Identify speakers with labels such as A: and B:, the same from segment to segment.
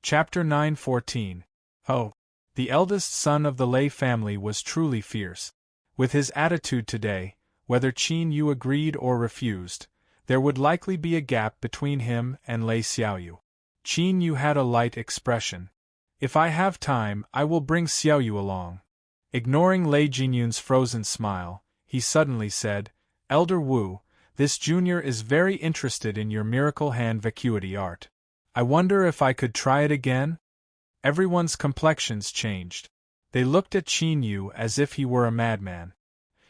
A: Chapter 9:14. Oh, the eldest son of the Lei family was truly fierce. With his attitude today, whether Qin Yu agreed or refused, there would likely be a gap between him and Lei Xiaoyu. Qin Yu had a light expression. If I have time, I will bring Xiaoyu along. Ignoring Lei Jinyun's frozen smile, he suddenly said, Elder Wu, this junior is very interested in your miracle hand vacuity art. I wonder if I could try it again? Everyone's complexions changed. They looked at Qin Yu as if he were a madman.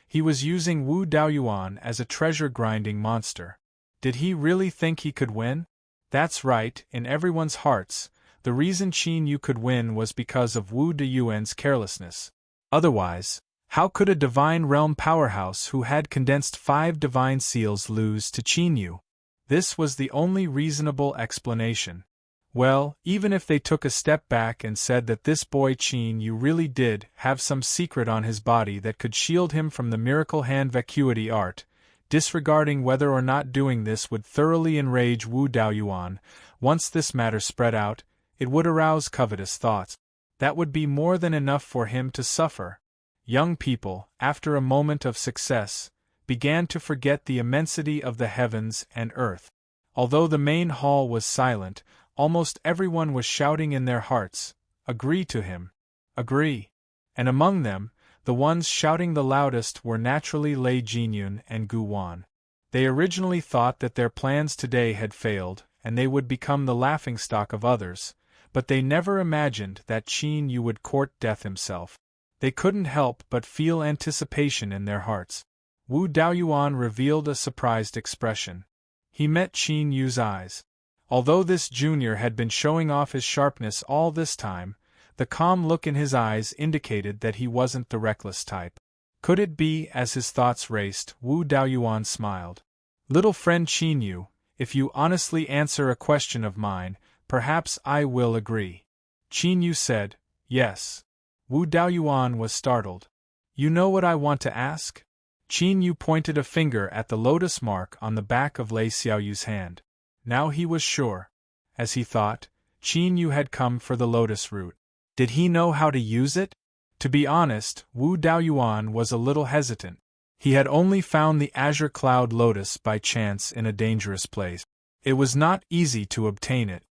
A: He was using Wu Daoyuan as a treasure-grinding monster. Did he really think he could win? That's right, in everyone's hearts, the reason Qin Yu could win was because of Wu Daoyuan's carelessness. Otherwise, how could a divine realm powerhouse who had condensed 5 divine seals lose to Qin Yu? This was the only reasonable explanation. Well, even if they took a step back and said that this boy Qin Yu really did have some secret on his body that could shield him from the miracle hand vacuity art, disregarding whether or not doing this would thoroughly enrage Wu Daoyuan, once this matter spread out, it would arouse covetous thoughts. That would be more than enough for him to suffer. Young people, after a moment of success, began to forget the immensity of the heavens and earth. Although the main hall was silent, almost everyone was shouting in their hearts, "Agree to him! Agree!" And among them, the ones shouting the loudest were naturally Lei Jinyun and Gu Wan. They originally thought that their plans today had failed, and they would become the laughingstock of others, but they never imagined that Qin Yu would court death himself. They couldn't help but feel anticipation in their hearts. Wu Daoyuan revealed a surprised expression. He met Qin Yu's eyes. Although this junior had been showing off his sharpness all this time, the calm look in his eyes indicated that he wasn't the reckless type. Could it be, as his thoughts raced, Wu Daoyuan smiled. Little friend Qin Yu, if you honestly answer a question of mine, perhaps I will agree. Qin Yu said, yes. Wu Daoyuan was startled. You know what I want to ask? Qin Yu pointed a finger at the lotus mark on the back of Lei Xiaoyu's hand. Now he was sure. As he thought, Qin Yu had come for the lotus root. Did he know how to use it? To be honest, Wu Daoyuan was a little hesitant. He had only found the azure cloud lotus by chance in a dangerous place. It was not easy to obtain it.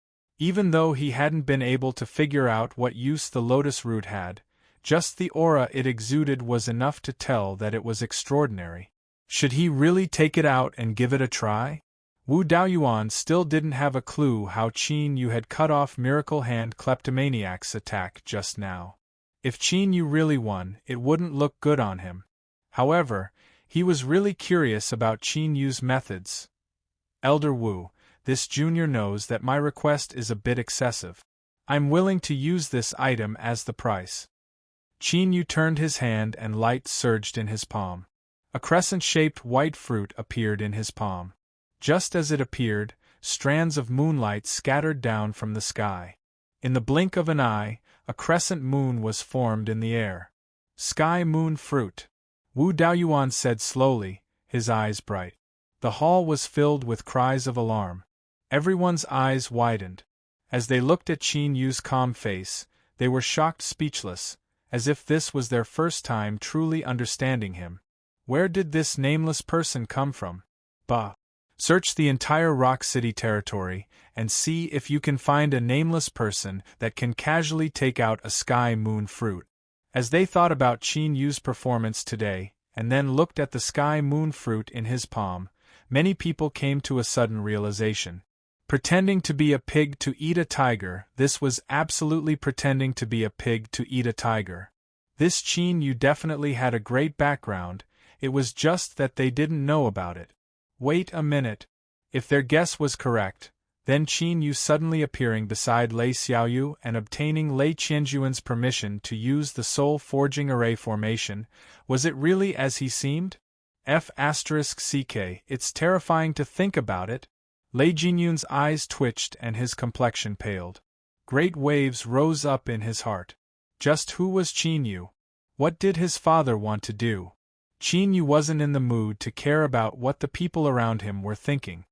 A: Even though he hadn't been able to figure out what use the lotus root had, just the aura it exuded was enough to tell that it was extraordinary. Should he really take it out and give it a try? Wu Daoyuan still didn't have a clue how Qin Yu had cut off Miracle Hand Kleptomaniac's attack just now. If Qin Yu really won, it wouldn't look good on him. However, he was really curious about Qin Yu's methods. Elder Wu, this junior knows that my request is a bit excessive. I'm willing to use this item as the price. Qin Yu turned his hand and light surged in his palm. A crescent-shaped white fruit appeared in his palm. Just as it appeared, strands of moonlight scattered down from the sky. In the blink of an eye, a crescent moon was formed in the air. Sky Moon Fruit. Wu Daoyuan said slowly, his eyes bright. The hall was filled with cries of alarm. Everyone's eyes widened. As they looked at Qin Yu's calm face, they were shocked speechless, as if this was their first time truly understanding him. Where did this nameless person come from? Bah! Search the entire Rock City territory, and see if you can find a nameless person that can casually take out a Sky Moon Fruit. As they thought about Qin Yu's performance today, and then looked at the Sky Moon Fruit in his palm, many people came to a sudden realization. Pretending to be a pig to eat a tiger, this was absolutely pretending to be a pig to eat a tiger. This Qin Yu definitely had a great background, it was just that they didn't know about it. Wait a minute. If their guess was correct, then Qin Yu suddenly appearing beside Lei Xiaoyu and obtaining Lei Qianjuan's permission to use the soul forging array formation, was it really as he seemed? F***ck, it's terrifying to think about it. Lei Jinyun's eyes twitched and his complexion paled. Great waves rose up in his heart. Just who was Qin Yu? What did his father want to do? Qin Yu wasn't in the mood to care about what the people around him were thinking.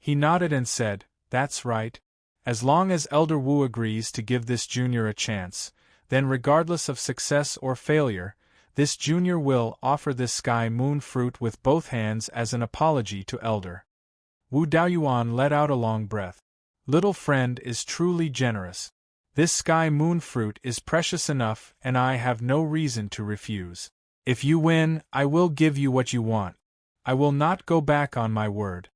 A: He nodded and said, "That's right. As long as Elder Wu agrees to give this junior a chance, then regardless of success or failure, this junior will offer this sky moon fruit with both hands as an apology to Elder. Wu Daoyuan let out a long breath. Little friend is truly generous. This sky moon fruit is precious enough and I have no reason to refuse. If you win, I will give you what you want. I will not go back on my word.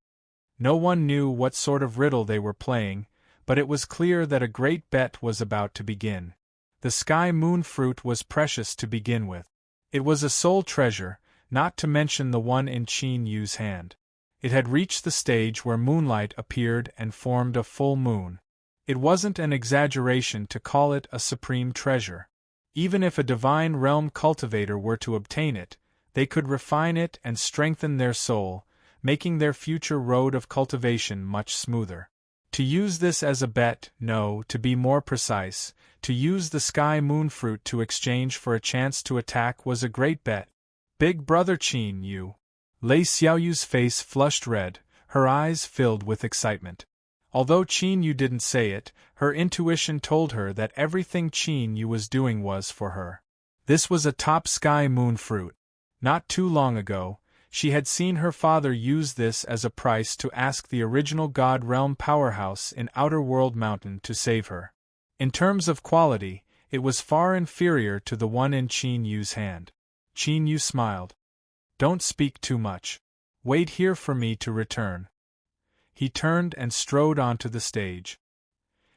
A: No one knew what sort of riddle they were playing, but it was clear that a great bet was about to begin. The sky moon fruit was precious to begin with. It was a soul treasure, not to mention the one in Qin Yu's hand. It had reached the stage where moonlight appeared and formed a full moon. It wasn't an exaggeration to call it a supreme treasure. Even if a divine realm cultivator were to obtain it, they could refine it and strengthen their soul, making their future road of cultivation much smoother. To use this as a bet, no, to be more precise, to use the sky moon fruit to exchange for a chance to attack was a great bet. Big brother Qin Yu. Lei Xiaoyu's face flushed red, her eyes filled with excitement. Although Qin Yu didn't say it, her intuition told her that everything Qin Yu was doing was for her. This was a top sky moon fruit. Not too long ago, she had seen her father use this as a price to ask the original God Realm powerhouse in Outer World Mountain to save her. In terms of quality, it was far inferior to the one in Qin Yu's hand. Qin Yu smiled. Don't speak too much. Wait here for me to return. He turned and strode onto the stage.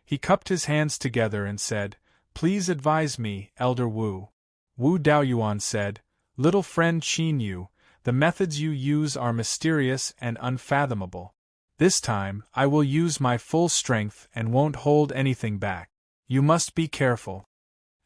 A: He cupped his hands together and said, Please advise me, Elder Wu. Wu Daoyuan said, Little friend Qin Yu, the methods you use are mysterious and unfathomable. This time, I will use my full strength and won't hold anything back. You must be careful.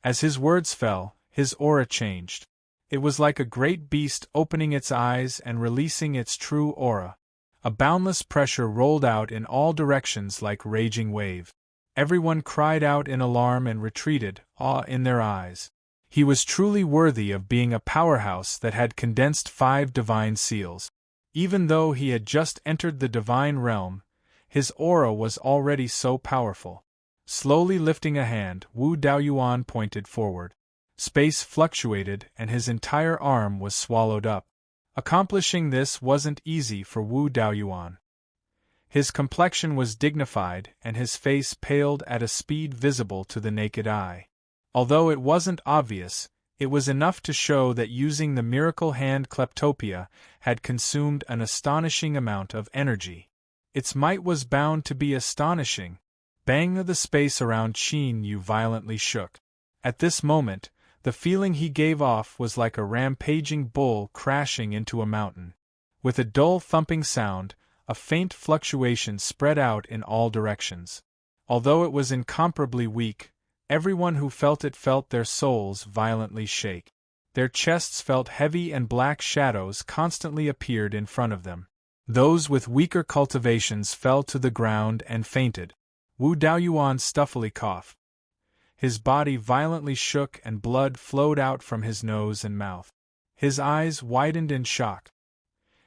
A: As his words fell, his aura changed. It was like a great beast opening its eyes and releasing its true aura. A boundless pressure rolled out in all directions like raging wave. Everyone cried out in alarm and retreated, awe in their eyes. He was truly worthy of being a powerhouse that had condensed 5 divine seals. Even though he had just entered the divine realm, his aura was already so powerful. Slowly lifting a hand, Wu Daoyuan pointed forward. Space fluctuated and his entire arm was swallowed up. Accomplishing this wasn't easy for Wu Daoyuan. His complexion was dignified and his face paled at a speed visible to the naked eye. Although it wasn't obvious, it was enough to show that using the miracle hand Kleptopia had consumed an astonishing amount of energy. Its might was bound to be astonishing. Bang! The space around Qin Yu violently shook. At this moment, the feeling he gave off was like a rampaging bull crashing into a mountain. With a dull thumping sound, a faint fluctuation spread out in all directions. Although it was incomparably weak, everyone who felt it felt their souls violently shake. Their chests felt heavy and black shadows constantly appeared in front of them. Those with weaker cultivations fell to the ground and fainted. Wu Daoyuan stuffily coughed. His body violently shook and blood flowed out from his nose and mouth. His eyes widened in shock.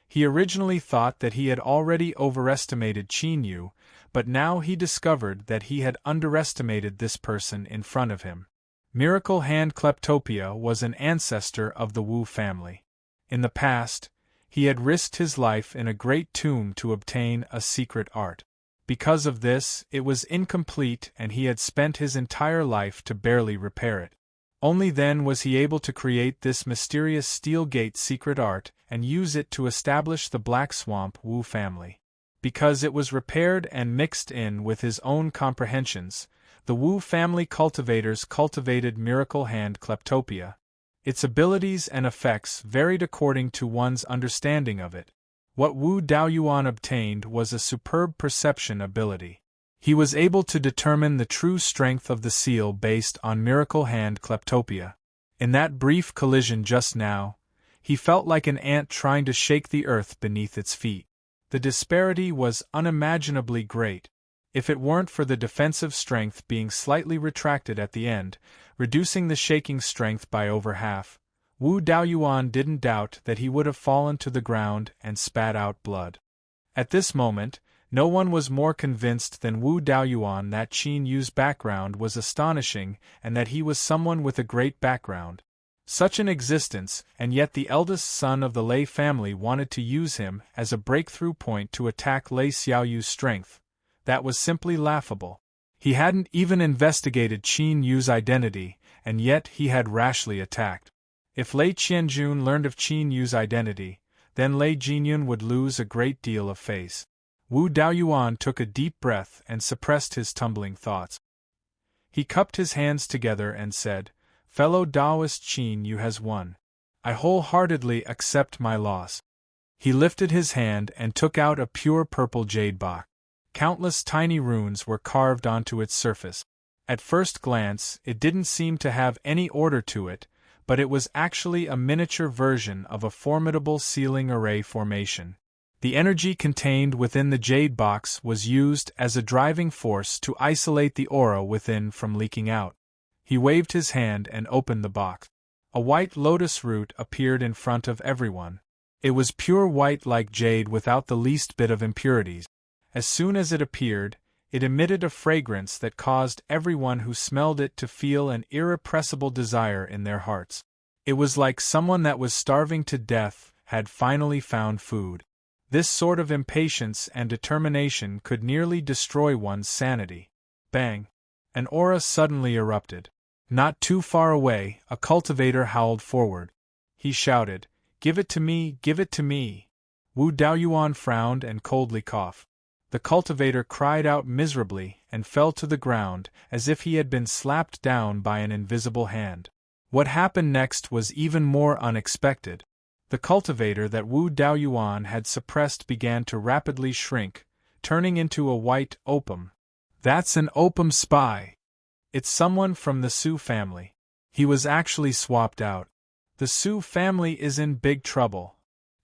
A: He originally thought that he had already overestimated Qin Yu, but now he discovered that he had underestimated this person in front of him. Miracle Hand Kleptopia was an ancestor of the Wu family. In the past, he had risked his life in a great tomb to obtain a secret art. Because of this, it was incomplete and he had spent his entire life to barely repair it. Only then was he able to create this mysterious Steel Gate secret art and use it to establish the Black Swamp Wu family. Because it was repaired and mixed in with his own comprehensions, the Wu family cultivators cultivated Miracle Hand Kleptopia. Its abilities and effects varied according to one's understanding of it. What Wu Daoyuan obtained was a superb perception ability. He was able to determine the true strength of the seal based on Miracle Hand Kleptopia. In that brief collision just now, he felt like an ant trying to shake the earth beneath its feet. The disparity was unimaginably great. If it weren't for the defensive strength being slightly retracted at the end, reducing the shaking strength by over half, Wu Daoyuan didn't doubt that he would have fallen to the ground and spat out blood. At this moment, No one was more convinced than Wu Daoyuan that Qin Yu's background was astonishing and that he was someone with a great background. Such an existence, and yet the eldest son of the Lei family wanted to use him as a breakthrough point to attack Lei Xiaoyu's strength. That was simply laughable. He hadn't even investigated Qin Yu's identity, and yet he had rashly attacked. If Lei Qianjun learned of Qin Yu's identity, then Lei Jinyun would lose a great deal of face. Wu Daoyuan took a deep breath and suppressed his tumbling thoughts. He cupped his hands together and said, "Fellow Taoist Qin Yu has won. I wholeheartedly accept my loss." He lifted his hand and took out a pure purple jade box. Countless tiny runes were carved onto its surface. At first glance, it didn't seem to have any order to it, but it was actually a miniature version of a formidable ceiling array formation. The energy contained within the jade box was used as a driving force to isolate the aura within from leaking out. He waved his hand and opened the box. A white lotus root appeared in front of everyone. It was pure white like jade without the least bit of impurities. As soon as it appeared, it emitted a fragrance that caused everyone who smelled it to feel an irrepressible desire in their hearts. It was like someone that was starving to death had finally found food. This sort of impatience and determination could nearly destroy one's sanity. Bang! An aura suddenly erupted. Not too far away, a cultivator howled forward. He shouted, "Give it to me, give it to me!" Wu Daoyuan frowned and coldly coughed. The cultivator cried out miserably and fell to the ground as if he had been slapped down by an invisible hand. What happened next was even more unexpected. The cultivator that Wu Daoyuan had suppressed began to rapidly shrink, turning into a white opium. "That's an opium spy! It's someone from the Su family." He was actually swapped out. The Su family is in big trouble.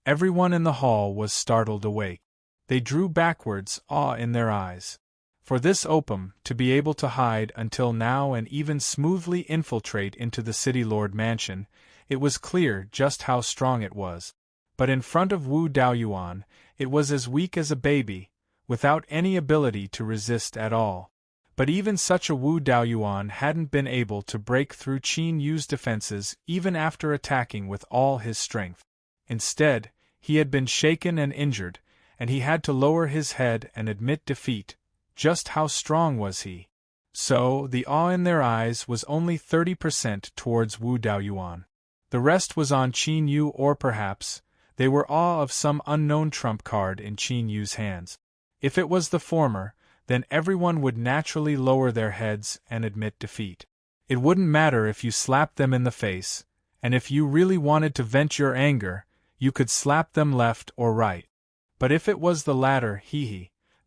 A: Everyone in the hall was startled awake. They drew backwards, awe in their eyes. For this opium to be able to hide until now and even smoothly infiltrate into the city lord mansion, it was clear just how strong it was. But in front of Wu Daoyuan, it was as weak as a baby, without any ability to resist at all. But even such a Wu Daoyuan hadn't been able to break through Qin Yu's defenses even after attacking with all his strength. Instead, he had been shaken and injured, and he had to lower his head and admit defeat. Just how strong was he? So, the awe in their eyes was only 30% towards Wu Daoyuan. The rest was on Qin Yu, or perhaps, they were awe of some unknown trump card in Qin Yu's hands. If it was the former, then everyone would naturally lower their heads and admit defeat. It wouldn't matter if you slapped them in the face, and if you really wanted to vent your anger, you could slap them left or right. But if it was the latter,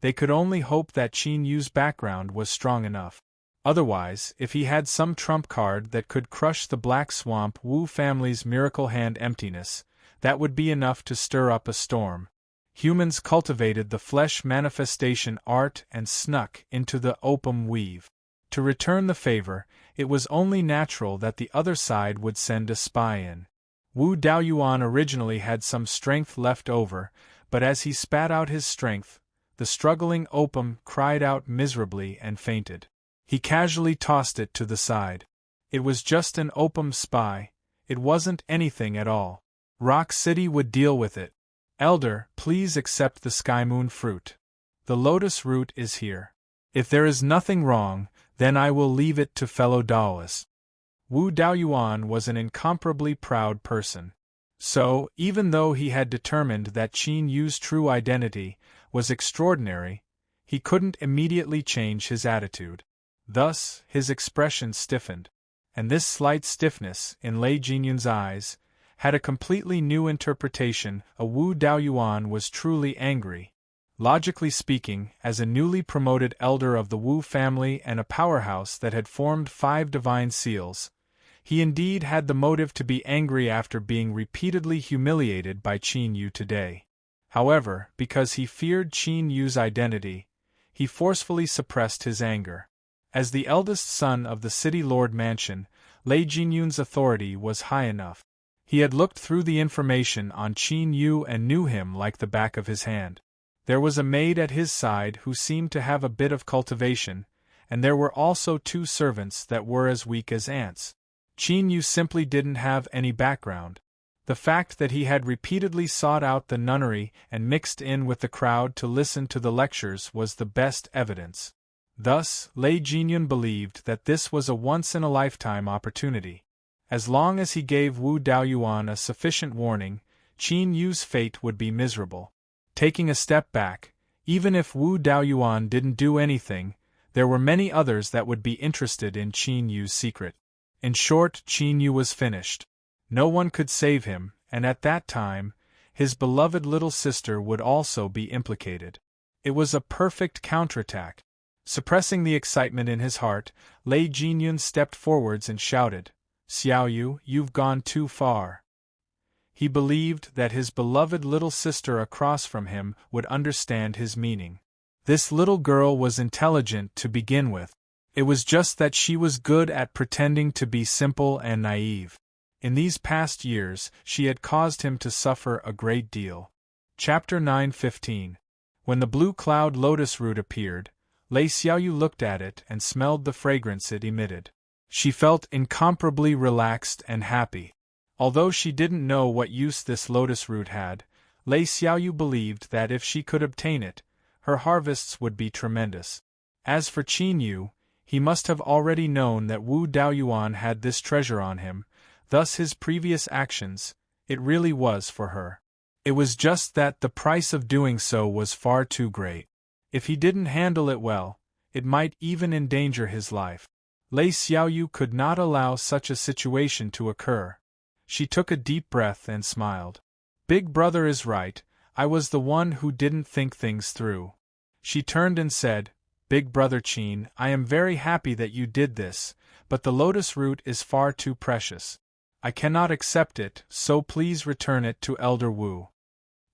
A: they could only hope that Qin Yu's background was strong enough. Otherwise, if he had some trump card that could crush the Black Swamp Wu family's miracle hand emptiness, that would be enough to stir up a storm. Humans cultivated the flesh manifestation art and snuck into the opium weave. To return the favor, it was only natural that the other side would send a spy in. Wu Daoyuan originally had some strength left over, but as he spat out his strength, the struggling opium cried out miserably and fainted. He casually tossed it to the side. It was just an opium spy, it wasn't anything at all. Rock City would deal with it. Elder, please accept the Sky Moon fruit. The lotus root is here. If there is nothing wrong, then I will leave it to fellow Taoists. Wu Daoyuan was an incomparably proud person. So, even though he had determined that Qin Yu's true identity was extraordinary, he couldn't immediately change his attitude. Thus, his expression stiffened. And this slight stiffness, in Lei Jinyun's eyes, had a completely new interpretation. A Wu Daoyuan was truly angry. Logically speaking, as a newly promoted elder of the Wu family and a powerhouse that had formed 5 divine seals, he indeed had the motive to be angry after being repeatedly humiliated by Qin Yu today. However, because he feared Qin Yu's identity, he forcefully suppressed his anger. As the eldest son of the city lord mansion, Lei Jinyun's authority was high enough. He had looked through the information on Qin Yu and knew him like the back of his hand. There was a maid at his side who seemed to have a bit of cultivation, and there were also 2 servants that were as weak as ants. Qin Yu simply didn't have any background. The fact that he had repeatedly sought out the nunnery and mixed in with the crowd to listen to the lectures was the best evidence. Thus, Lei Jinyun believed that this was a once-in-a-lifetime opportunity. As long as he gave Wu Daoyuan a sufficient warning, Qin Yu's fate would be miserable. Taking a step back, even if Wu Daoyuan didn't do anything, there were many others that would be interested in Qin Yu's secret. In short, Qin Yu was finished. No one could save him, and at that time, his beloved little sister would also be implicated. It was a perfect counterattack. Suppressing the excitement in his heart, Lei Jinyun stepped forwards and shouted, "Xiao Yu, you've gone too far." He believed that his beloved little sister across from him would understand his meaning. This little girl was intelligent to begin with. It was just that she was good at pretending to be simple and naive. In these past years, she had caused him to suffer a great deal. Chapter 9:15. When the blue cloud lotus root appeared, Lei Xiaoyu looked at it and smelled the fragrance it emitted. She felt incomparably relaxed and happy. Although she didn't know what use this lotus root had, Lei Xiaoyu believed that if she could obtain it, her harvests would be tremendous. As for Qin Yu, he must have already known that Wu Daoyuan had this treasure on him, thus his previous actions, it really was for her. It was just that the price of doing so was far too great. If he didn't handle it well, it might even endanger his life. Lei Xiaoyu could not allow such a situation to occur. She took a deep breath and smiled. Big brother is right, I was the one who didn't think things through. She turned and said, Big brother Qin, I am very happy that you did this, but the lotus root is far too precious. I cannot accept it, so please return it to Elder Wu.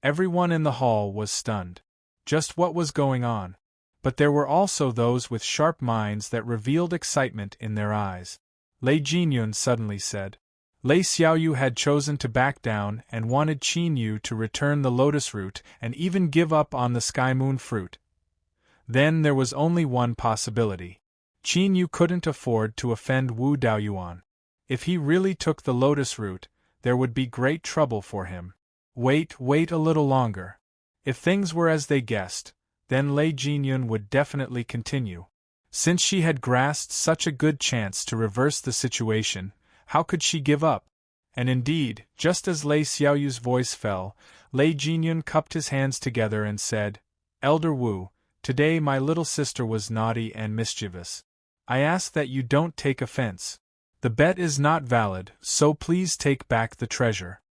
A: Everyone in the hall was stunned. Just what was going on? But there were also those with sharp minds that revealed excitement in their eyes. Lei Jinyun suddenly said. Lei Xiaoyu had chosen to back down and wanted Qin Yu to return the lotus root and even give up on the sky moon fruit. Then there was only one possibility. Qin Yu couldn't afford to offend Wu Daoyuan. If he really took the lotus root, there would be great trouble for him. Wait a little longer. If things were as they guessed, then Lei Jinyun would definitely continue. Since she had grasped such a good chance to reverse the situation, how could she give up? And indeed, just as Lei Xiaoyu's voice fell, Lei Jinyun cupped his hands together and said, Elder Wu, today my little sister was naughty and mischievous. I ask that you don't take offense. The bet is not valid, so please take back the treasure.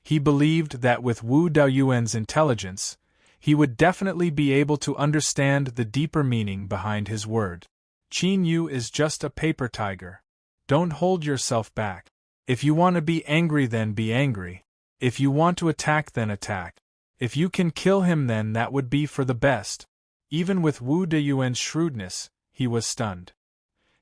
A: He believed that with Wu Daoyuan's intelligence, he would definitely be able to understand the deeper meaning behind his word. Qin Yu is just a paper tiger. Don't hold yourself back. If you want to be angry, then be angry. If you want to attack, then attack. If you can kill him, then that would be for the best. Even with Wu Daoyuan's shrewdness, he was stunned.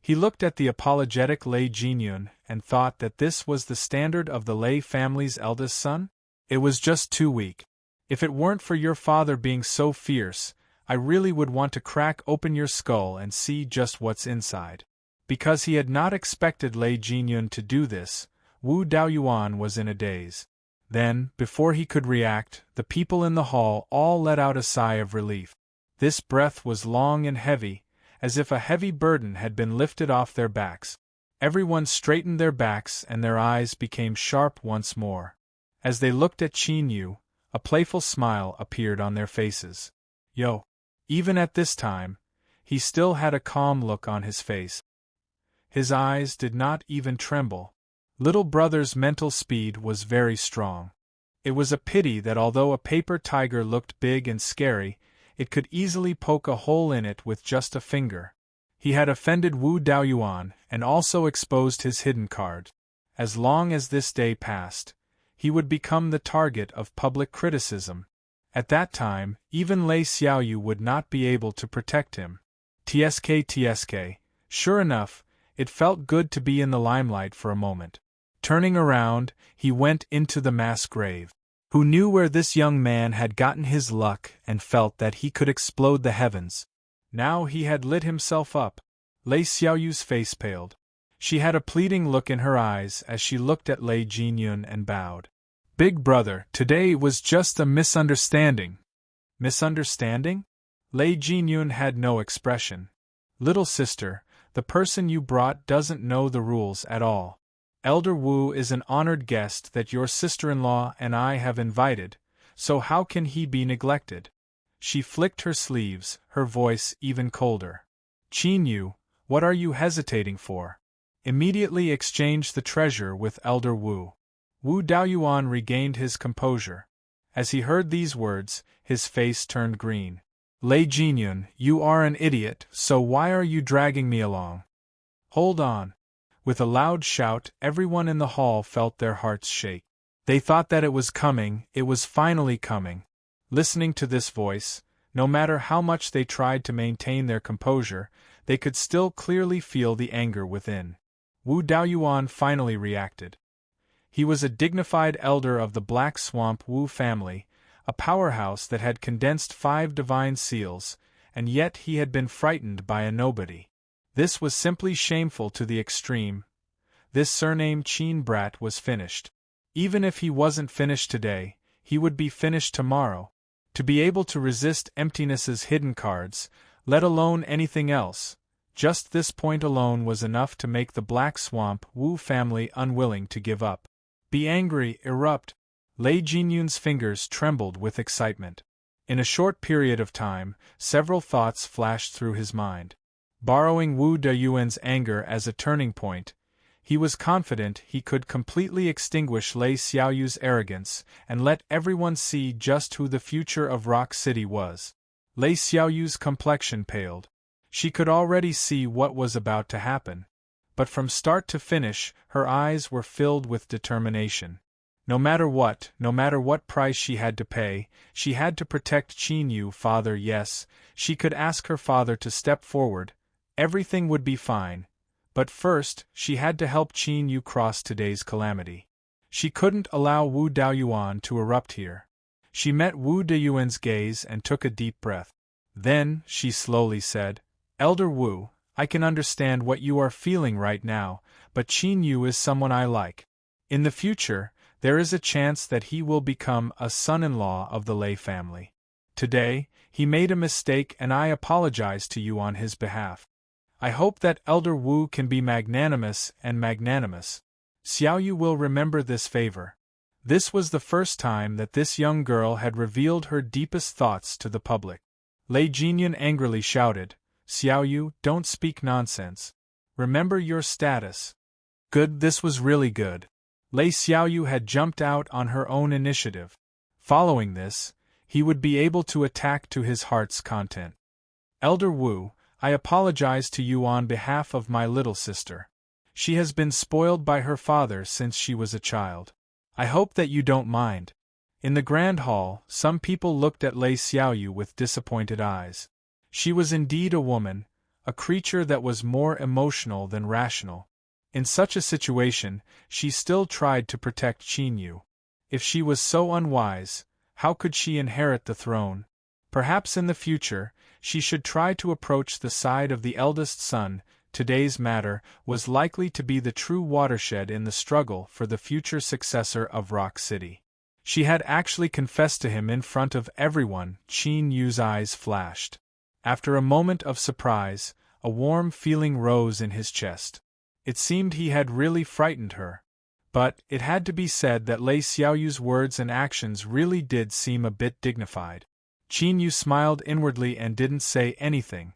A: He looked at the apologetic Lei Jinyun and thought that this was the standard of the Lei family's eldest son? It was just too weak. If it weren't for your father being so fierce, I really would want to crack open your skull and see just what's inside. Because he had not expected Lei Jinyun to do this, Wu Daoyuan was in a daze. Then, before he could react, the people in the hall all let out a sigh of relief. This breath was long and heavy, as if a heavy burden had been lifted off their backs. Everyone straightened their backs and their eyes became sharp once more. As they looked at Qin Yu, a playful smile appeared on their faces. Even at this time, he still had a calm look on his face. His eyes did not even tremble. Little brother's mental speed was very strong. It was a pity that although a paper tiger looked big and scary, it could easily poke a hole in it with just a finger. He had offended Wu Daoyuan and also exposed his hidden card. As long as this day passed, he would become the target of public criticism. At that time, even Lei Xiaoyu would not be able to protect him. Tsk. Sure enough, it felt good to be in the limelight for a moment. Turning around, he went into the mass grave. who knew where this young man had gotten his luck and felt that he could explode the heavens. Now he had lit himself up. Lei Xiaoyu's face paled. She had a pleading look in her eyes as she looked at Lei Jinyun and bowed. Big brother, today was just a misunderstanding. Misunderstanding? Lei Jinyun had no expression. Little sister, the person you brought doesn't know the rules at all. Elder Wu is an honored guest that your sister-in-law and I have invited, so how can he be neglected? She flicked her sleeves, her voice even colder. Qin Yu, what are you hesitating for? Immediately exchange the treasure with Elder Wu. Wu Daoyuan regained his composure. As he heard these words, his face turned green. Lei Jinyun, you are an idiot, so why are you dragging me along? Hold on. With a loud shout, everyone in the hall felt their hearts shake. They thought that it was coming, it was finally coming. Listening to this voice, no matter how much they tried to maintain their composure, they could still clearly feel the anger within. Wu Daoyuan finally reacted. He was a dignified elder of the Black Swamp Wu family, a powerhouse that had condensed 5 divine seals, and yet he had been frightened by a nobody. This was simply shameful to the extreme. This surnamed Qin brat was finished. Even if he wasn't finished today, he would be finished tomorrow. To be able to resist emptiness's hidden cards, let alone anything else, just this point alone was enough to make the Black Swamp Wu family unwilling to give up. Be angry, erupt. Lei Jinyun's fingers trembled with excitement. In a short period of time, several thoughts flashed through his mind. Borrowing Wu Daoyuan's anger as a turning point, he was confident he could completely extinguish Lei Xiaoyu's arrogance and let everyone see just who the future of Rock City was. Lei Xiaoyu's complexion paled. She could already see what was about to happen. But from start to finish, her eyes were filled with determination. No matter what price she had to pay, she had to protect Qin Yu. Father, yes, she could ask her father to step forward. Everything would be fine. But first, she had to help Qin Yu cross today's calamity. She couldn't allow Wu Daoyuan to erupt here. She met Wu Daoyuan's gaze and took a deep breath. Then, she slowly said, Elder Wu, I can understand what you are feeling right now, but Qin Yu is someone I like. In the future, there is a chance that he will become a son-in-law of the Lei family. Today, he made a mistake and I apologize to you on his behalf. I hope that Elder Wu can be magnanimous and magnanimous. Xiaoyu will remember this favor. This was the first time that this young girl had revealed her deepest thoughts to the public. Lei Jinyun angrily shouted, Xiaoyu, don't speak nonsense. Remember your status. Good, this was really good. Lei Xiaoyu had jumped out on her own initiative. Following this, he would be able to attack to his heart's content. Elder Wu, I apologize to you on behalf of my little sister. She has been spoiled by her father since she was a child. I hope that you don't mind. In the grand hall, some people looked at Lei Xiaoyu with disappointed eyes. She was indeed a woman, a creature that was more emotional than rational. In such a situation, she still tried to protect Qin Yu. If she was so unwise, how could she inherit the throne? Perhaps in the future, she should try to approach the side of the eldest son. Today's matter was likely to be the true watershed in the struggle for the future successor of Rock City. She had actually confessed to him in front of everyone. Qin Yu's eyes flashed. After a moment of surprise, a warm feeling rose in his chest. It seemed he had really frightened her. But it had to be said that Lei Xiaoyu's words and actions really did seem a bit dignified. Qin Yu smiled inwardly and didn't say anything.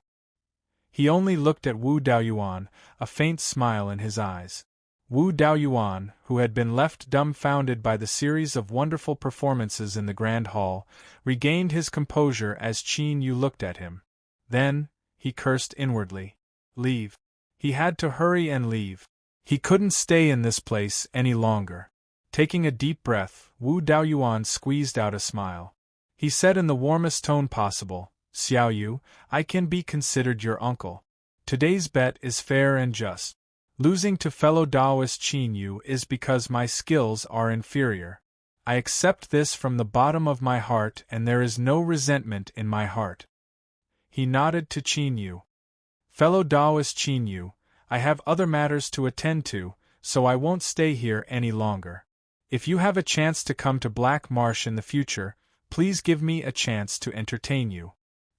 A: He only looked at Wu Daoyuan, a faint smile in his eyes. Wu Daoyuan, who had been left dumbfounded by the series of wonderful performances in the grand hall, regained his composure as Qin Yu looked at him. Then, he cursed inwardly. Leave. He had to hurry and leave. He couldn't stay in this place any longer. Taking a deep breath, Wu Daoyuan squeezed out a smile. He said in the warmest tone possible, Xiaoyu, I can be considered your uncle. Today's bet is fair and just. Losing to fellow Taoist Qin Yu is because my skills are inferior. I accept this from the bottom of my heart, and there is no resentment in my heart. He nodded to Qin Yu. Fellow Taoist Qin Yu, I have other matters to attend to, so I won't stay here any longer. If you have a chance to come to Black Marsh in the future, please give me a chance to entertain you.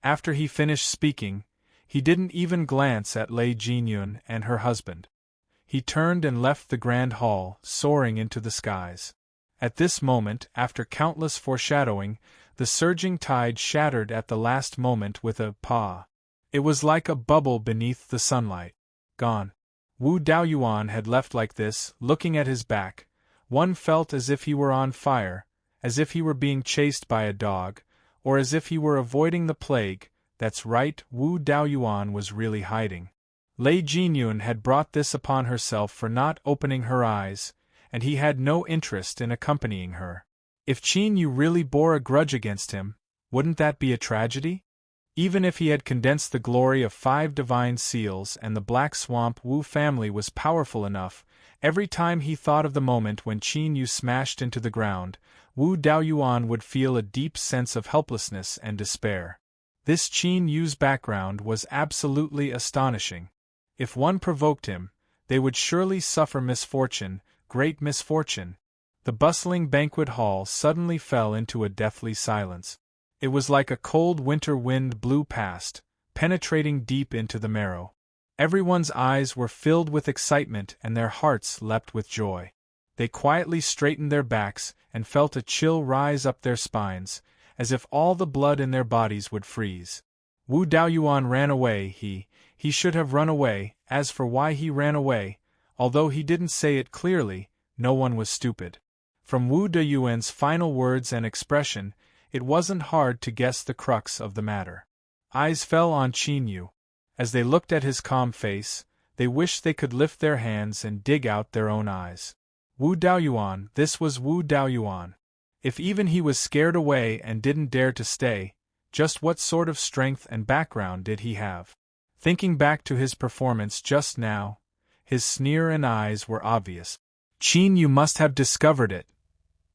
A: After he finished speaking, he didn't even glance at Lei Jinyun and her husband. He turned and left the grand hall, soaring into the skies. At this moment, after countless foreshadowing, the surging tide shattered at the last moment with a "pa." It was like a bubble beneath the sunlight. Gone. Wu Daoyuan had left like this, looking at his back. One felt as if he were on fire, as if he were being chased by a dog, or as if he were avoiding the plague. That's right, Wu Daoyuan was really hiding. Lei Jinyun had brought this upon herself for not opening her eyes, and he had no interest in accompanying her. If Qin Yu really bore a grudge against him, wouldn't that be a tragedy? Even if he had condensed the glory of 5 divine seals and the Black Swamp Wu family was powerful enough, every time he thought of the moment when Qin Yu smashed into the ground, Wu Daoyuan would feel a deep sense of helplessness and despair. This Qin Yu's background was absolutely astonishing. If one provoked him, they would surely suffer misfortune, great misfortune. The bustling banquet hall suddenly fell into a deathly silence. It was like a cold winter wind blew past, penetrating deep into the marrow. Everyone's eyes were filled with excitement and their hearts leapt with joy. They quietly straightened their backs and felt a chill rise up their spines, as if all the blood in their bodies would freeze. Wu Daoyuan ran away. He should have run away. As for why he ran away, although he didn't say it clearly, no one was stupid. From Wu Daoyuan's final words and expression, it wasn't hard to guess the crux of the matter. Eyes fell on Qin Yu. As they looked at his calm face, they wished they could lift their hands and dig out their own eyes. Wu Daoyuan, this was Wu Daoyuan. If even he was scared away and didn't dare to stay, just what sort of strength and background did he have? Thinking back to his performance just now, his sneer and eyes were obvious. Qin Yu must have discovered it.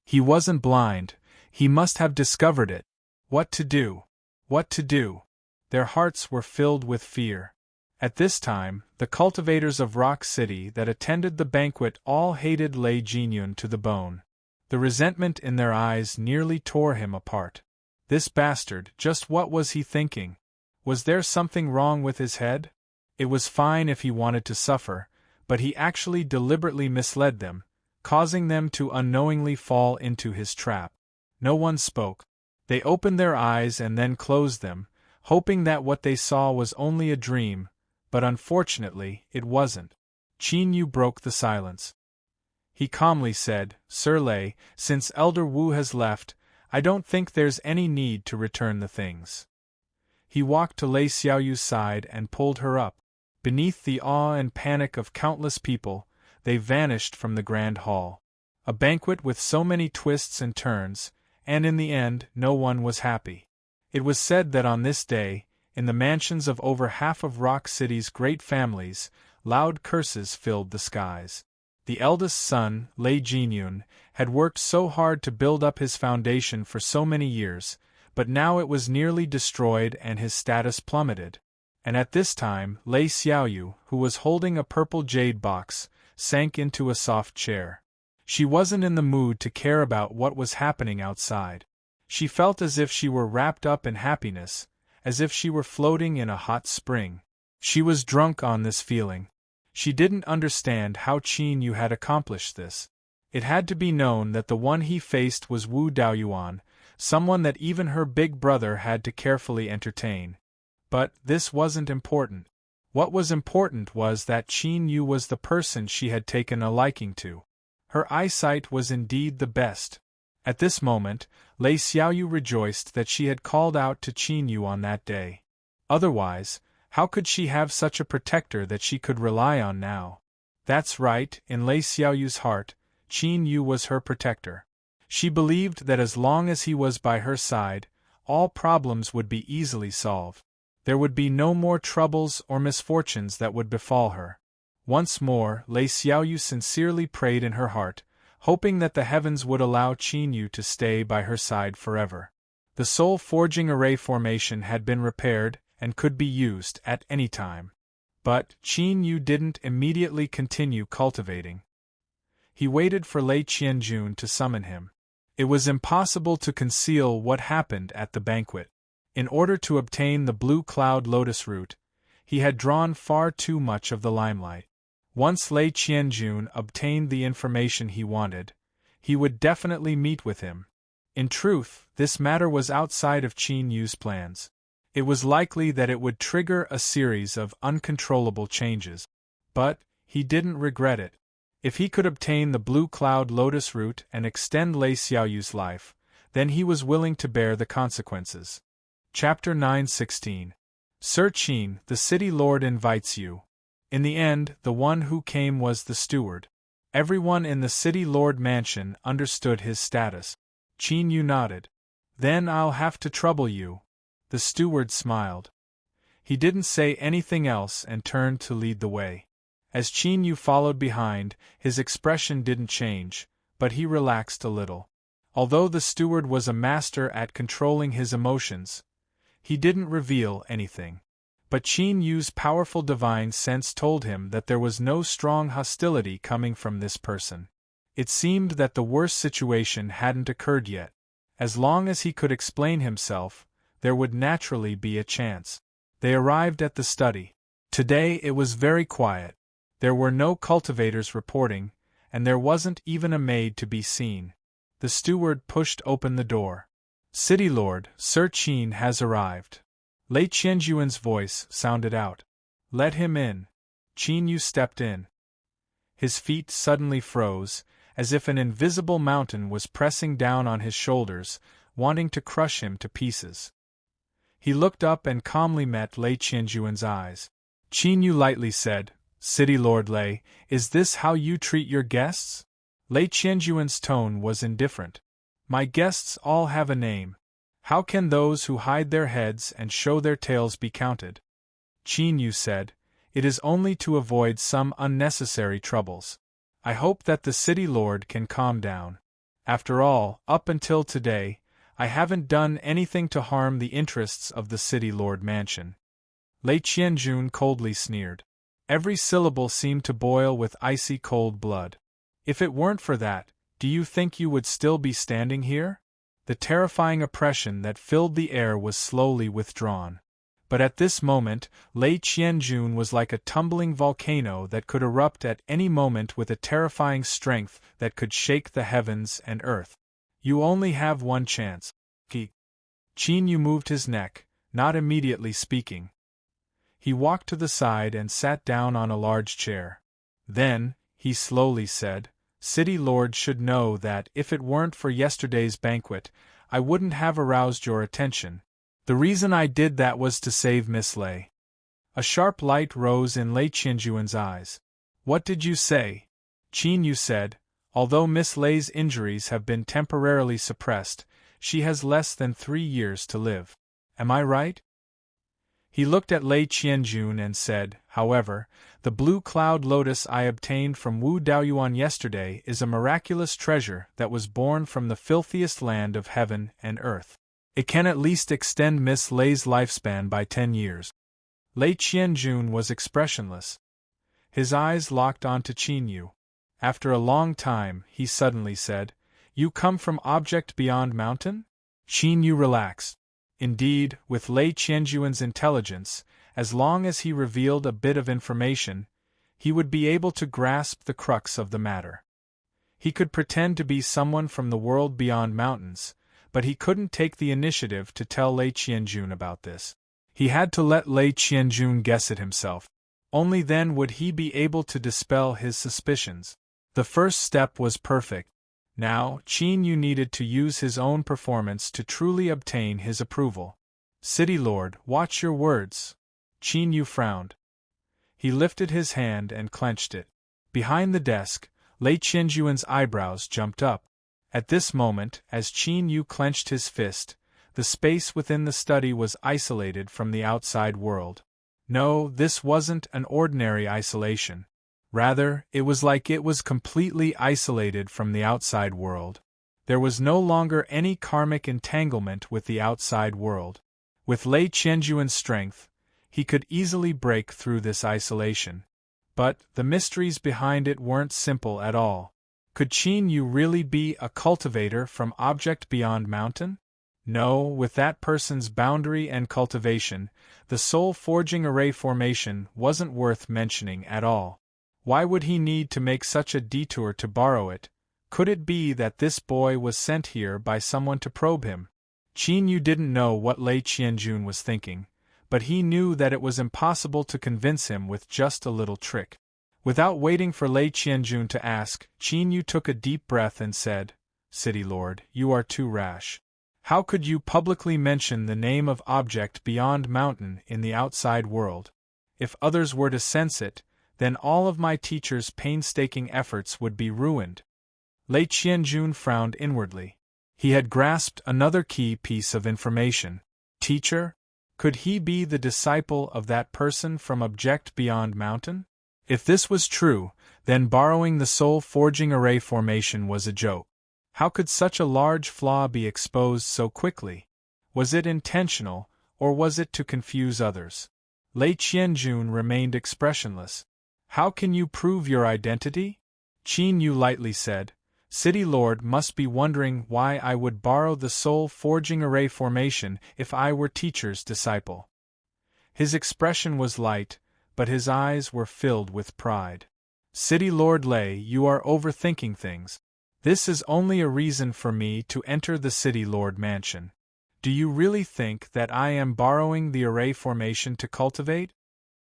A: He wasn't blind. He must have discovered it. What to do? What to do? Their hearts were filled with fear. At this time, the cultivators of Rock City that attended the banquet all hated Lei Jinyun to the bone. The resentment in their eyes nearly tore him apart. This bastard, just what was he thinking? Was there something wrong with his head? It was fine if he wanted to suffer, but he actually deliberately misled them, causing them to unknowingly fall into his trap. No one spoke. They opened their eyes and then closed them, hoping that what they saw was only a dream, but unfortunately, it wasn't. Qin Yu broke the silence. He calmly said, "Sir Lei, since Elder Wu has left, I don't think there's any need to return the things." He walked to Lei Xiaoyu's side and pulled her up. Beneath the awe and panic of countless people, they vanished from the grand hall. A banquet with so many twists and turns, and in the end, no one was happy. It was said that on this day, in the mansions of over half of Rock City's great families, loud curses filled the skies. The eldest son, Lei Jinyun, had worked so hard to build up his foundation for so many years, but now it was nearly destroyed and his status plummeted. And at this time, Lei Xiaoyu, who was holding a purple jade box, sank into a soft chair. She wasn't in the mood to care about what was happening outside. She felt as if she were wrapped up in happiness, as if she were floating in a hot spring. She was drunk on this feeling. She didn't understand how Qin Yu had accomplished this. It had to be known that the one he faced was Wu Daoyuan, someone that even her big brother had to carefully entertain. But this wasn't important. What was important was that Qin Yu was the person she had taken a liking to. Her eyesight was indeed the best. At this moment, Lei Xiaoyu rejoiced that she had called out to Qin Yu on that day. Otherwise, how could she have such a protector that she could rely on now? That's right, in Lei Xiaoyu's heart, Qin Yu was her protector. She believed that as long as he was by her side, all problems would be easily solved. There would be no more troubles or misfortunes that would befall her. Once more, Lei Xiaoyu sincerely prayed in her heart, hoping that the heavens would allow Qin Yu to stay by her side forever. The soul-forging array formation had been repaired and could be used at any time. But Qin Yu didn't immediately continue cultivating. He waited for Lei Qianjun to summon him. It was impossible to conceal what happened at the banquet. In order to obtain the blue cloud lotus root, he had drawn far too much of the limelight. Once Lei Qianjun obtained the information he wanted, he would definitely meet with him. In truth, this matter was outside of Qin Yu's plans. It was likely that it would trigger a series of uncontrollable changes. But he didn't regret it. If he could obtain the blue cloud lotus root and extend Lei Xiaoyu's life, then he was willing to bear the consequences. Chapter 9:16. Sir Qin, the city lord invites you. In the end, the one who came was the steward. Everyone in the city lord mansion understood his status. Qin Yu nodded. Then I'll have to trouble you. The steward smiled. He didn't say anything else and turned to lead the way. As Qin Yu followed behind, his expression didn't change, but he relaxed a little. Although the steward was a master at controlling his emotions, he didn't reveal anything. But Qin Yu's powerful divine sense told him that there was no strong hostility coming from this person. It seemed that the worst situation hadn't occurred yet. As long as he could explain himself, there would naturally be a chance. They arrived at the study. Today it was very quiet. There were no cultivators reporting, and there wasn't even a maid to be seen. The steward pushed open the door. City Lord, Sir Qin has arrived. Lei Qianjuan's voice sounded out. Let him in. Qin Yu stepped in. His feet suddenly froze, as if an invisible mountain was pressing down on his shoulders, wanting to crush him to pieces. He looked up and calmly met Lei Qianjuan's eyes. Qin Yu lightly said, City Lord Lei, is this how you treat your guests? Lei Qianjuan's tone was indifferent. My guests all have a name. How can those who hide their heads and show their tails be counted? Qin Yu said, It is only to avoid some unnecessary troubles. I hope that the city lord can calm down. After all, up until today, I haven't done anything to harm the interests of the city lord mansion. Lei Qianjun coldly sneered. Every syllable seemed to boil with icy cold blood. If it weren't for that, do you think you would still be standing here? The terrifying oppression that filled the air was slowly withdrawn. But at this moment, Lei Qianjun was like a tumbling volcano that could erupt at any moment with a terrifying strength that could shake the heavens and earth. You only have one chance. Qin Yu moved his neck, not immediately speaking. He walked to the side and sat down on a large chair. Then, he slowly said, City Lord should know that if it weren't for yesterday's banquet, I wouldn't have aroused your attention. The reason I did that was to save Miss Lei. A sharp light rose in Lei Qianjuan's eyes. What did you say? Qin Yu said, Although Miss Lei's injuries have been temporarily suppressed, she has less than 3 years to live. Am I right? He looked at Lei Qianjun and said, However, the blue cloud lotus I obtained from Wu Daoyuan yesterday is a miraculous treasure that was born from the filthiest land of heaven and earth. It can at least extend Miss Lei's lifespan by 10 years. Lei Qianjun was expressionless. His eyes locked onto Qin Yu. After a long time, he suddenly said, You come from Object Beyond Mountain? Qin Yu relaxed. Indeed, with Lei Qianjuan's intelligence, as long as he revealed a bit of information, he would be able to grasp the crux of the matter. He could pretend to be someone from the world beyond mountains, but he couldn't take the initiative to tell Lei Qianjun about this. He had to let Lei Qianjun guess it himself. Only then would he be able to dispel his suspicions. The first step was perfect. Now, Qin Yu needed to use his own performance to truly obtain his approval. City Lord, watch your words. Qin Yu frowned. He lifted his hand and clenched it. Behind the desk, Lei Qianjuan's eyebrows jumped up. At this moment, as Qin Yu clenched his fist, the space within the study was isolated from the outside world. No, this wasn't an ordinary isolation. Rather, it was like it was completely isolated from the outside world. There was no longer any karmic entanglement with the outside world. With Lei Qianjuan's strength, he could easily break through this isolation. But the mysteries behind it weren't simple at all. Could Qin Yu really be a cultivator from object beyond mountain? No, with that person's boundary and cultivation, the soul-forging array formation wasn't worth mentioning at all. Why would he need to make such a detour to borrow it? Could it be that this boy was sent here by someone to probe him? Qin Yu didn't know what Lei Qianjun was thinking, but he knew that it was impossible to convince him with just a little trick. Without waiting for Lei Qianjun to ask, Qin Yu took a deep breath and said, "City Lord, you are too rash. How could you publicly mention the name of object beyond mountain in the outside world? If others were to sense it, then all of my teacher's painstaking efforts would be ruined." Lei Qianjun frowned inwardly. He had grasped another key piece of information. Teacher? Could he be the disciple of that person from object beyond mountain? If this was true, then borrowing the soul-forging array formation was a joke. How could such a large flaw be exposed so quickly? Was it intentional, or was it to confuse others? Lei Qianjun remained expressionless. "How can you prove your identity?" Qin Yu lightly said. "City Lord must be wondering why I would borrow the soul-forging array formation if I were teacher's disciple." His expression was light, but his eyes were filled with pride. "City Lord Lei, you are overthinking things. This is only a reason for me to enter the City Lord mansion. Do you really think that I am borrowing the array formation to cultivate?"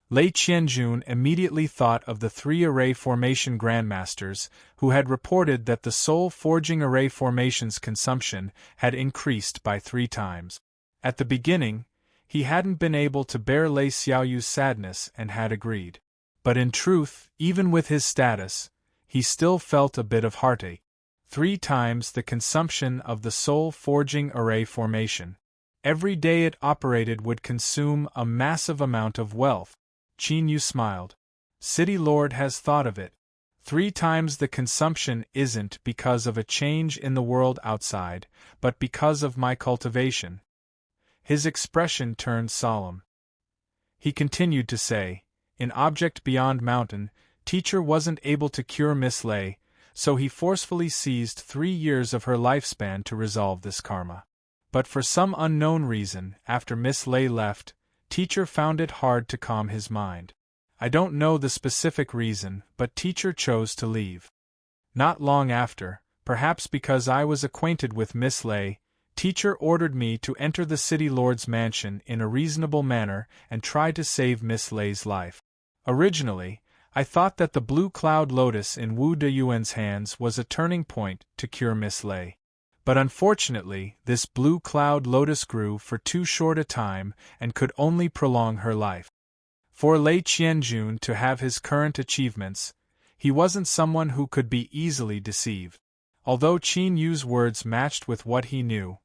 A: Lei Qianjun immediately thought of the 3 array formation grandmasters who had reported that the soul-forging array formation's consumption had increased by 3 times. At the beginning, he hadn't been able to bear Lei Xiaoyu's sadness and had agreed. But in truth, even with his status, he still felt a bit of heartache. 3 times the consumption of the soul-forging array formation. Every day it operated would consume a massive amount of wealth. Qin Yu smiled. "City Lord has thought of it. 3 times the consumption isn't because of a change in the world outside, but because of my cultivation." His expression turned solemn. He continued to say, "In Object Beyond Mountain, teacher wasn't able to cure Miss Lei, so he forcefully seized 3 years of her lifespan to resolve this karma. But for some unknown reason, after Miss Lei left, teacher found it hard to calm his mind. I don't know the specific reason, but teacher chose to leave. Not long after, perhaps because I was acquainted with Miss Lei, teacher ordered me to enter the City Lord's mansion in a reasonable manner and try to save Miss Lei's life. Originally, I thought that the blue cloud lotus in Wu Deyuan's hands was a turning point to cure Miss Lei. But unfortunately, this blue cloud lotus grew for too short a time and could only prolong her life. For Lei Qianjun to have his current achievements, he wasn't someone who could be easily deceived. Although Qin Yu's words matched with what he knew,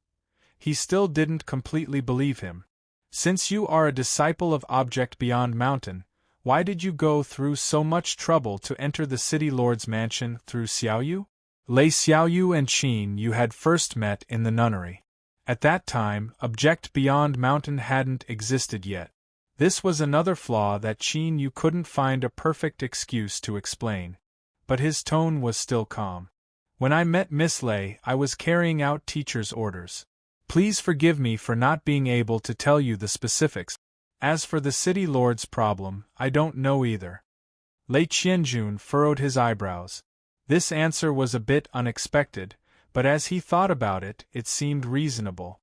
A: he still didn't completely believe him. "Since you are a disciple of Object Beyond Mountain, why did you go through so much trouble to enter the City Lord's mansion through Xiaoyu?" Lei Xiaoyu and Qin Yu had first met in the nunnery. At that time, Object Beyond Mountain hadn't existed yet. This was another flaw that Qin Yu couldn't find a perfect excuse to explain. But his tone was still calm. "When I met Miss Lei, I was carrying out teacher's orders. Please forgive me for not being able to tell you the specifics. As for the City Lord's problem, I don't know either." Lei Qianjun furrowed his eyebrows. This answer was a bit unexpected, but as he thought about it, it seemed reasonable.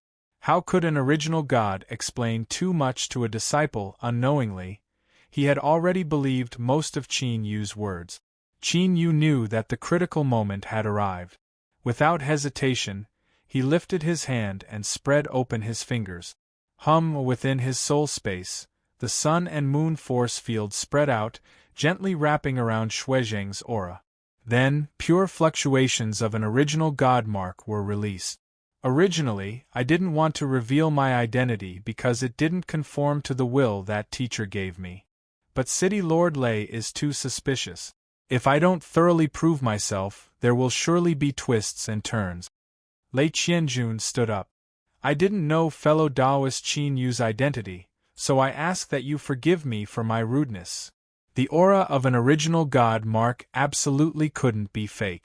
A: How could an original god explain too much to a disciple unknowingly? He had already believed most of Qin Yu's words. Qin Yu knew that the critical moment had arrived. Without hesitation, he lifted his hand and spread open his fingers. Within his soul space, the sun and moon force field spread out, gently wrapping around Shuizheng's aura. Then, pure fluctuations of an original god mark were released. Originally, I didn't want to reveal my identity because it didn't conform to the will that teacher gave me. But City Lord Lei is too suspicious. If I don't thoroughly prove myself, there will surely be twists and turns. Lei Qianjun stood up. I didn't know fellow Taoist Qin Yu's identity, so I ask that you forgive me for my rudeness. The aura of an original god mark absolutely couldn't be fake.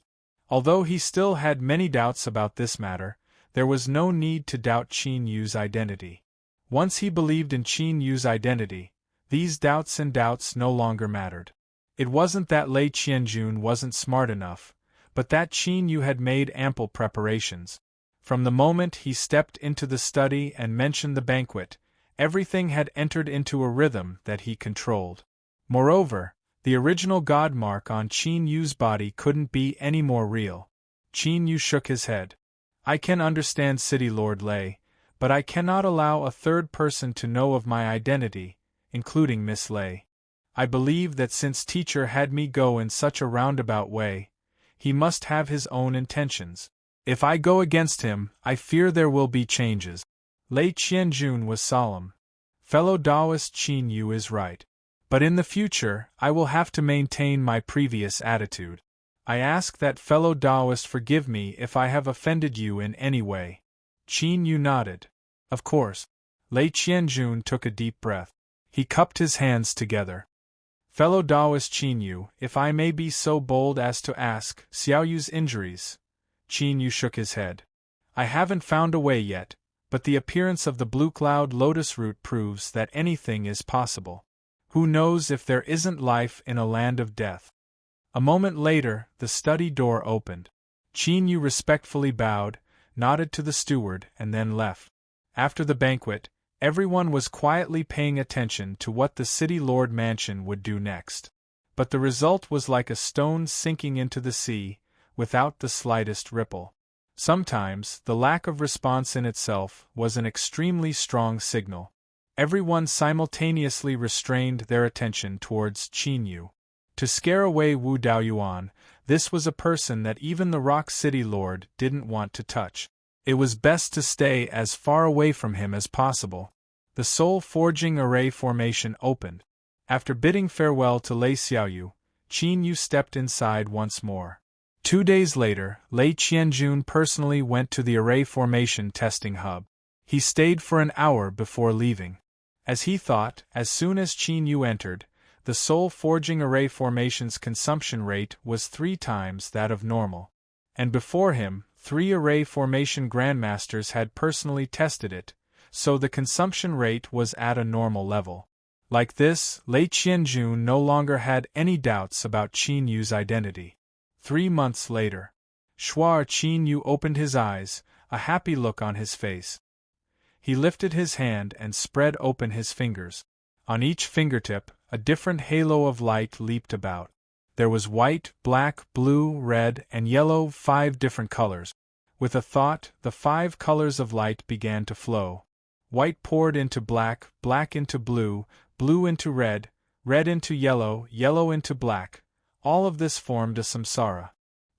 A: Although he still had many doubts about this matter, there was no need to doubt Qin Yu's identity. Once he believed in Qin Yu's identity, these doubts no longer mattered. It wasn't that Lei Qianjun wasn't smart enough, but that Qin Yu had made ample preparations. From the moment he stepped into the study and mentioned the banquet, everything had entered into a rhythm that he controlled. Moreover, the original god mark on Qin Yu's body couldn't be any more real. Qin Yu shook his head. I can understand City Lord Lei, but I cannot allow a third person to know of my identity, including Miss Lei. I believe that since teacher had me go in such a roundabout way, he must have his own intentions. If I go against him, I fear there will be changes. Lei Qianjun was solemn. Fellow Taoist Qin Yu is right. But in the future, I will have to maintain my previous attitude. I ask that fellow Taoist forgive me if I have offended you in any way. Qin Yu nodded. Of course. Lei Qianjun took a deep breath. He cupped his hands together. Fellow Taoist Qin Yu, if I may be so bold as to ask, Xiao Yu's injuries. Qin Yu shook his head. I haven't found a way yet, but the appearance of the blue cloud lotus root proves that anything is possible. Who knows if there isn't life in a land of death? A moment later, the study door opened. Qin Yu respectfully bowed, nodded to the steward, and then left. After the banquet, everyone was quietly paying attention to what the city lord mansion would do next. But the result was like a stone sinking into the sea, without the slightest ripple. Sometimes, the lack of response in itself was an extremely strong signal. Everyone simultaneously restrained their attention towards Qin Yu. To scare away Wu Daoyuan, this was a person that even the Rock City Lord didn't want to touch. It was best to stay as far away from him as possible. The soul-forging array formation opened. After bidding farewell to Lei Xiaoyu, Qin Yu stepped inside once more. 2 days later, Lei Qianjun personally went to the array formation testing hub. He stayed for an hour before leaving. As he thought, as soon as Qin Yu entered, the soul-forging array formation's consumption rate was 3 times that of normal. And before him, 3 array formation grandmasters had personally tested it, so the consumption rate was at a normal level. Like this, Lei Qianjun no longer had any doubts about Qin Yu's identity. 3 months later, Shuar Qin Yu opened his eyes, a happy look on his face. He lifted his hand and spread open his fingers. On each fingertip, a different halo of light leaped about. There was white, black, blue, red, and yellow, 5 different colors. With a thought, the 5 colors of light began to flow. White poured into black, black into blue, blue into red, red into yellow, yellow into black. All of this formed a samsara.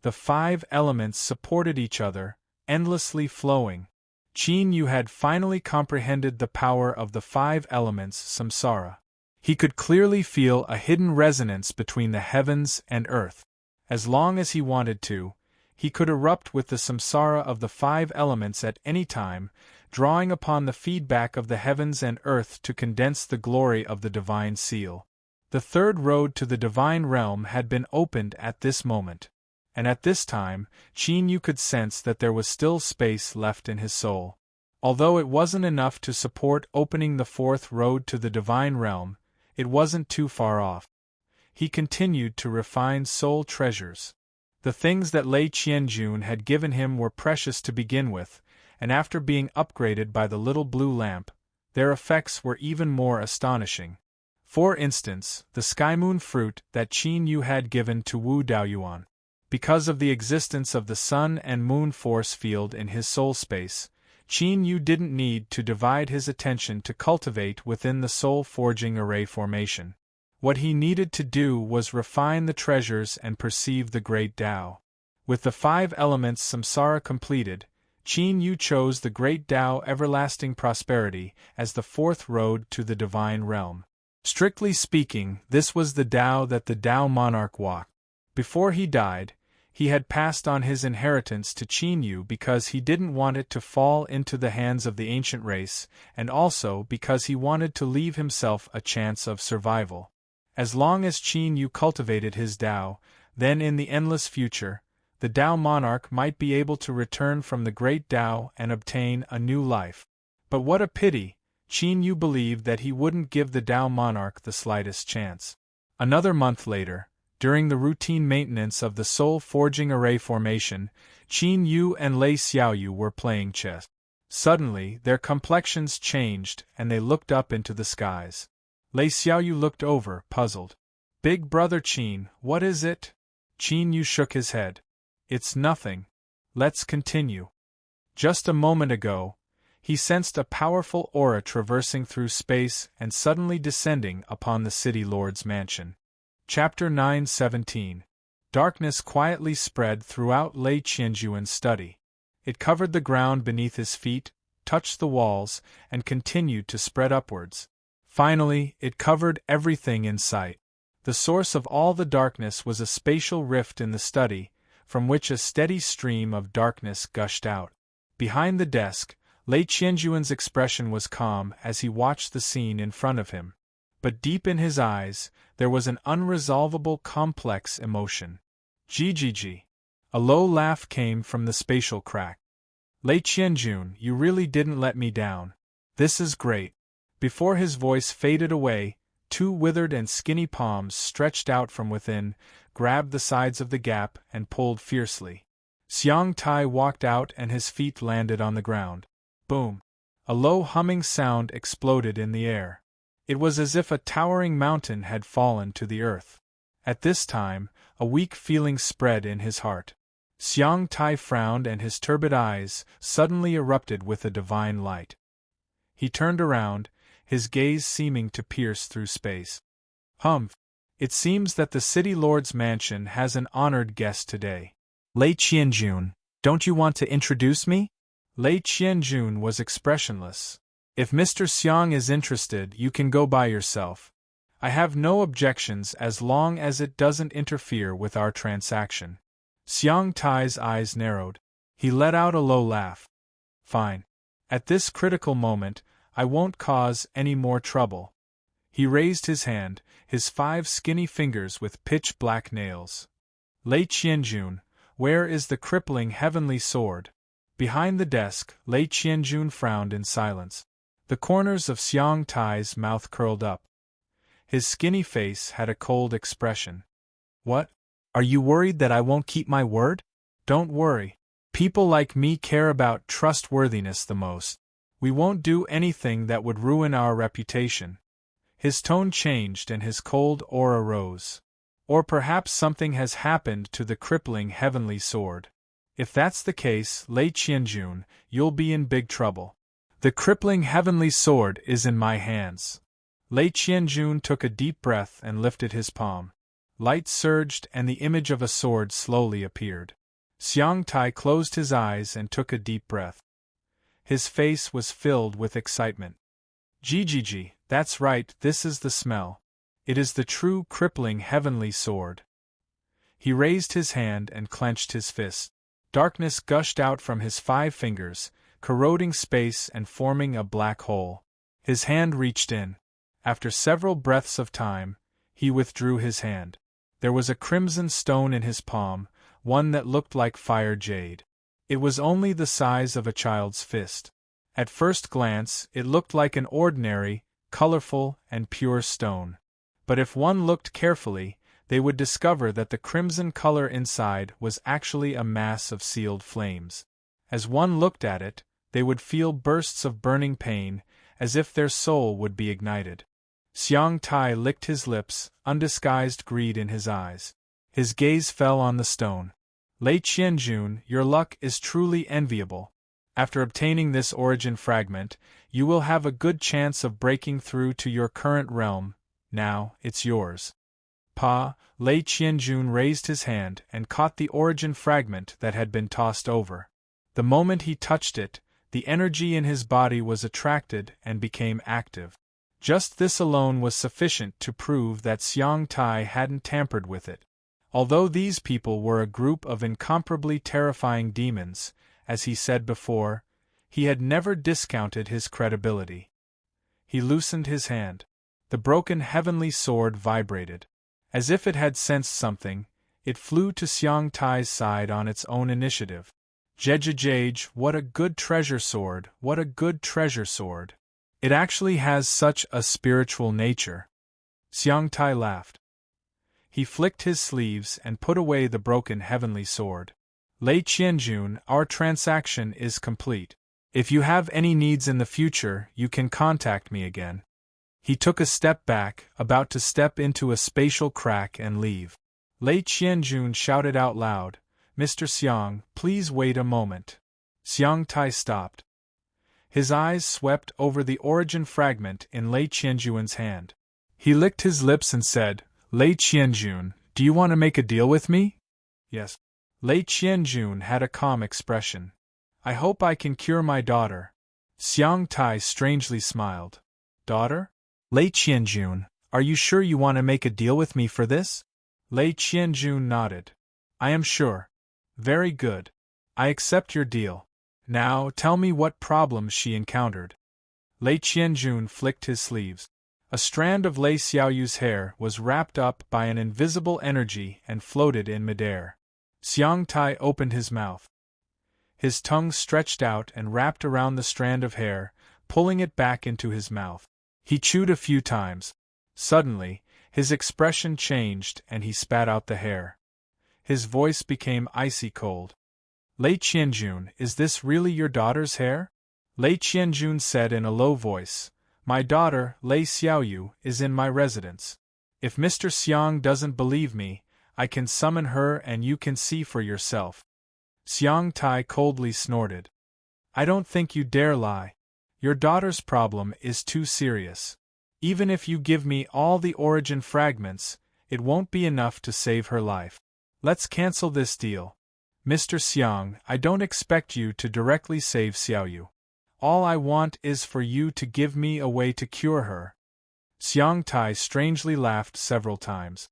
A: The 5 elements supported each other, endlessly flowing. Qin Yu had finally comprehended the power of the 5 elements samsara. He could clearly feel a hidden resonance between the heavens and earth. As long as he wanted to, he could erupt with the samsara of the 5 elements at any time, drawing upon the feedback of the heavens and earth to condense the glory of the divine seal. The 3rd road to the divine realm had been opened at this moment. And at this time, Qin Yu could sense that there was still space left in his soul. Although it wasn't enough to support opening the 4th road to the divine realm, it wasn't too far off. He continued to refine soul treasures. The things that Lei Qianjun had given him were precious to begin with, and after being upgraded by the little blue lamp, their effects were even more astonishing. For instance, the skymoon fruit that Qin Yu had given to Wu Daoyuan. Because of the existence of the sun and moon force field in his soul space, Qin Yu didn't need to divide his attention to cultivate within the soul-forging array formation. What he needed to do was refine the treasures and perceive the great Tao. With the 5 elements samsara completed, Qin Yu chose the great Tao everlasting prosperity as the 4th road to the divine realm. Strictly speaking, this was the Tao that the Tao monarch walked. Before he died, he had passed on his inheritance to Qin Yu because he didn't want it to fall into the hands of the ancient race, and also because he wanted to leave himself a chance of survival. As long as Qin Yu cultivated his Tao, then in the endless future, the Tao monarch might be able to return from the great Tao and obtain a new life. But what a pity, Qin Yu believed that he wouldn't give the Tao monarch the slightest chance. Another month later, during the routine maintenance of the soul forging array formation, Qin Yu and Lei Xiaoyu were playing chess. Suddenly, their complexions changed and they looked up into the skies. Lei Xiaoyu looked over, puzzled. "Big brother Qin, what is it?" Qin Yu shook his head. "It's nothing. Let's continue." Just a moment ago, he sensed a powerful aura traversing through space and suddenly descending upon the city lord's mansion. Chapter 9:17. Darkness quietly spread throughout Lei Qianjuan's study. It covered the ground beneath his feet, touched the walls, and continued to spread upwards. Finally, it covered everything in sight. The source of all the darkness was a spatial rift in the study, from which a steady stream of darkness gushed out. Behind the desk, Lei Qianjuan's expression was calm as he watched the scene in front of him. But deep in his eyes, there was an unresolvable complex emotion. Gigi. A low laugh came from the spatial crack. "Lei Qianjun, you really didn't let me down. This is great." Before his voice faded away, two withered and skinny palms stretched out from within, grabbed the sides of the gap and pulled fiercely. Xiang Tai walked out and his feet landed on the ground. Boom! A low humming sound exploded in the air. It was as if a towering mountain had fallen to the earth. At this time, a weak feeling spread in his heart. Xiang Tai frowned and his turbid eyes suddenly erupted with a divine light. He turned around, his gaze seeming to pierce through space. "Humph! It seems that the city lord's mansion has an honored guest today. Lei Qianjun, don't you want to introduce me?" Lei Qianjun was expressionless. "If Mr. Xiang is interested, you can go by yourself. I have no objections as long as it doesn't interfere with our transaction." Xiang Tai's eyes narrowed. He let out a low laugh. "Fine. At this critical moment, I won't cause any more trouble." He raised his hand, his 5 skinny fingers with pitch-black nails. "Lei Qianjun, where is the crippling heavenly sword?" Behind the desk, Lei Qianjun frowned in silence. The corners of Xiang Tai's mouth curled up. His skinny face had a cold expression. "What? Are you worried that I won't keep my word?" "Don't worry. People like me care about trustworthiness the most. We won't do anything that would ruin our reputation." His tone changed and his cold aura rose. "Or perhaps something has happened to the crippling heavenly sword. If that's the case, Lei Qianjun, you'll be in big trouble. The crippling heavenly sword is in my hands." Lei Qianjun took a deep breath and lifted his palm. Light surged and the image of a sword slowly appeared. Xiang Tai closed his eyes and took a deep breath. His face was filled with excitement. "Gigi, that's right, this is the smell. It is the true crippling heavenly sword." He raised his hand and clenched his fist. Darkness gushed out from his 5 fingers, corroding space and forming a black hole. His hand reached in. After several breaths of time, he withdrew his hand. There was a crimson stone in his palm, one that looked like fire jade. It was only the size of a child's fist. At first glance, it looked like an ordinary, colorful, and pure stone. But if one looked carefully, they would discover that the crimson color inside was actually a mass of sealed flames. As one looked at it, they would feel bursts of burning pain, as if their soul would be ignited. Xiang Tai licked his lips, undisguised greed in his eyes. His gaze fell on the stone. "Lei Qianjun, your luck is truly enviable. After obtaining this origin fragment, you will have a good chance of breaking through to your current realm. Now, it's yours." Lei Qianjun raised his hand and caught the origin fragment that had been tossed over. The moment he touched it, the energy in his body was attracted and became active. Just this alone was sufficient to prove that Xiang Tai hadn't tampered with it. Although these people were a group of incomparably terrifying demons, as he said before, he had never discounted his credibility. He loosened his hand. The broken heavenly sword vibrated. As if it had sensed something, it flew to Xiang Tai's side on its own initiative. Jejejej, what a good treasure sword, what a good treasure sword. It actually has such a spiritual nature. Xiang Tai laughed. He flicked his sleeves and put away the broken heavenly sword. Lei Qianjun, our transaction is complete. If you have any needs in the future, you can contact me again. He took a step back, about to step into a spatial crack and leave. Lei Qianjun shouted out loud, "Mr. Xiang, please wait a moment." Xiang Tai stopped. His eyes swept over the origin fragment in Lei Qianjun's hand. He licked his lips and said, "Lei Qianjun, do you want to make a deal with me?" "Yes." Lei Qianjun had a calm expression. "I hope I can cure my daughter." Xiang Tai strangely smiled. "Daughter?" "Lei Qianjun, are you sure you want to make a deal with me for this?" Lei Qianjun nodded. "I am sure." "Very good. I accept your deal. Now, tell me what problems she encountered." Lei Qianjun flicked his sleeves. A strand of Lei Xiaoyu's hair was wrapped up by an invisible energy and floated in midair. Xiang Tai opened his mouth. His tongue stretched out and wrapped around the strand of hair, pulling it back into his mouth. He chewed a few times. Suddenly, his expression changed and he spat out the hair. His voice became icy cold. "Lei Qianjun, is this really your daughter's hair?" Lei Qianjun said in a low voice, "My daughter, Lei Xiaoyu, is in my residence. If Mr. Xiang doesn't believe me, I can summon her and you can see for yourself." Xiang Tai coldly snorted. "I don't think you dare lie. Your daughter's problem is too serious. Even if you give me all the origin fragments, it won't be enough to save her life. Let's cancel this deal. Mr. Xiang, I don't expect you to directly save Xiaoyu. All I want is for you to give me a way to cure her." Xiang Tai strangely laughed several times.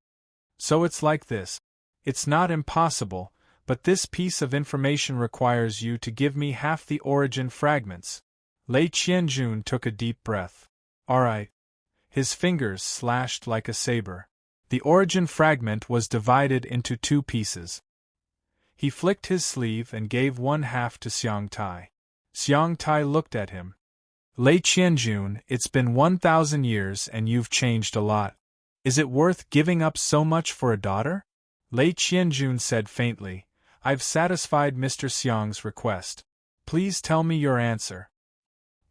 A: "So it's like this. It's not impossible, but this piece of information requires you to give me half the origin fragments." Lei Qianjun took a deep breath. "All right." His fingers slashed like a saber. The origin fragment was divided into two pieces. He flicked his sleeve and gave one half to Xiang Tai. Xiang Tai looked at him. "Lei Qianjun, it's been 1,000 years and you've changed a lot. Is it worth giving up so much for a daughter?" Lei Qianjun said faintly, "I've satisfied Mr. Xiang's request. Please tell me your answer."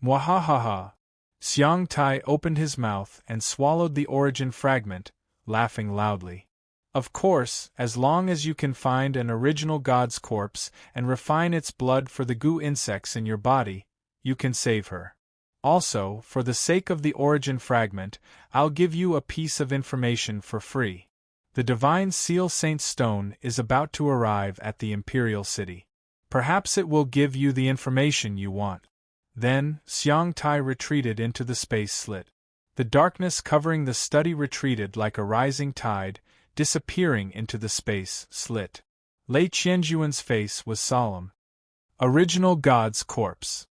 A: "Mwahahaha." Xiang Tai opened his mouth and swallowed the origin fragment, laughing loudly. "Of course, as long as you can find an original god's corpse and refine its blood for the goo insects in your body, you can save her. Also, for the sake of the origin fragment, I'll give you a piece of information for free. The divine seal Saint Stone is about to arrive at the Imperial City. Perhaps it will give you the information you want." Then, Xiang Tai retreated into the space slit. The darkness covering the study retreated like a rising tide, disappearing into the space slit. Lei Qianjuan's face was solemn. Original God's corpse.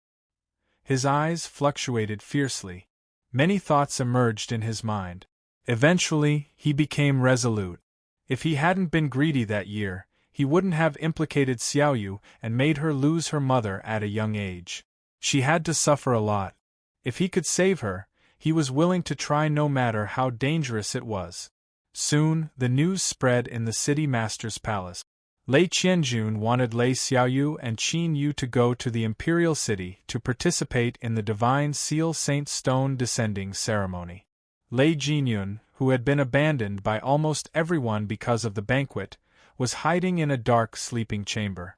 A: His eyes fluctuated fiercely. Many thoughts emerged in his mind. Eventually, he became resolute. If he hadn't been greedy that year, he wouldn't have implicated Xiaoyu and made her lose her mother at a young age. She had to suffer a lot. If he could save her, he was willing to try no matter how dangerous it was. Soon, the news spread in the city master's palace. Lei Qianjun wanted Lei Xiaoyu and Qin Yu to go to the Imperial City to participate in the Divine Seal Saint Stone descending ceremony. Lei Jinyun, who had been abandoned by almost everyone because of the banquet, was hiding in a dark sleeping chamber.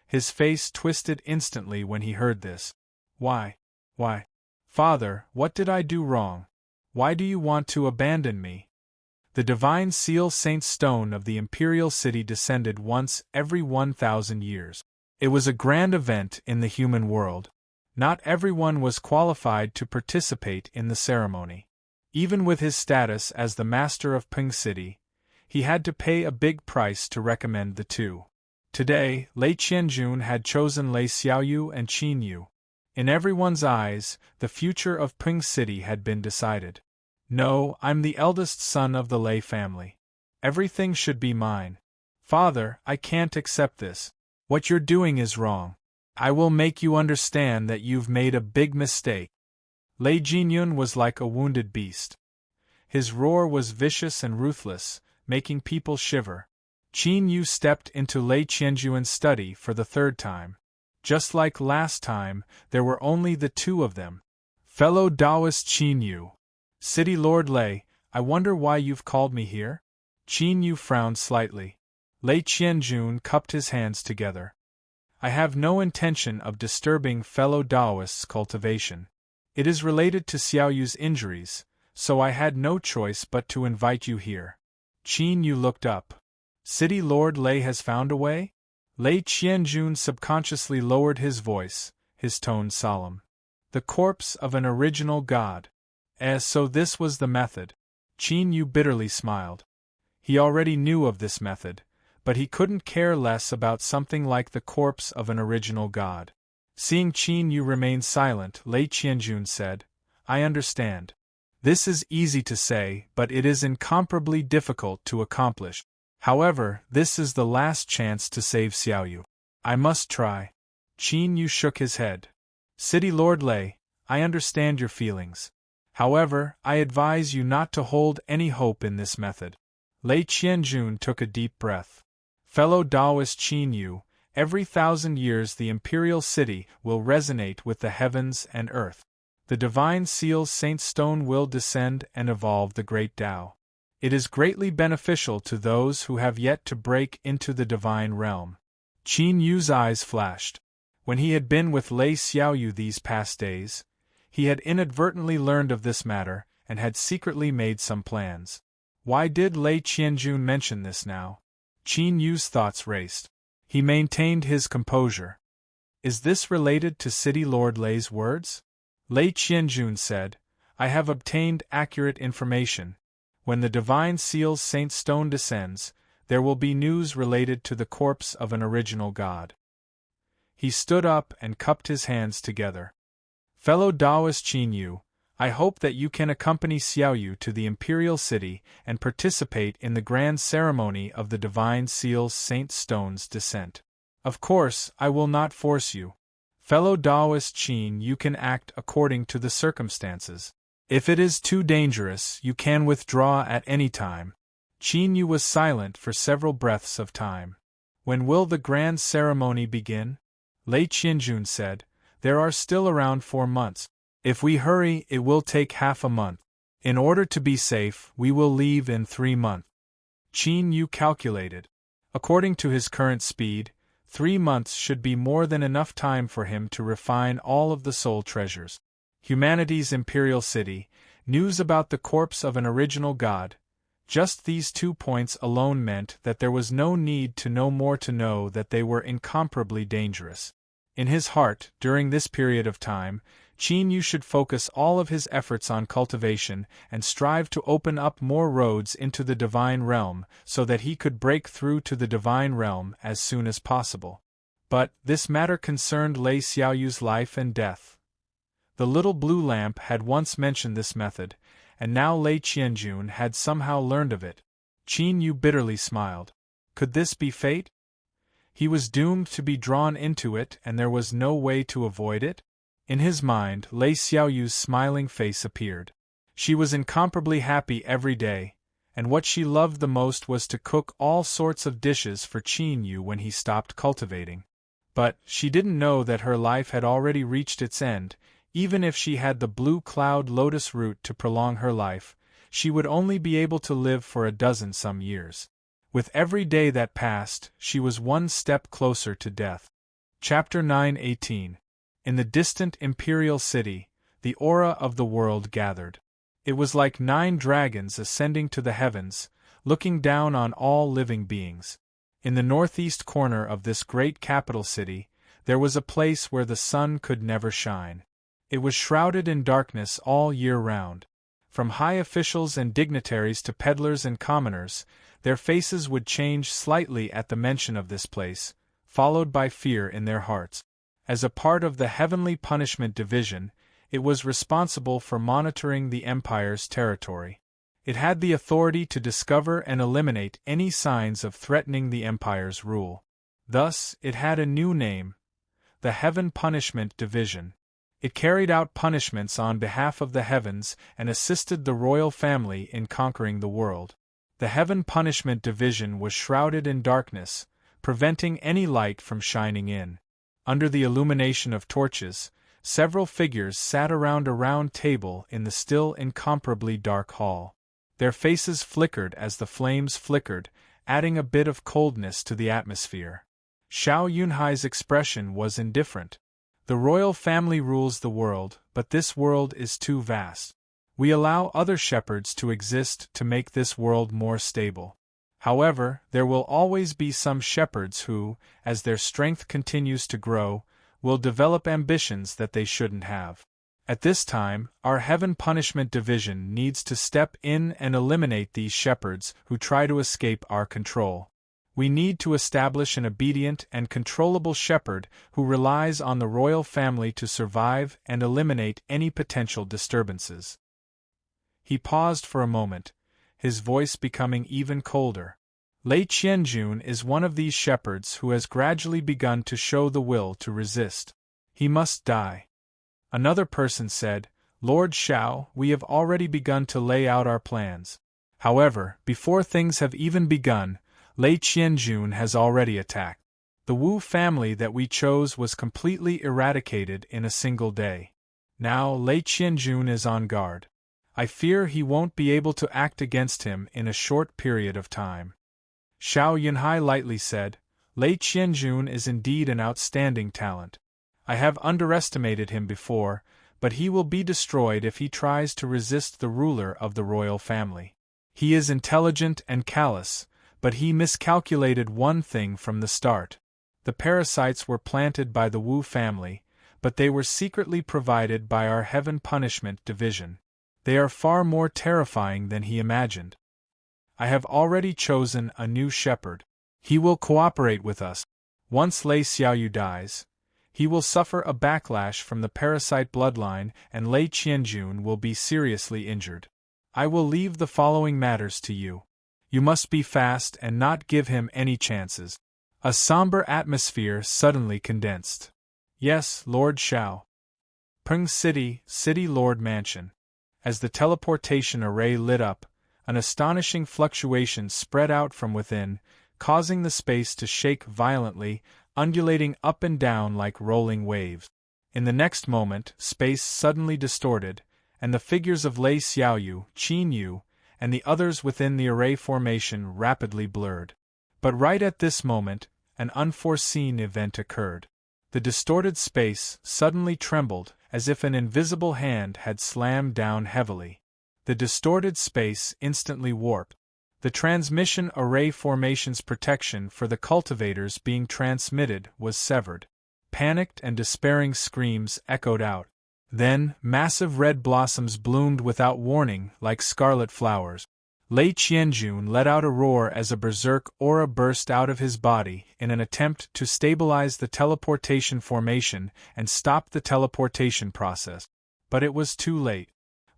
A: His face twisted instantly when he heard this. Why, Father, what did I do wrong? Why do you want to abandon me?" The divine seal Saint Stone of the Imperial City descended once every 1,000 years. It was a grand event in the human world. Not everyone was qualified to participate in the ceremony. Even with his status as the master of Ping City, He had to pay a big price to recommend the two. Today, Lei Qianjun had chosen Lei Xiaoyu and Qin Yu. In everyone's eyes, the future of Ping City had been decided. No, I'm the eldest son of the Lei family. Everything should be mine. Father, I can't accept this. What you're doing is wrong. I will make you understand that you've made a big mistake. Lei Jinyun was like a wounded beast. His roar was vicious and ruthless, making people shiver. Qin Yu stepped into Lei Qianjuan's study for the third time. Just like last time, there were only the two of them. Fellow Taoist Qin Yu. City Lord Lei, I wonder why you've called me here? Qin Yu frowned slightly. Lei Qianjun cupped his hands together. I have no intention of disturbing fellow Taoists' cultivation. It is related to Xiaoyu's injuries, so I had no choice but to invite you here. Qin Yu looked up. City Lord Lei has found a way? Lei Qianjun subconsciously lowered his voice, his tone solemn. The corpse of an original god. So this was the method. Qin Yu bitterly smiled. He already knew of this method, but he couldn't care less about something like the corpse of an original god. Seeing Qin Yu remain silent, Lei Qianjun said, I understand. This is easy to say, but it is incomparably difficult to accomplish. However, this is the last chance to save Xiaoyu. I must try. Qin Yu shook his head. City Lord Lei, I understand your feelings. However, I advise you not to hold any hope in this method. Lei Qianjun took a deep breath. Fellow Taoist Qin Yu, every 1,000 years the imperial city will resonate with the heavens and earth. The divine seal's saint stone will descend and evolve the great Tao. It is greatly beneficial to those who have yet to break into the divine realm. Qin Yu's eyes flashed. When he had been with Lei Xiaoyu these past days, he had inadvertently learned of this matter and had secretly made some plans. Why did Lei Qianjun mention this now? Qin Yu's thoughts raced. He maintained his composure. Is this related to City Lord Lei's words? Lei Qianjun said, I have obtained accurate information. When the divine seal's saint stone descends, there will be news related to the corpse of an original god. He stood up and cupped his hands together. Fellow Taoist Qin Yu, I hope that you can accompany Xiaoyu to the imperial city and participate in the grand ceremony of the divine seal's saint stone's descent. Of course, I will not force you. Fellow Taoist Qin, you can act according to the circumstances. If it is too dangerous, you can withdraw at any time. Qin Yu was silent for several breaths of time. When will the grand ceremony begin? Lei Qianjun said, there are still around 4 months. If we hurry, it will take half a month. In order to be safe, we will leave in 3 months. Qin Yu calculated. According to his current speed, 3 months should be more than enough time for him to refine all of the soul treasures. Humanity's imperial city, news about the corpse of an original god. Just these 2 points alone meant that there was no need to know more to know that they were incomparably dangerous. In his heart, during this period of time, Qin Yu should focus all of his efforts on cultivation and strive to open up more roads into the divine realm so that he could break through to the divine realm as soon as possible. But this matter concerned Lei Xiaoyu's life and death. The little blue lamp had once mentioned this method, and now Lei Qianjun had somehow learned of it. Qin Yu bitterly smiled. Could this be fate? He was doomed to be drawn into it and there was no way to avoid it? In his mind, Lei Xiaoyu's smiling face appeared. She was incomparably happy every day, and what she loved the most was to cook all sorts of dishes for Qin Yu when he stopped cultivating. But she didn't know that her life had already reached its end. Even if she had the blue cloud lotus root to prolong her life, she would only be able to live for 12 some years. With every day that passed, she was one step closer to death. Chapter 9:18. In the distant imperial city, the aura of the world gathered. It was like 9 dragons ascending to the heavens, looking down on all living beings. In the northeast corner of this great capital city, there was a place where the sun could never shine. It was shrouded in darkness all year round. From high officials and dignitaries to peddlers and commoners, their faces would change slightly at the mention of this place, followed by fear in their hearts. As a part of the Heavenly Punishment Division, it was responsible for monitoring the Empire's territory. It had the authority to discover and eliminate any signs of threatening the Empire's rule. Thus, it had a new name: the Heaven Punishment Division. It carried out punishments on behalf of the heavens and assisted the royal family in conquering the world. The Heaven Punishment Division was shrouded in darkness, preventing any light from shining in. Under the illumination of torches, several figures sat around a round table in the still incomparably dark hall. Their faces flickered as the flames flickered, adding a bit of coldness to the atmosphere. Xiao Yunhai's expression was indifferent. The royal family rules the world, but this world is too vast. We allow other shepherds to exist to make this world more stable. However, there will always be some shepherds who, as their strength continues to grow, will develop ambitions that they shouldn't have. At this time, our Heaven Punishment Division needs to step in and eliminate these shepherds who try to escape our control. We need to establish an obedient and controllable shepherd who relies on the royal family to survive and eliminate any potential disturbances. He paused for a moment, his voice becoming even colder. Lei Qianjun is one of these shepherds who has gradually begun to show the will to resist. He must die. Another person said, Lord Xiao, we have already begun to lay out our plans. However, before things have even begun, Lei Qianjun has already attacked. The Wu family that we chose was completely eradicated in a single day. Now Lei Qianjun is on guard. I fear he won't be able to act against him in a short period of time. Xiao Yunhai lightly said, Lei Qianjun is indeed an outstanding talent. I have underestimated him before, but he will be destroyed if he tries to resist the ruler of the royal family. He is intelligent and callous, but he miscalculated one thing from the start. The parasites were planted by the Wu family, but they were secretly provided by our Heaven Punishment Division. They are far more terrifying than he imagined. I have already chosen a new shepherd. He will cooperate with us. Once Lei Xiaoyu dies, he will suffer a backlash from the parasite bloodline and Lei Qianjun will be seriously injured. I will leave the following matters to you. You must be fast and not give him any chances. A somber atmosphere suddenly condensed. Yes, Lord Xiao. Peng City, City Lord Mansion. As the teleportation array lit up, an astonishing fluctuation spread out from within, causing the space to shake violently, undulating up and down like rolling waves. In the next moment, space suddenly distorted, and the figures of Lei Xiaoyu, Qin Yu, and the others within the array formation rapidly blurred. But right at this moment, an unforeseen event occurred. The distorted space suddenly trembled, as if an invisible hand had slammed down heavily. The distorted space instantly warped. The transmission array formation's protection for the cultivators being transmitted was severed. Panicked and despairing screams echoed out. Then, massive red blossoms bloomed without warning like scarlet flowers. Lei Qianjun let out a roar as a berserk aura burst out of his body in an attempt to stabilize the teleportation formation and stop the teleportation process. But it was too late.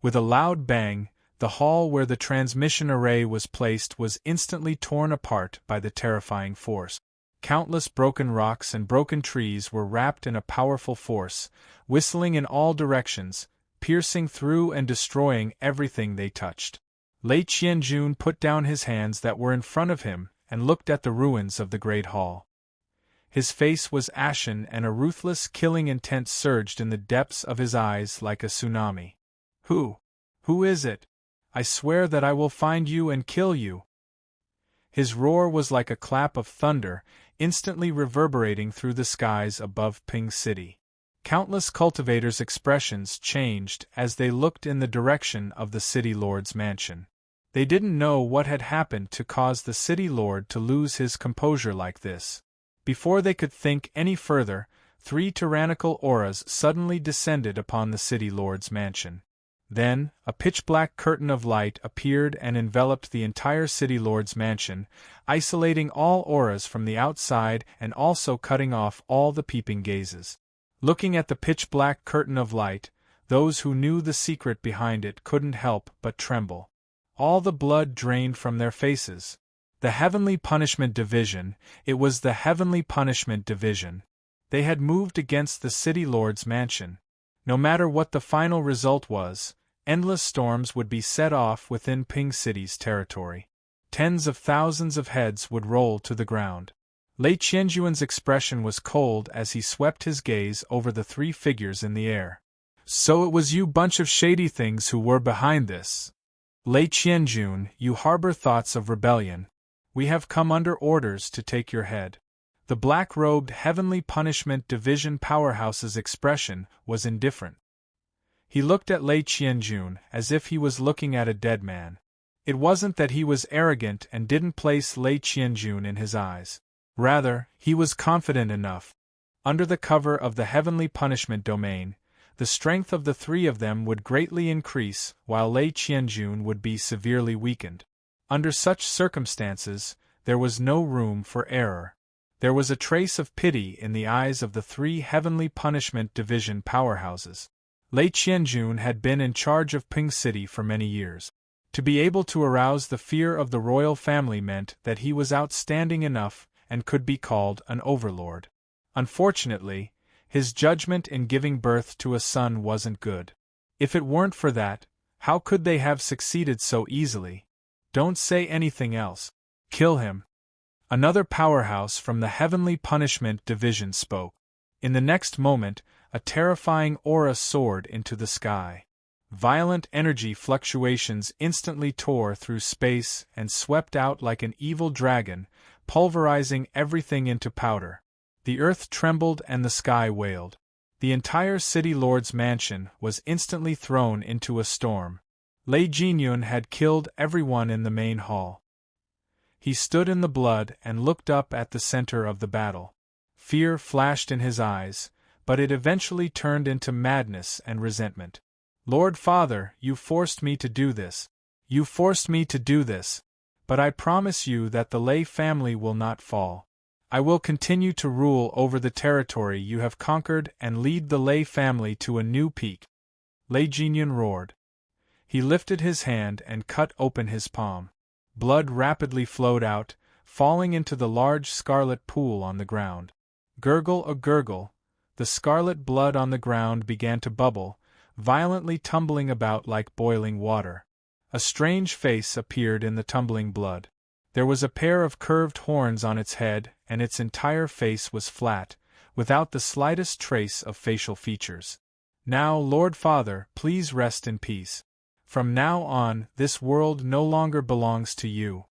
A: With a loud bang, the hall where the transmission array was placed was instantly torn apart by the terrifying force. Countless broken rocks and broken trees were wrapped in a powerful force, whistling in all directions, piercing through and destroying everything they touched. Lei Qianjun put down his hands that were in front of him and looked at the ruins of the great hall. His face was ashen and a ruthless killing intent surged in the depths of his eyes like a tsunami. Who is it? I swear that I will find you and kill you. His roar was like a clap of thunder, instantly reverberating through the skies above Ping City. Countless cultivators' expressions changed as they looked in the direction of the city lord's mansion. They didn't know what had happened to cause the city lord to lose his composure like this. Before they could think any further, 3 tyrannical auras suddenly descended upon the city lord's mansion. Then, a pitch-black curtain of light appeared and enveloped the entire City Lord's mansion, isolating all auras from the outside and also cutting off all the peeping gazes. Looking at the pitch-black curtain of light, those who knew the secret behind it couldn't help but tremble. All the blood drained from their faces. The Heavenly Punishment Division, it was the Heavenly Punishment Division. They had moved against the City Lord's mansion. No matter what the final result was, endless storms would be set off within Ping City's territory. Tens of thousands of heads would roll to the ground. Lei Qianjuan's expression was cold as he swept his gaze over the three figures in the air. So it was you bunch of shady things who were behind this. Lei Qianjun, you harbor thoughts of rebellion. We have come under orders to take your head. The black-robed Heavenly Punishment Division powerhouse's expression was indifferent. He looked at Lei Qianjun as if he was looking at a dead man. It wasn't that he was arrogant and didn't place Lei Qianjun in his eyes. Rather, he was confident enough. Under the cover of the Heavenly Punishment Domain, the strength of the three of them would greatly increase, while Lei Qianjun would be severely weakened. Under such circumstances, there was no room for error. There was a trace of pity in the eyes of the three Heavenly Punishment Division powerhouses. Lei Qianjun had been in charge of Ping City for many years. To be able to arouse the fear of the royal family meant that he was outstanding enough and could be called an overlord. Unfortunately, his judgment in giving birth to a son wasn't good. If it weren't for that, how could they have succeeded so easily? Don't say anything else. Kill him. Another powerhouse from the Heavenly Punishment Division spoke. In the next moment, a terrifying aura soared into the sky. Violent energy fluctuations instantly tore through space and swept out like an evil dragon, pulverizing everything into powder. The earth trembled and the sky wailed. The entire City Lord's mansion was instantly thrown into a storm. Lei Jinyun had killed everyone in the main hall. He stood in the blood and looked up at the center of the battle. Fear flashed in his eyes, but it eventually turned into madness and resentment. Lord Father, you forced me to do this. You forced me to do this. But I promise you that the Lei family will not fall. I will continue to rule over the territory you have conquered and lead the Lei family to a new peak. Lei Jinyun roared. He lifted his hand and cut open his palm. Blood rapidly flowed out, falling into the large scarlet pool on the ground. Gurgle a gurgle, the scarlet blood on the ground began to bubble, violently tumbling about like boiling water. A strange face appeared in the tumbling blood. There was a pair of curved horns on its head, and its entire face was flat, without the slightest trace of facial features. Now, Lord Father, please rest in peace. From now on, this world no longer belongs to you.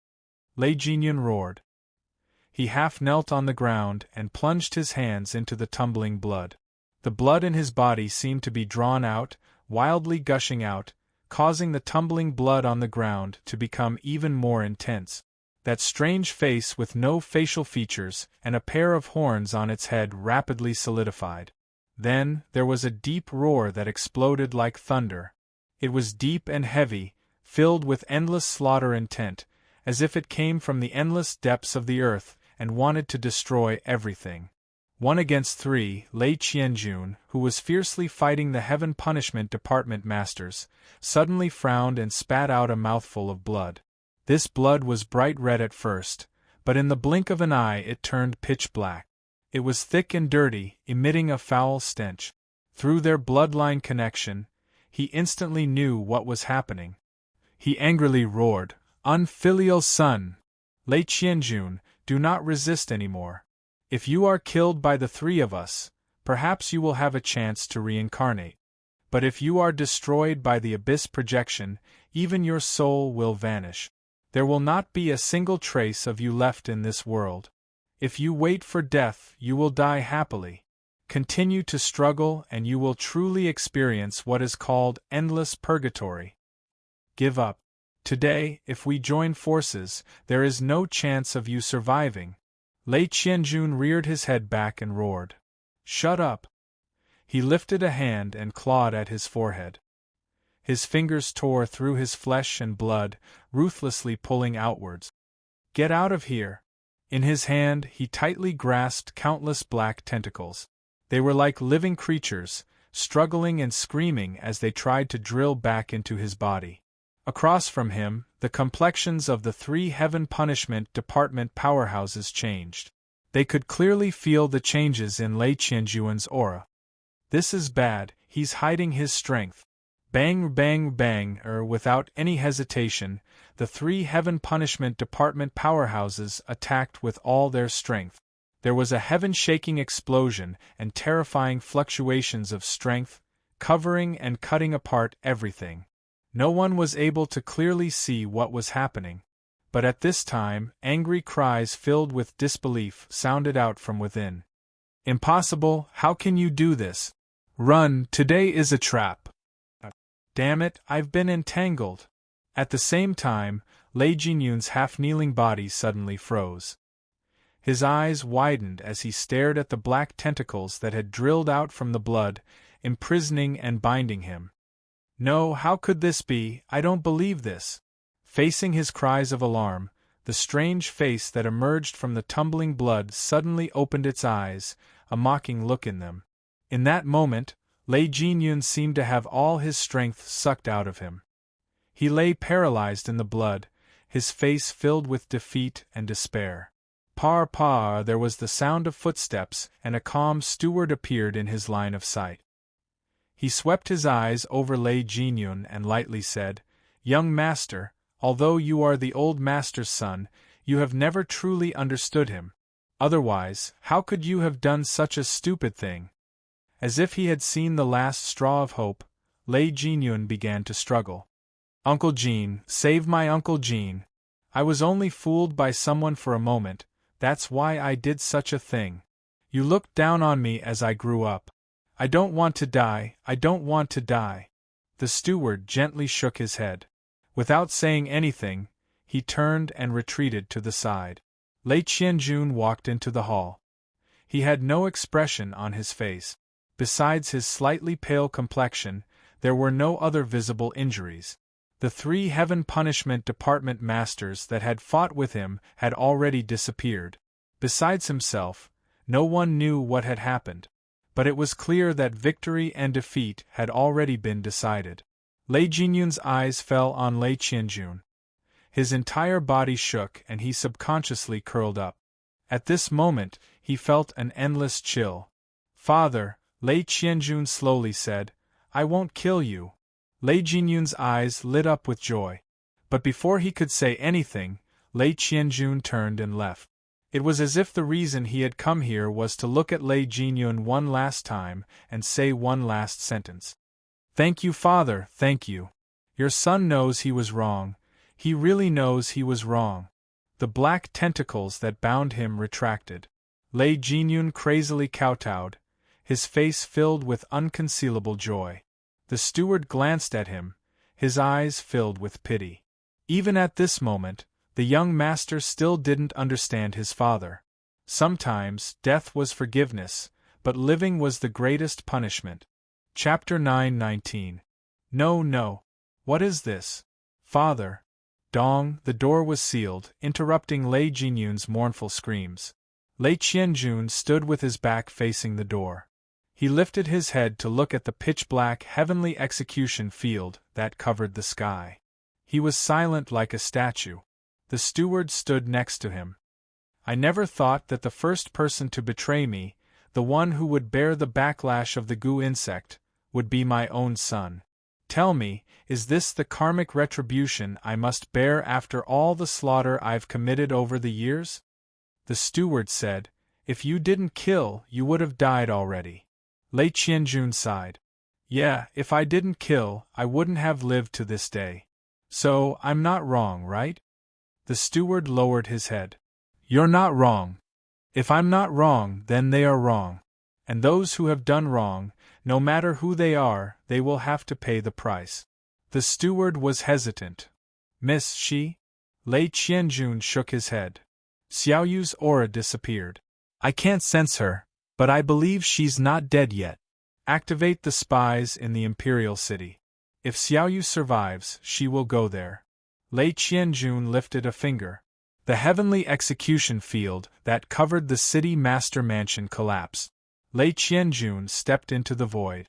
A: Lei Jinyun roared. He half knelt on the ground and plunged his hands into the tumbling blood. The blood in his body seemed to be drawn out, wildly gushing out, causing the tumbling blood on the ground to become even more intense. That strange face with no facial features and a pair of horns on its head rapidly solidified. Then, there was a deep roar that exploded like thunder. It was deep and heavy, filled with endless slaughter intent, as if it came from the endless depths of the earth and wanted to destroy everything. 1 against 3, Lei Qianjun, who was fiercely fighting the Heaven Punishment Department masters, suddenly frowned and spat out a mouthful of blood. This blood was bright red at first, but in the blink of an eye it turned pitch black. It was thick and dirty, emitting a foul stench. Through their bloodline connection, he instantly knew what was happening. He angrily roared, "Unfilial son! Lei Qianjun, do not resist anymore. If you are killed by the three of us, perhaps you will have a chance to reincarnate. But if you are destroyed by the abyss projection, even your soul will vanish. There will not be a single trace of you left in this world. If you wait for death, you will die happily. Continue to struggle and you will truly experience what is called endless purgatory. Give up. Today, if we join forces, there is no chance of you surviving." Lei Qianjun reared his head back and roared. "Shut up." He lifted a hand and clawed at his forehead. His fingers tore through his flesh and blood, ruthlessly pulling outwards. Get out of here! In his hand, he tightly grasped countless black tentacles. They were like living creatures, struggling and screaming as they tried to drill back into his body. Across from him, the complexions of the 3 Heaven Punishment Department powerhouses changed. They could clearly feel the changes in Lei Qianjuan's aura. This is bad, he's hiding his strength. Bang, bang, bang, without any hesitation, the 3 Heaven Punishment Department powerhouses attacked with all their strength. There was a heaven-shaking explosion and terrifying fluctuations of strength, covering and cutting apart everything. No one was able to clearly see what was happening. But at this time, angry cries filled with disbelief sounded out from within. Impossible, how can you do this? Run, today is a trap. Damn it, I've been entangled. At the same time, Lei Jinyun's half-kneeling body suddenly froze. His eyes widened as he stared at the black tentacles that had drilled out from the blood, imprisoning and binding him. No, how could this be? I don't believe this. Facing his cries of alarm, the strange face that emerged from the tumbling blood suddenly opened its eyes, a mocking look in them. In that moment, Lei Jinyun seemed to have all his strength sucked out of him. He lay paralyzed in the blood, his face filled with defeat and despair. Par par, there was the sound of footsteps, and a calm steward appeared in his line of sight. He swept his eyes over Lei Jinyun and lightly said, "Young master, although you are the old master's son, you have never truly understood him. Otherwise, how could you have done such a stupid thing?" As if he had seen the last straw of hope, Lei Jinyun began to struggle. "Uncle Jean, save my Uncle Jean. I was only fooled by someone for a moment, that's why I did such a thing. You looked down on me as I grew up. I don't want to die, I don't want to die." The steward gently shook his head. Without saying anything, he turned and retreated to the side. Lei Qianjun walked into the hall. He had no expression on his face. Besides his slightly pale complexion, there were no other visible injuries. The 3 Heaven Punishment Department masters that had fought with him had already disappeared. Besides himself, no one knew what had happened. But it was clear that victory and defeat had already been decided. Lei Jinyun's eyes fell on Lei Qianjun. His entire body shook and he subconsciously curled up. At this moment, he felt an endless chill. "Father," Lei Qianjun slowly said, "I won't kill you." Lei Jinyun's eyes lit up with joy. But before he could say anything, Lei Qianjun turned and left. It was as if the reason he had come here was to look at Lei Jinyun one last time and say one last sentence. "Thank you, Father, thank you. Your son knows he was wrong. He really knows he was wrong." The black tentacles that bound him retracted. Lei Jinyun crazily kowtowed, his face filled with unconcealable joy. The steward glanced at him, his eyes filled with pity. Even at this moment, the young master still didn't understand his father. Sometimes, death was forgiveness, but living was the greatest punishment. Chapter 9:19. No, no. What is this? Father. Dong, the door was sealed, interrupting Lei Jinyun's mournful screams. Lei Qianjun stood with his back facing the door. He lifted his head to look at the pitch-black heavenly execution field that covered the sky. He was silent like a statue. The steward stood next to him. "I never thought that the first person to betray me, the one who would bear the backlash of the goo insect, would be my own son. Tell me, is this the karmic retribution I must bear after all the slaughter I've committed over the years?" The steward said, "If you didn't kill, you would have died already." Lei Qianjun sighed. "Yeah, if I didn't kill, I wouldn't have lived to this day. So, I'm not wrong, right?" The steward lowered his head. "You're not wrong. If I'm not wrong, then they are wrong. And those who have done wrong, no matter who they are, they will have to pay the price." The steward was hesitant. "Miss Shi?" Lei Qianjun shook his head. Xiaoyu's aura disappeared. "I can't sense her, but I believe she's not dead yet. Activate the spies in the Imperial City." If Xiaoyu survives, she will go there. Lei Qianjun lifted a finger. The heavenly execution field that covered the city master mansion collapsed. Lei Qianjun stepped into the void.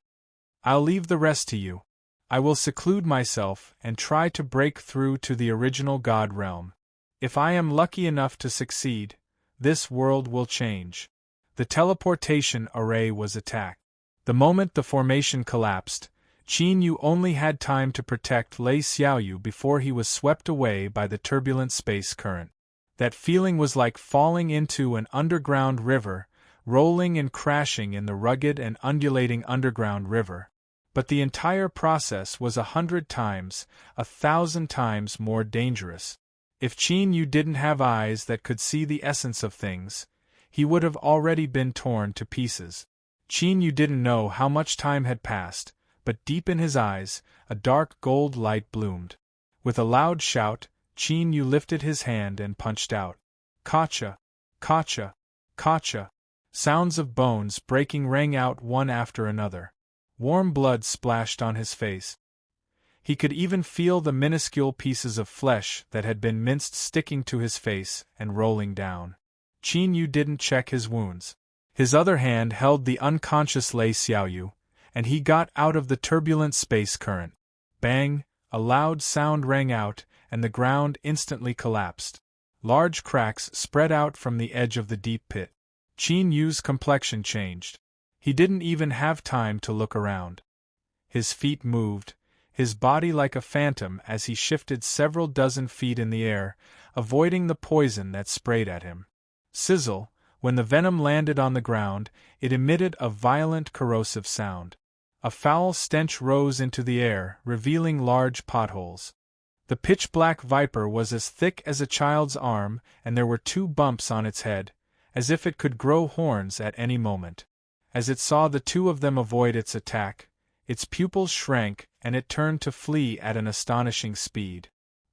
A: I'll leave the rest to you. I will seclude myself and try to break through to the original God realm. If I am lucky enough to succeed, this world will change. The teleportation array was attacked. The moment the formation collapsed, Qin Yu only had time to protect Lei Xiaoyu before he was swept away by the turbulent space current. That feeling was like falling into an underground river, rolling and crashing in the rugged and undulating underground river. But the entire process was 100 times, 1,000 times more dangerous. If Qin Yu didn't have eyes that could see the essence of things, he would have already been torn to pieces. Qin Yu didn't know how much time had passed, but deep in his eyes, a dark gold light bloomed. With a loud shout, Qin Yu lifted his hand and punched out. Kacha! Kacha! Kacha! Sounds of bones breaking rang out one after another. Warm blood splashed on his face. He could even feel the minuscule pieces of flesh that had been minced sticking to his face and rolling down. Qin Yu didn't check his wounds. His other hand held the unconscious Lei Xiaoyu, and he got out of the turbulent space current. Bang! A loud sound rang out, and the ground instantly collapsed. Large cracks spread out from the edge of the deep pit. Qin Yu's complexion changed. He didn't even have time to look around. His feet moved, his body like a phantom as he shifted several dozen feet in the air, avoiding the poison that sprayed at him. Sizzle! When the venom landed on the ground, it emitted a violent corrosive sound. A foul stench rose into the air, revealing large potholes. The pitch-black viper was as thick as a child's arm, and there were 2 bumps on its head, as if it could grow horns at any moment. As it saw the 2 of them avoid its attack, its pupils shrank and it turned to flee at an astonishing speed.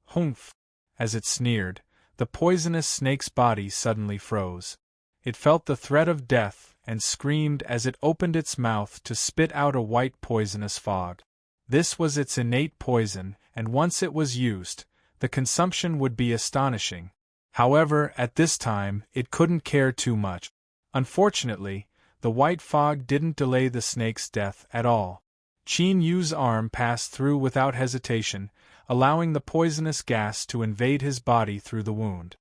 A: Humph! As it sneered, the poisonous snake's body suddenly froze. It felt the threat of death and screamed as it opened its mouth to spit out a white poisonous fog. This was its innate poison, and once it was used, the consumption would be astonishing. However, at this time, it couldn't care too much. Unfortunately, the white fog didn't delay the snake's death at all. Qin Yu's arm passed through without hesitation, allowing the poisonous gas to invade his body through the wound.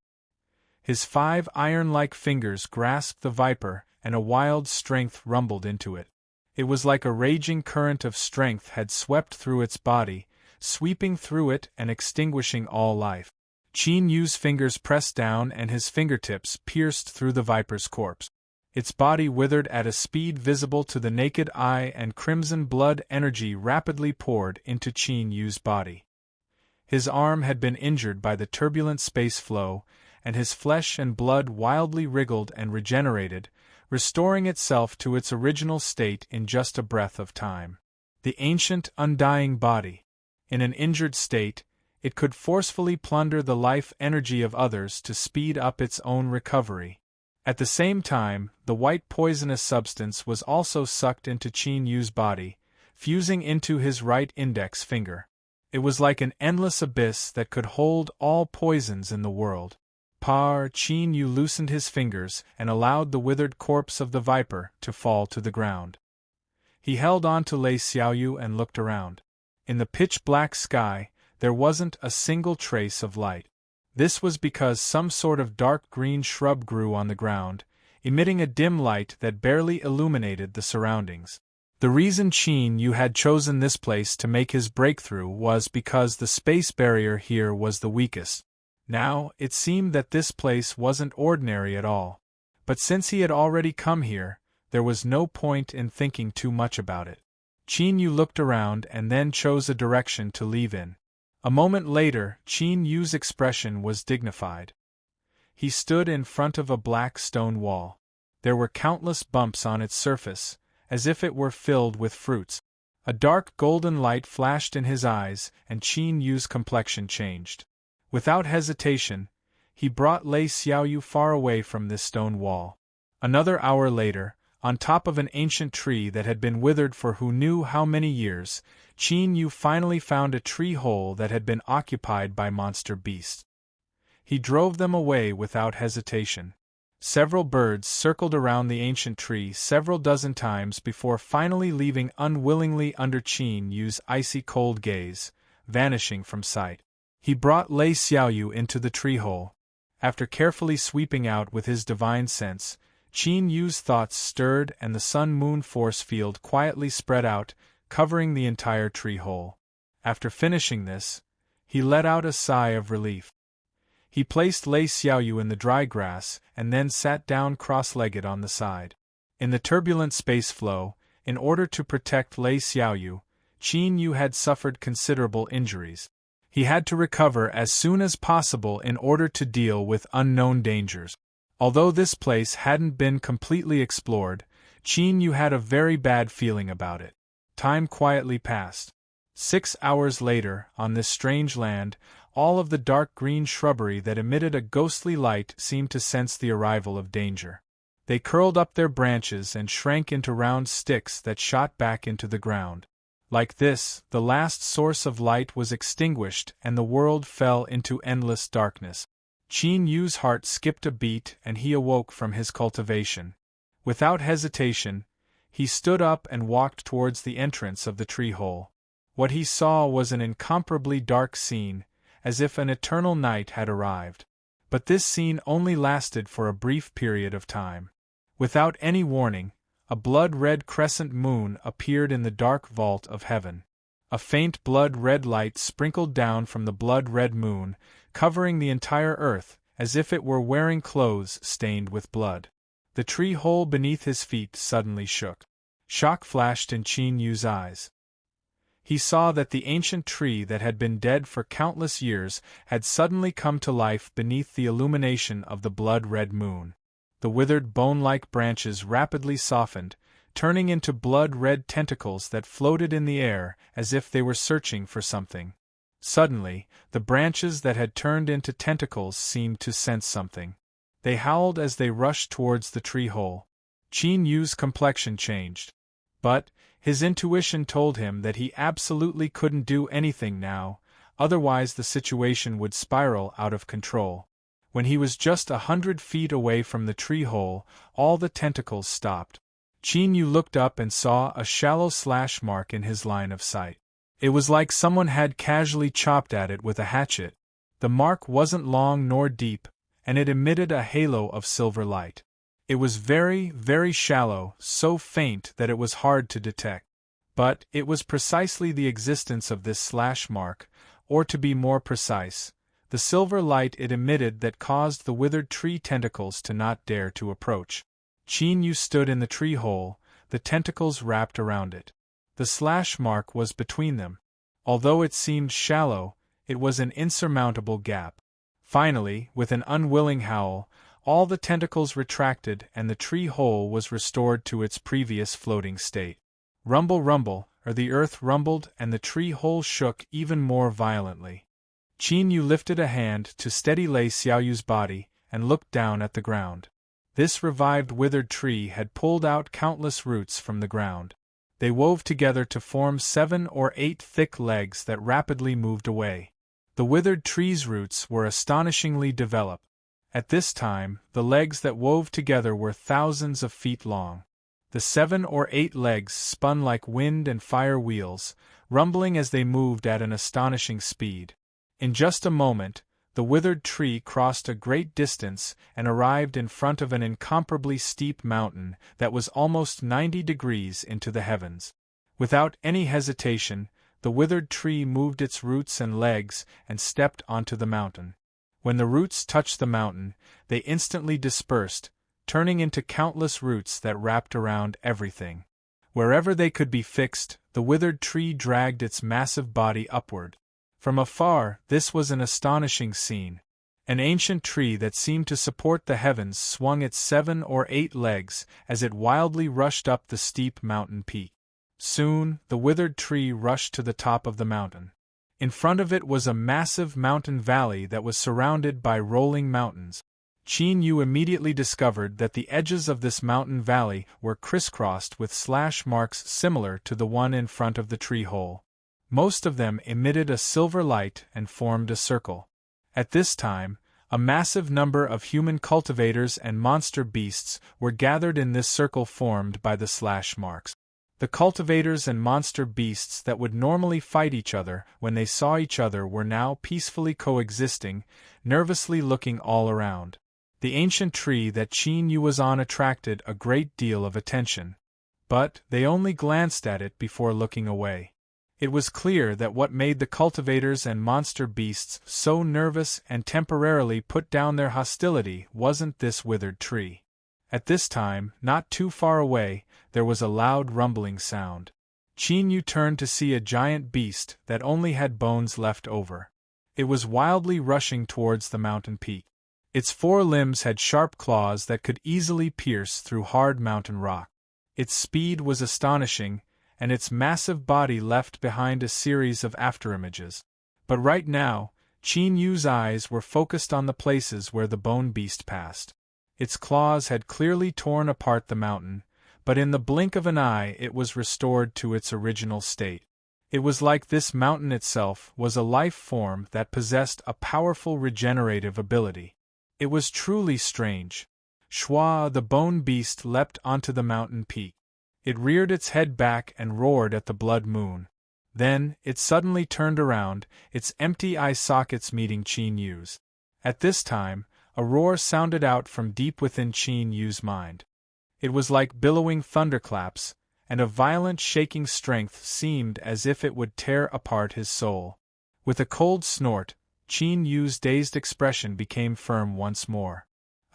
A: His 5 iron-like fingers grasped the viper, and a wild strength rumbled into it. It was like a raging current of strength had swept through its body, sweeping through it and extinguishing all life. Qin Yu's fingers pressed down and his fingertips pierced through the viper's corpse. Its body withered at a speed visible to the naked eye, and crimson blood energy rapidly poured into Qin Yu's body. His arm had been injured by the turbulent space flow, and his flesh and blood wildly wriggled and regenerated, restoring itself to its original state in just a breath of time. The ancient, undying body. In an injured state, it could forcefully plunder the life energy of others to speed up its own recovery. At the same time, the white poisonous substance was also sucked into Qin Yu's body, fusing into his right index finger. It was like an endless abyss that could hold all poisons in the world. Qin Yu loosened his fingers and allowed the withered corpse of the viper to fall to the ground. He held on to Lei Xiaoyu and looked around. In the pitch-black sky, there wasn't a single trace of light. This was because some sort of dark green shrub grew on the ground, emitting a dim light that barely illuminated the surroundings. The reason Qin Yu had chosen this place to make his breakthrough was because the space barrier here was the weakest. Now, it seemed that this place wasn't ordinary at all. But since he had already come here, there was no point in thinking too much about it. Qin Yu looked around and then chose a direction to leave in. A moment later, Qin Yu's expression was dignified. He stood in front of a black stone wall. There were countless bumps on its surface, as if it were filled with fruits. A dark golden light flashed in his eyes, and Qin Yu's complexion changed. Without hesitation, he brought Lei Xiaoyu far away from this stone wall. Another hour later, On top of an ancient tree that had been withered for who knew how many years, Qin Yu finally found a tree hole that had been occupied by monster beasts. He drove them away without hesitation. Several birds circled around the ancient tree several dozen times before finally leaving unwillingly under Qin Yu's icy cold gaze, vanishing from sight. He brought Lei Xiaoyu into the tree hole. After carefully sweeping out with his divine sense, Qin Yu's thoughts stirred and the sun-moon force field quietly spread out, covering the entire tree hole. After finishing this, he let out a sigh of relief. He placed Lei Xiaoyu in the dry grass and then sat down cross-legged on the side. In the turbulent space flow, in order to protect Lei Xiaoyu, Qin Yu had suffered considerable injuries. He had to recover as soon as possible in order to deal with unknown dangers. Although this place hadn't been completely explored, Qin Yu had a very bad feeling about it. Time quietly passed. 6 hours later, on this strange land, all of the dark green shrubbery that emitted a ghostly light seemed to sense the arrival of danger. They curled up their branches and shrank into round sticks that shot back into the ground. Like this, the last source of light was extinguished and the world fell into endless darkness. Qin Yu's heart skipped a beat and he awoke from his cultivation. Without hesitation, he stood up and walked towards the entrance of the tree hole. What he saw was an incomparably dark scene, as if an eternal night had arrived. But this scene only lasted for a brief period of time. Without any warning, a blood-red crescent moon appeared in the dark vault of heaven. A faint blood-red light sprinkled down from the blood-red moon, covering the entire earth, as if it were wearing clothes stained with blood. The tree hole beneath his feet suddenly shook. Shock flashed in Qin Yu's eyes. He saw that the ancient tree that had been dead for countless years had suddenly come to life beneath the illumination of the blood-red moon. The withered bone-like branches rapidly softened, turning into blood-red tentacles that floated in the air as if they were searching for something. Suddenly, the branches that had turned into tentacles seemed to sense something. They howled as they rushed towards the tree hole. Qin Yu's complexion changed. But his intuition told him that he absolutely couldn't do anything now, otherwise the situation would spiral out of control. When he was just 100 feet away from the tree hole, all the tentacles stopped. Qin Yu looked up and saw a shallow slash mark in his line of sight. It was like someone had casually chopped at it with a hatchet. The mark wasn't long nor deep, and it emitted a halo of silver light. It was very, very shallow, so faint that it was hard to detect. But it was precisely the existence of this slash mark, or to be more precise, the silver light it emitted that caused the withered tree tentacles to not dare to approach. Qin Yu stood in the tree hole, the tentacles wrapped around it. The slash mark was between them. Although it seemed shallow, it was an insurmountable gap. Finally, with an unwilling howl, all the tentacles retracted and the tree hole was restored to its previous floating state. Rumble, rumble, or the earth rumbled and the tree hole shook even more violently. Qin Yu lifted a hand to steady Lei Xiaoyu's body and looked down at the ground. This revived withered tree had pulled out countless roots from the ground. They wove together to form 7 or 8 thick legs that rapidly moved away. The withered tree's roots were astonishingly developed. At this time, the legs that wove together were thousands of feet long. The 7 or 8 legs spun like wind and fire wheels, rumbling as they moved at an astonishing speed. In just a moment, the withered tree crossed a great distance and arrived in front of an incomparably steep mountain that was almost 90 degrees into the heavens. Without any hesitation, the withered tree moved its roots and legs and stepped onto the mountain. When the roots touched the mountain, they instantly dispersed, turning into countless roots that wrapped around everything. Wherever they could be fixed, the withered tree dragged its massive body upward. From afar, this was an astonishing scene. An ancient tree that seemed to support the heavens swung its 7 or 8 legs as it wildly rushed up the steep mountain peak. Soon, the withered tree rushed to the top of the mountain. In front of it was a massive mountain valley that was surrounded by rolling mountains. Qin Yu immediately discovered that the edges of this mountain valley were crisscrossed with slash marks similar to the one in front of the tree hole. Most of them emitted a silver light and formed a circle. At this time, a massive number of human cultivators and monster beasts were gathered in this circle formed by the slash marks. The cultivators and monster beasts that would normally fight each other when they saw each other were now peacefully coexisting, nervously looking all around. The ancient tree that Qin Yu was on attracted a great deal of attention. But they only glanced at it before looking away. It was clear that what made the cultivators and monster beasts so nervous and temporarily put down their hostility wasn't this withered tree. At this time, not too far away, there was a loud rumbling sound. Qin Yu turned to see a giant beast that only had bones left over. It was wildly rushing towards the mountain peak. Its 4 limbs had sharp claws that could easily pierce through hard mountain rock. Its speed was astonishing, and its massive body left behind a series of afterimages. But right now, Qin Yu's eyes were focused on the places where the bone beast passed. Its claws had clearly torn apart the mountain, but in the blink of an eye it was restored to its original state. It was like this mountain itself was a life form that possessed a powerful regenerative ability. It was truly strange. Shua, the bone beast, leapt onto the mountain peak. It reared its head back and roared at the blood moon. Then, it suddenly turned around, its empty eye sockets meeting Qin Yu's. At this time, a roar sounded out from deep within Qin Yu's mind. It was like billowing thunderclaps, and a violent shaking strength seemed as if it would tear apart his soul. With a cold snort, Qin Yu's dazed expression became firm once more.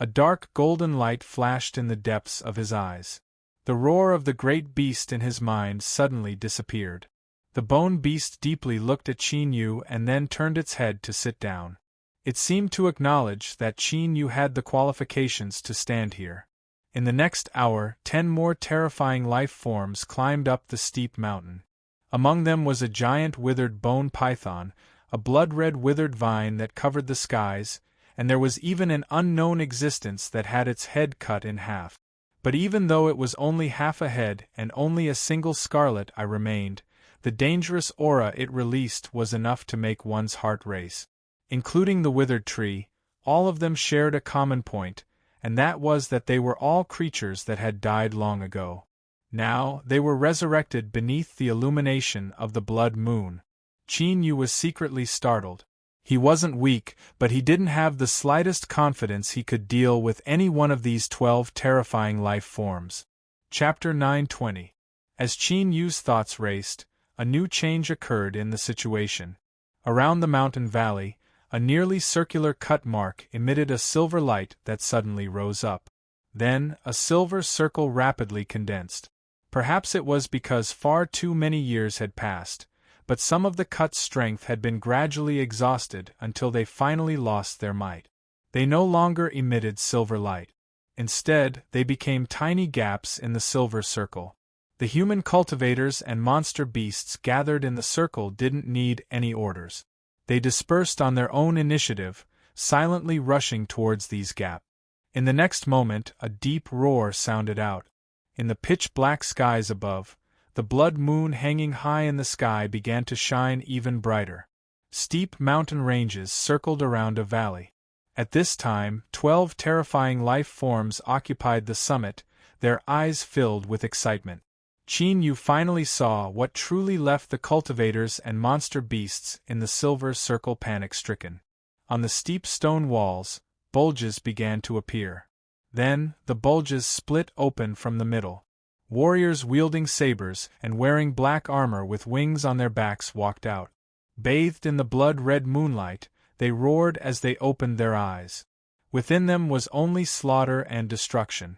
A: A dark golden light flashed in the depths of his eyes. The roar of the great beast in his mind suddenly disappeared. The bone beast deeply looked at Qin Yu and then turned its head to sit down. It seemed to acknowledge that Qin Yu had the qualifications to stand here. In the next hour, 10 more terrifying life forms climbed up the steep mountain. Among them was a giant withered bone python, a blood-red withered vine that covered the skies, and there was even an unknown existence that had its head cut in half. But even though it was only half a head and only a single scarlet eye remained, the dangerous aura it released was enough to make one's heart race. Including the withered tree, all of them shared a common point, and that was that they were all creatures that had died long ago. Now, they were resurrected beneath the illumination of the blood moon. Qin Yu was secretly startled. He wasn't weak, but he didn't have the slightest confidence he could deal with any one of these 12 terrifying life forms. Chapter 920. As Qin Yu's thoughts raced, a new change occurred in the situation. Around the mountain valley, a nearly circular cut mark emitted a silver light that suddenly rose up. Then, a silver circle rapidly condensed. Perhaps it was because far too many years had passed, but some of the cut's strength had been gradually exhausted until they finally lost their might. They no longer emitted silver light. Instead, they became tiny gaps in the silver circle. The human cultivators and monster beasts gathered in the circle didn't need any orders. They dispersed on their own initiative, silently rushing towards these gaps. In the next moment, a deep roar sounded out. In the pitch-black skies above, the blood moon hanging high in the sky began to shine even brighter. Steep mountain ranges circled around a valley. At this time, 12 terrifying life forms occupied the summit, their eyes filled with excitement. Qin Yu finally saw what truly left the cultivators and monster beasts in the silver circle panic-stricken. On the steep stone walls, bulges began to appear. Then, the bulges split open from the middle. Warriors wielding sabers and wearing black armor with wings on their backs walked out. Bathed in the blood-red moonlight, they roared as they opened their eyes. Within them was only slaughter and destruction.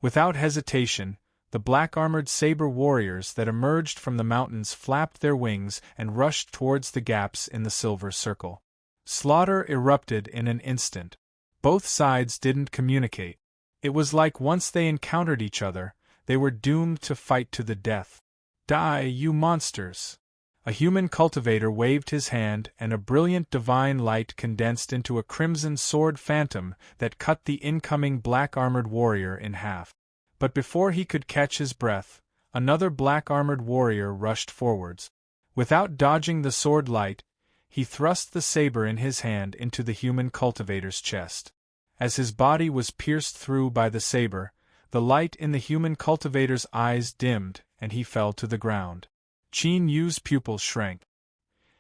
A: Without hesitation, the black-armored saber warriors that emerged from the mountains flapped their wings and rushed towards the gaps in the silver circle. Slaughter erupted in an instant. Both sides didn't communicate. It was like once they encountered each other, they were doomed to fight to the death. Die, you monsters! A human cultivator waved his hand, and a brilliant divine light condensed into a crimson sword phantom that cut the incoming black-armored warrior in half. But before he could catch his breath, another black-armored warrior rushed forwards. Without dodging the sword light, he thrust the saber in his hand into the human cultivator's chest. As his body was pierced through by the saber, the light in the human cultivator's eyes dimmed, and he fell to the ground. Qin Yu's pupils shrank.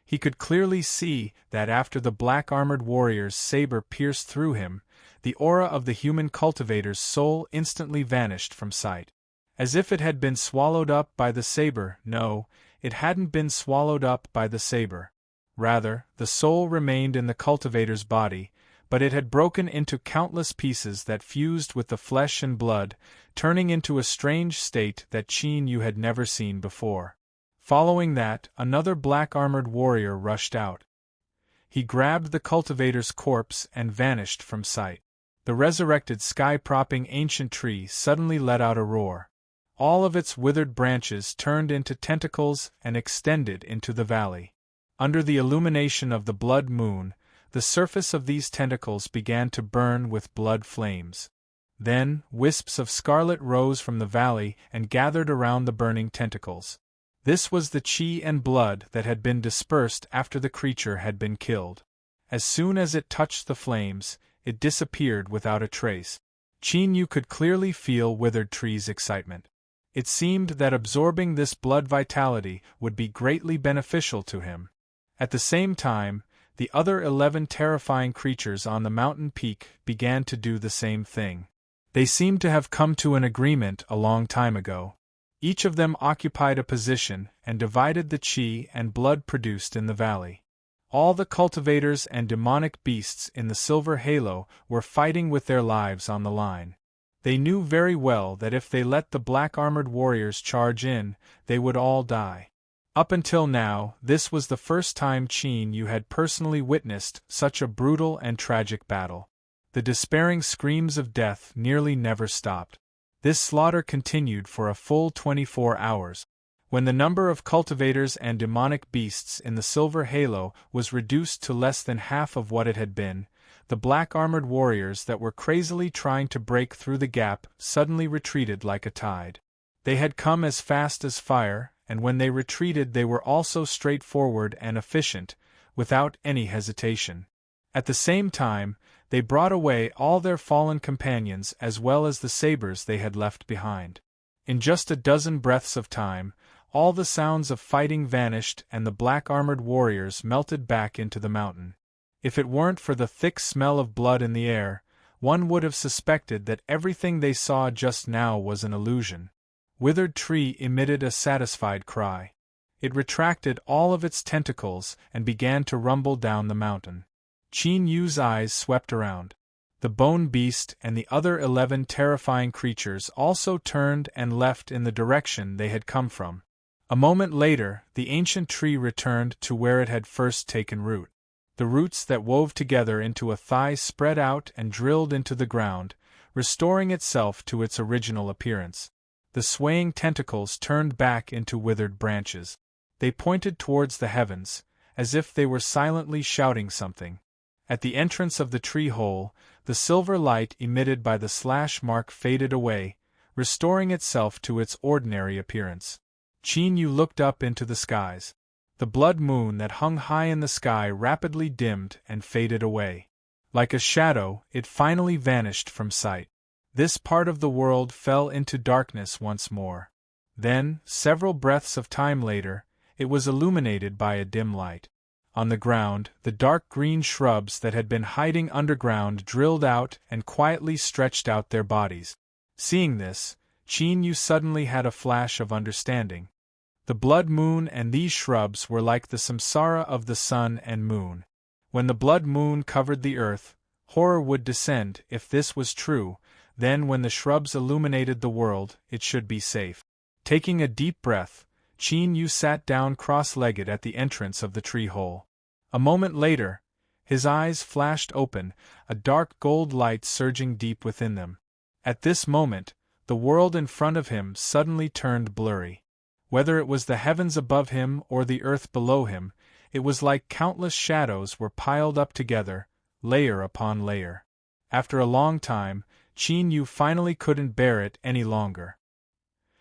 A: He could clearly see that after the black-armored warrior's saber pierced through him, the aura of the human cultivator's soul instantly vanished from sight. As if it had been swallowed up by the saber. No, it hadn't been swallowed up by the saber. Rather, the soul remained in the cultivator's body, but it had broken into countless pieces that fused with the flesh and blood, turning into a strange state that Qin Yu had never seen before. Following that, another black-armored warrior rushed out. He grabbed the cultivator's corpse and vanished from sight. The resurrected sky-propping ancient tree suddenly let out a roar. All of its withered branches turned into tentacles and extended into the valley. Under the illumination of the blood moon, the surface of these tentacles began to burn with blood flames. Then, wisps of scarlet rose from the valley and gathered around the burning tentacles. This was the qi and blood that had been dispersed after the creature had been killed. As soon as it touched the flames, it disappeared without a trace. Qin Yu could clearly feel Withered Tree's excitement. It seemed that absorbing this blood vitality would be greatly beneficial to him. At the same time, the other 11 terrifying creatures on the mountain peak began to do the same thing. They seemed to have come to an agreement a long time ago. Each of them occupied a position and divided the qi and blood produced in the valley. All the cultivators and demonic beasts in the silver halo were fighting with their lives on the line. They knew very well that if they let the black-armored warriors charge in, they would all die. Up until now, this was the first time Qin Yu had personally witnessed such a brutal and tragic battle. The despairing screams of death nearly never stopped. This slaughter continued for a full 24 hours. When the number of cultivators and demonic beasts in the silver halo was reduced to less than half of what it had been, the black-armored warriors that were crazily trying to break through the gap suddenly retreated like a tide. They had come as fast as fire, and when they retreated they were also straightforward and efficient, without any hesitation. At the same time, they brought away all their fallen companions as well as the sabers they had left behind. In just a dozen breaths of time, all the sounds of fighting vanished and the black-armored warriors melted back into the mountain. If it weren't for the thick smell of blood in the air, one would have suspected that everything they saw just now was an illusion. Withered Tree emitted a satisfied cry. It retracted all of its tentacles and began to rumble down the mountain. Qin Yu's eyes swept around. The bone beast and the other 11 terrifying creatures also turned and left in the direction they had come from. A moment later, the ancient tree returned to where it had first taken root. The roots that wove together into a thigh spread out and drilled into the ground, restoring itself to its original appearance. The swaying tentacles turned back into withered branches. They pointed towards the heavens, as if they were silently shouting something. At the entrance of the tree hole, the silver light emitted by the slash mark faded away, restoring itself to its ordinary appearance. Qin Yu looked up into the skies. The blood moon that hung high in the sky rapidly dimmed and faded away. Like a shadow, it finally vanished from sight. This part of the world fell into darkness once more. Then, several breaths of time later, it was illuminated by a dim light. On the ground, the dark green shrubs that had been hiding underground drilled out and quietly stretched out their bodies. Seeing this, Qin Yu suddenly had a flash of understanding. The blood moon and these shrubs were like the samsara of the sun and moon. When the blood moon covered the earth, horror would descend. If this was true, then when the shrubs illuminated the world, it should be safe. Taking a deep breath, Qin Yu sat down cross-legged at the entrance of the tree hole. A moment later, his eyes flashed open, a dark gold light surging deep within them. At this moment, the world in front of him suddenly turned blurry. Whether it was the heavens above him or the earth below him, it was like countless shadows were piled up together, layer upon layer. After a long time, Qin Yu finally couldn't bear it any longer.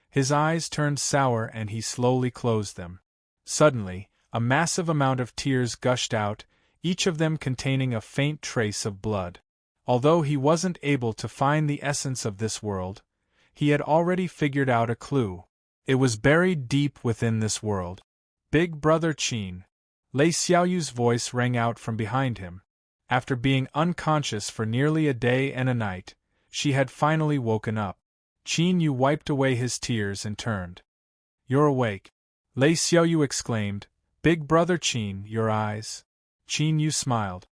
A: His eyes turned sour and he slowly closed them. Suddenly, a massive amount of tears gushed out, each of them containing a faint trace of blood. Although he wasn't able to find the essence of this world, he had already figured out a clue. It was buried deep within this world. Big Brother Qin. Lei Xiaoyu's voice rang out from behind him. After being unconscious for nearly a day and a night, she had finally woken up. Qin Yu wiped away his tears and turned. "You're awake," Lei Xiaoyu exclaimed. "Big Brother Qin, your eyes." Qin Yu smiled.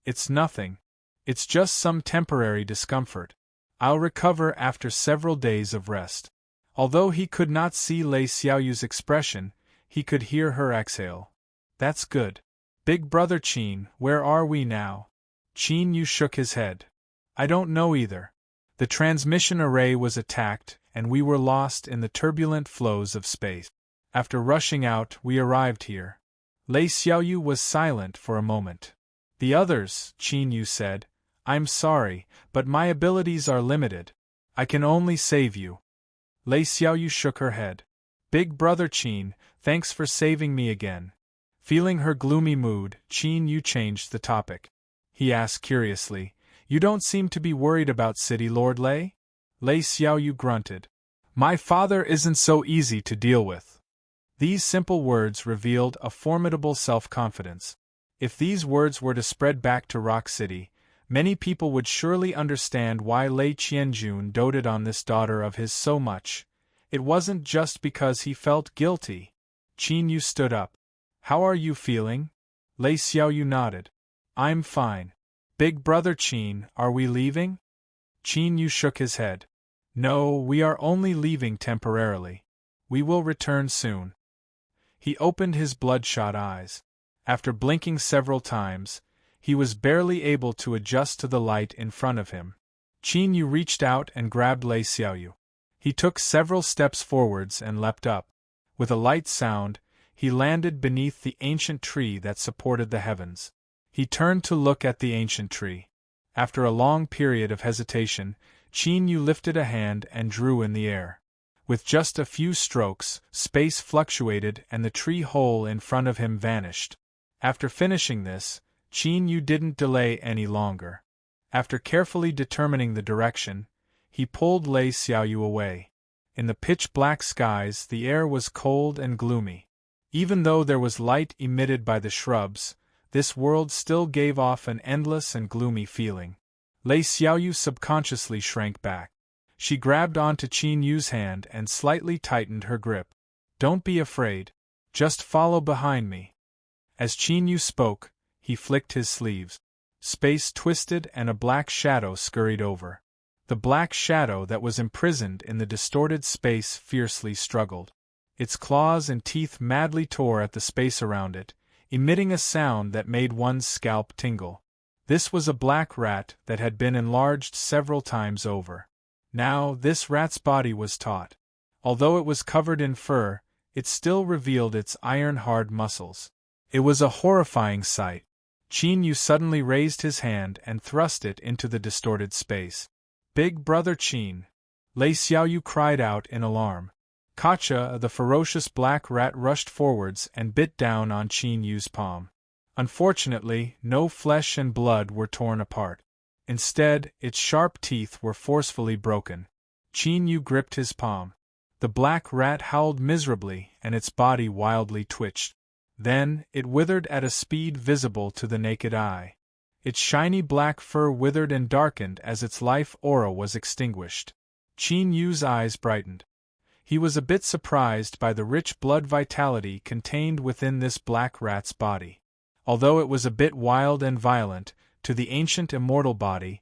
A: "It's nothing. It's just some temporary discomfort. I'll recover after several days of rest." Although he could not see Lei Xiaoyu's expression, he could hear her exhale. "That's good. Big Brother Qin, where are we now?" Qin Yu shook his head. "I don't know either. The transmission array was attacked, and we were lost in the turbulent flows of space. After rushing out, we arrived here." Lei Xiaoyu was silent for a moment. "The others," Qin Yu said, "I'm sorry, but my abilities are limited. I can only save you." Lei Xiaoyu shook her head. "Big Brother Qin, thanks for saving me again." Feeling her gloomy mood, Qin Yu changed the topic. He asked curiously, "You don't seem to be worried about City Lord Lei?" Lei Xiaoyu grunted. "My father isn't so easy to deal with." These simple words revealed a formidable self-confidence. If these words were to spread back to Rock City, many people would surely understand why Lei Qianjun doted on this daughter of his so much. It wasn't just because he felt guilty. Qin Yu stood up. "How are you feeling?" Lei Xiaoyu nodded. "I'm fine." "Big Brother Qin, are we leaving?" Qin Yu shook his head. "No, we are only leaving temporarily. We will return soon." He opened his bloodshot eyes. After blinking several times, he was barely able to adjust to the light in front of him. Qin Yu reached out and grabbed Lei Xiaoyu. He took several steps forwards and leapt up. With a light sound, he landed beneath the ancient tree that supported the heavens. He turned to look at the ancient tree. After a long period of hesitation, Qin Yu lifted a hand and drew in the air. With just a few strokes, space fluctuated and the tree hole in front of him vanished. After finishing this, Qin Yu didn't delay any longer. After carefully determining the direction, he pulled Lei Xiaoyu away. In the pitch-black skies, the air was cold and gloomy. Even though there was light emitted by the shrubs, this world still gave off an endless and gloomy feeling. Lei Xiaoyu subconsciously shrank back. She grabbed onto Qin Yu's hand and slightly tightened her grip. "Don't be afraid. Just follow behind me." As Qin Yu spoke, he flicked his sleeves. Space twisted and a black shadow scurried over. The black shadow that was imprisoned in the distorted space fiercely struggled. Its claws and teeth madly tore at the space around it, emitting a sound that made one's scalp tingle. This was a black rat that had been enlarged several times over. Now, this rat's body was taut. Although it was covered in fur, it still revealed its iron-hard muscles. It was a horrifying sight. Qin Yu suddenly raised his hand and thrust it into the distorted space. "Big Brother Qin!" Lei Xiaoyu cried out in alarm. Kacha, the ferocious black rat, rushed forwards and bit down on Qin Yu's palm. Unfortunately, no flesh and blood were torn apart. Instead, its sharp teeth were forcefully broken. Qin Yu gripped his palm. The black rat howled miserably and its body wildly twitched. Then, it withered at a speed visible to the naked eye. Its shiny black fur withered and darkened as its life aura was extinguished. Qin Yu's eyes brightened. He was a bit surprised by the rich blood vitality contained within this black rat's body. Although it was a bit wild and violent, to the ancient immortal body,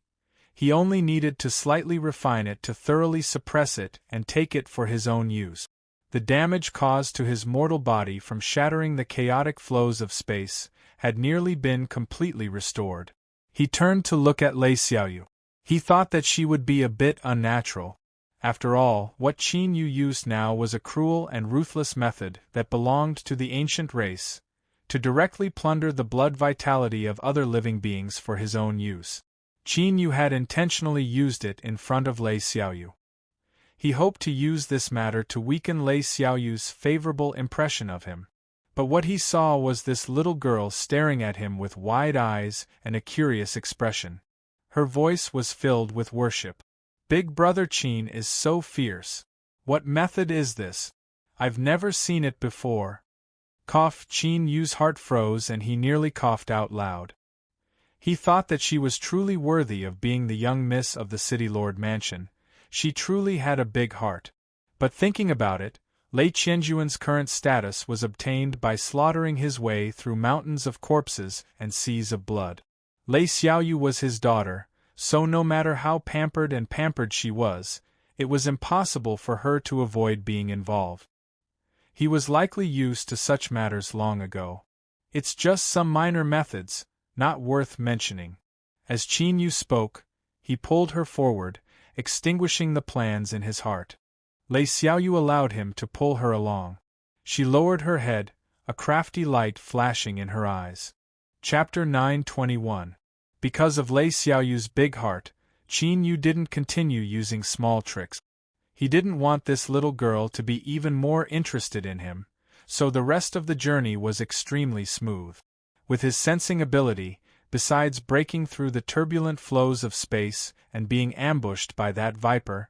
A: he only needed to slightly refine it to thoroughly suppress it and take it for his own use. The damage caused to his mortal body from shattering the chaotic flows of space had nearly been completely restored. He turned to look at Lei Xiaoyu. He thought that she would be a bit unnatural. After all, what Qin Yu used now was a cruel and ruthless method that belonged to the ancient race, to directly plunder the blood vitality of other living beings for his own use. Qin Yu had intentionally used it in front of Lei Xiaoyu. He hoped to use this matter to weaken Lei Xiaoyu's favorable impression of him. But what he saw was this little girl staring at him with wide eyes and a curious expression. Her voice was filled with worship. "Big brother Qin is so fierce. What method is this? I've never seen it before." Qin Yu's heart froze and he nearly coughed out loud. He thought that she was truly worthy of being the young miss of the City Lord Mansion. She truly had a big heart. But thinking about it, Lei Qianjuan's current status was obtained by slaughtering his way through mountains of corpses and seas of blood. Lei Xiaoyu was his daughter, so no matter how pampered she was, it was impossible for her to avoid being involved. He was likely used to such matters long ago. "It's just some minor methods, not worth mentioning." As Qin Yu spoke, he pulled her forward, extinguishing the plans in his heart. Lei Xiaoyu allowed him to pull her along. She lowered her head, a crafty light flashing in her eyes. Chapter 921. Because of Lei Xiaoyu's big heart, Qin Yu didn't continue using small tricks. He didn't want this little girl to be even more interested in him, so the rest of the journey was extremely smooth. With his sensing ability, besides breaking through the turbulent flows of space and being ambushed by that viper,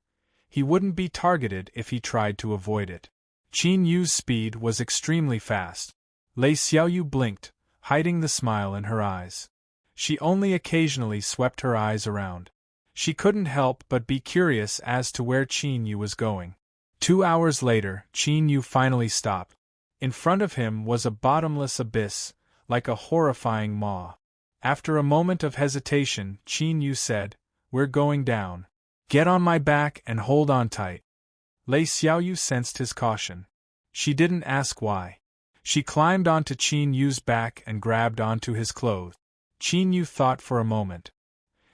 A: he wouldn't be targeted if he tried to avoid it. Qin Yu's speed was extremely fast. Lei Xiaoyu blinked, hiding the smile in her eyes. She only occasionally swept her eyes around. She couldn't help but be curious as to where Qin Yu was going. 2 hours later, Qin Yu finally stopped. In front of him was a bottomless abyss, like a horrifying maw. After a moment of hesitation, Qin Yu said, "We're going down. Get on my back and hold on tight." Lei Xiaoyu sensed his caution. She didn't ask why. She climbed onto Qin Yu's back and grabbed onto his clothes. Qin Yu thought for a moment.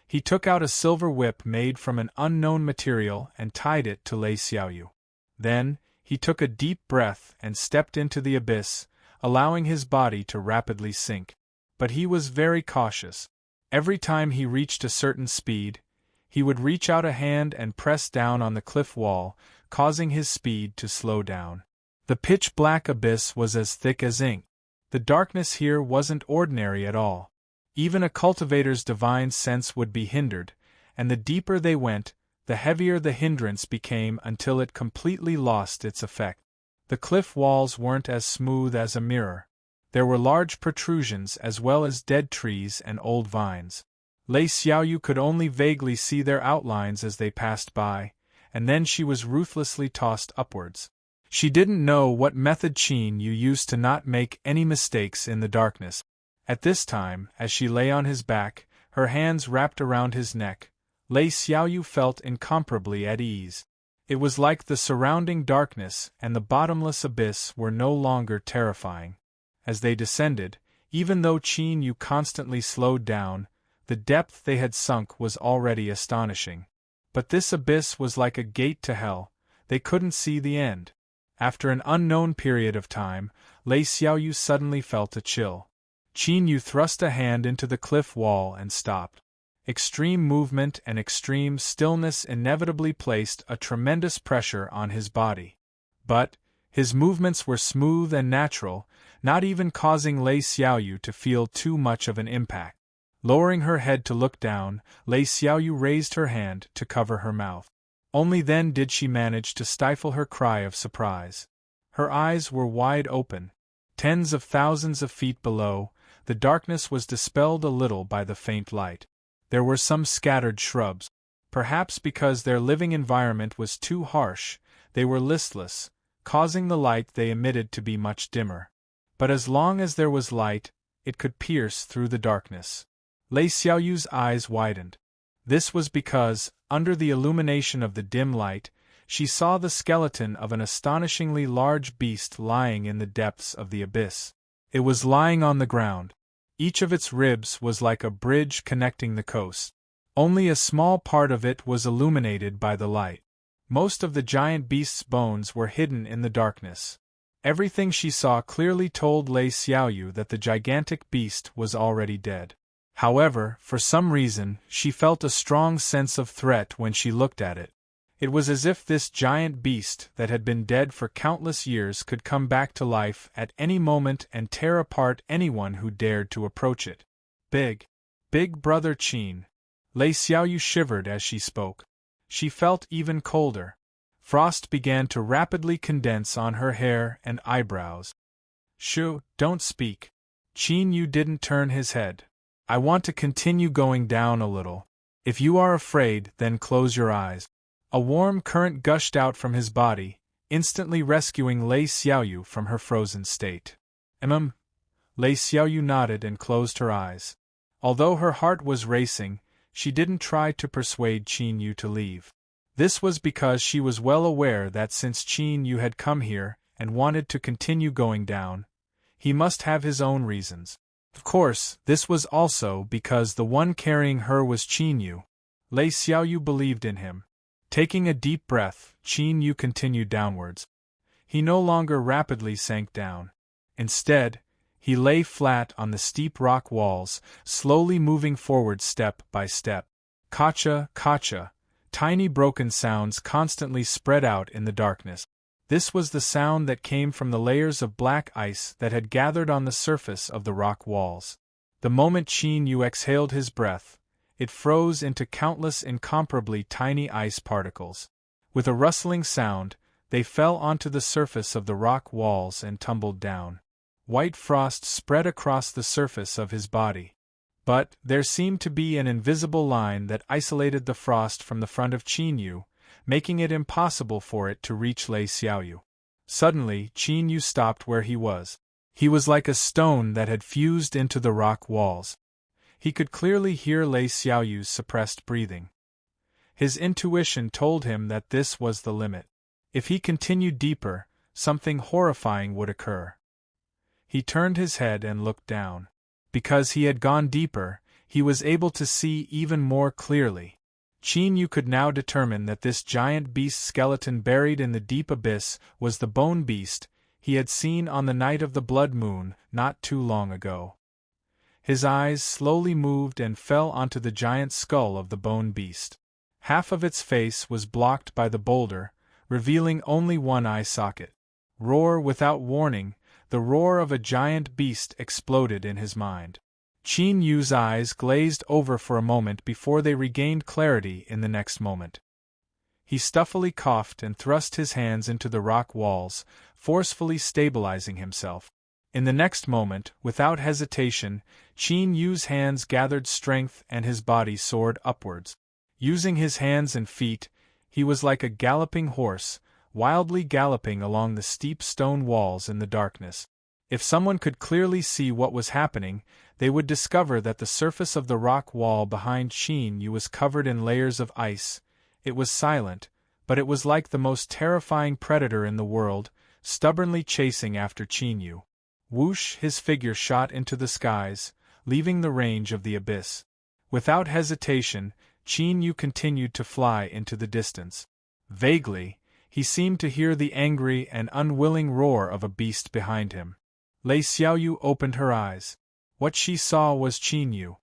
A: He took out a silver whip made from an unknown material and tied it to Lei Xiaoyu. Then, he took a deep breath and stepped into the abyss, allowing his body to rapidly sink. But he was very cautious. Every time he reached a certain speed, he would reach out a hand and press down on the cliff wall, causing his speed to slow down. The pitch-black abyss was as thick as ink. The darkness here wasn't ordinary at all. Even a cultivator's divine sense would be hindered, and the deeper they went, the heavier the hindrance became until it completely lost its effect. The cliff walls weren't as smooth as a mirror. There were large protrusions as well as dead trees and old vines. Lei Xiaoyu could only vaguely see their outlines as they passed by, and then she was ruthlessly tossed upwards. She didn't know what method Qin Yu used to not make any mistakes in the darkness. At this time, as she lay on his back, her hands wrapped around his neck, Lei Xiaoyu felt incomparably at ease. It was like the surrounding darkness and the bottomless abyss were no longer terrifying. As they descended, even though Qin Yu constantly slowed down, the depth they had sunk was already astonishing. But this abyss was like a gate to hell. They couldn't see the end. After an unknown period of time, Lei Xiaoyu suddenly felt a chill. Qin Yu thrust a hand into the cliff wall and stopped. Extreme movement and extreme stillness inevitably placed a tremendous pressure on his body. But his movements were smooth and natural, not even causing Lei Xiaoyu to feel too much of an impact. Lowering her head to look down, Lei Xiaoyu raised her hand to cover her mouth. Only then did she manage to stifle her cry of surprise. Her eyes were wide open. Tens of thousands of feet below, the darkness was dispelled a little by the faint light. There were some scattered shrubs. Perhaps because their living environment was too harsh, they were listless, causing the light they emitted to be much dimmer. But as long as there was light, it could pierce through the darkness. Lei Xiaoyu's eyes widened. This was because, under the illumination of the dim light, she saw the skeleton of an astonishingly large beast lying in the depths of the abyss. It was lying on the ground. Each of its ribs was like a bridge connecting the coast. Only a small part of it was illuminated by the light. Most of the giant beast's bones were hidden in the darkness. Everything she saw clearly told Lei Xiaoyu that the gigantic beast was already dead. However, for some reason, she felt a strong sense of threat when she looked at it. It was as if this giant beast that had been dead for countless years could come back to life at any moment and tear apart anyone who dared to approach it. Big brother Qin. Lei Xiaoyu shivered as she spoke. She felt even colder. Frost began to rapidly condense on her hair and eyebrows. Shoo, don't speak. Qin Yu didn't turn his head. I want to continue going down a little. If you are afraid, then close your eyes. A warm current gushed out from his body, instantly rescuing Lei Xiaoyu from her frozen state. Lei Xiaoyu nodded and closed her eyes. Although her heart was racing, she didn't try to persuade Qin Yu to leave. This was because she was well aware that since Qin Yu had come here and wanted to continue going down, he must have his own reasons. Of course, this was also because the one carrying her was Qin Yu. Lei Xiaoyu believed in him. Taking a deep breath, Qin Yu continued downwards. He no longer rapidly sank down. Instead, he lay flat on the steep rock walls, slowly moving forward step by step. Kacha, kacha. Tiny broken sounds constantly spread out in the darkness. This was the sound that came from the layers of black ice that had gathered on the surface of the rock walls. The moment Qin Yu exhaled his breath, it froze into countless incomparably tiny ice particles. With a rustling sound, they fell onto the surface of the rock walls and tumbled down. White frost spread across the surface of his body. But there seemed to be an invisible line that isolated the frost from the front of Qin Yu, making it impossible for it to reach Lei Xiaoyu. Suddenly, Qin Yu stopped where he was. He was like a stone that had fused into the rock walls. He could clearly hear Lei Xiaoyu's suppressed breathing. His intuition told him that this was the limit. If he continued deeper, something horrifying would occur. He turned his head and looked down. Because he had gone deeper, he was able to see even more clearly. Qin Yu could now determine that this giant beast skeleton buried in the deep abyss was the bone beast he had seen on the night of the blood moon not too long ago. His eyes slowly moved and fell onto the giant skull of the bone beast. Half of its face was blocked by the boulder, revealing only one eye socket. Roar without warning, the roar of a giant beast exploded in his mind. Qin Yu's eyes glazed over for a moment before they regained clarity in the next moment. He stuffily coughed and thrust his hands into the rock walls, forcefully stabilizing himself. In the next moment, without hesitation, Qin Yu's hands gathered strength and his body soared upwards. Using his hands and feet, he was like a galloping horse, wildly galloping along the steep stone walls in the darkness. If someone could clearly see what was happening, they would discover that the surface of the rock wall behind Qin Yu was covered in layers of ice. It was silent, but it was like the most terrifying predator in the world, stubbornly chasing after Qin Yu. Whoosh! His figure shot into the skies, leaving the range of the abyss. Without hesitation, Qin Yu continued to fly into the distance. Vaguely, he seemed to hear the angry and unwilling roar of a beast behind him. Lei Xiaoyu opened her eyes. What she saw was Qin Yu.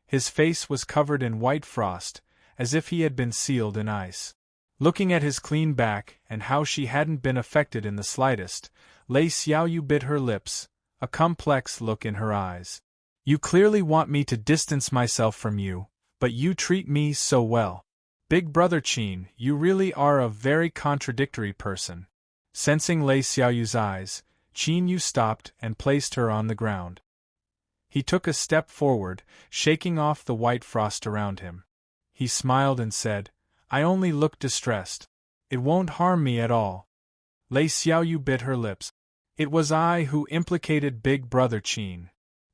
A: His face was covered in white frost, as if he had been sealed in ice. Looking at his clean back and how she hadn't been affected in the slightest, Lei Xiaoyu bit her lips, a complex look in her eyes. You clearly want me to distance myself from you, but you treat me so well. Big brother Qin, you really are a very contradictory person. Sensing Lei Xiaoyu's eyes, Qin Yu stopped and placed her on the ground. He took a step forward, shaking off the white frost around him. He smiled and said, I only look distressed. It won't harm me at all. Lei Xiaoyu bit her lips. It was I who implicated big brother Qin.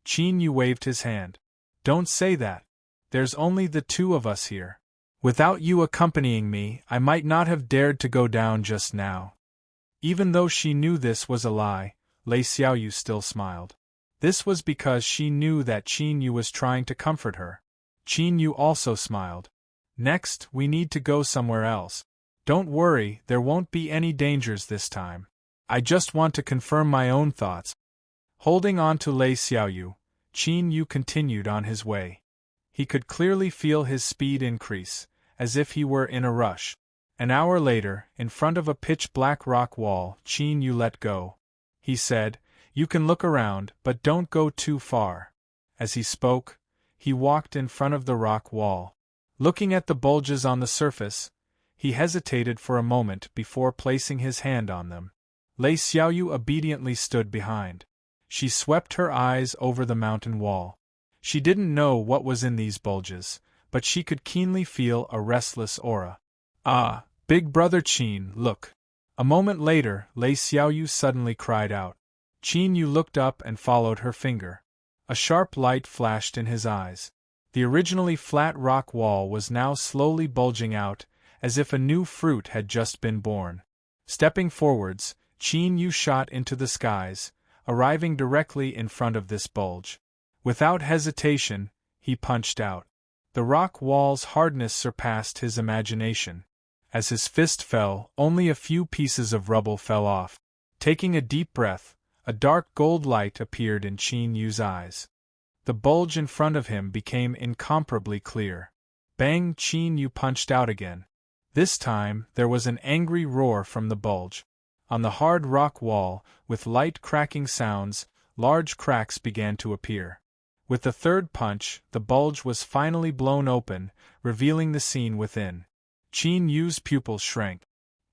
A: Qin Yu waved his hand. Don't say that. There's only the two of us here. Without you accompanying me, I might not have dared to go down just now. Even though she knew this was a lie, Lei Xiaoyu still smiled. This was because she knew that Qin Yu was trying to comfort her. Qin Yu also smiled. Next, we need to go somewhere else. Don't worry, there won't be any dangers this time. I just want to confirm my own thoughts. Holding on to Lei Xiaoyu, Qin Yu continued on his way. He could clearly feel his speed increase, as if he were in a rush. An hour later, in front of a pitch-black rock wall, Qin Yu let go. He said, "You can look around, but don't go too far." As he spoke, he walked in front of the rock wall. Looking at the bulges on the surface, he hesitated for a moment before placing his hand on them. Lei Xiaoyu obediently stood behind. She swept her eyes over the mountain wall. She didn't know what was in these bulges, but she could keenly feel a restless aura. "Ah, Big Brother Qin, look!" A moment later, Lei Xiaoyu suddenly cried out. Qin Yu looked up and followed her finger. A sharp light flashed in his eyes. The originally flat rock wall was now slowly bulging out, as if a new fruit had just been born. Stepping forwards, Qin Yu shot into the skies, arriving directly in front of this bulge. Without hesitation, he punched out. The rock wall's hardness surpassed his imagination. As his fist fell, only a few pieces of rubble fell off. Taking a deep breath, a dark gold light appeared in Qin Yu's eyes. The bulge in front of him became incomparably clear. Bang! Qin Yu punched out again. This time, there was an angry roar from the bulge. On the hard rock wall, with light cracking sounds, large cracks began to appear. With the third punch, the bulge was finally blown open, revealing the scene within. Qin Yu's pupils shrank.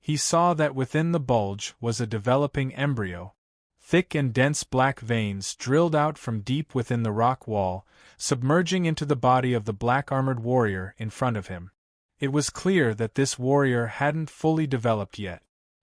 A: He saw that within the bulge was a developing embryo. Thick and dense black veins drilled out from deep within the rock wall, submerging into the body of the black-armored warrior in front of him. It was clear that this warrior hadn't fully developed yet.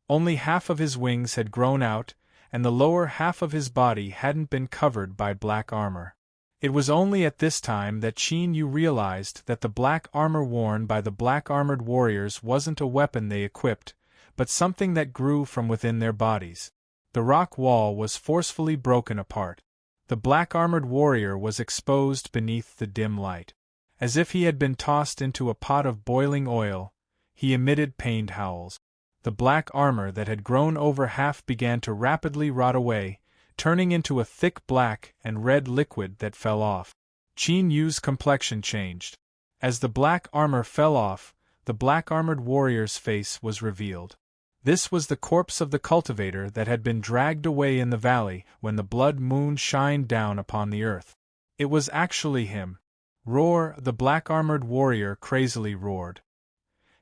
A: Only half of his wings had grown out, and the lower half of his body hadn't been covered by black armor. It was only at this time that Qin Yu realized that the black armor worn by the black-armored warriors wasn't a weapon they equipped, but something that grew from within their bodies. The rock wall was forcefully broken apart. The black-armored warrior was exposed beneath the dim light. As if he had been tossed into a pot of boiling oil, he emitted pained howls. The black armor that had grown over half began to rapidly rot away, turning into a thick black and red liquid that fell off. Qin Yu's complexion changed. As the black armor fell off, the black-armored warrior's face was revealed. This was the corpse of the cultivator that had been dragged away in the valley when the blood moon shined down upon the earth. It was actually him. "Roar!" the black-armored warrior crazily roared.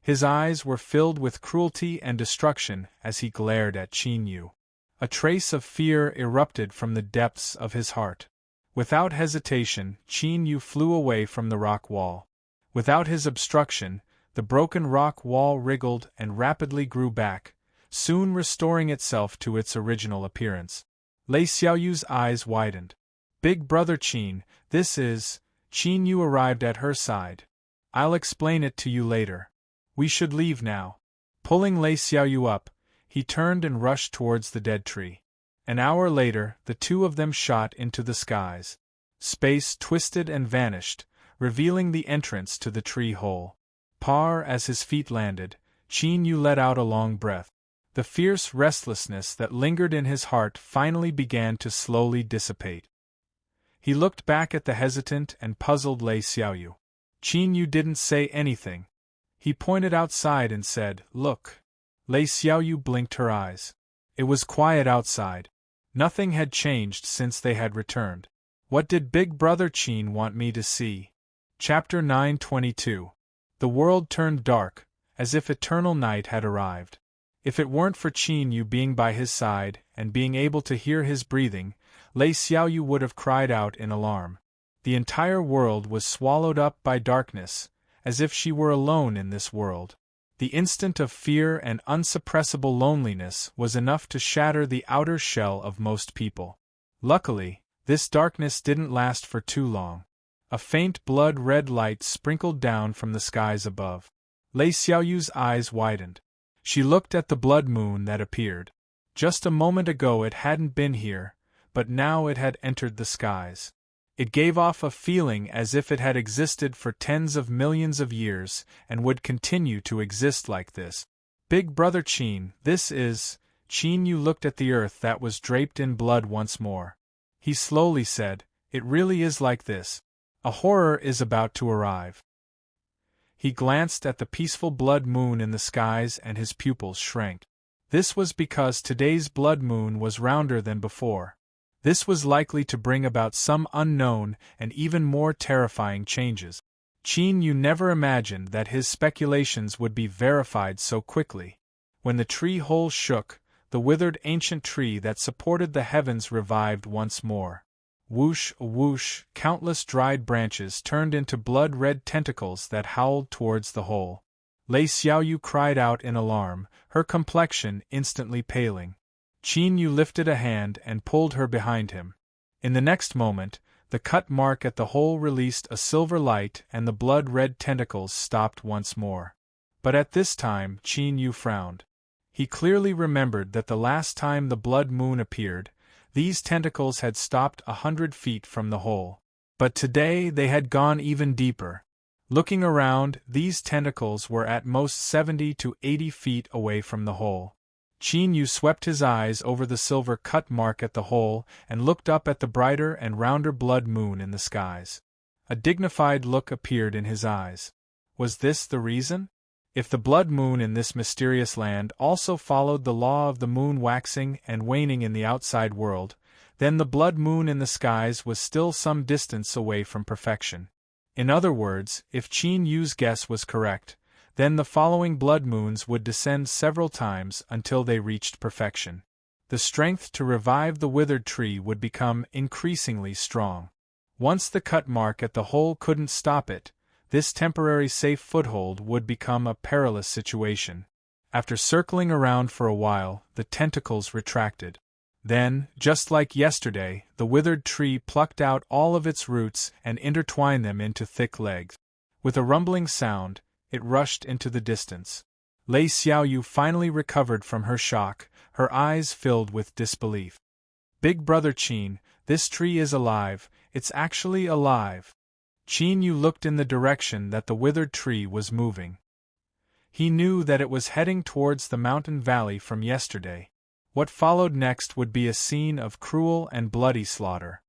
A: His eyes were filled with cruelty and destruction as he glared at Qin Yu. A trace of fear erupted from the depths of his heart. Without hesitation, Qin Yu flew away from the rock wall. Without his obstruction, the broken rock wall wriggled and rapidly grew back, soon restoring itself to its original appearance. Lei Xiaoyu's eyes widened. "Big Brother Qin, this is..." Qin Yu arrived at her side. "I'll explain it to you later. We should leave now." Pulling Lei Xiaoyu up, he turned and rushed towards the dead tree. An hour later, the two of them shot into the skies. Space twisted and vanished, revealing the entrance to the tree hole. As his feet landed, Qin Yu let out a long breath. The fierce restlessness that lingered in his heart finally began to slowly dissipate. He looked back at the hesitant and puzzled Lei Xiaoyu. Qin Yu didn't say anything. He pointed outside and said, "Look." Lei Xiaoyu blinked her eyes. It was quiet outside. Nothing had changed since they had returned. What did Big Brother Qin want me to see? Chapter 922. The world turned dark, as if eternal night had arrived. If it weren't for Qin Yu being by his side and being able to hear his breathing, Lei Xiaoyu would have cried out in alarm. The entire world was swallowed up by darkness, as if she were alone in this world. The instant of fear and unsuppressible loneliness was enough to shatter the outer shell of most people. Luckily, this darkness didn't last for too long. A faint blood-red light sprinkled down from the skies above. Lei Xiaoyu's eyes widened. She looked at the blood moon that appeared. Just a moment ago it hadn't been here, but now it had entered the skies. It gave off a feeling as if it had existed for tens of millions of years and would continue to exist like this. Big brother Qin, this is. Qin Yu looked at the earth that was draped in blood once more. He slowly said, it really is like this. A horror is about to arrive. He glanced at the peaceful blood moon in the skies and his pupils shrank. This was because today's blood moon was rounder than before. This was likely to bring about some unknown and even more terrifying changes. Qin Yu never imagined that his speculations would be verified so quickly. When the tree whole shook, the withered ancient tree that supported the heavens revived once more. Whoosh, whoosh, countless dried branches turned into blood-red tentacles that howled towards the hole. Lei Xiaoyu cried out in alarm, her complexion instantly paling. Qin Yu lifted a hand and pulled her behind him. In the next moment, the cut mark at the hole released a silver light and the blood-red tentacles stopped once more. But at this time Qin Yu frowned. He clearly remembered that the last time the blood moon appeared, these tentacles had stopped 100 feet from the hole. But today they had gone even deeper. Looking around, these tentacles were at most 70 to 80 feet away from the hole. Qin Yu swept his eyes over the silver cut mark at the hole and looked up at the brighter and rounder blood moon in the skies. A dignified look appeared in his eyes. Was this the reason? If the blood moon in this mysterious land also followed the law of the moon waxing and waning in the outside world, then the blood moon in the skies was still some distance away from perfection. In other words, if Qin Yu's guess was correct, then the following blood moons would descend several times until they reached perfection. The strength to revive the withered tree would become increasingly strong. Once the cut mark at the hole couldn't stop it, this temporary safe foothold would become a perilous situation. After circling around for a while, the tentacles retracted. Then, just like yesterday, the withered tree plucked out all of its roots and intertwined them into thick legs. With a rumbling sound, it rushed into the distance. Lei Xiaoyu finally recovered from her shock, her eyes filled with disbelief. Big brother Qin, this tree is alive, it's actually alive. Qin Yu looked in the direction that the withered tree was moving. He knew that it was heading towards the mountain valley from yesterday. What followed next would be a scene of cruel and bloody slaughter.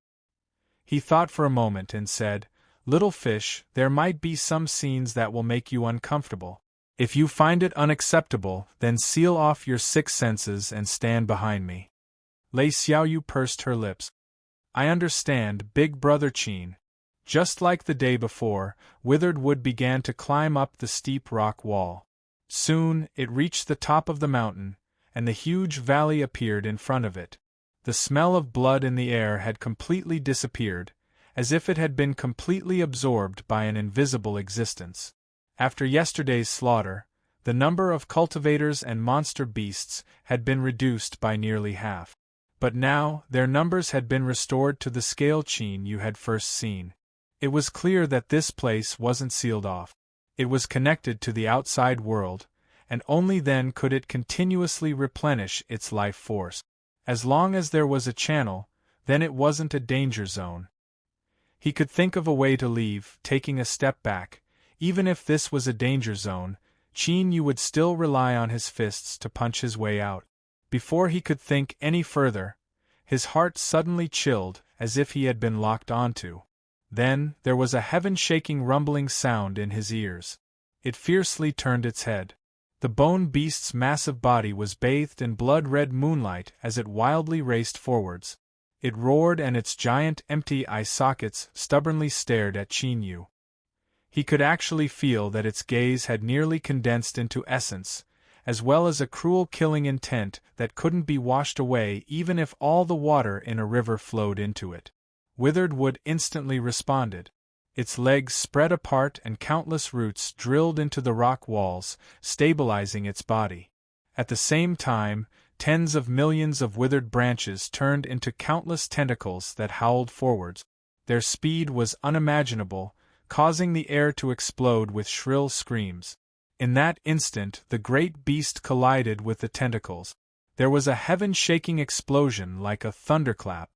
A: He thought for a moment and said, "Little fish, there might be some scenes that will make you uncomfortable. If you find it unacceptable, then seal off your 6 senses and stand behind me." Lei Xiaoyu pursed her lips. "I understand, big brother Qin." Just like the day before, withered wood began to climb up the steep rock wall. Soon, it reached the top of the mountain, and the huge valley appeared in front of it. The smell of blood in the air had completely disappeared, as if it had been completely absorbed by an invisible existence. After yesterday's slaughter, the number of cultivators and monster beasts had been reduced by nearly half. But now, their numbers had been restored to the scale Qin Yu had first seen. It was clear that this place wasn't sealed off. It was connected to the outside world, and only then could it continuously replenish its life force. As long as there was a channel, then it wasn't a danger zone. He could think of a way to leave, taking a step back. Even if this was a danger zone, Qin Yu would still rely on his fists to punch his way out. Before he could think any further, his heart suddenly chilled, as if he had been locked onto. Then, there was a heaven-shaking rumbling sound in his ears. It fiercely turned its head. The bone beast's massive body was bathed in blood-red moonlight as it wildly raced forwards. It roared and its giant empty eye sockets stubbornly stared at Qin Yu. He could actually feel that its gaze had nearly condensed into essence, as well as a cruel killing intent that couldn't be washed away even if all the water in a river flowed into it. Withered wood instantly responded. Its legs spread apart and countless roots drilled into the rock walls, stabilizing its body. At the same time, tens of millions of withered branches turned into countless tentacles that howled forwards. Their speed was unimaginable, causing the air to explode with shrill screams. In that instant, the great beast collided with the tentacles. There was a heaven-shaking explosion like a thunderclap.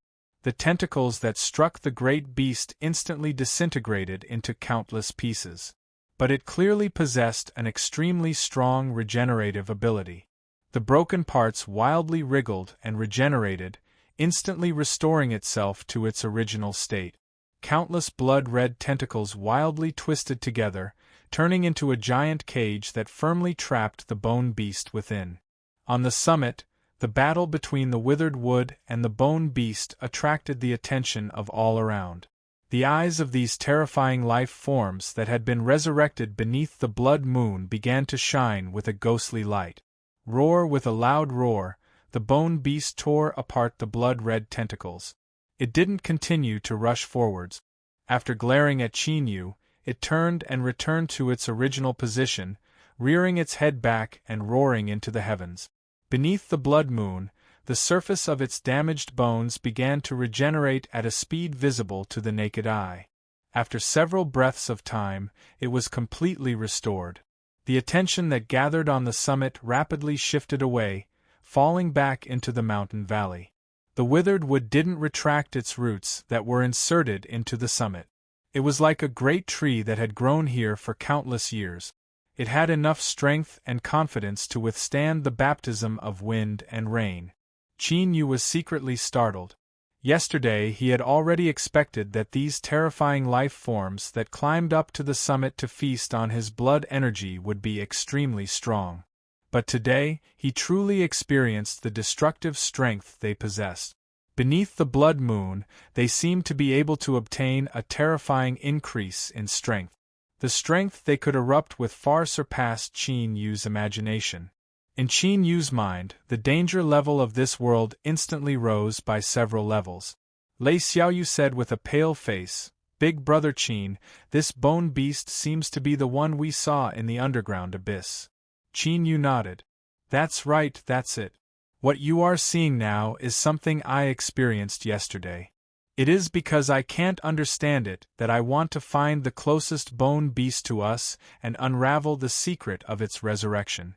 A: The tentacles that struck the great beast instantly disintegrated into countless pieces. but it clearly possessed an extremely strong regenerative ability. The broken parts wildly wriggled and regenerated, instantly restoring itself to its original state. Countless blood-red tentacles wildly twisted together, turning into a giant cage that firmly trapped the bone beast within. On the summit, the battle between the withered wood and the bone beast attracted the attention of all around. The eyes of these terrifying life forms that had been resurrected beneath the blood moon began to shine with a ghostly light. Roar with a loud roar, the bone beast tore apart the blood-red tentacles. It didn't continue to rush forwards. After glaring at Qin Yu, it turned and returned to its original position, rearing its head back and roaring into the heavens. Beneath the blood moon, the surface of its damaged bones began to regenerate at a speed visible to the naked eye. After several breaths of time, it was completely restored. The attention that gathered on the summit rapidly shifted away, falling back into the mountain valley. The withered wood didn't retract its roots that were inserted into the summit. It was like a great tree that had grown here for countless years. It had enough strength and confidence to withstand the baptism of wind and rain. Qin Yu was secretly startled. Yesterday he had already expected that these terrifying life forms that climbed up to the summit to feast on his blood energy would be extremely strong. But today, he truly experienced the destructive strength they possessed. Beneath the blood moon, they seemed to be able to obtain a terrifying increase in strength. The strength they could erupt with far surpassed Qin Yu's imagination. In Qin Yu's mind, the danger level of this world instantly rose by several levels. Lei Xiaoyu said with a pale face, "Big brother Qin, this bone beast seems to be the one we saw in the underground abyss." Qin Yu nodded. "That's right, that's it. What you are seeing now is something I experienced yesterday. It is because I can't understand it that I want to find the closest bone beast to us and unravel the secret of its resurrection."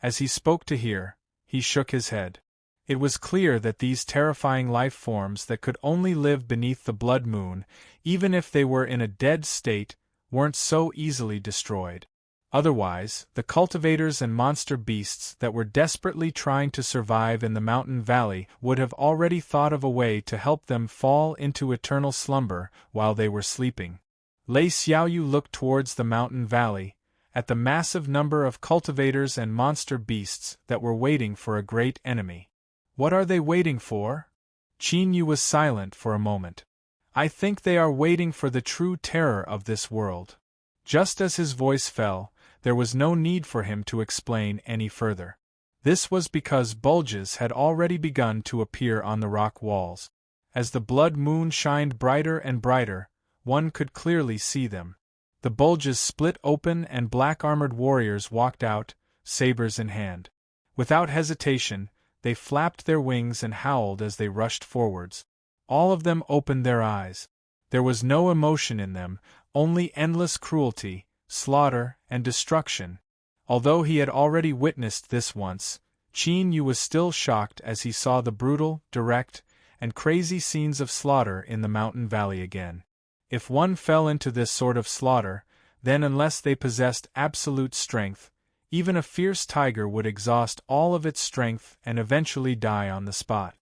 A: As he spoke to her, he shook his head. It was clear that these terrifying life forms that could only live beneath the blood moon, even if they were in a dead state, weren't so easily destroyed. Otherwise, the cultivators and monster beasts that were desperately trying to survive in the mountain valley would have already thought of a way to help them fall into eternal slumber while they were sleeping. Lei Xiaoyu looked towards the mountain valley, at the massive number of cultivators and monster beasts that were waiting for a great enemy. What are they waiting for? Qin Yu was silent for a moment. I think they are waiting for the true terror of this world. Just as his voice fell, there was no need for him to explain any further. This was because bulges had already begun to appear on the rock walls. As the blood moon shined brighter and brighter, one could clearly see them. The bulges split open and black-armored warriors walked out, sabers in hand. Without hesitation, they flapped their wings and howled as they rushed forwards. All of them opened their eyes. There was no emotion in them, only endless cruelty, slaughter, and destruction. Although he had already witnessed this once, Qin Yu was still shocked as he saw the brutal, direct, and crazy scenes of slaughter in the mountain valley again. If one fell into this sort of slaughter, then unless they possessed absolute strength, even a fierce tiger would exhaust all of its strength and eventually die on the spot.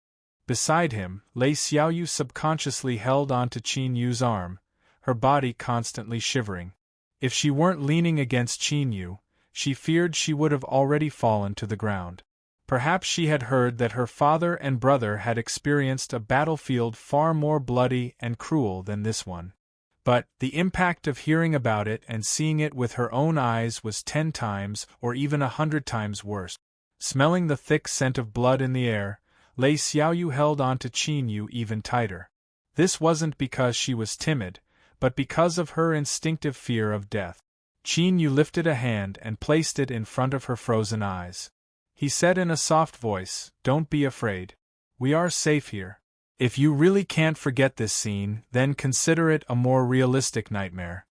A: Beside him, Lei Xiaoyu subconsciously held onto Qin Yu's arm, her body constantly shivering. If she weren't leaning against Qin Yu, she feared she would have already fallen to the ground. Perhaps she had heard that her father and brother had experienced a battlefield far more bloody and cruel than this one. But the impact of hearing about it and seeing it with her own eyes was 10 times or even 100 times worse. Smelling the thick scent of blood in the air, Lei Xiaoyu held on to Qin Yu even tighter. This wasn't because she was timid, but because of her instinctive fear of death. Qin Yu lifted a hand and placed it in front of her frozen eyes. He said in a soft voice, "Don't be afraid. We are safe here. If you really can't forget this scene, then consider it a more realistic nightmare."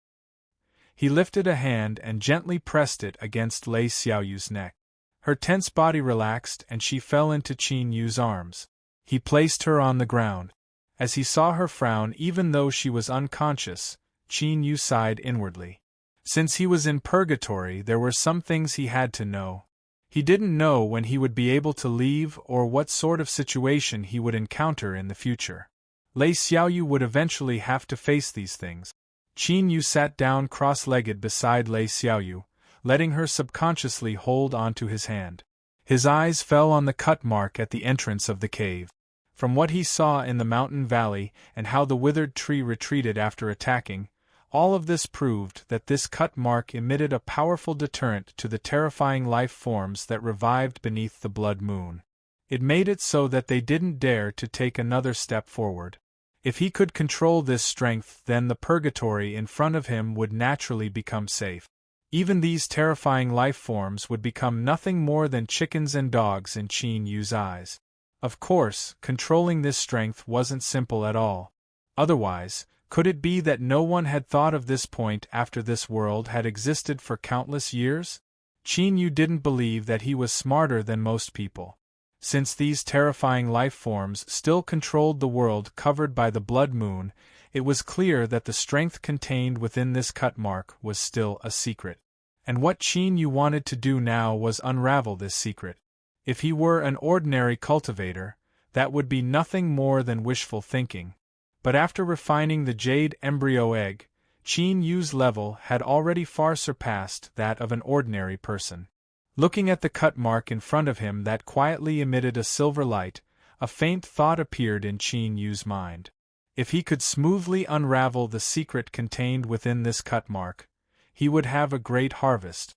A: He lifted a hand and gently pressed it against Lei Xiaoyu's neck. Her tense body relaxed and she fell into Qin Yu's arms. He placed her on the ground. As he saw her frown even though she was unconscious, Qin Yu sighed inwardly. Since he was in purgatory, there were some things he had to know. He didn't know when he would be able to leave or what sort of situation he would encounter in the future. Lei Xiaoyu would eventually have to face these things. Qin Yu sat down cross-legged beside Lei Xiaoyu, letting her subconsciously hold onto his hand. His eyes fell on the cut mark at the entrance of the cave. From what he saw in the mountain valley and how the withered tree retreated after attacking, all of this proved that this cut mark emitted a powerful deterrent to the terrifying life forms that revived beneath the blood moon. It made it so that they didn't dare to take another step forward. If he could control this strength, then the purgatory in front of him would naturally become safe. Even these terrifying life forms would become nothing more than chickens and dogs in Qin Yu's eyes. Of course, controlling this strength wasn't simple at all. Otherwise, could it be that no one had thought of this point after this world had existed for countless years? Qin Yu didn't believe that he was smarter than most people. Since these terrifying life forms still controlled the world covered by the blood moon, it was clear that the strength contained within this cut mark was still a secret. And what Qin Yu wanted to do now was unravel this secret. If he were an ordinary cultivator, that would be nothing more than wishful thinking. But after refining the jade embryo egg, Qin Yu's level had already far surpassed that of an ordinary person. Looking at the cut mark in front of him that quietly emitted a silver light, a faint thought appeared in Qin Yu's mind. If he could smoothly unravel the secret contained within this cut mark, he would have a great harvest.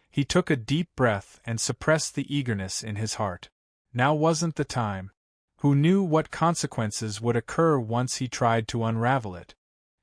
A: He took a deep breath and suppressed the eagerness in his heart. Now wasn't the time. Who knew what consequences would occur once he tried to unravel it?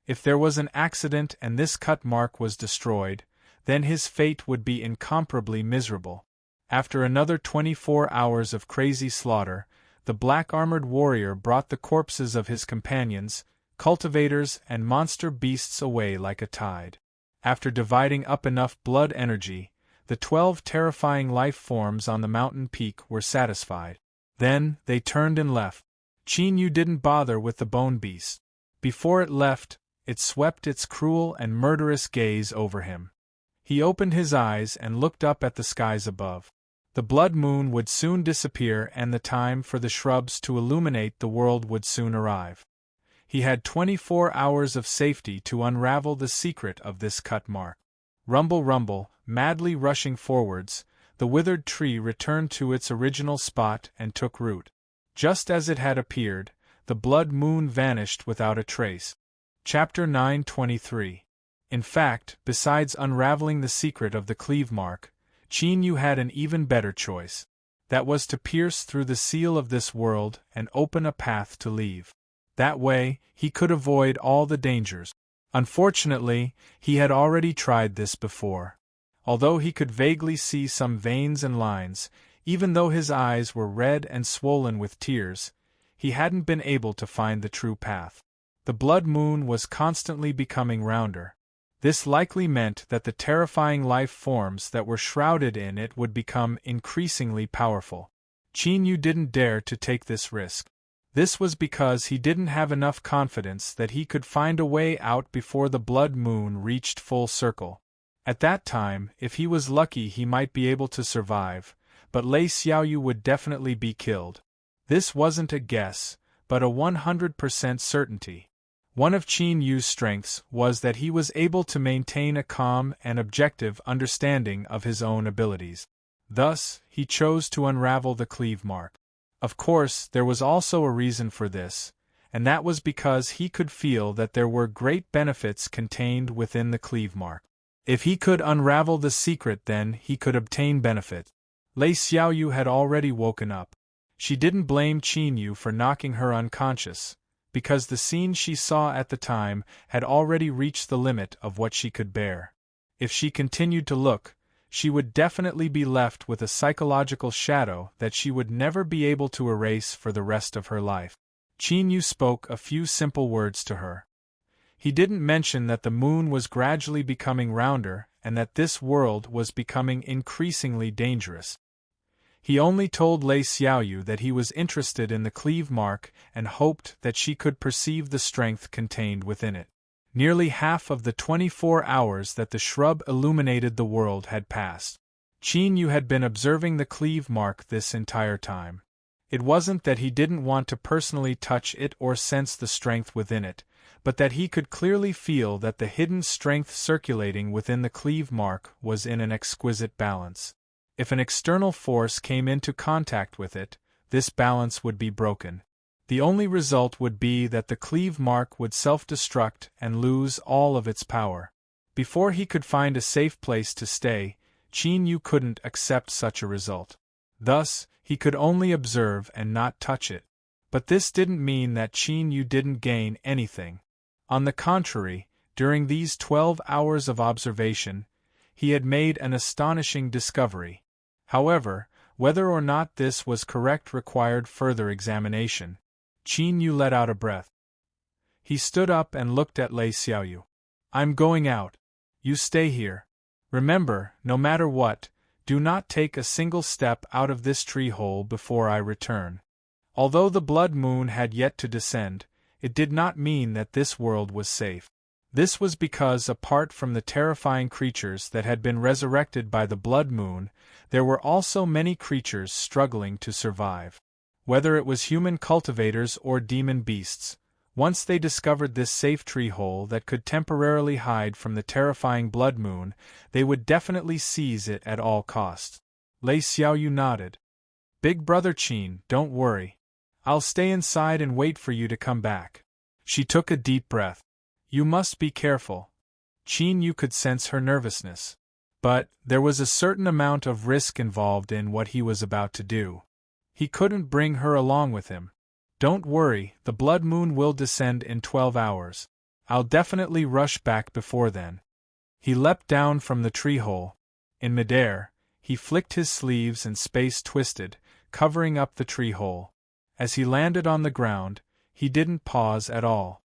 A: If there was an accident and this cut mark was destroyed, then his fate would be incomparably miserable. After another 24 hours of crazy slaughter, the black-armored warrior brought the corpses of his companions, cultivators, and monster beasts away like a tide. After dividing up enough blood energy, the 12 terrifying life forms on the mountain peak were satisfied. Then, they turned and left. Qin Yu didn't bother with the bone beast. Before it left, it swept its cruel and murderous gaze over him. He opened his eyes and looked up at the skies above. The blood moon would soon disappear and the time for the shrubs to illuminate the world would soon arrive. He had 24 hours of safety to unravel the secret of this cut mark. Rumble, rumble, madly rushing forwards, the withered tree returned to its original spot and took root. Just as it had appeared, the blood moon vanished without a trace. Chapter 9:23. In fact, besides unraveling the secret of the cleave mark, Qin Yu had an even better choice. That was to pierce through the seal of this world and open a path to leave. That way, he could avoid all the dangers. Unfortunately, he had already tried this before. Although he could vaguely see some veins and lines, even though his eyes were red and swollen with tears, he hadn't been able to find the true path. The blood moon was constantly becoming rounder. This likely meant that the terrifying life forms that were shrouded in it would become increasingly powerful. Qin Yu didn't dare to take this risk. This was because he didn't have enough confidence that he could find a way out before the blood moon reached full circle. At that time, if he was lucky, he might be able to survive, but Lei Xiaoyu would definitely be killed. This wasn't a guess, but a 100% certainty. One of Qin Yu's strengths was that he was able to maintain a calm and objective understanding of his own abilities. Thus, he chose to unravel the cleave mark. Of course, there was also a reason for this, and that was because he could feel that there were great benefits contained within the cleave mark. If he could unravel the secret, then he could obtain benefit. Lei Xiaoyu had already woken up. She didn't blame Qin Yu for knocking her unconscious, because the scene she saw at the time had already reached the limit of what she could bear. If she continued to look, she would definitely be left with a psychological shadow that she would never be able to erase for the rest of her life. Qin Yu spoke a few simple words to her. He didn't mention that the moon was gradually becoming rounder and that this world was becoming increasingly dangerous. He only told Lei Xiaoyu that he was interested in the cleave mark and hoped that she could perceive the strength contained within it. Nearly half of the 24 hours that the shrub illuminated the world had passed. Qin Yu had been observing the cleave mark this entire time. It wasn't that he didn't want to personally touch it or sense the strength within it, but that he could clearly feel that the hidden strength circulating within the cleave mark was in an exquisite balance. If an external force came into contact with it, this balance would be broken. The only result would be that the cleave mark would self-destruct and lose all of its power. Before he could find a safe place to stay, Qin Yu couldn't accept such a result. Thus, he could only observe and not touch it. But this didn't mean that Qin Yu didn't gain anything. On the contrary, during these 12 hours of observation, he had made an astonishing discovery. However, whether or not this was correct required further examination. Qin Yu let out a breath. He stood up and looked at Lei Xiaoyu. "I'm going out. You stay here. Remember, no matter what, do not take a single step out of this tree hole before I return." Although the blood moon had yet to descend, it did not mean that this world was safe. This was because apart from the terrifying creatures that had been resurrected by the blood moon, there were also many creatures struggling to survive. Whether it was human cultivators or demon beasts, once they discovered this safe tree hole that could temporarily hide from the terrifying blood moon, they would definitely seize it at all costs. Lei Xiaoyu nodded. "Big brother Qin, don't worry. I'll stay inside and wait for you to come back." She took a deep breath. "You must be careful." Qin Yu could sense her nervousness. But there was a certain amount of risk involved in what he was about to do. He couldn't bring her along with him. "Don't worry, the blood moon will descend in 12 hours. I'll definitely rush back before then." He leapt down from the tree hole. In midair, he flicked his sleeves and space twisted, covering up the tree hole. As he landed on the ground, he didn't pause at all.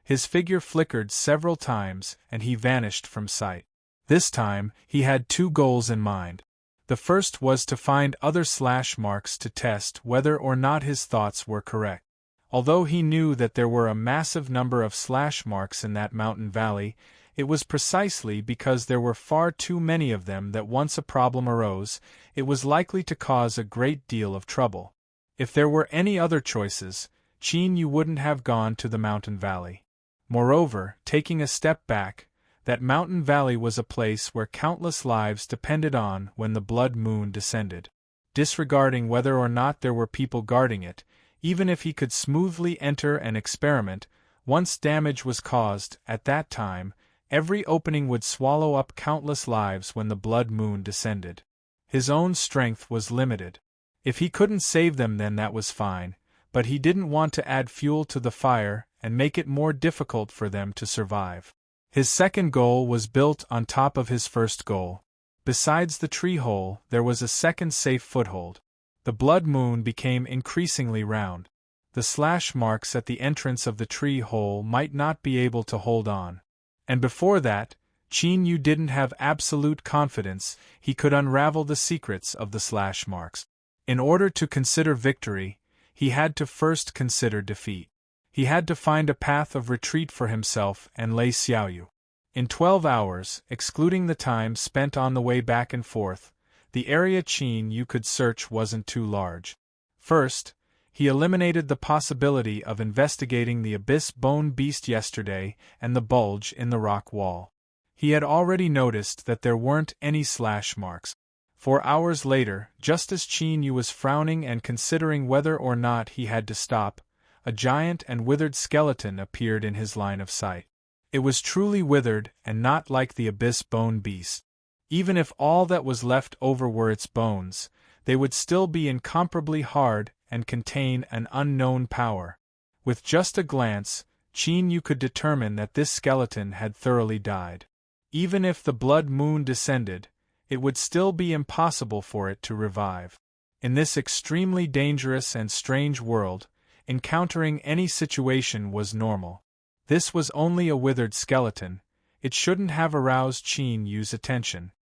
A: His figure flickered several times and he vanished from sight. This time, he had two goals in mind. The first was to find other slash marks to test whether or not his thoughts were correct. Although he knew that there were a massive number of slash marks in that mountain valley, it was precisely because there were far too many of them that once a problem arose, it was likely to cause a great deal of trouble. If there were any other choices, Qin Yu wouldn't have gone to the mountain valley. Moreover, taking a step back, that mountain valley was a place where countless lives depended on when the blood moon descended. Disregarding whether or not there were people guarding it, even if he could smoothly enter and experiment, once damage was caused, at that time, every opening would swallow up countless lives when the blood moon descended. His own strength was limited. If he couldn't save them then that was fine, but he didn't want to add fuel to the fire and make it more difficult for them to survive. His second goal was built on top of his first goal. Besides the tree hole, there was a second safe foothold. The blood moon became increasingly round. The slash marks at the entrance of the tree hole might not be able to hold on. And before that, Qin Yu didn't have absolute confidence he could unravel the secrets of the slash marks. In order to consider victory, he had to first consider defeat. He had to find a path of retreat for himself and Lei Xiaoyu. In 12 hours, excluding the time spent on the way back and forth, the area Qin Yu could search wasn't too large. First, he eliminated the possibility of investigating the abyss bone beast yesterday and the bulge in the rock wall. He had already noticed that there weren't any slash marks. 4 hours later, just as Qin Yu was frowning and considering whether or not he had to stop, a giant and withered skeleton appeared in his line of sight. It was truly withered and not like the abyss bone beast. Even if all that was left over were its bones, they would still be incomparably hard and contain an unknown power. With just a glance, Qin Yu could determine that this skeleton had thoroughly died. Even if the blood moon descended, it would still be impossible for it to revive. In this extremely dangerous and strange world, encountering any situation was normal. This was only a withered skeleton. It shouldn't have aroused Qin Yu's attention.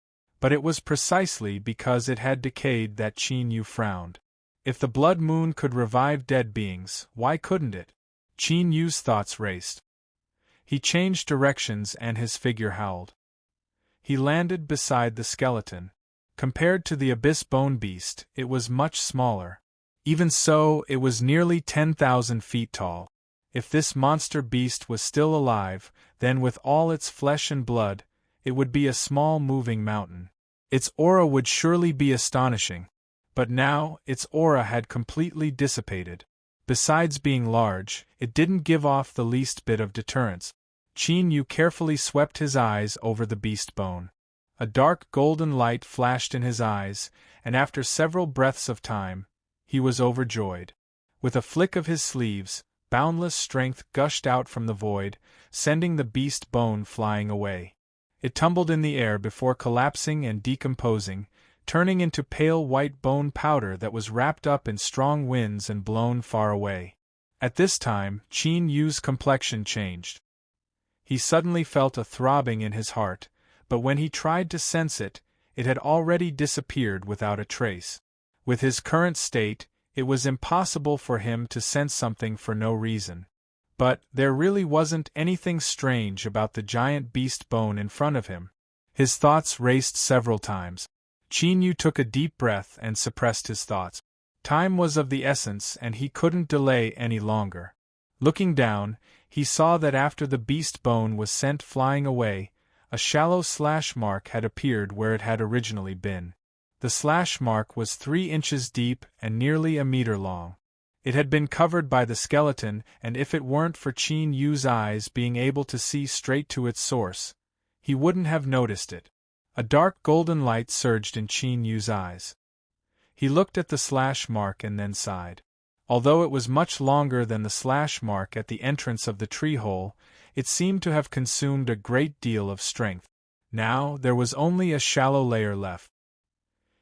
A: But it was precisely because it had decayed that Qin Yu frowned. If the blood moon could revive dead beings, why couldn't it? Qin Yu's thoughts raced. He changed directions and his figure howled. He landed beside the skeleton. Compared to the abyss bone beast, it was much smaller. Even so, it was nearly 10,000 feet tall. If this monster beast was still alive, then with all its flesh and blood, it would be a small moving mountain. Its aura would surely be astonishing. But now, its aura had completely dissipated. Besides being large, it didn't give off the least bit of deterrence. Qin Yu carefully swept his eyes over the beast bone. A dark golden light flashed in his eyes, and after several breaths of time, he was overjoyed. With a flick of his sleeves, boundless strength gushed out from the void, sending the beast bone flying away. It tumbled in the air before collapsing and decomposing, turning into pale white bone powder that was wrapped up in strong winds and blown far away. At this time, Qin Yu's complexion changed. He suddenly felt a throbbing in his heart, but when he tried to sense it, it had already disappeared without a trace. With his current state, it was impossible for him to sense something for no reason. But there really wasn't anything strange about the giant beast bone in front of him. His thoughts raced several times. Qin Yu took a deep breath and suppressed his thoughts. Time was of the essence and he couldn't delay any longer. Looking down, he saw that after the beast bone was sent flying away, a shallow slash mark had appeared where it had originally been. The slash mark was 3 inches deep and nearly a meter long. It had been covered by the skeleton, and if it weren't for Qin Yu's eyes being able to see straight to its source, he wouldn't have noticed it. A dark golden light surged in Qin Yu's eyes. He looked at the slash mark and then sighed. Although it was much longer than the slash mark at the entrance of the tree hole, it seemed to have consumed a great deal of strength. Now there was only a shallow layer left.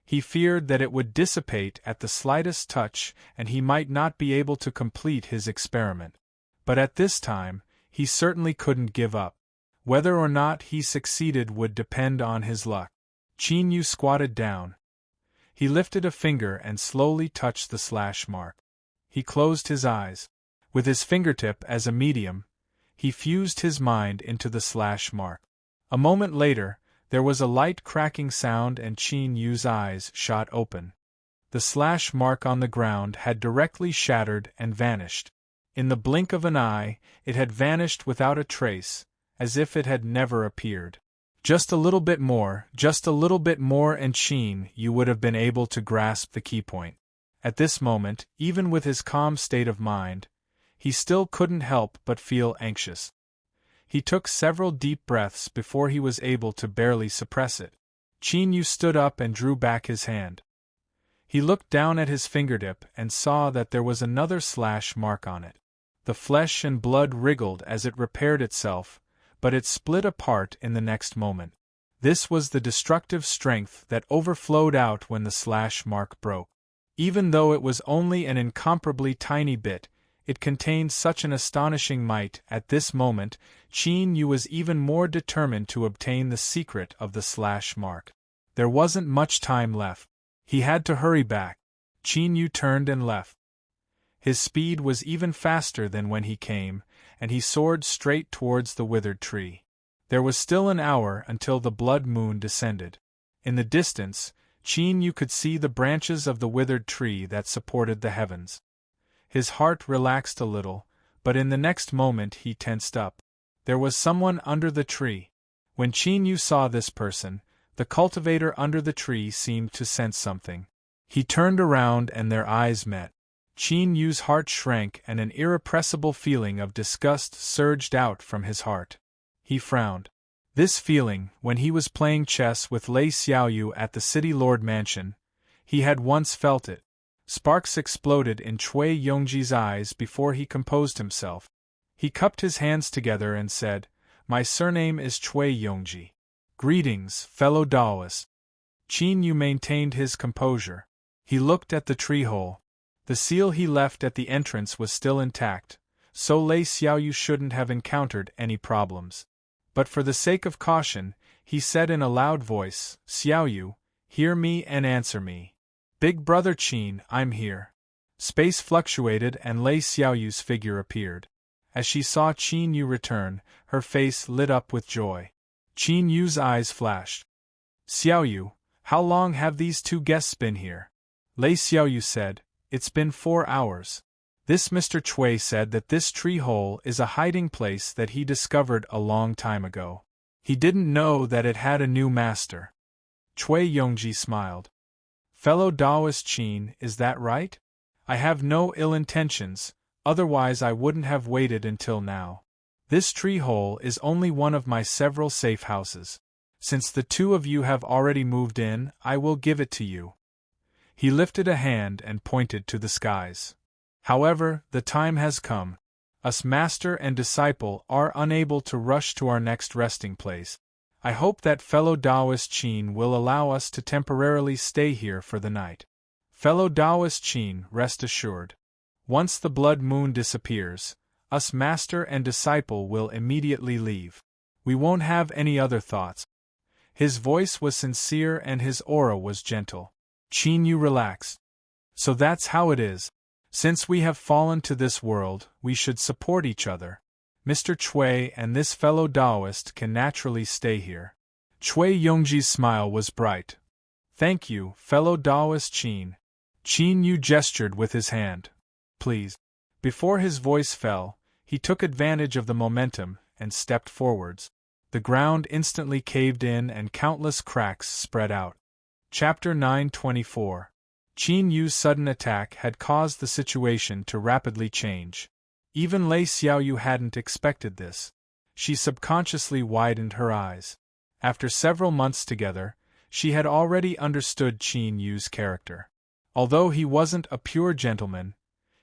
A: He feared that it would dissipate at the slightest touch and he might not be able to complete his experiment. But at this time, he certainly couldn't give up. Whether or not he succeeded would depend on his luck. Qin Yu squatted down. He lifted a finger and slowly touched the slash mark. He closed his eyes. With his fingertip as a medium, he fused his mind into the slash mark. A moment later, there was a light cracking sound and Qin Yu's eyes shot open. The slash mark on the ground had directly shattered and vanished. In the blink of an eye, it had vanished without a trace, as if it had never appeared. Just a little bit more, and Qin Yu would have been able to grasp the key point. At this moment, even with his calm state of mind, he still couldn't help but feel anxious. He took several deep breaths before he was able to barely suppress it. Qin Yu stood up and drew back his hand. He looked down at his fingertip and saw that there was another slash mark on it. The flesh and blood wriggled as it repaired itself, but it split apart in the next moment. This was the destructive strength that overflowed out when the slash mark broke. Even though it was only an incomparably tiny bit, it contained such an astonishing might. At this moment, Qin Yu was even more determined to obtain the secret of the slash mark. There wasn't much time left. He had to hurry back. Qin Yu turned and left. His speed was even faster than when he came, and he soared straight towards the withered tree. There was still an hour until the blood moon descended. In the distance, Qin Yu could see the branches of the withered tree that supported the heavens. His heart relaxed a little, but in the next moment he tensed up. There was someone under the tree. When Qin Yu saw this person, the cultivator under the tree seemed to sense something. He turned around and their eyes met. Qin Yu's heart shrank and an irrepressible feeling of disgust surged out from his heart. He frowned. This feeling, when he was playing chess with Lei Xiaoyu at the City Lord Mansion, he had once felt it. Sparks exploded in Cui Yongji's eyes before he composed himself. He cupped his hands together and said, "My surname is Cui Yongji. Greetings, fellow Taoists." Qin Yu maintained his composure. He looked at the tree hole. The seal he left at the entrance was still intact, so Lei Xiaoyu shouldn't have encountered any problems. But for the sake of caution, he said in a loud voice, "Xiaoyu, hear me and answer me." "Big brother Qin, I'm here." Space fluctuated and Lei Xiaoyu's figure appeared. As she saw Qin Yu return, her face lit up with joy. Qin Yu's eyes flashed. "Xiao Yu, how long have these two guests been here?" Lei Xiao Yu said, "It's been 4 hours. This Mr. Chui said that this tree hole is a hiding place that he discovered a long time ago. He didn't know that it had a new master." Chui Yongji smiled. "Fellow Taoist Qin, is that right? I have no ill intentions, otherwise I wouldn't have waited until now. This tree hole is only one of my several safe houses. Since the two of you have already moved in, I will give it to you." He lifted a hand and pointed to the skies. "However, the time has come. Us master and disciple are unable to rush to our next resting place. I hope that fellow Taoist Qin will allow us to temporarily stay here for the night. Fellow Taoist Qin, rest assured. Once the blood moon disappears, us master and disciple will immediately leave. We won't have any other thoughts." His voice was sincere and his aura was gentle. Qin Yu relaxed. "So that's how it is. Since we have fallen to this world, we should support each other. Mr. Chui and this fellow Taoist can naturally stay here." Chui Yongji's smile was bright. "Thank you, fellow Taoist Qin." Qin Yu gestured with his hand. "Please." Before his voice fell, he took advantage of the momentum and stepped forwards. The ground instantly caved in and countless cracks spread out. Chapter 924. Qin Yu's sudden attack had caused the situation to rapidly change. Even Lei Xiaoyu hadn't expected this. She subconsciously widened her eyes. After several months together, she had already understood Qin Yu's character. Although he wasn't a pure gentleman,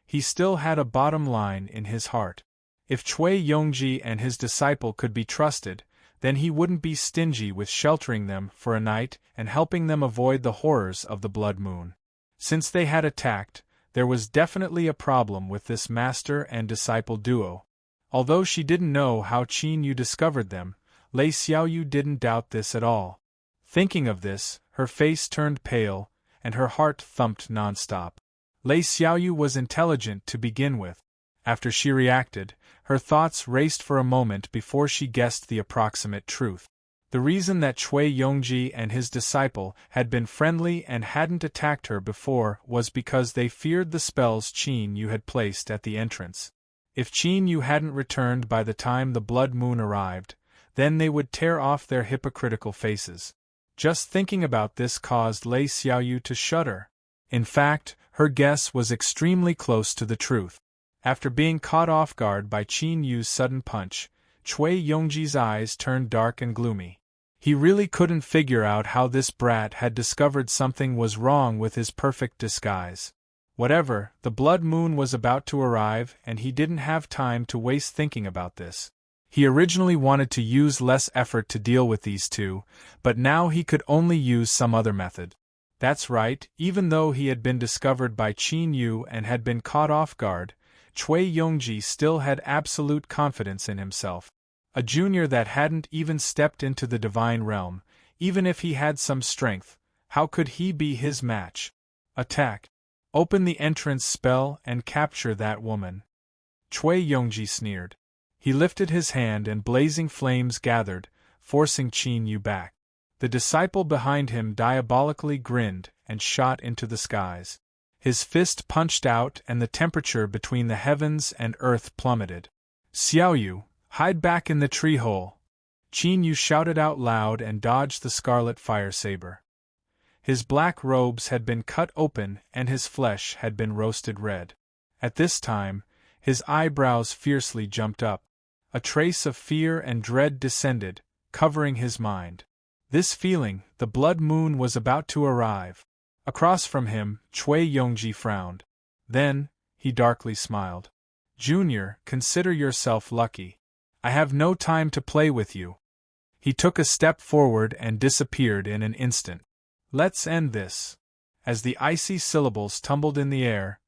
A: he still had a bottom line in his heart. If Chui Yongji and his disciple could be trusted, then he wouldn't be stingy with sheltering them for a night and helping them avoid the horrors of the blood moon. Since they had attacked, there was definitely a problem with this master and disciple duo. Although she didn't know how Qin Yu discovered them, Lei Xiaoyu didn't doubt this at all. Thinking of this, her face turned pale, and her heart thumped non-stop. Lei Xiaoyu was intelligent to begin with. After she reacted, her thoughts raced for a moment before she guessed the approximate truth. The reason that Chui Yongji and his disciple had been friendly and hadn't attacked her before was because they feared the spells Qin Yu had placed at the entrance. If Qin Yu hadn't returned by the time the blood moon arrived, then they would tear off their hypocritical faces. Just thinking about this caused Lei Xiaoyu to shudder. In fact, her guess was extremely close to the truth. After being caught off guard by Qin Yu's sudden punch, Chui Yongji's eyes turned dark and gloomy. He really couldn't figure out how this brat had discovered something was wrong with his perfect disguise. Whatever, the blood moon was about to arrive and he didn't have time to waste thinking about this. He originally wanted to use less effort to deal with these two, but now he could only use some other method. That's right, even though he had been discovered by Qin Yu and had been caught off guard, Chui Yongji still had absolute confidence in himself. A junior that hadn't even stepped into the divine realm, even if he had some strength, how could he be his match? Attack! Open the entrance spell and capture that woman. Chui Yongji sneered. He lifted his hand and blazing flames gathered, forcing Qin Yu back. The disciple behind him diabolically grinned and shot into the skies. His fist punched out and the temperature between the heavens and earth plummeted. "Xiao Yu, hide back in the tree hole!" Qin Yu shouted out loud and dodged the scarlet fire saber. His black robes had been cut open and his flesh had been roasted red. At this time, his eyebrows fiercely jumped up. A trace of fear and dread descended, covering his mind. This feeling, the blood moon was about to arrive. Across from him, Chui Yongji frowned. Then, he darkly smiled. "Junior, consider yourself lucky. I have no time to play with you." He took a step forward and disappeared in an instant. "Let's end this." As the icy syllables tumbled in the air,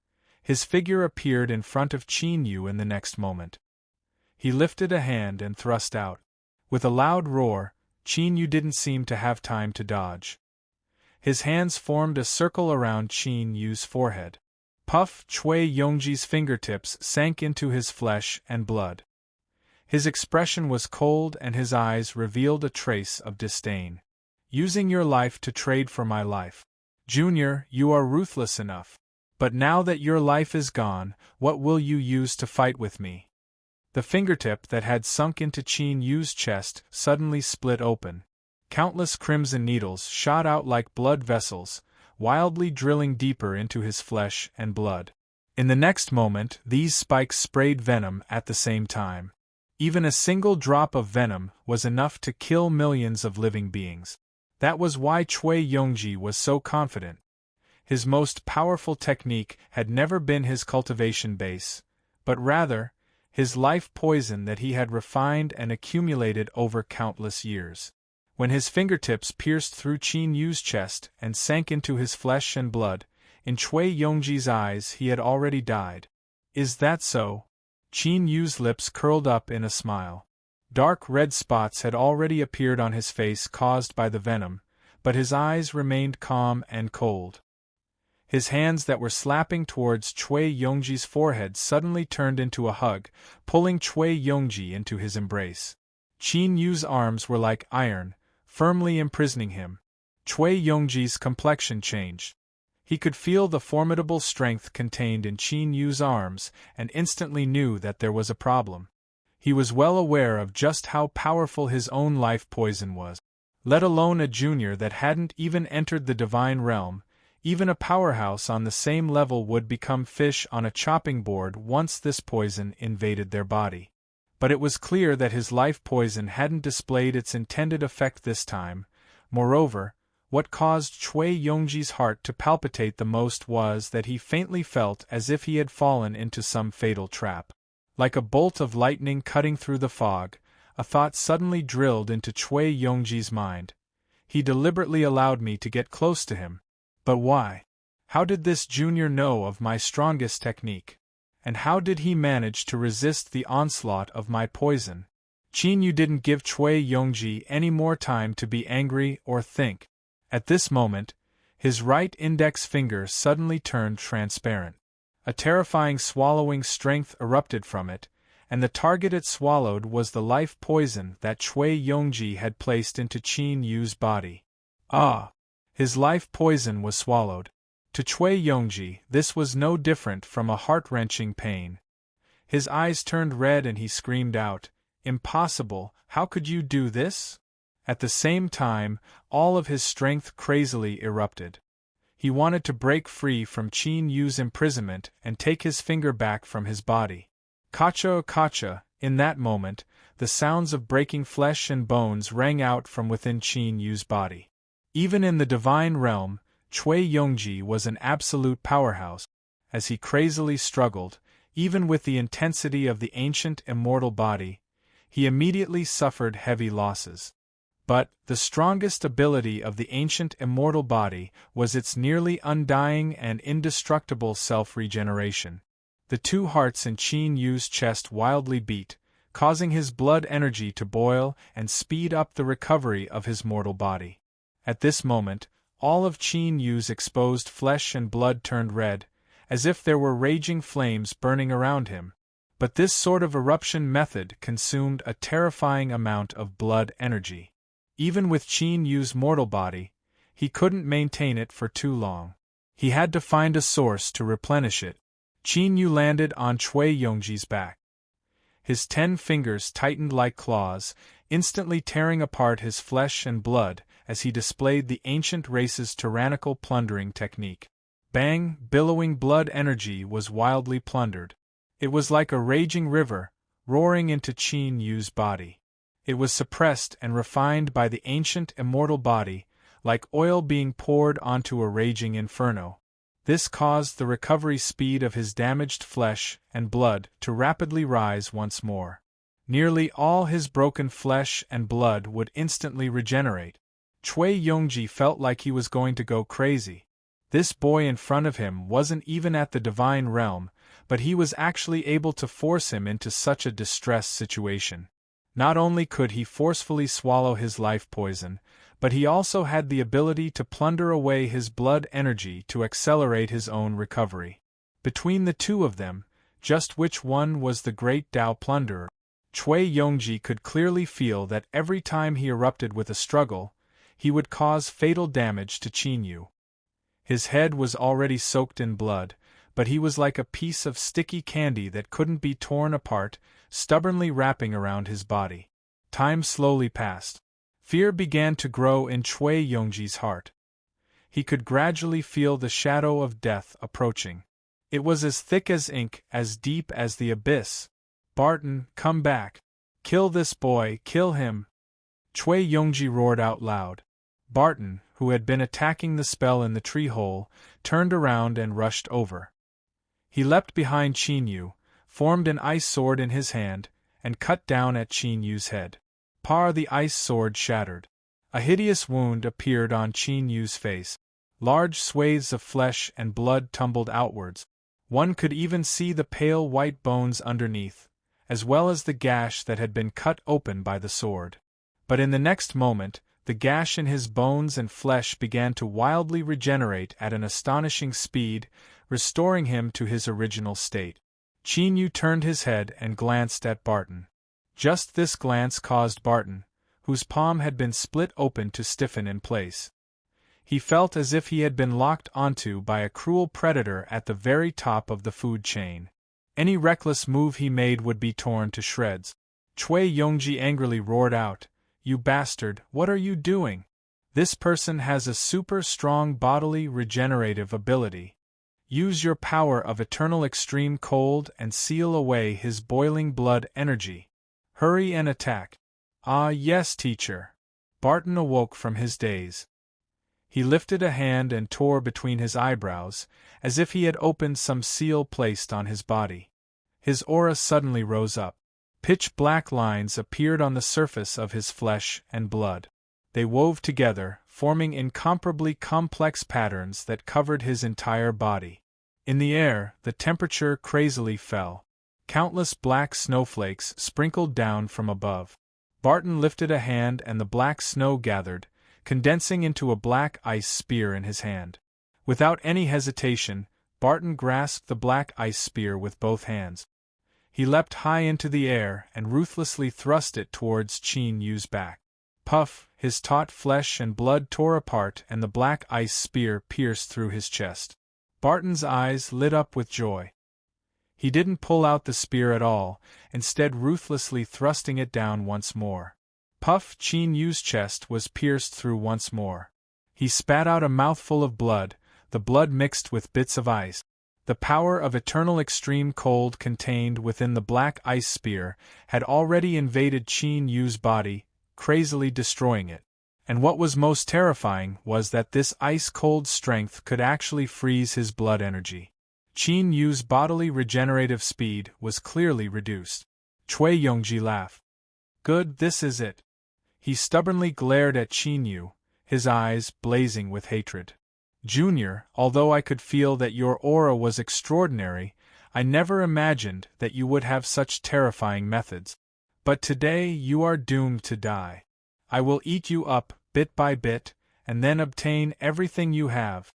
A: his figure appeared in front of Qin Yu in the next moment. He lifted a hand and thrust out. With a loud roar, Qin Yu didn't seem to have time to dodge. His hands formed a circle around Qin Yu's forehead. Puff, Chui Yongji's fingertips sank into his flesh and blood. His expression was cold and his eyes revealed a trace of disdain. Using your life to trade for my life. Junior, you are ruthless enough. But now that your life is gone, what will you use to fight with me? The fingertip that had sunk into Qin Yu's chest suddenly split open. Countless crimson needles shot out like blood vessels, wildly drilling deeper into his flesh and blood. In the next moment, these spikes sprayed venom at the same time. Even a single drop of venom was enough to kill millions of living beings. That was why Chui Yongji was so confident. His most powerful technique had never been his cultivation base, but rather, his life poison that he had refined and accumulated over countless years. When his fingertips pierced through Qin Yu's chest and sank into his flesh and blood, in Chui Yongji's eyes he had already died. Is that so? Qin Yu's lips curled up in a smile. Dark red spots had already appeared on his face caused by the venom, but his eyes remained calm and cold. His hands that were slapping towards Chui Yongji's forehead suddenly turned into a hug, pulling Chui Yongji into his embrace. Qin Yu's arms were like iron, firmly imprisoning him. Chui Yongji's complexion changed. He could feel the formidable strength contained in Qin Yu's arms and instantly knew that there was a problem. He was well aware of just how powerful his own life poison was. Let alone a junior that hadn't even entered the divine realm, even a powerhouse on the same level would become fish on a chopping board once this poison invaded their body. But it was clear that his life poison hadn't displayed its intended effect this time. Moreover, what caused Chui Yongji's heart to palpitate the most was that he faintly felt as if he had fallen into some fatal trap. Like a bolt of lightning cutting through the fog, a thought suddenly drilled into Chui Yongji's mind. He deliberately allowed me to get close to him. But why? How did this junior know of my strongest technique? And how did he manage to resist the onslaught of my poison? Qin Yu didn't give Chui Yongji any more time to be angry or think. At this moment, his right index finger suddenly turned transparent. A terrifying swallowing strength erupted from it, and the target it swallowed was the life poison that Chui Yongji had placed into Qin Yu's body. Ah! His life poison was swallowed. To Chui Yongji, this was no different from a heart-wrenching pain. His eyes turned red and he screamed out, "Impossible, how could you do this?" At the same time, all of his strength crazily erupted. He wanted to break free from Qin Yu's imprisonment and take his finger back from his body. Kacha, kacha, in that moment, the sounds of breaking flesh and bones rang out from within Qin Yu's body. Even in the divine realm, Chui Yongji was an absolute powerhouse. As he crazily struggled, even with the intensity of the ancient immortal body, he immediately suffered heavy losses. But the strongest ability of the ancient immortal body was its nearly undying and indestructible self-regeneration. The two hearts in Qin Yu's chest wildly beat, causing his blood energy to boil and speed up the recovery of his mortal body. At this moment, all of Qin Yu's exposed flesh and blood turned red, as if there were raging flames burning around him. But this sort of eruption method consumed a terrifying amount of blood energy. Even with Qin Yu's mortal body, he couldn't maintain it for too long. He had to find a source to replenish it. Qin Yu landed on Chui Yongji's back. His 10 fingers tightened like claws, instantly tearing apart his flesh and blood as he displayed the ancient race's tyrannical plundering technique. Bang! Billowing blood energy was wildly plundered. It was like a raging river, roaring into Qin Yu's body. It was suppressed and refined by the ancient immortal body, like oil being poured onto a raging inferno. This caused the recovery speed of his damaged flesh and blood to rapidly rise once more. Nearly all his broken flesh and blood would instantly regenerate. Chui Yongji felt like he was going to go crazy. This boy in front of him wasn't even at the divine realm, but he was actually able to force him into such a distressed situation. Not only could he forcefully swallow his life poison, but he also had the ability to plunder away his blood energy to accelerate his own recovery. Between the two of them, just which one was the great Tao plunderer? Cui Yongji could clearly feel that every time he erupted with a struggle, he would cause fatal damage to Qin Yu. His head was already soaked in blood, but he was like a piece of sticky candy that couldn't be torn apart, stubbornly wrapping around his body. Time slowly passed. Fear began to grow in Cui Yongji's heart. He could gradually feel the shadow of death approaching. It was as thick as ink, as deep as the abyss. Barton, come back. Kill this boy, kill him. Cui Yongji roared out loud. Barton, who had been attacking the spell in the tree hole, turned around and rushed over. He leapt behind Qin Yu, formed an ice sword in his hand, and cut down at Qin Yu's head. The ice sword shattered. A hideous wound appeared on Qin Yu's face. Large swathes of flesh and blood tumbled outwards. One could even see the pale white bones underneath, as well as the gash that had been cut open by the sword. But in the next moment, the gash in his bones and flesh began to wildly regenerate at an astonishing speed, restoring him to his original state. Qin Yu turned his head and glanced at Barton. Just this glance caused Barton, whose palm had been split open, to stiffen in place. He felt as if he had been locked onto by a cruel predator at the very top of the food chain. Any reckless move he made would be torn to shreds. Cui Yongji angrily roared out, "You bastard, what are you doing? This person has a super strong bodily regenerative ability. Use your power of eternal extreme cold and seal away his boiling blood energy. Hurry and attack." "Ah yes, teacher." Barton awoke from his daze. He lifted a hand and tore between his eyebrows, as if he had opened some seal placed on his body. His aura suddenly rose up. Pitch-black lines appeared on the surface of his flesh and blood. They wove together, forming incomparably complex patterns that covered his entire body. In the air, the temperature crazily fell. Countless black snowflakes sprinkled down from above. Barton lifted a hand and the black snow gathered, condensing into a black ice spear in his hand. Without any hesitation, Barton grasped the black ice spear with both hands. He leapt high into the air and ruthlessly thrust it towards Qin Yu's back. Puff, his taut flesh and blood tore apart and the black ice spear pierced through his chest. Barton's eyes lit up with joy. He didn't pull out the spear at all, instead ruthlessly thrusting it down once more. Puff, Qin Yu's chest was pierced through once more. He spat out a mouthful of blood, the blood mixed with bits of ice. The power of eternal extreme cold contained within the black ice spear had already invaded Qin Yu's body, crazily destroying it. And what was most terrifying was that this ice-cold strength could actually freeze his blood energy. Qin Yu's bodily regenerative speed was clearly reduced. Cui Yongji laughed. "Good, this is it." He stubbornly glared at Qin Yu, his eyes blazing with hatred. "Junior, although I could feel that your aura was extraordinary, I never imagined that you would have such terrifying methods. But today you are doomed to die. I will eat you up, bit by bit, and then obtain everything you have."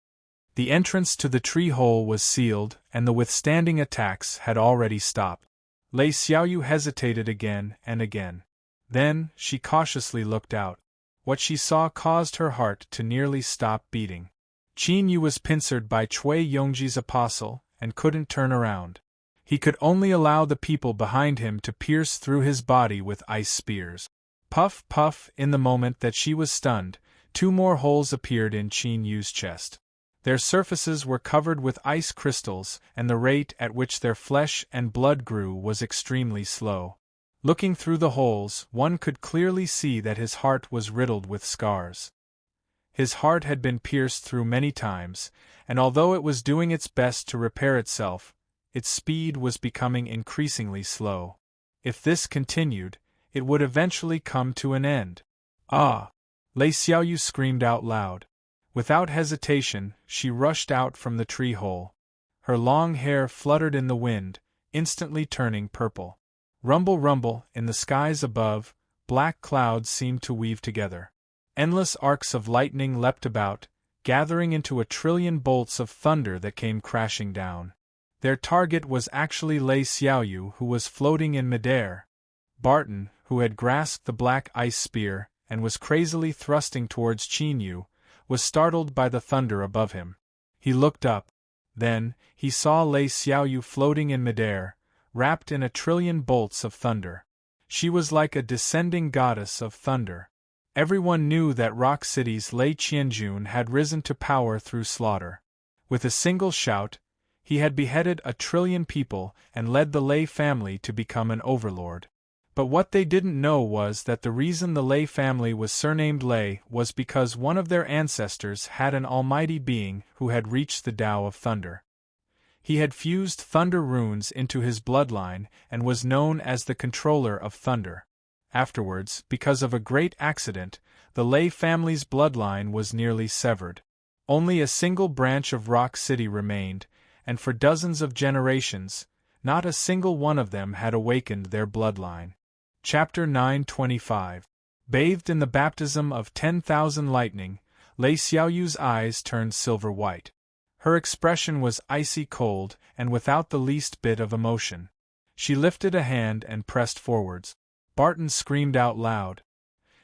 A: The entrance to the tree hole was sealed, and the withstanding attacks had already stopped. Lei Xiaoyu hesitated again and again. Then, she cautiously looked out. What she saw caused her heart to nearly stop beating. Qin Yu was pincered by Cui Yongji's apostle, and couldn't turn around. He could only allow the people behind him to pierce through his body with ice spears. Puff, puff, in the moment that she was stunned, 2 more holes appeared in Qin Yu's chest. Their surfaces were covered with ice crystals, and the rate at which their flesh and blood grew was extremely slow. Looking through the holes, one could clearly see that his heart was riddled with scars. His heart had been pierced through many times, and although it was doing its best to repair itself, its speed was becoming increasingly slow. If this continued, it would eventually come to an end. "Ah!" Lei Xiaoyu screamed out loud. Without hesitation, she rushed out from the tree hole. Her long hair fluttered in the wind, instantly turning purple. Rumble, rumble, in the skies above, black clouds seemed to weave together. Endless arcs of lightning leapt about, gathering into a trillion bolts of thunder that came crashing down. Their target was actually Lei Xiaoyu, who was floating in midair. Barton, who had grasped the black ice spear and was crazily thrusting towards Qin Yu, was startled by the thunder above him. He looked up. Then, he saw Lei Xiaoyu floating in midair, wrapped in a trillion bolts of thunder. She was like a descending goddess of thunder. Everyone knew that Rock City's Lei Qianjun had risen to power through slaughter. With a single shout, he had beheaded 1 trillion people and led the Lei family to become an overlord. But what they didn't know was that the reason the Lei family was surnamed Lei was because one of their ancestors had an almighty being who had reached the Tao of Thunder. He had fused thunder runes into his bloodline and was known as the controller of thunder. Afterwards, because of a great accident, the Lei family's bloodline was nearly severed. Only a single branch of Rock City remained, and for dozens of generations, not a single one of them had awakened their bloodline. Chapter 925. Bathed in the baptism of 10,000 lightning, Lei Xiaoyu's eyes turned silver white. Her expression was icy cold and without the least bit of emotion. She lifted a hand and pressed forwards. Barton screamed out loud.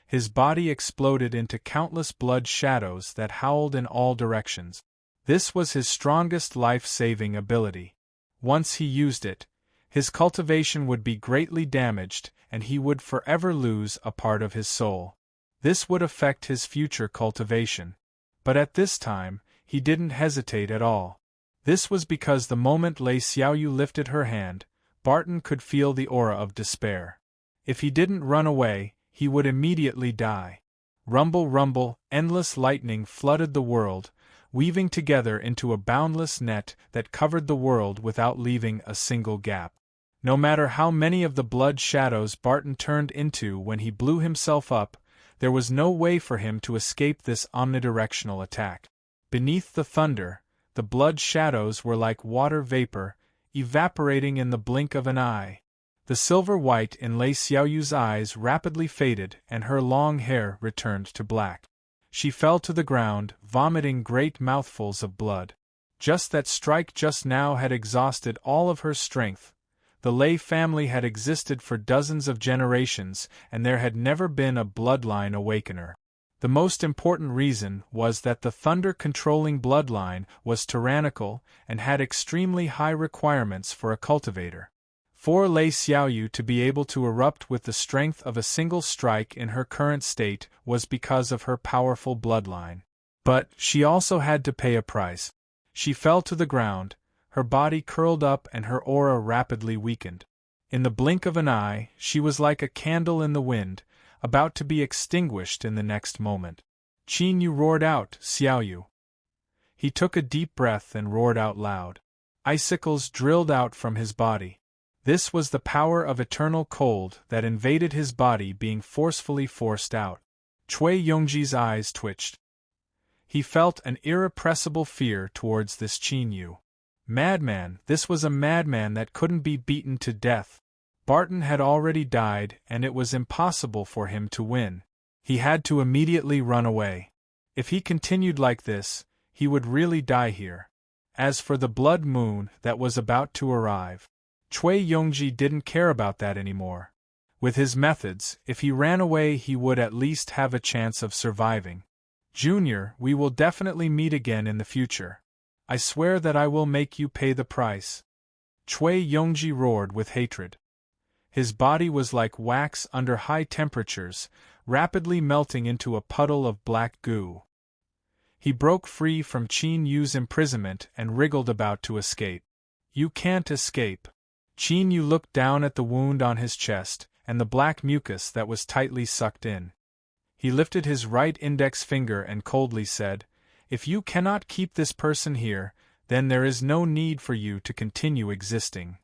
A: His body exploded into countless blood shadows that howled in all directions. This was his strongest life-saving ability. Once he used it, his cultivation would be greatly damaged and he would forever lose a part of his soul. This would affect his future cultivation. But at this time, he didn't hesitate at all. This was because the moment Lei Xiaoyu lifted her hand, Barton could feel the aura of despair. If he didn't run away, he would immediately die. Rumble, rumble, endless lightning flooded the world, weaving together into a boundless net that covered the world without leaving a single gap. No matter how many of the blood shadows Barton turned into when he blew himself up, there was no way for him to escape this omnidirectional attack. Beneath the thunder, the blood shadows were like water vapor, evaporating in the blink of an eye. The silver white in Lei Xiaoyu's eyes rapidly faded and her long hair returned to black. She fell to the ground, vomiting great mouthfuls of blood. Just that strike just now had exhausted all of her strength. The Lei family had existed for dozens of generations and there had never been a bloodline awakener. The most important reason was that the thunder-controlling bloodline was tyrannical and had extremely high requirements for a cultivator. For Lei Xiaoyu to be able to erupt with the strength of a single strike in her current state was because of her powerful bloodline. But she also had to pay a price. She fell to the ground, her body curled up and her aura rapidly weakened. In the blink of an eye, she was like a candle in the wind, about to be extinguished in the next moment. Qin Yu roared out, "Xiaoyu." He took a deep breath and roared out loud. Icicles drilled out from his body. This was the power of eternal cold that invaded his body being forcefully forced out. Cui Yongji's eyes twitched. He felt an irrepressible fear towards this Qin Yu. Madman, this was a madman that couldn't be beaten to death. Barton had already died and it was impossible for him to win. He had to immediately run away. If he continued like this, he would really die here. As for the blood moon that was about to arrive, Cui Yongji didn't care about that anymore. With his methods, if he ran away he would at least have a chance of surviving. Junior, we will definitely meet again in the future. I swear that I will make you pay the price. Cui Yongji roared with hatred. His body was like wax under high temperatures, rapidly melting into a puddle of black goo. He broke free from Qin Yu's imprisonment and wriggled about to escape. You can't escape. Qin Yu looked down at the wound on his chest and the black mucus that was tightly sucked in. He lifted his right index finger and coldly said, "If you cannot keep this person here, then there is no need for you to continue existing."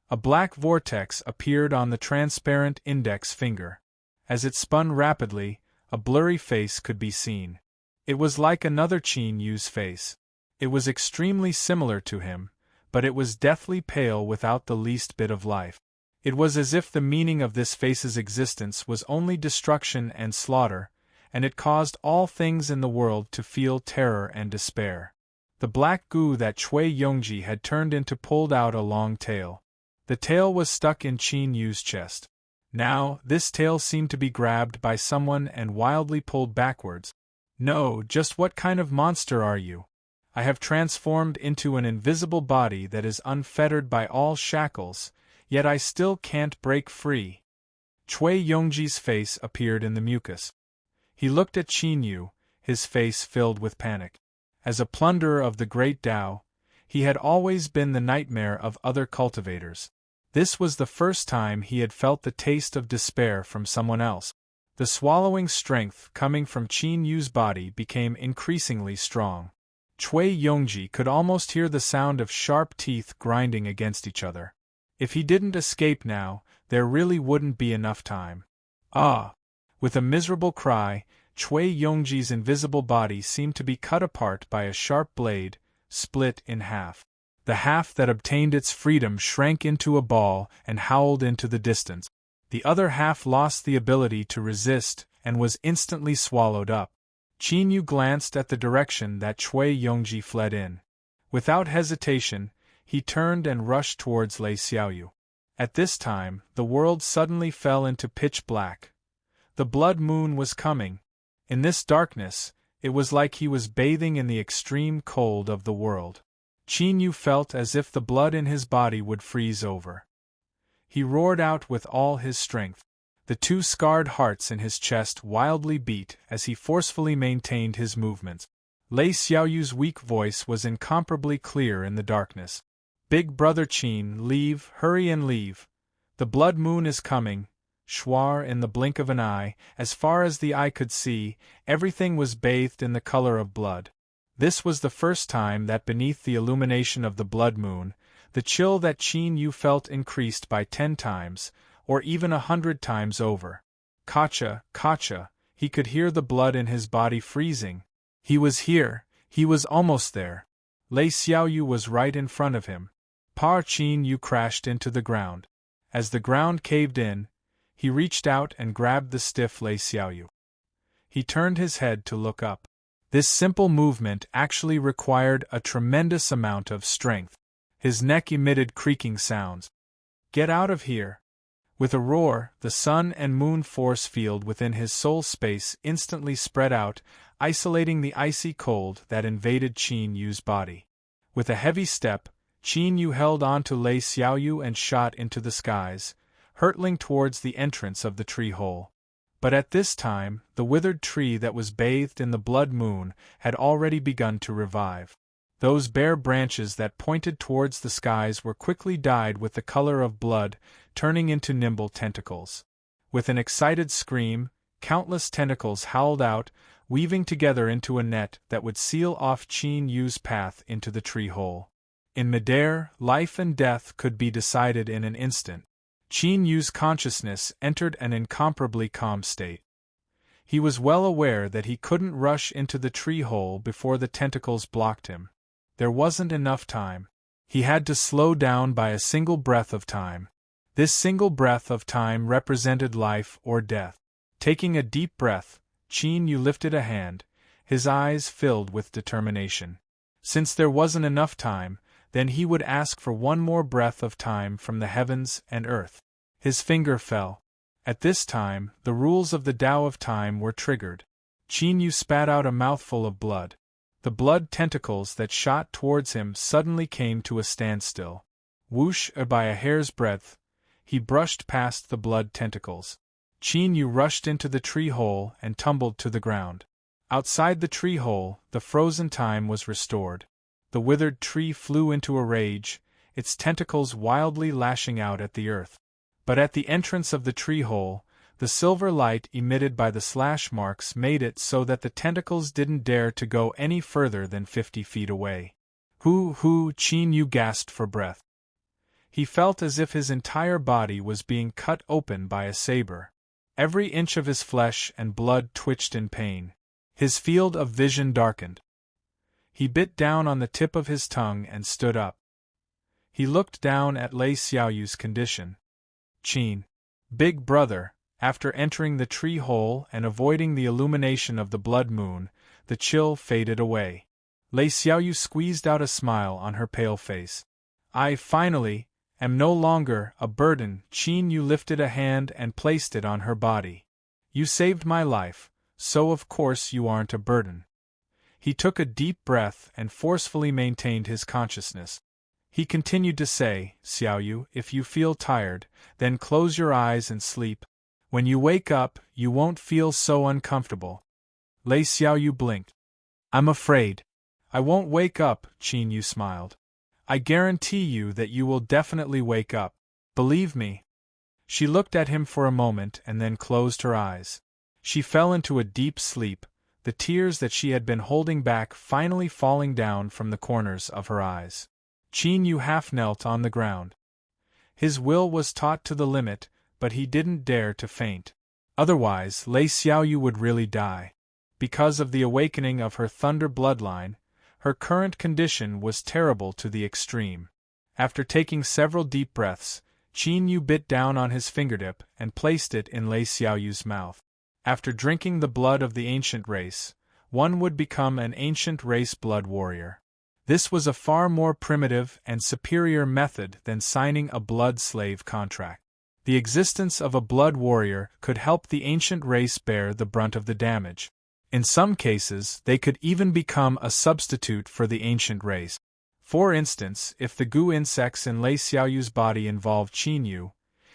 A: A black vortex appeared on the transparent index finger. As it spun rapidly, a blurry face could be seen. It was like another Qin Yu's face. It was extremely similar to him, but it was deathly pale without the least bit of life. It was as if the meaning of this face's existence was only destruction and slaughter, and it caused all things in the world to feel terror and despair. The black goo that Chui Yongji had turned into pulled out a long tail. The tail was stuck in Qin Yu's chest. Now, this tail seemed to be grabbed by someone and wildly pulled backwards. No, just what kind of monster are you? I have transformed into an invisible body that is unfettered by all shackles, yet I still can't break free. Chui Yongji's face appeared in the mucus. He looked at Qin Yu, his face filled with panic. As a plunderer of the great Tao, he had always been the nightmare of other cultivators. This was the first time he had felt the taste of despair from someone else. The swallowing strength coming from Qin Yu's body became increasingly strong. Chui Yongji could almost hear the sound of sharp teeth grinding against each other. If he didn't escape now, there really wouldn't be enough time. Ah! With a miserable cry, Chui Yongji's invisible body seemed to be cut apart by a sharp blade, split in half. The half that obtained its freedom shrank into a ball and howled into the distance. The other half lost the ability to resist and was instantly swallowed up. Qin Yu glanced at the direction that Chui Yongji fled in. Without hesitation, he turned and rushed towards Lei Xiaoyu. At this time, the world suddenly fell into pitch black. The blood moon was coming. In this darkness, it was like he was bathing in the extreme cold of the world. Qin Yu felt as if the blood in his body would freeze over. He roared out with all his strength. The two scarred hearts in his chest wildly beat as he forcefully maintained his movements. Lei Xiaoyu's weak voice was incomparably clear in the darkness. "Big brother Qin, leave, hurry and leave. The blood moon is coming." Shuar, in the blink of an eye, as far as the eye could see, everything was bathed in the color of blood. This was the first time that beneath the illumination of the blood moon, the chill that Qin Yu felt increased by 10 times, or even 100 times over. Kacha, kacha, he could hear the blood in his body freezing. He was here, he was almost there. Lei Xiaoyu was right in front of him. Par Qin Yu crashed into the ground. As the ground caved in, he reached out and grabbed the stiff Lei Xiaoyu. He turned his head to look up. This simple movement actually required a tremendous amount of strength. His neck emitted creaking sounds. "Get out of here!" With a roar, the sun and moon force field within his soul space instantly spread out, isolating the icy cold that invaded Qin Yu's body. With a heavy step, Qin Yu held on to Lei Xiaoyu and shot into the skies, hurtling towards the entrance of the tree hole. But at this time, the withered tree that was bathed in the blood moon had already begun to revive. Those bare branches that pointed towards the skies were quickly dyed with the color of blood, turning into nimble tentacles. With an excited scream, countless tentacles howled out, weaving together into a net that would seal off Qin Yu's path into the tree hole. In midair, life and death could be decided in an instant. Qin Yu's consciousness entered an incomparably calm state. He was well aware that he couldn't rush into the tree hole before the tentacles blocked him. There wasn't enough time. He had to slow down by a single breath of time. This single breath of time represented life or death. Taking a deep breath, Qin Yu lifted a hand, his eyes filled with determination. Since there wasn't enough time, then he would ask for one more breath of time from the heavens and earth. His finger fell. At this time, the rules of the Tao of time were triggered. Qin Yu spat out a mouthful of blood. The blood tentacles that shot towards him suddenly came to a standstill. Whoosh, by a hair's breadth, he brushed past the blood tentacles. Qin Yu rushed into the tree hole and tumbled to the ground. Outside the tree hole, the frozen time was restored. The withered tree flew into a rage, its tentacles wildly lashing out at the earth. But at the entrance of the tree hole, the silver light emitted by the slash marks made it so that the tentacles didn't dare to go any further than 50 feet away. Hoo, Qin Yu gasped for breath. He felt as if his entire body was being cut open by a saber. Every inch of his flesh and blood twitched in pain. His field of vision darkened. He bit down on the tip of his tongue and stood up. He looked down at Lei Xiaoyu's condition. "Qin, big brother," after entering the tree hole and avoiding the illumination of the blood moon, the chill faded away. Lei Xiaoyu squeezed out a smile on her pale face. I, finally, am no longer a burden. Qin Yu lifted a hand and placed it on her body. You saved my life, so of course you aren't a burden. He took a deep breath and forcefully maintained his consciousness. He continued to say, Xiaoyu, if you feel tired, then close your eyes and sleep. When you wake up, you won't feel so uncomfortable. Lei Xiaoyu blinked. I'm afraid. I won't wake up, Qin Yu smiled. I guarantee you that you will definitely wake up. Believe me. She looked at him for a moment and then closed her eyes. She fell into a deep sleep, the tears that she had been holding back finally falling down from the corners of her eyes. Qin Yu half knelt on the ground. His will was taut to the limit, but he didn't dare to faint. Otherwise, Lei Xiaoyu would really die. Because of the awakening of her thunder bloodline, her current condition was terrible to the extreme. After taking several deep breaths, Qin Yu bit down on his fingertip and placed it in Lei Xiaoyu's mouth. After drinking the blood of the ancient race, one would become an ancient race blood warrior. This was a far more primitive and superior method than signing a blood slave contract. The existence of a blood warrior could help the ancient race bear the brunt of the damage. In some cases, they could even become a substitute for the ancient race. For instance, if the goo insects in Lei Xiaoyu's body involved Qin Yu,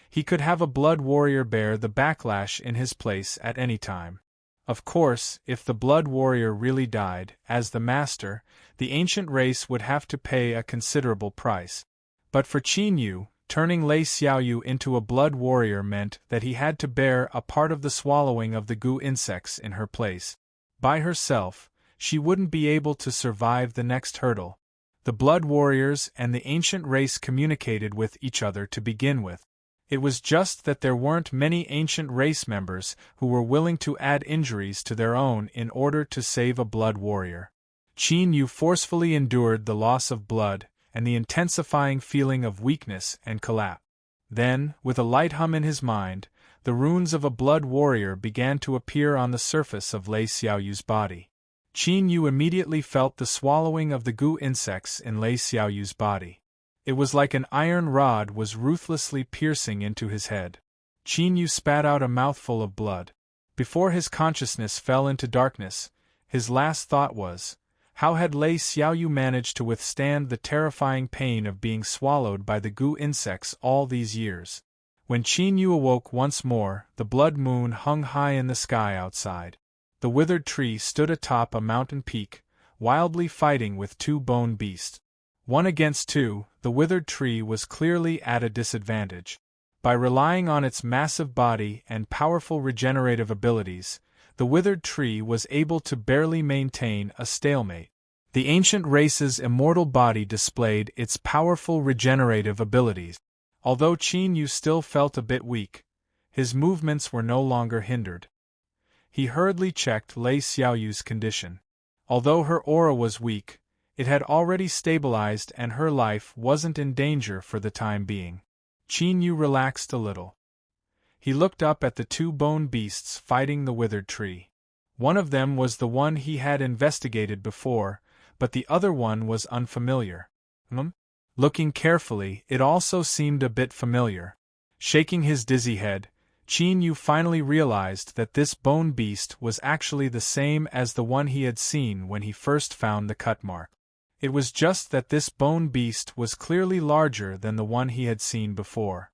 A: he could have a blood warrior bear the backlash in his place at any time. Of course, if the blood warrior really died, as the master, the ancient race would have to pay a considerable price. But for Qin Yu, turning Lei Xiaoyu into a blood warrior meant that he had to bear a part of the swallowing of the goo insects in her place. By herself, she wouldn't be able to survive the next hurdle. The blood warriors and the ancient race communicated with each other to begin with. It was just that there weren't many ancient race members who were willing to add injuries to their own in order to save a blood warrior. Qin Yu forcefully endured the loss of blood and the intensifying feeling of weakness and collapse. Then, with a light hum in his mind, the runes of a blood warrior began to appear on the surface of Lei Xiaoyu's body. Qin Yu immediately felt the swallowing of the goo insects in Lei Xiaoyu's body. It was like an iron rod was ruthlessly piercing into his head. Qin Yu spat out a mouthful of blood. Before his consciousness fell into darkness, his last thought was, how had Lei Xiaoyu managed to withstand the terrifying pain of being swallowed by the goo insects all these years? When Qin Yu awoke once more, the blood moon hung high in the sky outside. The withered tree stood atop a mountain peak, wildly fighting with two bone beasts. 1 against 2, the withered tree was clearly at a disadvantage. By relying on its massive body and powerful regenerative abilities, the withered tree was able to barely maintain a stalemate. The ancient race's immortal body displayed its powerful regenerative abilities. Although Qin Yu still felt a bit weak, his movements were no longer hindered. He hurriedly checked Lei Xiaoyu's condition. Although her aura was weak, it had already stabilized and her life wasn't in danger for the time being. Qin Yu relaxed a little. He looked up at the two bone beasts fighting the withered tree. One of them was the one he had investigated before, but the other one was unfamiliar. Looking carefully, it also seemed a bit familiar. Shaking his dizzy head, Qin Yu finally realized that this bone beast was actually the same as the one he had seen when he first found the cut mark. It was just that this bone beast was clearly larger than the one he had seen before.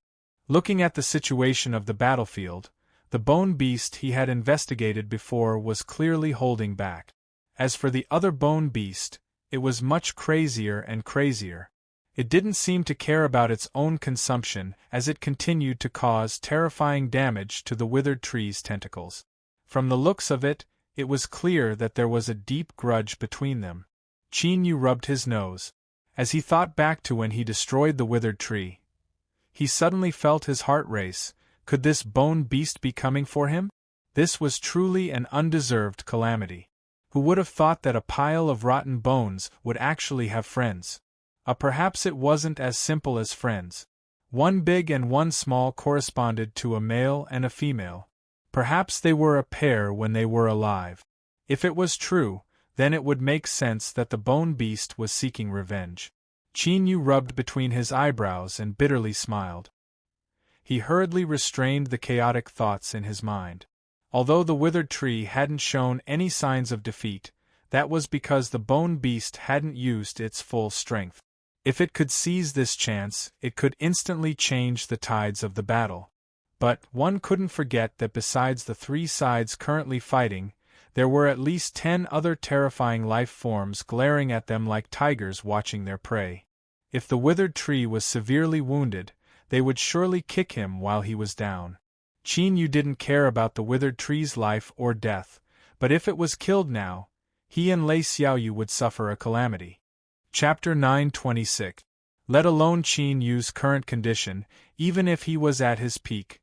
A: Looking at the situation of the battlefield, the bone beast he had investigated before was clearly holding back. As for the other bone beast, it was much crazier and crazier. It didn't seem to care about its own consumption as it continued to cause terrifying damage to the withered tree's tentacles. From the looks of it, it was clear that there was a deep grudge between them. Qin Yu rubbed his nose. As he thought back to when he destroyed the withered tree, he suddenly felt his heart race. Could this bone beast be coming for him? This was truly an undeserved calamity. Who would have thought that a pile of rotten bones would actually have friends? Perhaps it wasn't as simple as friends. One big and one small corresponded to a male and a female. Perhaps they were a pair when they were alive. If it was true, Then it would make sense that the bone beast was seeking revenge. Qin Yu rubbed between his eyebrows and bitterly smiled. He hurriedly restrained the chaotic thoughts in his mind. Although the withered tree hadn't shown any signs of defeat, that was because the bone beast hadn't used its full strength. If it could seize this chance, it could instantly change the tides of the battle. But one couldn't forget that besides the three sides currently fighting, there were at least 10 other terrifying life forms glaring at them like tigers watching their prey. If the withered tree was severely wounded, they would surely kick him while he was down. Qin Yu didn't care about the withered tree's life or death, but if it was killed now, he and Lei Xiaoyu would suffer a calamity. Chapter 926. Let alone Qin Yu's current condition, even if he was at his peak,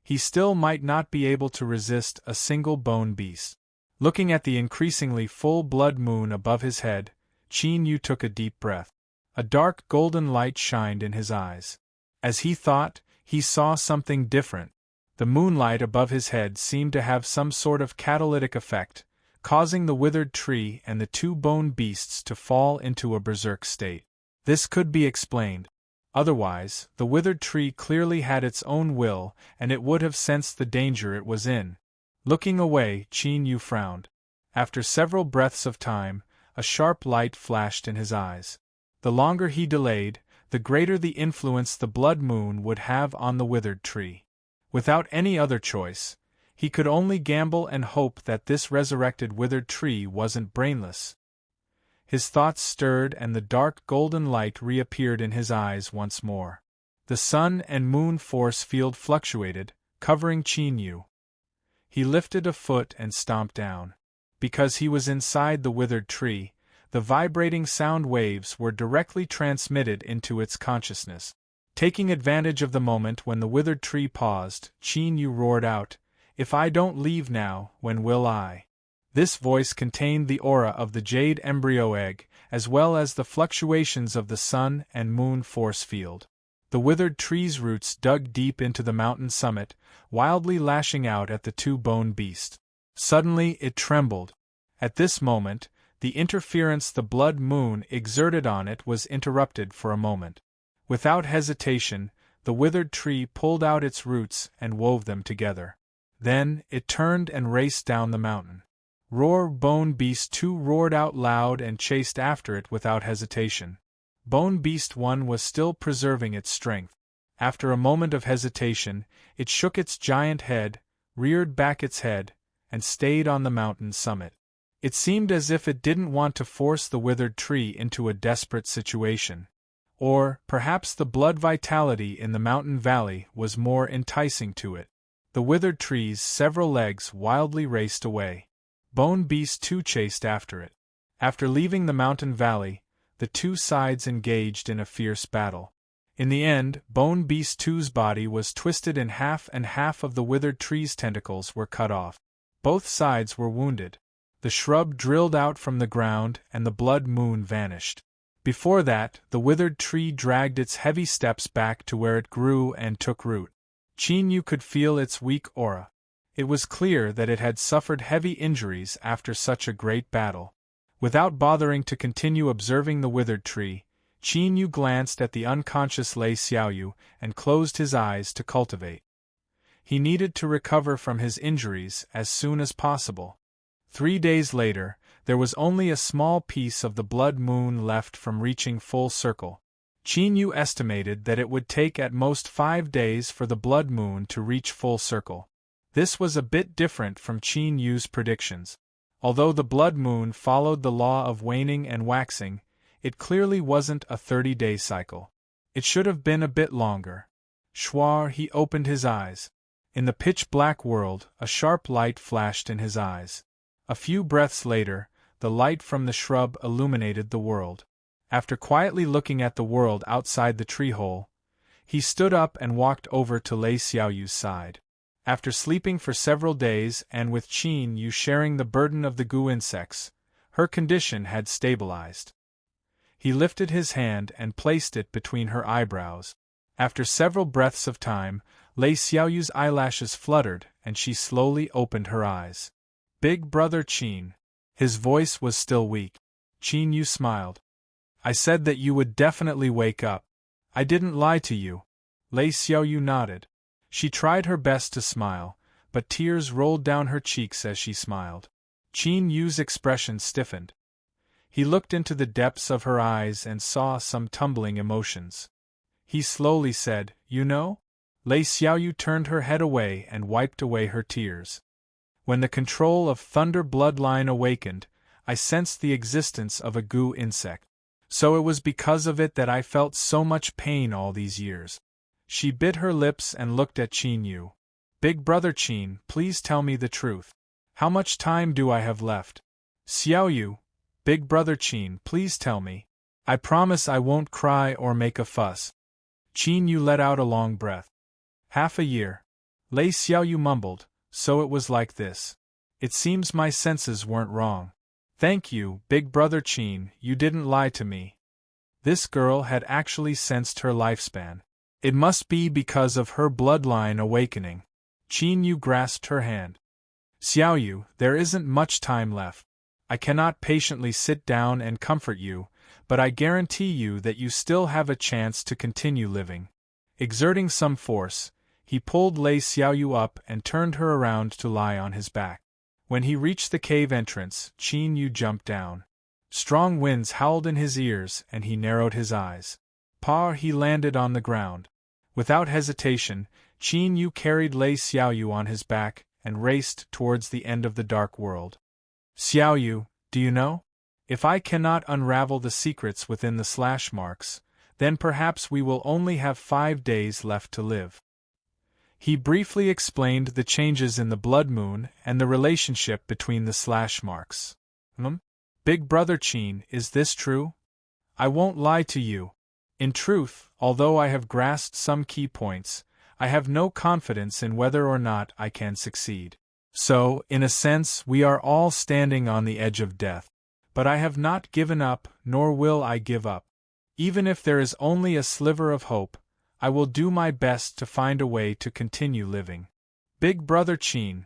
A: he still might not be able to resist a single bone beast. Looking at the increasingly full blood moon above his head, Qin Yu took a deep breath. A dark golden light shined in his eyes. As he thought, he saw something different. The moonlight above his head seemed to have some sort of catalytic effect, causing the withered tree and the two bone beasts to fall into a berserk state. This could be explained. Otherwise, the withered tree clearly had its own will, and it would have sensed the danger it was in. Looking away, Qin Yu frowned. After several breaths of time, a sharp light flashed in his eyes. The longer he delayed, the greater the influence the blood moon would have on the withered tree. Without any other choice, he could only gamble and hope that this resurrected withered tree wasn't brainless. His thoughts stirred and the dark golden light reappeared in his eyes once more. The sun and moon force field fluctuated, covering Qin Yu. He lifted a foot and stomped down. Because he was inside the withered tree, the vibrating sound waves were directly transmitted into its consciousness. Taking advantage of the moment when the withered tree paused, Qin Yu roared out, "If I don't leave now, when will I?" This voice contained the aura of the jade embryo egg, as well as the fluctuations of the sun and moon force field. The withered tree's roots dug deep into the mountain summit, wildly lashing out at the two bone beasts. Suddenly it trembled. At this moment, the interference the blood moon exerted on it was interrupted for a moment. Without hesitation, the withered tree pulled out its roots and wove them together. Then, it turned and raced down the mountain. Roar! Bone Beast 2 roared out loud and chased after it without hesitation. Bone Beast 1 was still preserving its strength. After a moment of hesitation, it shook its giant head, reared back its head, and stayed on the mountain summit. It seemed as if it didn't want to force the withered tree into a desperate situation. Or, perhaps the blood vitality in the mountain valley was more enticing to it. The withered tree's several legs wildly raced away. Bone Beast 2 chased after it. After leaving the mountain valley, the two sides engaged in a fierce battle. In the end, Bone Beast 2's body was twisted in half and half of the withered tree's tentacles were cut off. Both sides were wounded. The shrub drilled out from the ground and the blood moon vanished. Before that, the withered tree dragged its heavy steps back to where it grew and took root. Qin Yu could feel its weak aura. It was clear that it had suffered heavy injuries after such a great battle. Without bothering to continue observing the withered tree, Qin Yu glanced at the unconscious Lei Xiaoyu and closed his eyes to cultivate. He needed to recover from his injuries as soon as possible. 3 days later, there was only a small piece of the blood moon left from reaching full circle. Qin Yu estimated that it would take at most 5 days for the blood moon to reach full circle. This was a bit different from Qin Yu's predictions. Although the blood moon followed the law of waning and waxing, it clearly wasn't a 30-day cycle. It should have been a bit longer. Schwar, he opened his eyes. In the pitch-black world, a sharp light flashed in his eyes. A few breaths later, the light from the shrub illuminated the world. After quietly looking at the world outside the tree-hole, he stood up and walked over to Lei Xiaoyu's side. After sleeping for several days and with Qin Yu sharing the burden of the goo insects, her condition had stabilized. He lifted his hand and placed it between her eyebrows. After several breaths of time, Lei Xiaoyu's eyelashes fluttered and she slowly opened her eyes. Big Brother Qin. His voice was still weak. Qin Yu smiled. I said that you would definitely wake up. I didn't lie to you. Lei Xiaoyu nodded. She tried her best to smile, but tears rolled down her cheeks as she smiled. Qin Yu's expression stiffened. He looked into the depths of her eyes and saw some tumbling emotions. He slowly said, You know? Lei Xiaoyu turned her head away and wiped away her tears. When the control of Thunder bloodline awakened, I sensed the existence of a goo insect. So it was because of it that I felt so much pain all these years. She bit her lips and looked at Qin Yu. Big brother Qin, please tell me the truth. How much time do I have left? Xiaoyu, big brother Qin, please tell me. I promise I won't cry or make a fuss. Qin Yu let out a long breath. Half a year. Lei Xiaoyu mumbled, so it was like this. It seems my senses weren't wrong. Thank you, big brother Qin, you didn't lie to me. This girl had actually sensed her lifespan. It must be because of her bloodline awakening. Qin Yu grasped her hand. Xiaoyu, there isn't much time left. I cannot patiently sit down and comfort you, but I guarantee you that you still have a chance to continue living. Exerting some force, he pulled Lei Xiaoyu up and turned her around to lie on his back. When he reached the cave entrance, Qin Yu jumped down. Strong winds howled in his ears and he narrowed his eyes. He landed on the ground. Without hesitation, Qin Yu carried Lei Xiaoyu on his back and raced towards the end of the dark world. Xiaoyu, do you know? If I cannot unravel the secrets within the slash marks, then perhaps we will only have 5 days left to live. He briefly explained the changes in the blood moon and the relationship between the slash marks. Big brother Qin, is this true? I won't lie to you. In truth, although I have grasped some key points, I have no confidence in whether or not I can succeed. So, in a sense, we are all standing on the edge of death. But I have not given up, nor will I give up. Even if there is only a sliver of hope, I will do my best to find a way to continue living. Big brother Qin,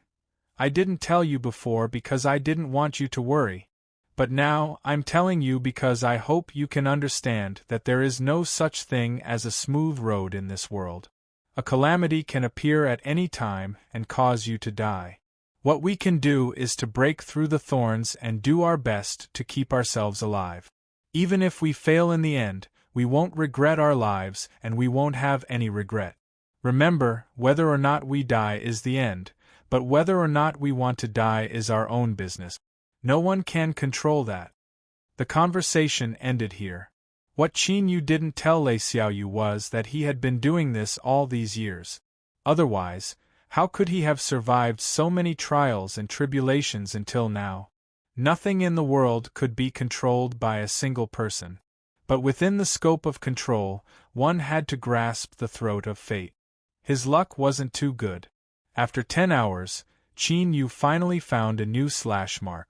A: I didn't tell you before because I didn't want you to worry. But now, I'm telling you because I hope you can understand that there is no such thing as a smooth road in this world. A calamity can appear at any time and cause you to die. What we can do is to break through the thorns and do our best to keep ourselves alive. Even if we fail in the end, we won't regret our lives and we won't have any regret. Remember, whether or not we die is the end, but whether or not we want to die is our own business. No one can control that. The conversation ended here. What Qin Yu didn't tell Lei Xiaoyu was that he had been doing this all these years. Otherwise, how could he have survived so many trials and tribulations until now? Nothing in the world could be controlled by a single person. But within the scope of control, one had to grasp the throat of fate. His luck wasn't too good. After 10 hours, Qin Yu finally found a new slash mark.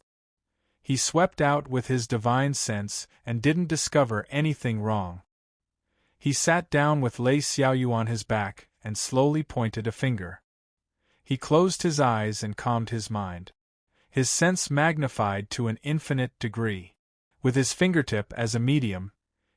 A: He swept out with his divine sense and didn't discover anything wrong. He sat down with Lei Xiaoyu on his back and slowly pointed a finger. He closed his eyes and calmed his mind. His sense magnified to an infinite degree. With his fingertip as a medium,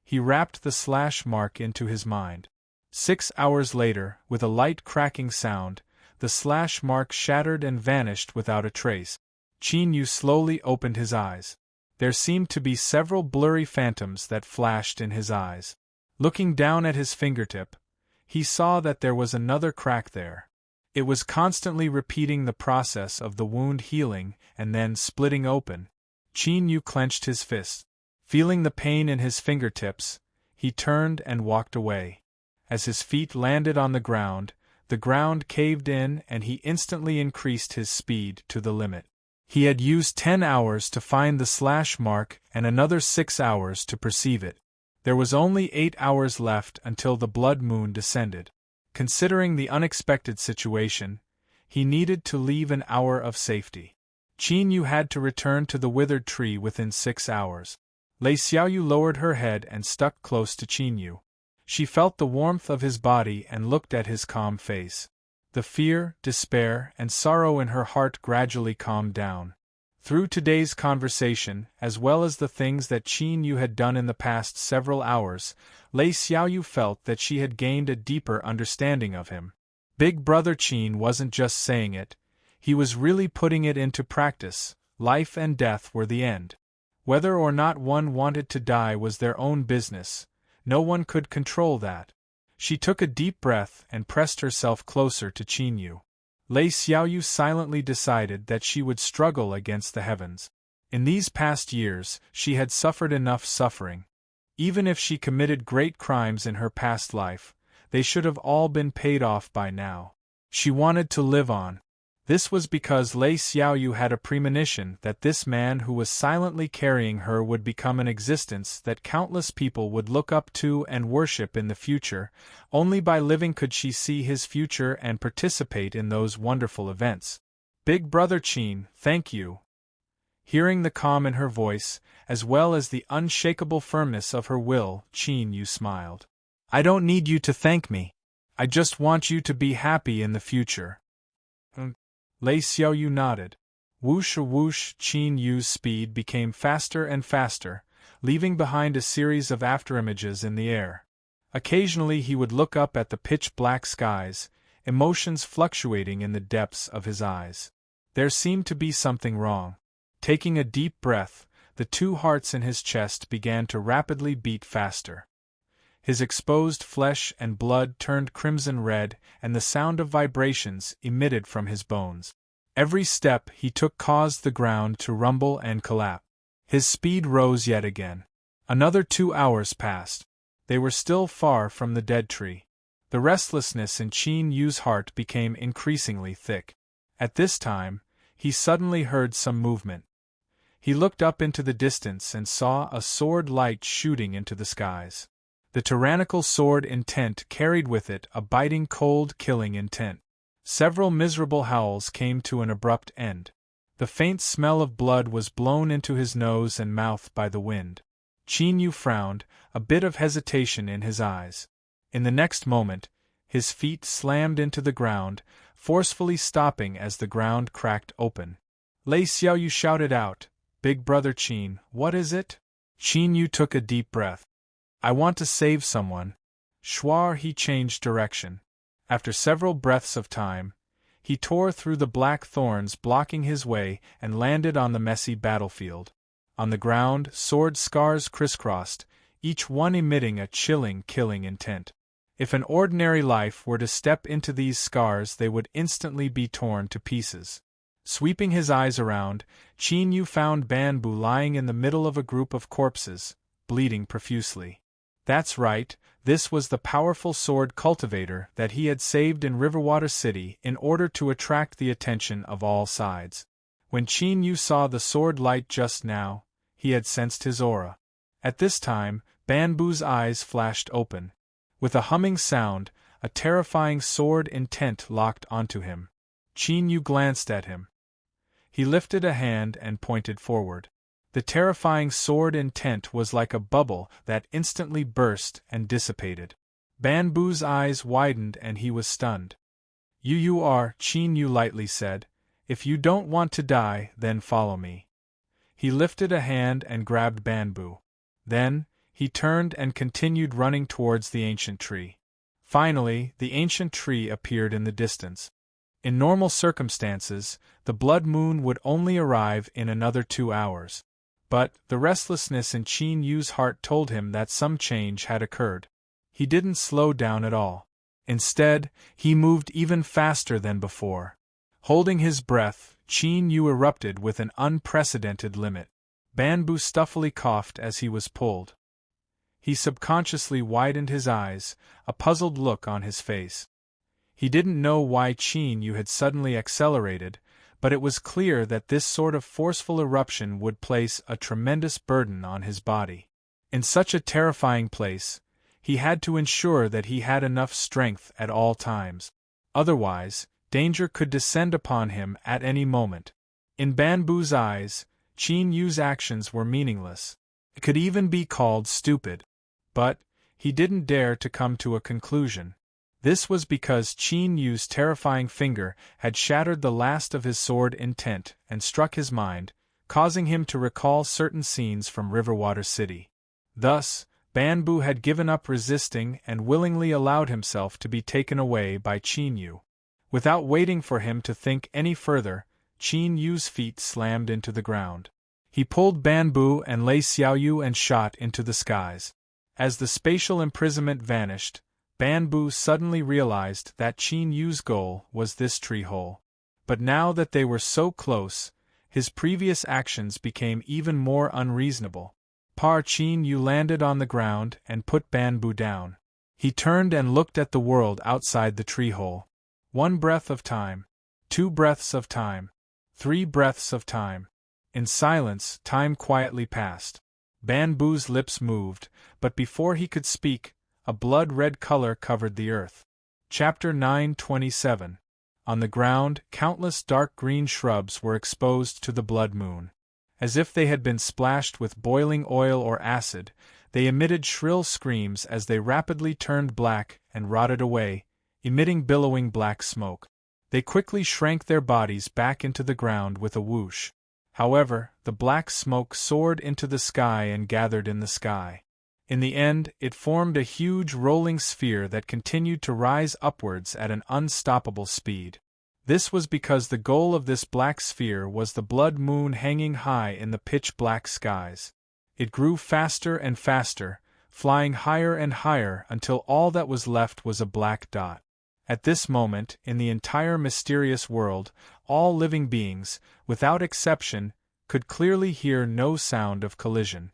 A: he wrapped the slash mark into his mind. 6 hours later, with a light cracking sound, the slash mark shattered and vanished without a trace. Qin Yu slowly opened his eyes. There seemed to be several blurry phantoms that flashed in his eyes. Looking down at his fingertip, he saw that there was another crack there. It was constantly repeating the process of the wound healing and then splitting open. Qin Yu clenched his fist. Feeling the pain in his fingertips, he turned and walked away. As his feet landed on the ground caved in and he instantly increased his speed to the limit. He had used 10 hours to find the slash mark and another 6 hours to perceive it. There was only 8 hours left until the blood moon descended. Considering the unexpected situation, he needed to leave an hour of safety. Qin Yu had to return to the withered tree within 6 hours. Lei Xiaoyu lowered her head and stuck close to Qin Yu. She felt the warmth of his body and looked at his calm face. The fear, despair, and sorrow in her heart gradually calmed down. Through today's conversation, as well as the things that Qin Yu had done in the past several hours, Lei Xiaoyu felt that she had gained a deeper understanding of him. Big Brother Qin wasn't just saying it, he was really putting it into practice. Life and death were the end. Whether or not one wanted to die was their own business, no one could control that. She took a deep breath and pressed herself closer to Qin Yu. Lei Xiaoyu silently decided that she would struggle against the heavens. In these past years, she had suffered enough suffering. Even if she committed great crimes in her past life, they should have all been paid off by now. She wanted to live on. This was because Lei Xiaoyu had a premonition that this man who was silently carrying her would become an existence that countless people would look up to and worship in the future. Only by living could she see his future and participate in those wonderful events. Big Brother Qin, thank you. Hearing the calm in her voice, as well as the unshakable firmness of her will, Qin Yu smiled. I don't need you to thank me. I just want you to be happy in the future. Lei Xiaoyu nodded. Whoosh, Qin Yu's speed became faster and faster, leaving behind a series of afterimages in the air. Occasionally he would look up at the pitch-black skies, emotions fluctuating in the depths of his eyes. There seemed to be something wrong. Taking a deep breath, the two hearts in his chest began to rapidly beat faster. His exposed flesh and blood turned crimson red, and the sound of vibrations emitted from his bones. Every step he took caused the ground to rumble and collapse. His speed rose yet again. Another 2 hours passed. They were still far from the dead tree. The restlessness in Qin Yu's heart became increasingly thick. At this time, he suddenly heard some movement. He looked up into the distance and saw a sword light shooting into the skies. The tyrannical sword intent carried with it a biting cold killing intent. Several miserable howls came to an abrupt end. The faint smell of blood was blown into his nose and mouth by the wind. Qin Yu frowned, a bit of hesitation in his eyes. In the next moment, his feet slammed into the ground, forcefully stopping as the ground cracked open. Lei Xiaoyu shouted out, Big Brother Qin, what is it? Qin Yu took a deep breath. I want to save someone. Schwar he changed direction. After several breaths of time, he tore through the black thorns blocking his way and landed on the messy battlefield. On the ground, sword scars crisscrossed, each one emitting a chilling, killing intent. If an ordinary life were to step into these scars, they would instantly be torn to pieces. Sweeping his eyes around, Qin Yu found Banbu lying in the middle of a group of corpses, bleeding profusely. That's right, this was the powerful sword cultivator that he had saved in Riverwater City in order to attract the attention of all sides. When Qin Yu saw the sword light just now, he had sensed his aura. At this time, Banbu's eyes flashed open. With a humming sound, a terrifying sword intent locked onto him. Qin Yu glanced at him. He lifted a hand and pointed forward. The terrifying sword intent was like a bubble that instantly burst and dissipated. Banbu's eyes widened and he was stunned. You are, Qin Yu lightly said. If you don't want to die, then follow me. He lifted a hand and grabbed Banbu. Then, he turned and continued running towards the ancient tree. Finally, the ancient tree appeared in the distance. In normal circumstances, the blood moon would only arrive in another 2 hours. But the restlessness in Qin Yu's heart told him that some change had occurred. He didn't slow down at all. Instead, he moved even faster than before. Holding his breath, Qin Yu erupted with an unprecedented limit. Banbu stuffily coughed as he was pulled. He subconsciously widened his eyes, a puzzled look on his face. He didn't know why Qin Yu had suddenly accelerated, but it was clear that this sort of forceful eruption would place a tremendous burden on his body. In such a terrifying place, he had to ensure that he had enough strength at all times. Otherwise, danger could descend upon him at any moment. In Banbu's eyes, Qin Yu's actions were meaningless. It could even be called stupid. But he didn't dare to come to a conclusion. This was because Qin Yu's terrifying finger had shattered the last of his sword intent and struck his mind, causing him to recall certain scenes from Riverwater City. Thus, Banbu had given up resisting and willingly allowed himself to be taken away by Qin Yu. Without waiting for him to think any further, Qin Yu's feet slammed into the ground. He pulled Banbu and Lei Xiaoyu and shot into the skies. As the spatial imprisonment vanished, Banbu suddenly realized that Qin Yu's goal was this tree hole. But now that they were so close, his previous actions became even more unreasonable. Qin Yu landed on the ground and put Banbu down. He turned and looked at the world outside the tree hole. 1 breath of time. 2 breaths of time. 3 breaths of time. In silence, time quietly passed. Banbu's lips moved, but before he could speak, a blood-red color covered the earth. Chapter 9:27. On the ground, countless dark green shrubs were exposed to the blood moon. As if they had been splashed with boiling oil or acid, they emitted shrill screams as they rapidly turned black and rotted away, emitting billowing black smoke. They quickly shrank their bodies back into the ground with a whoosh. However, the black smoke soared into the sky and gathered in the sky. In the end, it formed a huge rolling sphere that continued to rise upwards at an unstoppable speed. This was because the goal of this black sphere was the blood moon hanging high in the pitch-black skies. It grew faster and faster, flying higher and higher until all that was left was a black dot. At this moment, in the entire mysterious world, all living beings, without exception, could clearly hear no sound of collision.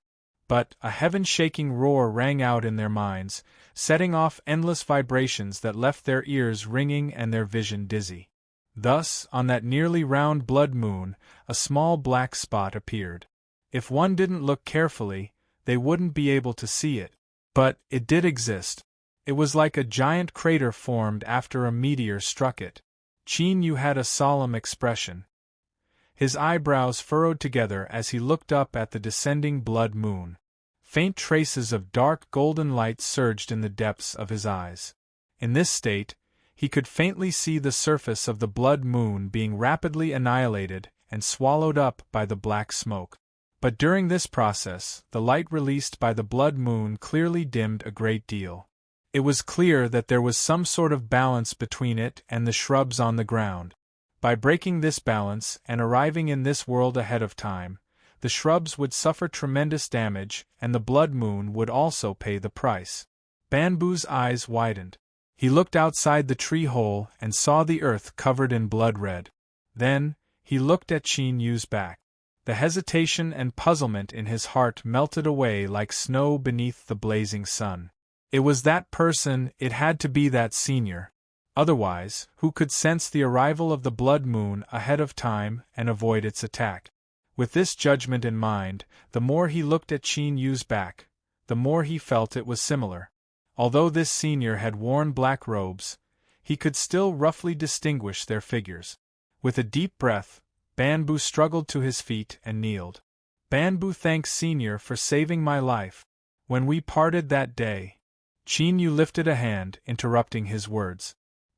A: But a heaven-shaking roar rang out in their minds, setting off endless vibrations that left their ears ringing and their vision dizzy. Thus, on that nearly round blood moon, a small black spot appeared. If one didn't look carefully, they wouldn't be able to see it. But it did exist. It was like a giant crater formed after a meteor struck it. Qin Yu had a solemn expression. His eyebrows furrowed together as he looked up at the descending blood moon. Faint traces of dark golden light surged in the depths of his eyes. In this state, he could faintly see the surface of the blood moon being rapidly annihilated and swallowed up by the black smoke. But during this process, the light released by the blood moon clearly dimmed a great deal. It was clear that there was some sort of balance between it and the shrubs on the ground. By breaking this balance and arriving in this world ahead of time, the shrubs would suffer tremendous damage and the blood moon would also pay the price. Banbu's eyes widened. He looked outside the tree hole and saw the earth covered in blood red. Then, he looked at Qin Yu's back. The hesitation and puzzlement in his heart melted away like snow beneath the blazing sun. It was that person, it had to be that senior. Otherwise, who could sense the arrival of the blood moon ahead of time and avoid its attack? With this judgment in mind, the more he looked at Qin Yu's back, the more he felt it was similar. Although this senior had worn black robes, he could still roughly distinguish their figures. With a deep breath, Banbu struggled to his feet and kneeled. Banbu thanks Senior for saving my life. When we parted that day, Qin Yu lifted a hand, interrupting his words.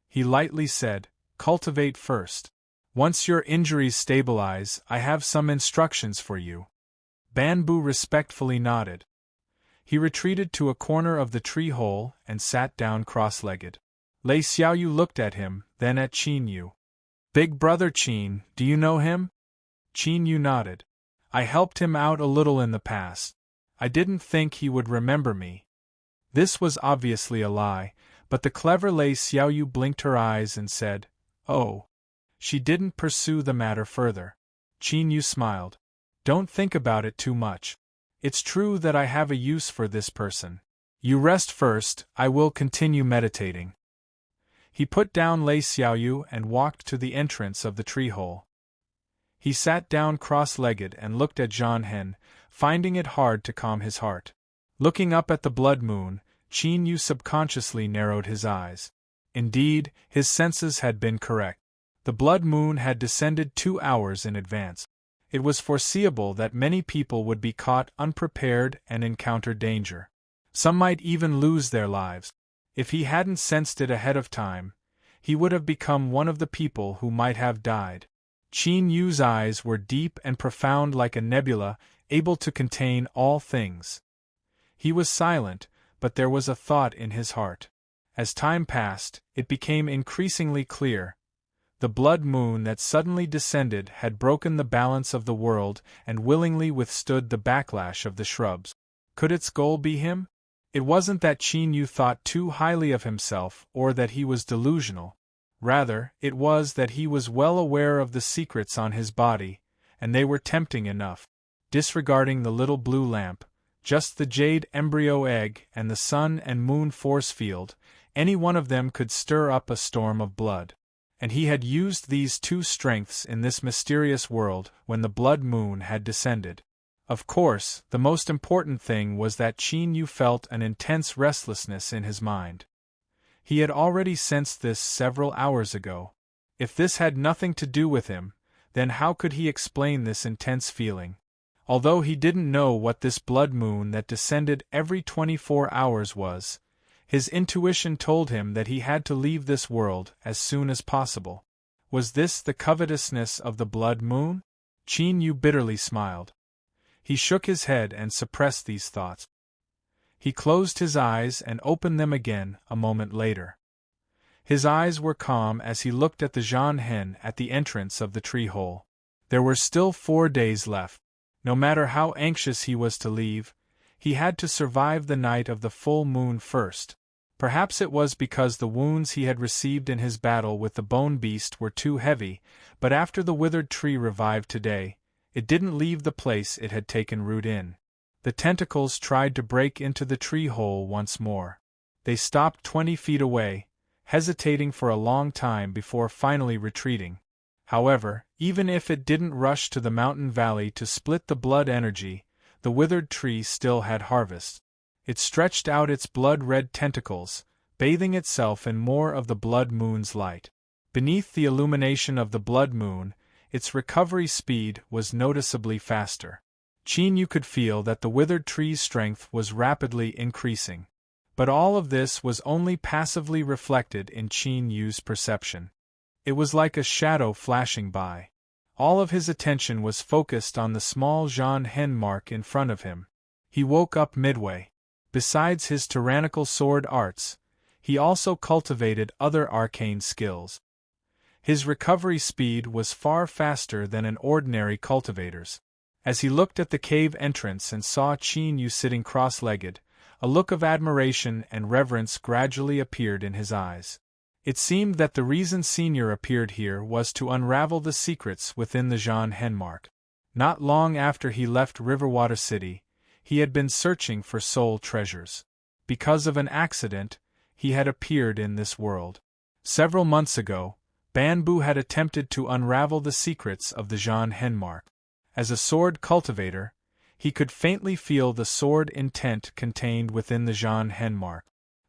A: He lightly said, "Cultivate first. Once your injuries stabilize, I have some instructions for you." Banbu respectfully nodded. He retreated to a corner of the tree hole and sat down cross-legged. Lei Xiaoyu looked at him, then at Qin Yu. "Big brother Qin, do you know him?" Qin Yu nodded. "I helped him out a little in the past. I didn't think he would remember me." This was obviously a lie, but the clever Lei Xiaoyu blinked her eyes and said, "Oh." She didn't pursue the matter further. Qin Yu smiled. "Don't think about it too much. It's true that I have a use for this person. You rest first, I will continue meditating." He put down Lei Xiaoyu and walked to the entrance of the tree hole. He sat down cross-legged and looked at Zhan Hen, finding it hard to calm his heart. Looking up at the blood moon, Qin Yu subconsciously narrowed his eyes. Indeed, his senses had been correct. The blood moon had descended 2 hours in advance. It was foreseeable that many people would be caught unprepared and encounter danger. Some might even lose their lives. If he hadn't sensed it ahead of time, he would have become one of the people who might have died. Qin Yu's eyes were deep and profound like a nebula, able to contain all things. He was silent, but there was a thought in his heart. As time passed, it became increasingly clear. The blood moon that suddenly descended had broken the balance of the world and willingly withstood the backlash of the shrubs. Could its goal be him? It wasn't that Qin Yu thought too highly of himself or that he was delusional. Rather, it was that he was well aware of the secrets on his body, and they were tempting enough. Disregarding the little blue lamp, just the jade embryo egg and the sun and moon force field, any one of them could stir up a storm of blood. And he had used these two strengths in this mysterious world when the blood moon had descended. Of course, the most important thing was that Qin Yu felt an intense restlessness in his mind. He had already sensed this several hours ago. If this had nothing to do with him, then how could he explain this intense feeling? Although he didn't know what this blood moon that descended every 24 hours was, his intuition told him that he had to leave this world as soon as possible. Was this the covetousness of the blood moon? Qin Yu bitterly smiled. He shook his head and suppressed these thoughts. He closed his eyes and opened them again a moment later. His eyes were calm as he looked at the Zhan Hen at the entrance of the tree hole. There were still 4 days left. No matter how anxious he was to leave, he had to survive the night of the full moon first. Perhaps it was because the wounds he had received in his battle with the bone beast were too heavy, but after the withered tree revived today, it didn't leave the place it had taken root in. The tentacles tried to break into the tree hole once more. They stopped 20 feet away, hesitating for a long time before finally retreating. However, even if it didn't rush to the mountain valley to split the blood energy, the withered tree still had harvest. It stretched out its blood-red tentacles, bathing itself in more of the blood moon's light. Beneath the illumination of the blood moon, its recovery speed was noticeably faster. Qin Yu could feel that the withered tree's strength was rapidly increasing. But all of this was only passively reflected in Qin Yu's perception. It was like a shadow flashing by. All of his attention was focused on the small Zhan Hen mark in front of him. He woke up midway. Besides his tyrannical sword arts, he also cultivated other arcane skills. His recovery speed was far faster than an ordinary cultivator's. As he looked at the cave entrance and saw Qin Yu sitting cross-legged, a look of admiration and reverence gradually appeared in his eyes. It seemed that the reason Senior appeared here was to unravel the secrets within the Zhan Hen mark. Not long after he left Riverwater City, he had been searching for soul treasures. Because of an accident, he had appeared in this world. Several months ago, Bamboo had attempted to unravel the secrets of the Zhan Hen mark. As a sword cultivator, he could faintly feel the sword intent contained within the Zhan Hen mark.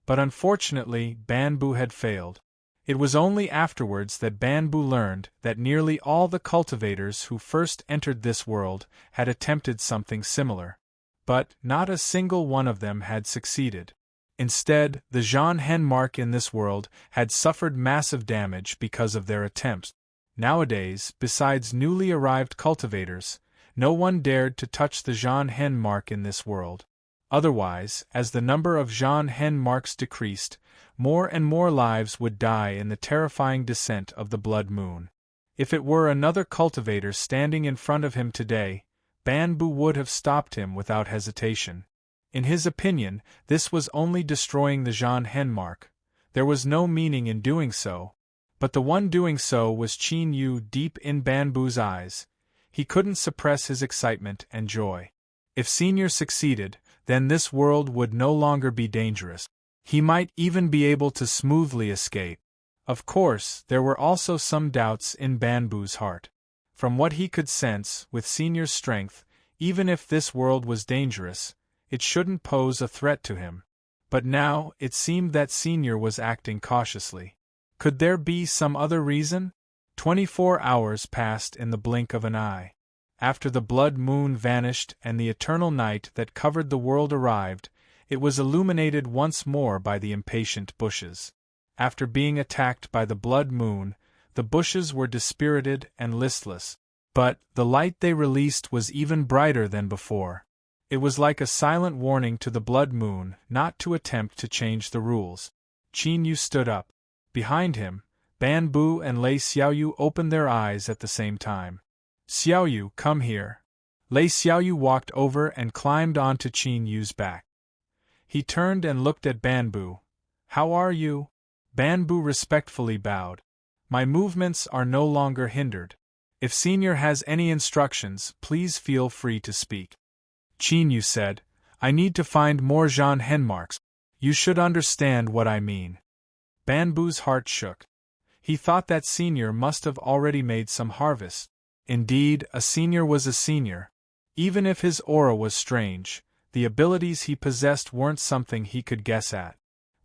A: But unfortunately, Bamboo had failed. It was only afterwards that Bamboo learned that nearly all the cultivators who first entered this world had attempted something similar. But not a single one of them had succeeded. Instead, the Zhan Hen mark in this world had suffered massive damage because of their attempts. Nowadays, besides newly arrived cultivators, no one dared to touch the Zhan Hen mark in this world. Otherwise, as the number of Zhan Hen marks decreased, more and more lives would die in the terrifying descent of the blood moon. If it were another cultivator standing in front of him today, Bamboo would have stopped him without hesitation. In his opinion, this was only destroying the Zhan Hen mark. There was no meaning in doing so. But the one doing so was Qin Yu deep in Bamboo's eyes. He couldn't suppress his excitement and joy. If Senior succeeded, then this world would no longer be dangerous. He might even be able to smoothly escape. Of course, there were also some doubts in Bamboo's heart. From what he could sense, with Senior's strength, even if this world was dangerous, it shouldn't pose a threat to him. But now, it seemed that Senior was acting cautiously. Could there be some other reason? 24 hours passed in the blink of an eye. After the blood moon vanished and the eternal night that covered the world arrived, it was illuminated once more by the impatient bushes. After being attacked by the blood moon, The bushes were dispirited and listless. But the light they released was even brighter than before. It was like a silent warning to the blood moon not to attempt to change the rules. Qin Yu stood up. Behind him, Ban Bu and Lei Xiaoyu opened their eyes at the same time. Xiaoyu, come here. Lei Xiaoyu walked over and climbed onto Qin Yu's back. He turned and looked at Ban Bu. How are you? Ban Bu respectfully bowed. My movements are no longer hindered. If Senior has any instructions, please feel free to speak. Qin Yu said, I need to find more Zhan hen marks. You should understand what I mean. Ban Bu's heart shook. He thought that Senior must have already made some harvest. Indeed, a senior was a senior. Even if his aura was strange, the abilities he possessed weren't something he could guess at.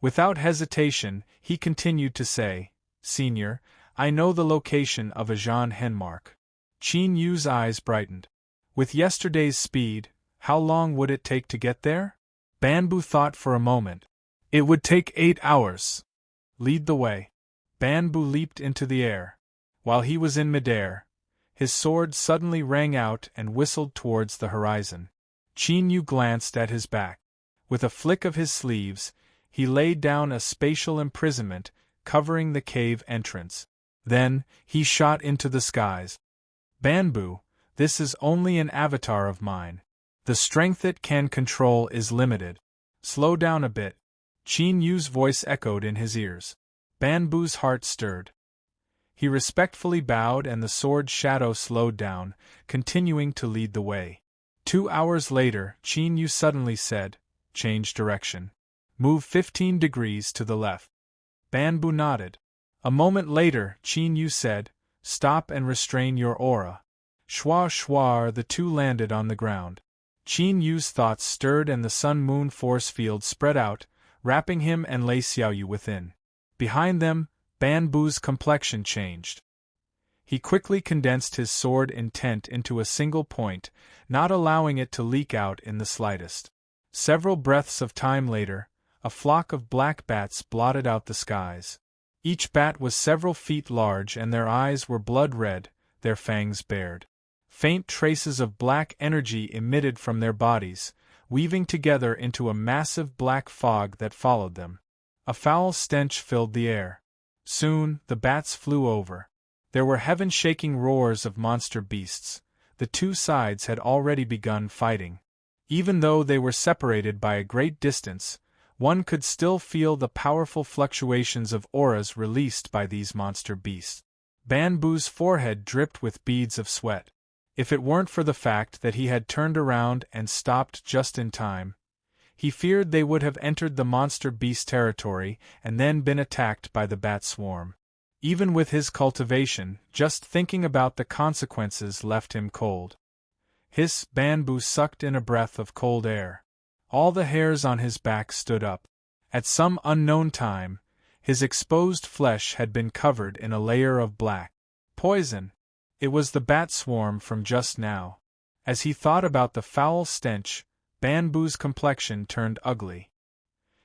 A: Without hesitation, he continued to say, Senior, I know the location of a Zhan hen mark. Qin Yu's eyes brightened. With yesterday's speed, how long would it take to get there? Ban Bu thought for a moment. It would take 8 hours. Lead the way. Ban Bu leaped into the air. While he was in midair, his sword suddenly rang out and whistled towards the horizon. Qin Yu glanced at his back. With a flick of his sleeves, he laid down a spatial imprisonment, covering the cave entrance. Then, he shot into the skies. Ban Bu, this is only an avatar of mine. The strength it can control is limited. Slow down a bit. Qin Yu's voice echoed in his ears. Ban Bu's heart stirred. He respectfully bowed and the sword shadow slowed down, continuing to lead the way. 2 hours later, Qin Yu suddenly said, Change direction. Move 15 degrees to the left. Ban Bu nodded. A moment later, Qin Yu said, Stop and restrain your aura. Shwa shwa, the two landed on the ground. Qin Yu's thoughts stirred and the sun-moon force field spread out, wrapping him and Lei Xiaoyu within. Behind them, Ban Bu's complexion changed. He quickly condensed his sword intent into a single point, not allowing it to leak out in the slightest. Several breaths of time later, a flock of black bats blotted out the skies. Each bat was several feet large and their eyes were blood red, their fangs bared. Faint traces of black energy emitted from their bodies, weaving together into a massive black fog that followed them. A foul stench filled the air. Soon, the bats flew over. There were heaven-shaking roars of monster beasts. The two sides had already begun fighting. Even though they were separated by a great distance, one could still feel the powerful fluctuations of auras released by these monster beasts. Ban Bu's forehead dripped with beads of sweat. If it weren't for the fact that he had turned around and stopped just in time, he feared they would have entered the monster beast territory and then been attacked by the bat swarm. Even with his cultivation, just thinking about the consequences left him cold. Hiss! Ban Bu sucked in a breath of cold air. All the hairs on his back stood up. At some unknown time, his exposed flesh had been covered in a layer of black. Poison! It was the bat swarm from just now. As he thought about the foul stench, Ban Bu's complexion turned ugly.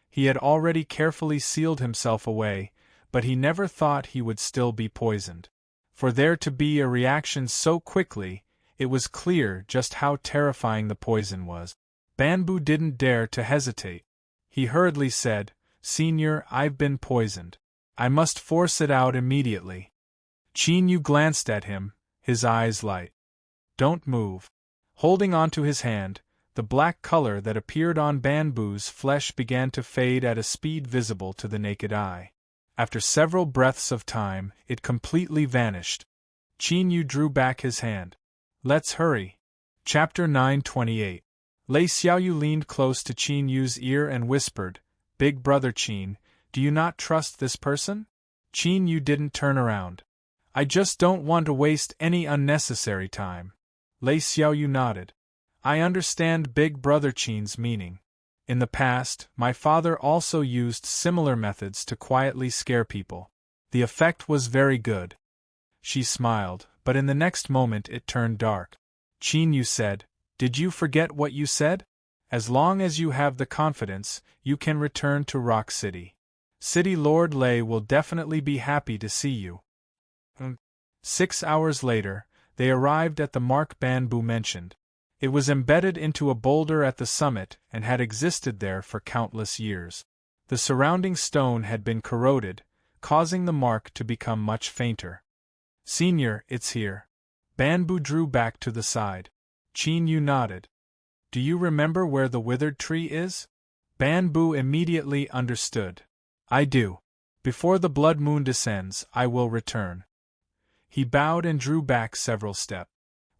A: He had already carefully sealed himself away, but he never thought he would still be poisoned. For there to be a reaction so quickly, it was clear just how terrifying the poison was. Ban Bu didn't dare to hesitate. He hurriedly said, Senior, I've been poisoned. I must force it out immediately. Qin Yu glanced at him, his eyes light. Don't move. Holding onto his hand, the black color that appeared on Ban Bu's flesh began to fade at a speed visible to the naked eye. After several breaths of time, it completely vanished. Qin Yu drew back his hand. Let's hurry. Chapter 928. Lei Xiaoyu leaned close to Qin Yu's ear and whispered, Big brother Qin, do you not trust this person? Qin Yu didn't turn around. I just don't want to waste any unnecessary time. Lei Xiaoyu nodded. I understand Big Brother Qin's meaning. In the past, my father also used similar methods to quietly scare people. The effect was very good. She smiled, but in the next moment it turned dark. Qin Yu said, Did you forget what you said? As long as you have the confidence, you can return to Rock City. City Lord Lei will definitely be happy to see you. 6 hours later, they arrived at the mark Banbu mentioned. It was embedded into a boulder at the summit and had existed there for countless years. The surrounding stone had been corroded, causing the mark to become much fainter. "Senior, it's here." Banbu drew back to the side. Qin Yu nodded. "Do you remember where the withered tree is?" Banbu immediately understood. "I do. Before the blood moon descends, I will return." He bowed and drew back several steps.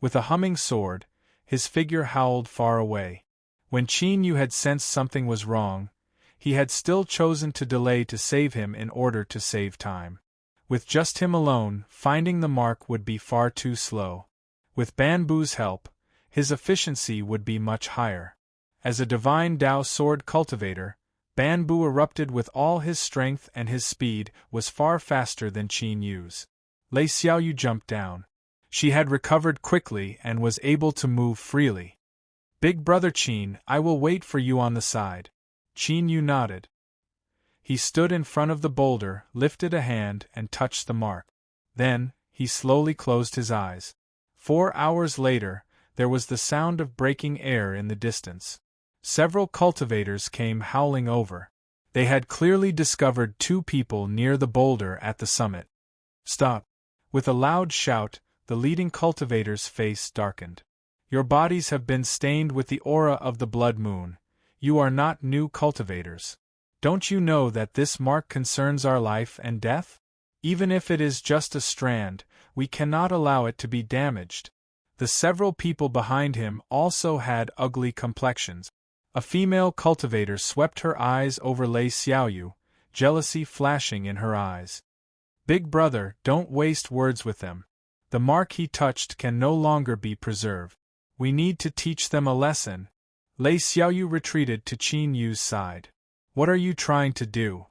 A: With a humming sword, his figure howled far away. When Qin Yu had sensed something was wrong, he had still chosen to delay to save him in order to save time. With just him alone, finding the mark would be far too slow. With Banbu's help, his efficiency would be much higher. As a divine Dao sword cultivator, Banbu erupted with all his strength, and his speed was far faster than Qin Yu's. Lei Xiaoyu jumped down. She had recovered quickly and was able to move freely. "Big brother Qin, I will wait for you on the side." Qin Yu nodded. He stood in front of the boulder, lifted a hand, and touched the mark. Then, he slowly closed his eyes. 4 hours later, there was the sound of breaking air in the distance. Several cultivators came howling over. They had clearly discovered 2 people near the boulder at the summit. "Stop!" With a loud shout, the leading cultivator's face darkened. "Your bodies have been stained with the aura of the blood moon. You are not new cultivators. Don't you know that this mark concerns our life and death? Even if it is just a strand, we cannot allow it to be damaged." The several people behind him also had ugly complexions. A female cultivator swept her eyes over Lei Xiaoyu, jealousy flashing in her eyes. "Big brother, don't waste words with them. The mark he touched can no longer be preserved. We need to teach them a lesson." Lei Xiaoyu retreated to Qin Yu's side. "What are you trying to do?"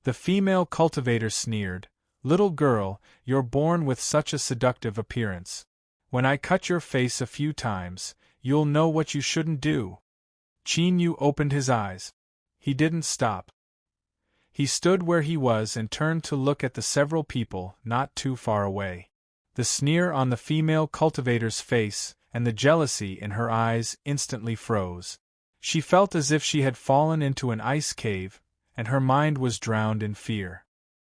A: The female cultivator sneered. "Little girl, you're born with such a seductive appearance. When I cut your face a few times, you'll know what you shouldn't do." Qin Yu opened his eyes. He didn't stop. He stood where he was and turned to look at the several people not too far away. The sneer on the female cultivator's face and the jealousy in her eyes instantly froze. She felt as if she had fallen into an ice cave, and her mind was drowned in fear.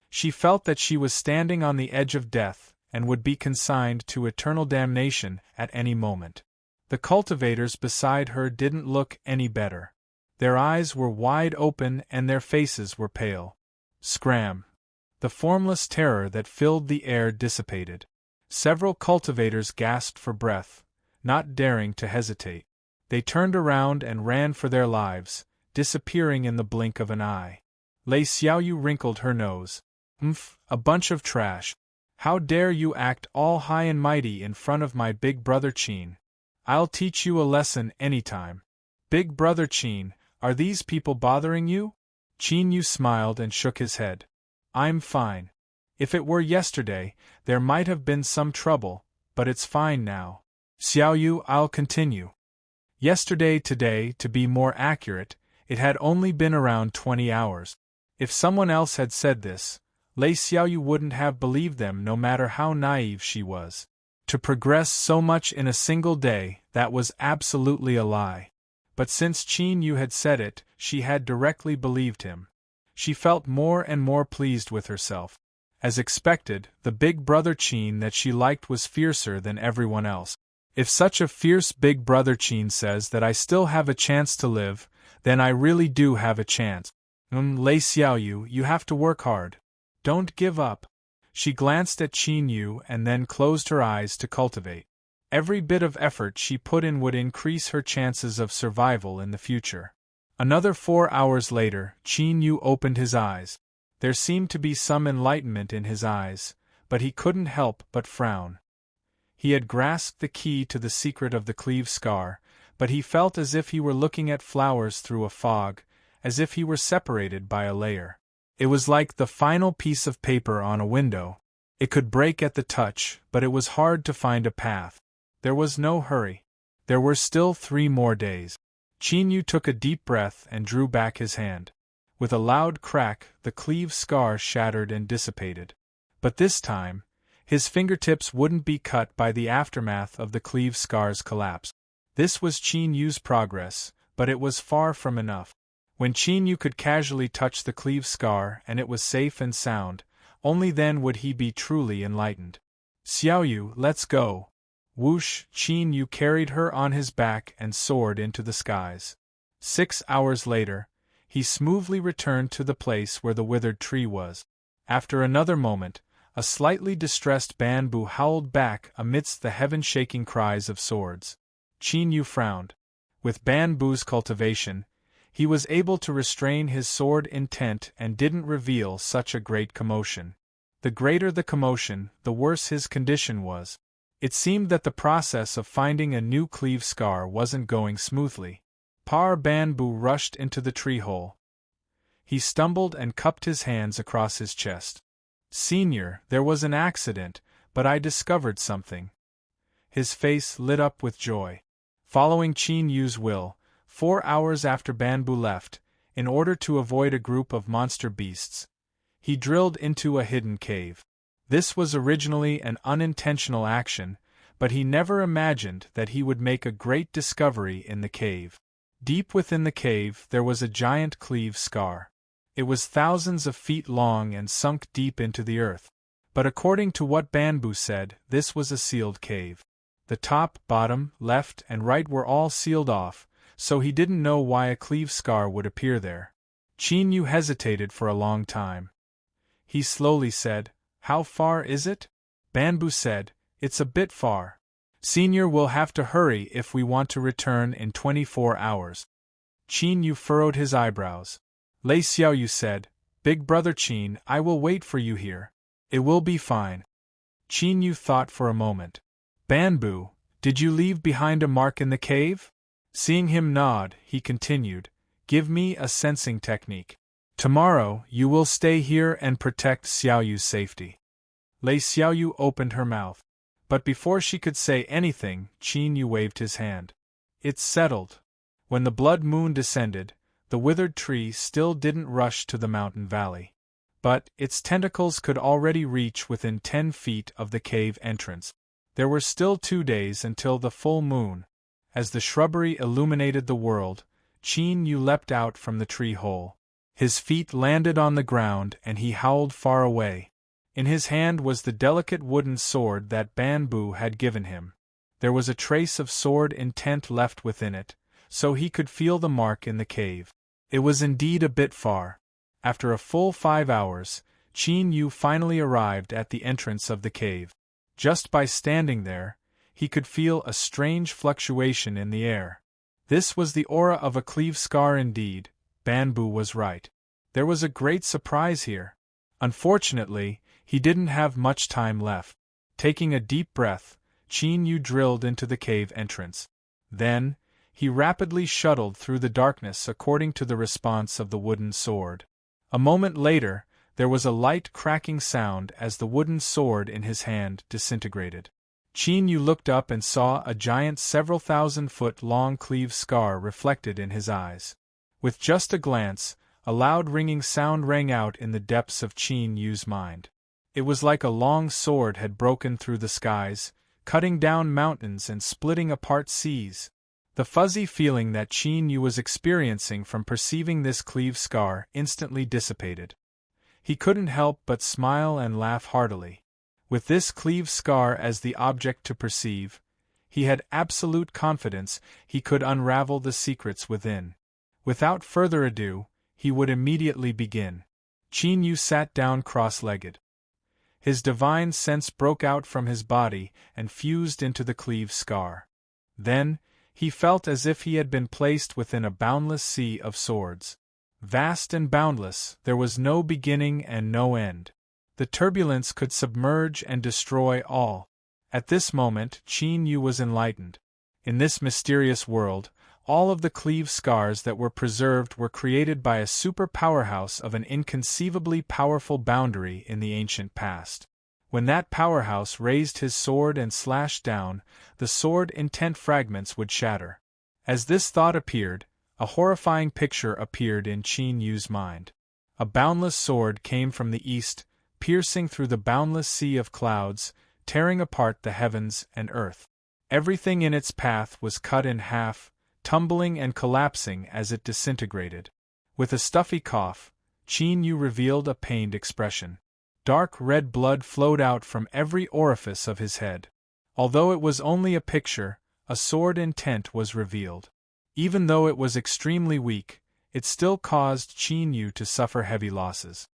A: She felt that she was standing on the edge of death, and would be consigned to eternal damnation at any moment. The cultivators beside her didn't look any better. Their eyes were wide open and their faces were pale. Scram! The formless terror that filled the air dissipated. Several cultivators gasped for breath, not daring to hesitate. They turned around and ran for their lives, disappearing in the blink of an eye. Lei Xiaoyu wrinkled her nose. A bunch of trash. How dare you act all high and mighty in front of my big brother Qin? I'll teach you a lesson anytime." "Big brother Qin, are these people bothering you?" Qin Yu smiled and shook his head. "I'm fine. If it were yesterday, there might have been some trouble, but it's fine now. Xiaoyu, I'll continue. Yesterday, today, to be more accurate, it had only been around 20 hours. If someone else had said this, Lei Xiaoyu wouldn't have believed them no matter how naive she was. To progress so much in a single day, that was absolutely a lie. But since Qin Yu had said it, she had directly believed him. She felt more and more pleased with herself. As expected, the big brother Qin that she liked was fiercer than everyone else. If such a fierce big brother Qin says that I still have a chance to live, then I really do have a chance. Lei Xiaoyu, you have to work hard. Don't give up. She glanced at Qin Yu and then closed her eyes to cultivate. Every bit of effort she put in would increase her chances of survival in the future. Another 4 hours later, Qin Yu opened his eyes. There seemed to be some enlightenment in his eyes, but he couldn't help but frown. He had grasped the key to the secret of the cleave scar, but he felt as if he were looking at flowers through a fog, as if he were separated by a layer. It was like the final piece of paper on a window. It could break at the touch, but it was hard to find a path. There was no hurry. There were still 3 more days. Qin Yu took a deep breath and drew back his hand. With a loud crack, the cleave scar shattered and dissipated. But this time, His fingertips wouldn't be cut by the aftermath of the cleave scar's collapse. This was Qin Yu's progress, but it was far from enough. When Qin Yu could casually touch the cleave scar and it was safe and sound, only then would he be truly enlightened. Xiaoyu, let's go. Whoosh, Qin Yu carried her on his back and soared into the skies. 6 hours later, he smoothly returned to the place where the withered tree was. After another moment, a slightly distressed Banbu howled back amidst the heaven-shaking cries of swords. Qin Yu frowned. With Banbu's cultivation, he was able to restrain his sword intent and didn't reveal such a great commotion. The greater the commotion, the worse his condition was. It seemed that the process of finding a new cleave scar wasn't going smoothly. Par Banbu rushed into the tree hole. He stumbled and cupped his hands across his chest. Senior, there was an accident, but I discovered something. His face lit up with joy. Following Qin Yu's will, 4 hours after Banbu left, in order to avoid a group of monster beasts, he drilled into a hidden cave. This was originally an unintentional action, but he never imagined that he would make a great discovery in the cave. Deep within the cave there was a giant cleave scar. It was thousands of feet long and sunk deep into the earth. But according to what Banbu said, this was a sealed cave. The top, bottom, left, and right were all sealed off, so he didn't know why a cleave scar would appear there. Qin Yu hesitated for a long time. He slowly said, "How far is it?" Banbu said, "It's a bit far. Senior will have to hurry if we want to return in 24 hours. Qin Yu furrowed his eyebrows. Lei Xiaoyu said, "Big brother Qin, I will wait for you here. It will be fine." Qin Yu thought for a moment. "Banbu, did you leave behind a mark in the cave?" Seeing him nod, he continued, "Give me a sensing technique. Tomorrow, you will stay here and protect Xiaoyu's safety." Lei Xiaoyu opened her mouth. But before she could say anything, Qin Yu waved his hand. It's settled. When the blood moon descended, the withered tree still didn't rush to the mountain valley. But its tentacles could already reach within 10 feet of the cave entrance. There were still 2 days until the full moon. As the shrubbery illuminated the world, Qin Yu leapt out from the tree hole. His feet landed on the ground and he howled far away. In his hand was the delicate wooden sword that Banbu had given him. There was a trace of sword intent left within it, so he could feel the mark in the cave. It was indeed a bit far. After a full 5 hours, Qin Yu finally arrived at the entrance of the cave. Just by standing there, he could feel a strange fluctuation in the air. This was the aura of a cleave scar indeed. Banbu was right. There was a great surprise here. Unfortunately, he didn't have much time left. Taking a deep breath, Qin Yu drilled into the cave entrance. Then, he rapidly shuttled through the darkness according to the response of the wooden sword. A moment later, there was a light cracking sound as the wooden sword in his hand disintegrated. Qin Yu looked up and saw a giant several thousand-foot-long cleave scar reflected in his eyes. With just a glance, a loud ringing sound rang out in the depths of Qin Yu's mind. It was like a long sword had broken through the skies, cutting down mountains and splitting apart seas. The fuzzy feeling that Qin Yu was experiencing from perceiving this cleave scar instantly dissipated. He couldn't help but smile and laugh heartily. With this cleave scar as the object to perceive, he had absolute confidence he could unravel the secrets within. Without further ado, he would immediately begin. Qin Yu sat down cross-legged. His divine sense broke out from his body and fused into the cleave scar. Then, he felt as if he had been placed within a boundless sea of swords. Vast and boundless, there was no beginning and no end. The turbulence could submerge and destroy all. At this moment, Qin Yu was enlightened. In this mysterious world, all of the cleave scars that were preserved were created by a super powerhouse of an inconceivably powerful boundary in the ancient past. When that powerhouse raised his sword and slashed down, the sword intent fragments would shatter. As this thought appeared, a horrifying picture appeared in Qin Yu's mind. A boundless sword came from the east, piercing through the boundless sea of clouds, tearing apart the heavens and earth. Everything in its path was cut in half, tumbling and collapsing as it disintegrated. With a stuffy cough, Qin Yu revealed a pained expression. Dark red blood flowed out from every orifice of his head. Although it was only a picture, a sordid intent was revealed. Even though it was extremely weak, it still caused Qin Yu to suffer heavy losses.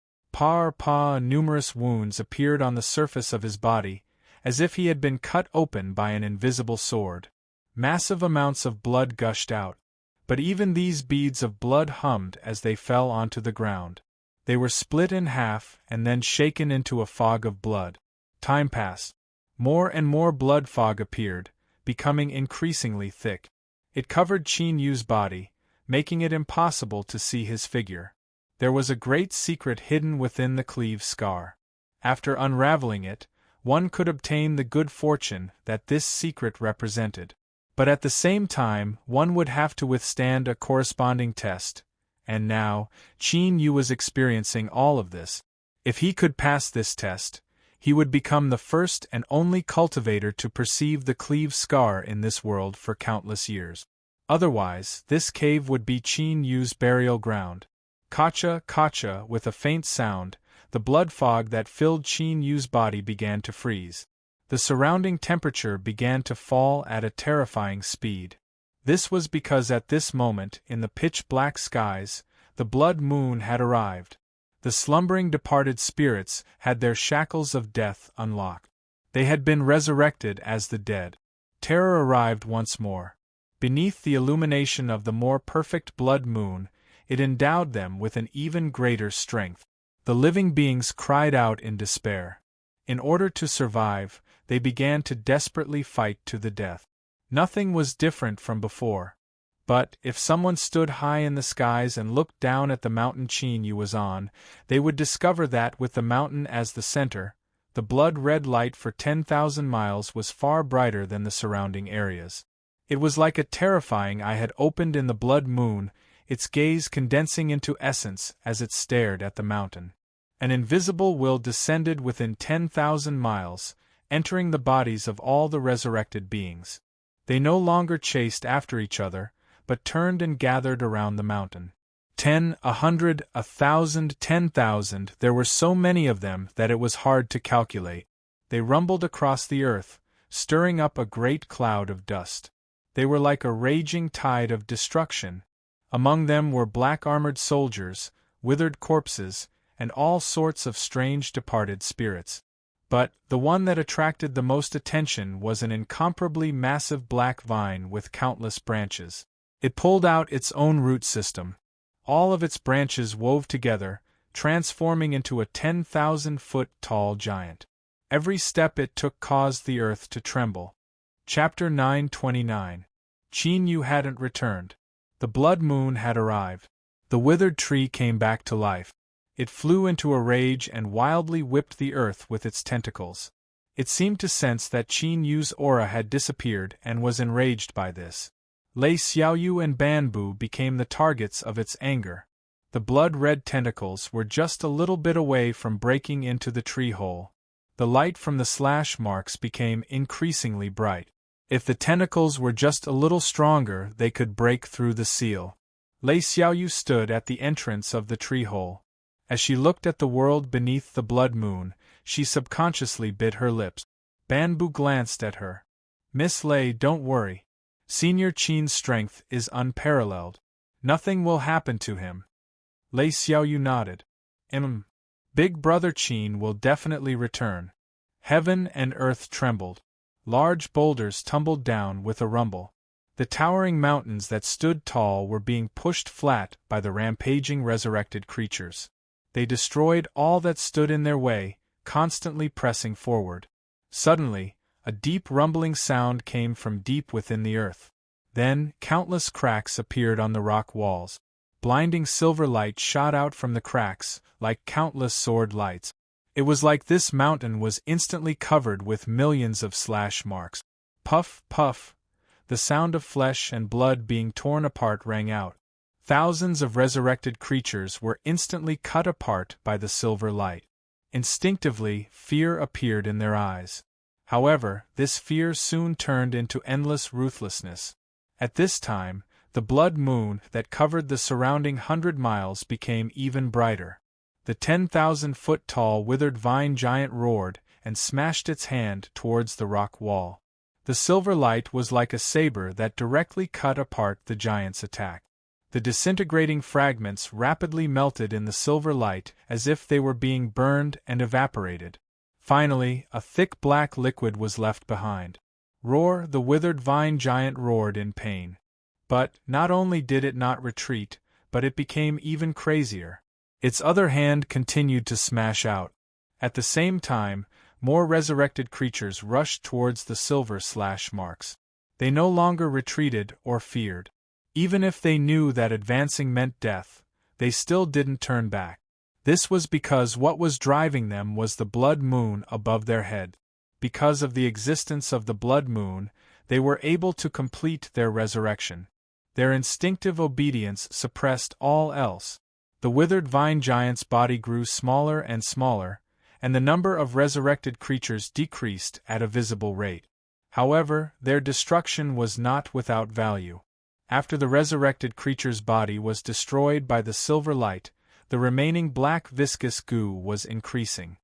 A: Numerous wounds appeared on the surface of his body, as if he had been cut open by an invisible sword. Massive amounts of blood gushed out, but even these beads of blood hummed as they fell onto the ground. They were split in half and then shaken into a fog of blood. Time passed. More and more blood fog appeared, becoming increasingly thick. It covered Qin Yu's body, making it impossible to see his figure. There was a great secret hidden within the cleave scar. After unraveling it, one could obtain the good fortune that this secret represented. But at the same time, one would have to withstand a corresponding test. And now, Qin Yu was experiencing all of this. If he could pass this test, he would become the first and only cultivator to perceive the cleave scar in this world for countless years. Otherwise, this cave would be Qin Yu's burial ground. Kacha, kacha, with a faint sound, the blood fog that filled Qin Yu's body began to freeze. The surrounding temperature began to fall at a terrifying speed. This was because at this moment, in the pitch-black skies, the blood moon had arrived. The slumbering departed spirits had their shackles of death unlocked. They had been resurrected as the dead. Terror arrived once more. Beneath the illumination of the more perfect blood moon, it endowed them with an even greater strength. The living beings cried out in despair. In order to survive, they began to desperately fight to the death. Nothing was different from before. But, if someone stood high in the skies and looked down at the mountain Qin Yu was on, they would discover that with the mountain as the center, the blood-red light for 10,000 miles was far brighter than the surrounding areas. It was like a terrifying eye had opened in the blood moon, its gaze condensing into essence as it stared at the mountain. An invisible will descended within 10,000 miles, entering the bodies of all the resurrected beings. They no longer chased after each other, but turned and gathered around the mountain. 10, 100, 1,000, 10,000, there were so many of them that it was hard to calculate. They rumbled across the earth, stirring up a great cloud of dust. They were like a raging tide of destruction. Among them were black-armored soldiers, withered corpses, and all sorts of strange departed spirits. But the one that attracted the most attention was an incomparably massive black vine with countless branches. It pulled out its own root system. All of its branches wove together, transforming into a 10,000-foot-tall giant. Every step it took caused the earth to tremble. Chapter 929. Qin Yu hadn't returned. The blood moon had arrived. The withered tree came back to life. It flew into a rage and wildly whipped the earth with its tentacles. It seemed to sense that Qin Yu's aura had disappeared and was enraged by this. Lei Xiaoyu and Banbu became the targets of its anger. The blood-red tentacles were just a little bit away from breaking into the tree hole. The light from the slash marks became increasingly bright. If the tentacles were just a little stronger, they could break through the seal. Lei Xiaoyu stood at the entrance of the tree hole. As she looked at the world beneath the blood moon, she subconsciously bit her lips. Banbu glanced at her. "Miss Lei, don't worry. Senior Qin's strength is unparalleled. Nothing will happen to him." Lei Xiaoyu nodded. Big Brother Qin will definitely return." Heaven and earth trembled. Large boulders tumbled down with a rumble. The towering mountains that stood tall were being pushed flat by the rampaging resurrected creatures. They destroyed all that stood in their way, constantly pressing forward. Suddenly, a deep rumbling sound came from deep within the earth. Then, countless cracks appeared on the rock walls. Blinding silver light shot out from the cracks, like countless sword lights. It was like this mountain was instantly covered with millions of slash marks. Puff, puff. The sound of flesh and blood being torn apart rang out. Thousands of resurrected creatures were instantly cut apart by the silver light. Instinctively, fear appeared in their eyes. However, this fear soon turned into endless ruthlessness. At this time, the blood moon that covered the surrounding 100 miles became even brighter. The 10,000-foot-tall withered vine giant roared and smashed its hand towards the rock wall. The silver light was like a saber that directly cut apart the giant's attack. The disintegrating fragments rapidly melted in the silver light as if they were being burned and evaporated. Finally, a thick black liquid was left behind. Roar! The withered vine giant roared in pain. But, not only did it not retreat, but it became even crazier. Its other hand continued to smash out. At the same time, more resurrected creatures rushed towards the silver slash marks. They no longer retreated or feared. Even if they knew that advancing meant death, they still didn't turn back. This was because what was driving them was the blood moon above their head. Because of the existence of the blood moon, they were able to complete their resurrection. Their instinctive obedience suppressed all else. The withered vine giant's body grew smaller and smaller, and the number of resurrected creatures decreased at a visible rate. However, their destruction was not without value. After the resurrected creature's body was destroyed by the silver light, the remaining black viscous goo was increasing.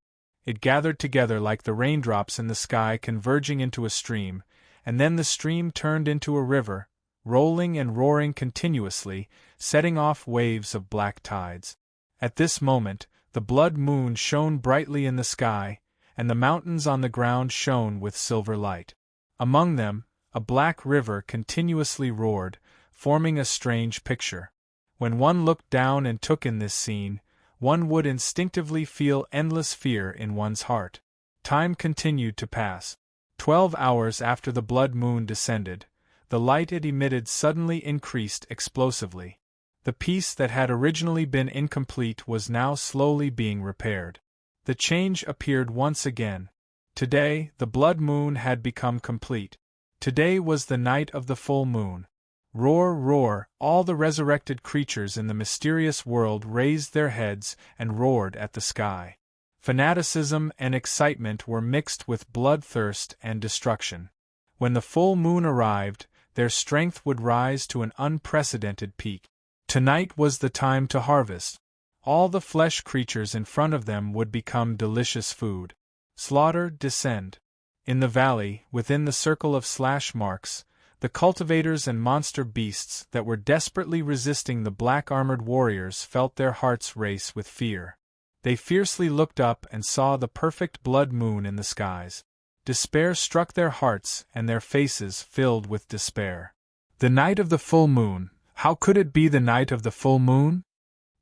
A: It gathered together like the raindrops in the sky converging into a stream, and then the stream turned into a river, rolling and roaring continuously, setting off waves of black tides. At this moment, the blood moon shone brightly in the sky, and the mountains on the ground shone with silver light. Among them, a black river continuously roared, forming a strange picture. When one looked down and took in this scene, one would instinctively feel endless fear in one's heart. Time continued to pass. 12 hours after the blood moon descended, the light it emitted suddenly increased explosively. The piece that had originally been incomplete was now slowly being repaired. The change appeared once again. Today, the blood moon had become complete. Today was the night of the full moon. Roar, roar! All the resurrected creatures in the mysterious world raised their heads and roared at the sky. Fanaticism and excitement were mixed with bloodthirst and destruction. When the full moon arrived, their strength would rise to an unprecedented peak. Tonight was the time to harvest. All the flesh creatures in front of them would become delicious food. Slaughter, descend. In the valley, within the circle of slash marks, the cultivators and monster beasts that were desperately resisting the black-armored warriors felt their hearts race with fear. They fiercely looked up and saw the perfect blood moon in the skies. Despair struck their hearts and their faces filled with despair. The night of the full moon, how could it be the night of the full moon?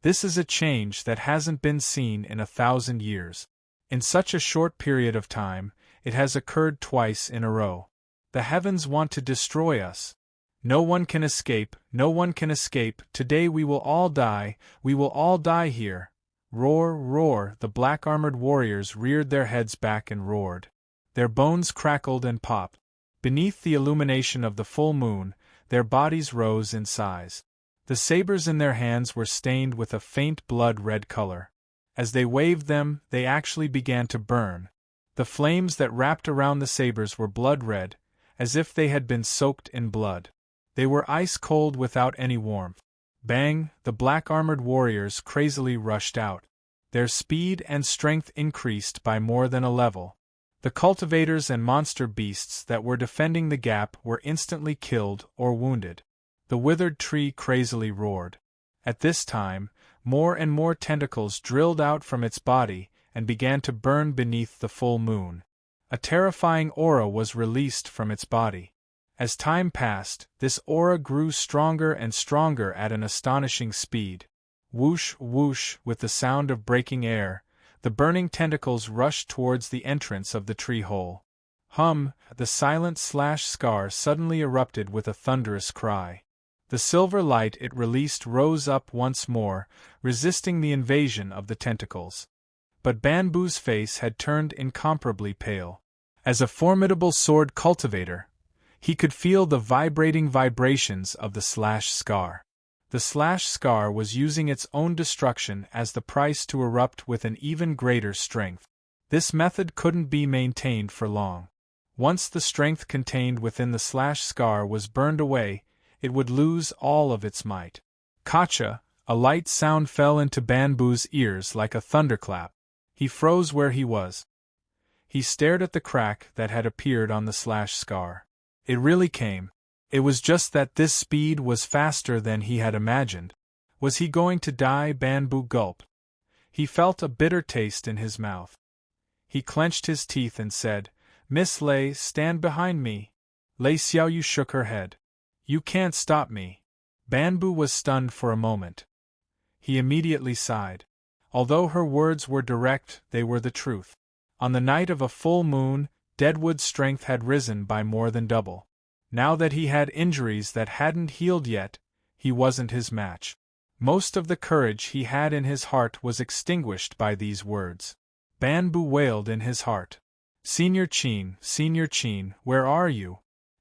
A: This is a change that hasn't been seen in 1,000 years. In such a short period of time, it has occurred twice in a row. The heavens want to destroy us. No one can escape, no one can escape, today we will all die here. Roar, roar! The black-armored warriors reared their heads back and roared. Their bones crackled and popped. Beneath the illumination of the full moon, their bodies rose in size. The sabers in their hands were stained with a faint blood-red color. As they waved them, they actually began to burn. The flames that wrapped around the sabers were blood-red, as if they had been soaked in blood. They were ice-cold without any warmth. Bang! The black-armored warriors crazily rushed out. Their speed and strength increased by more than a level. The cultivators and monster beasts that were defending the gap were instantly killed or wounded. The withered tree crazily roared. At this time, more and more tentacles drilled out from its body and began to burn beneath the full moon. A terrifying aura was released from its body. As time passed, this aura grew stronger and stronger at an astonishing speed. Whoosh, whoosh, with the sound of breaking air, the burning tentacles rushed towards the entrance of the tree hole. Hum! The silent slash scar suddenly erupted with a thunderous cry. The silver light it released rose up once more, resisting the invasion of the tentacles. But Bamboo's face had turned incomparably pale. As a formidable sword cultivator, he could feel the vibrating vibrations of the slash scar. The slash scar was using its own destruction as the price to erupt with an even greater strength. This method couldn't be maintained for long. Once the strength contained within the slash scar was burned away, it would lose all of its might. Kacha, a light sound fell into Banbu's ears like a thunderclap. He froze where he was. He stared at the crack that had appeared on the slash scar. It really came. It was just that this speed was faster than he had imagined. Was he going to die? Banbu gulped. He felt a bitter taste in his mouth. He clenched his teeth and said, "Miss Lei, stand behind me." Lei Xiaoyu shook her head. "You can't stop me." Banbu was stunned for a moment. He immediately sighed. Although her words were direct, they were the truth. On the night of a full moon, Deadwood's strength had risen by more than double. Now that he had injuries that hadn't healed yet, he wasn't his match. Most of the courage he had in his heart was extinguished by these words. Banbu wailed in his heart. Senior Qin, where are you?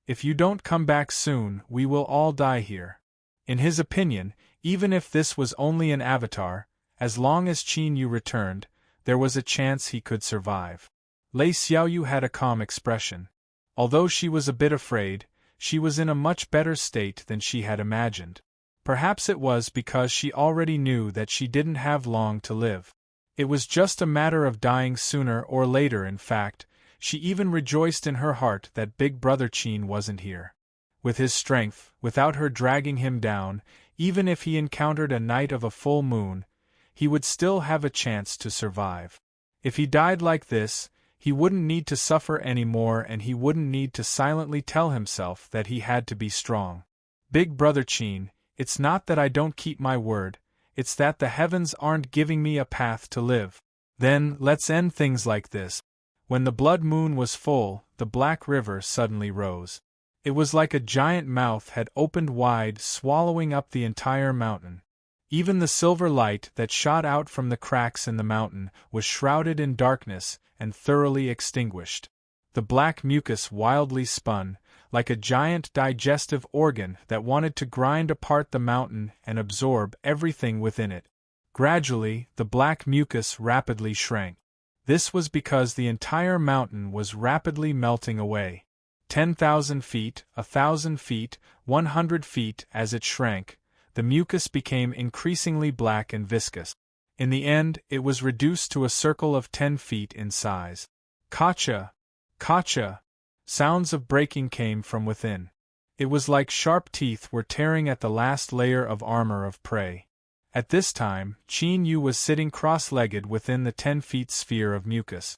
A: If you don't come back soon, we will all die here." In his opinion, even if this was only an avatar, as long as Qin Yu returned, there was a chance he could survive. Lei Xiaoyu had a calm expression. Although she was a bit afraid, she was in a much better state than she had imagined. Perhaps it was because she already knew that she didn't have long to live. It was just a matter of dying sooner or later. In fact, she even rejoiced in her heart that Big Brother Qin wasn't here. With his strength, without her dragging him down, even if he encountered a night of a full moon, he would still have a chance to survive. If he died like this, he wouldn't need to suffer anymore, and he wouldn't need to silently tell himself that he had to be strong. Big Brother Qin, it's not that I don't keep my word, it's that the heavens aren't giving me a path to live. Then, let's end things like this. When the blood moon was full, the Black River suddenly rose. It was like a giant mouth had opened wide, swallowing up the entire mountain. Even the silver light that shot out from the cracks in the mountain was shrouded in darkness and thoroughly extinguished. The black mucus wildly spun, like a giant digestive organ that wanted to grind apart the mountain and absorb everything within it. Gradually, the black mucus rapidly shrank. This was because the entire mountain was rapidly melting away. 10,000 feet, 1,000 feet, 100 feet. As it shrank, the mucus became increasingly black and viscous. In the end, it was reduced to a circle of 10 feet in size. Kacha! Kacha! Sounds of breaking came from within. It was like sharp teeth were tearing at the last layer of armor of prey. At this time, Qin Yu was sitting cross-legged within the 10-feet sphere of mucus.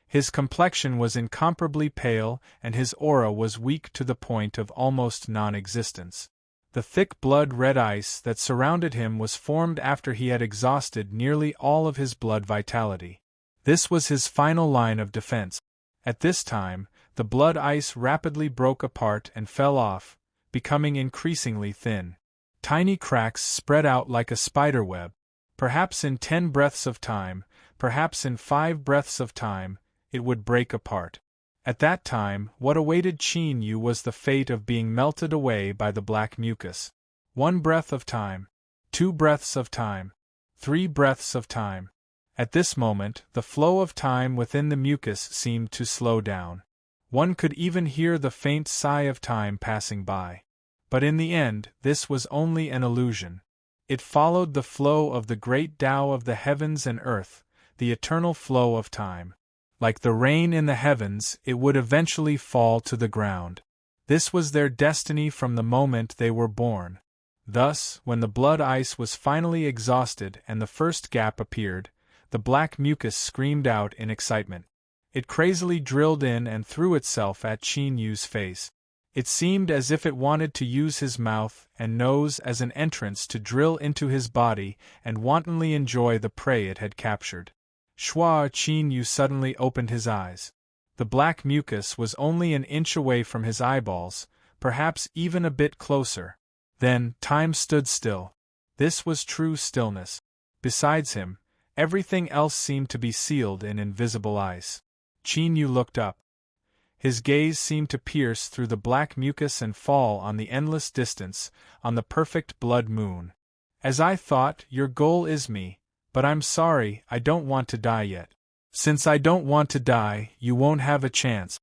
A: His complexion was incomparably pale, and his aura was weak to the point of almost non-existence. The thick blood-red ice that surrounded him was formed after he had exhausted nearly all of his blood vitality. This was his final line of defense. At this time, the blood ice rapidly broke apart and fell off, becoming increasingly thin. Tiny cracks spread out like a spiderweb. Perhaps in 10 breaths of time, perhaps in 5 breaths of time, it would break apart. At that time, what awaited Qin Yu was the fate of being melted away by the black mucus. 1 breath of time. 2 breaths of time. 3 breaths of time. At this moment, the flow of time within the mucus seemed to slow down. One could even hear the faint sigh of time passing by. But in the end, this was only an illusion. It followed the flow of the great Tao of the heavens and earth, the eternal flow of time. Like the rain in the heavens, it would eventually fall to the ground. This was their destiny from the moment they were born. Thus, when the blood ice was finally exhausted and the first gap appeared, the black mucus screamed out in excitement. It crazily drilled in and threw itself at Qin Yu's face. It seemed as if it wanted to use his mouth and nose as an entrance to drill into his body and wantonly enjoy the prey it had captured. Shua! Qin Yu suddenly opened his eyes. The black mucus was only an inch away from his eyeballs, perhaps even a bit closer. Then, time stood still. This was true stillness. Besides him, everything else seemed to be sealed in invisible ice. Qin Yu looked up. His gaze seemed to pierce through the black mucus and fall on the endless distance, on the perfect blood moon. As I thought, your goal is me, but I'm sorry, I don't want to die yet. Since I don't want to die, you won't have a chance.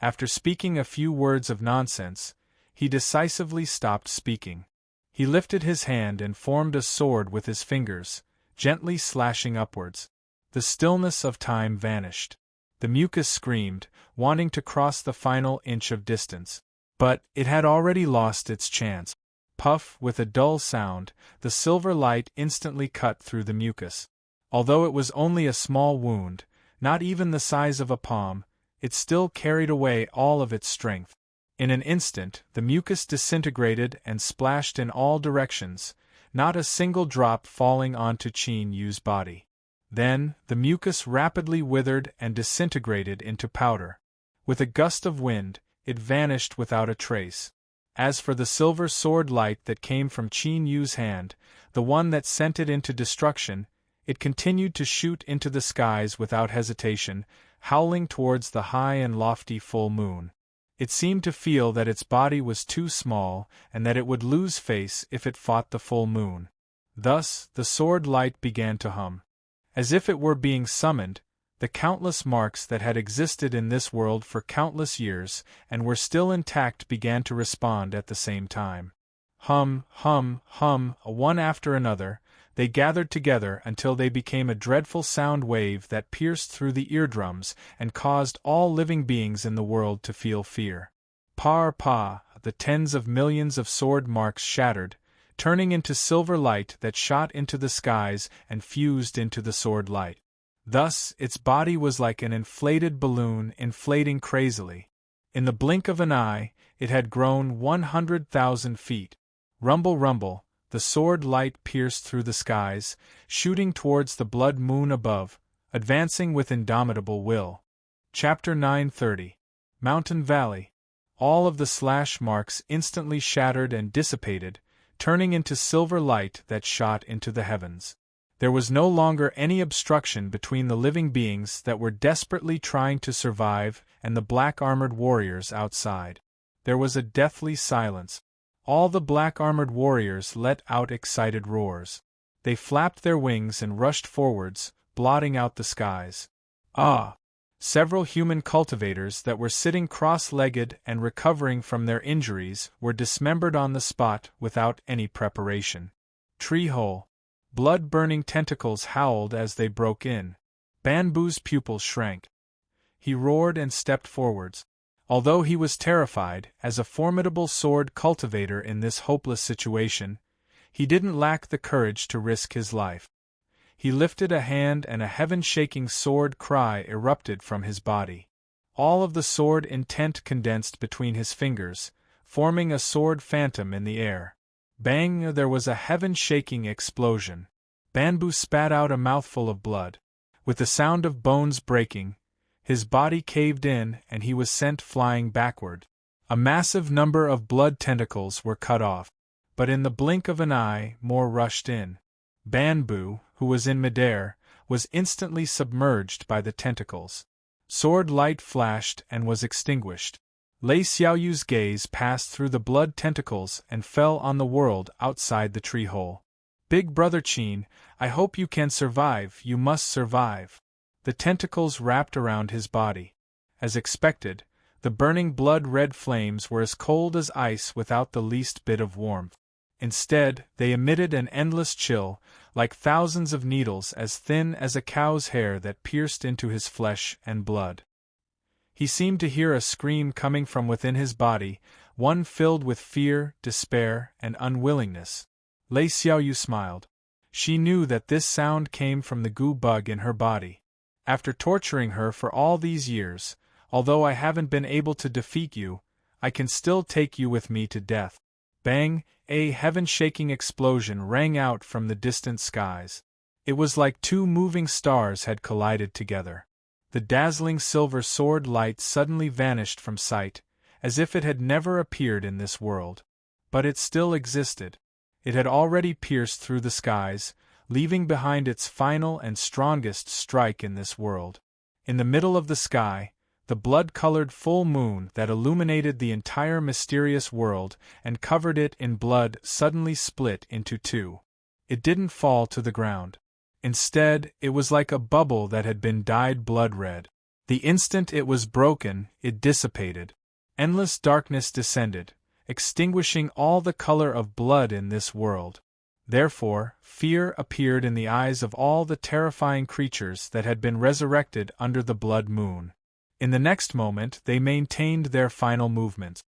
A: After speaking a few words of nonsense, he decisively stopped speaking. He lifted his hand and formed a sword with his fingers, gently slashing upwards. The stillness of time vanished. The mucus screamed, wanting to cross the final inch of distance. But it had already lost its chance. Puff, with a dull sound, the silver light instantly cut through the mucus. Although it was only a small wound, not even the size of a palm, it still carried away all of its strength. In an instant, the mucus disintegrated and splashed in all directions, not a single drop falling onto Qin Yu's body. Then, the mucus rapidly withered and disintegrated into powder. With a gust of wind, it vanished without a trace. As for the silver sword light that came from Qin Yu's hand, the one that sent it into destruction, it continued to shoot into the skies without hesitation, howling towards the high and lofty full moon. It seemed to feel that its body was too small and that it would lose face if it fought the full moon. Thus, the sword light began to hum. As if it were being summoned, the countless marks that had existed in this world for countless years and were still intact began to respond at the same time. Hum, hum, hum, one after another, they gathered together until they became a dreadful sound wave that pierced through the eardrums and caused all living beings in the world to feel fear. Pa, the tens of millions of sword marks shattered, turning into silver light that shot into the skies and fused into the sword light. Thus, its body was like an inflated balloon inflating crazily. In the blink of an eye, it had grown 100,000 feet. Rumble, rumble, the sword light pierced through the skies, shooting towards the blood moon above, advancing with indomitable will. Chapter 930. Mountain Valley. All of the slash marks instantly shattered and dissipated, turning into silver light that shot into the heavens. There was no longer any obstruction between the living beings that were desperately trying to survive and the black-armored warriors outside. There was a deathly silence. All the black-armored warriors let out excited roars. They flapped their wings and rushed forwards, blotting out the skies. Ah! Several human cultivators that were sitting cross-legged and recovering from their injuries were dismembered on the spot without any preparation. Tree-hole. Blood-burning tentacles howled as they broke in. Bamboo's pupils shrank. He roared and stepped forwards. Although he was terrified, as a formidable sword cultivator in this hopeless situation, he didn't lack the courage to risk his life. He lifted a hand and a heaven-shaking sword cry erupted from his body. All of the sword intent condensed between his fingers, forming a sword phantom in the air. Bang! There was a heaven-shaking explosion. Bamboo spat out a mouthful of blood. With the sound of bones breaking, his body caved in and he was sent flying backward. A massive number of blood tentacles were cut off. But in the blink of an eye, more rushed in. Bamboo, who was in midair, was instantly submerged by the tentacles. Sword light flashed and was extinguished. Lei Xiaoyu's gaze passed through the blood tentacles and fell on the world outside the tree-hole. Big Brother Qin, I hope you can survive, you must survive. The tentacles wrapped around his body. As expected, the burning blood-red flames were as cold as ice without the least bit of warmth. Instead, they emitted an endless chill, like thousands of needles as thin as a cow's hair that pierced into his flesh and blood. He seemed to hear a scream coming from within his body, one filled with fear, despair, and unwillingness. Lei Xiaoyu smiled. She knew that this sound came from the goo bug in her body. After torturing her for all these years, although I haven't been able to defeat you, I can still take you with me to death. Bang! A heaven-shaking explosion rang out from the distant skies. It was like two moving stars had collided together. The dazzling silver sword light suddenly vanished from sight, as if it had never appeared in this world. But it still existed. It had already pierced through the skies, leaving behind its final and strongest strike in this world. In the middle of the sky, the blood-colored full moon that illuminated the entire mysterious world and covered it in blood suddenly split into two. It didn't fall to the ground. Instead, it was like a bubble that had been dyed blood-red. The instant it was broken, it dissipated. Endless darkness descended, extinguishing all the color of blood in this world. Therefore, fear appeared in the eyes of all the terrifying creatures that had been resurrected under the blood moon. In the next moment they maintained their final movements.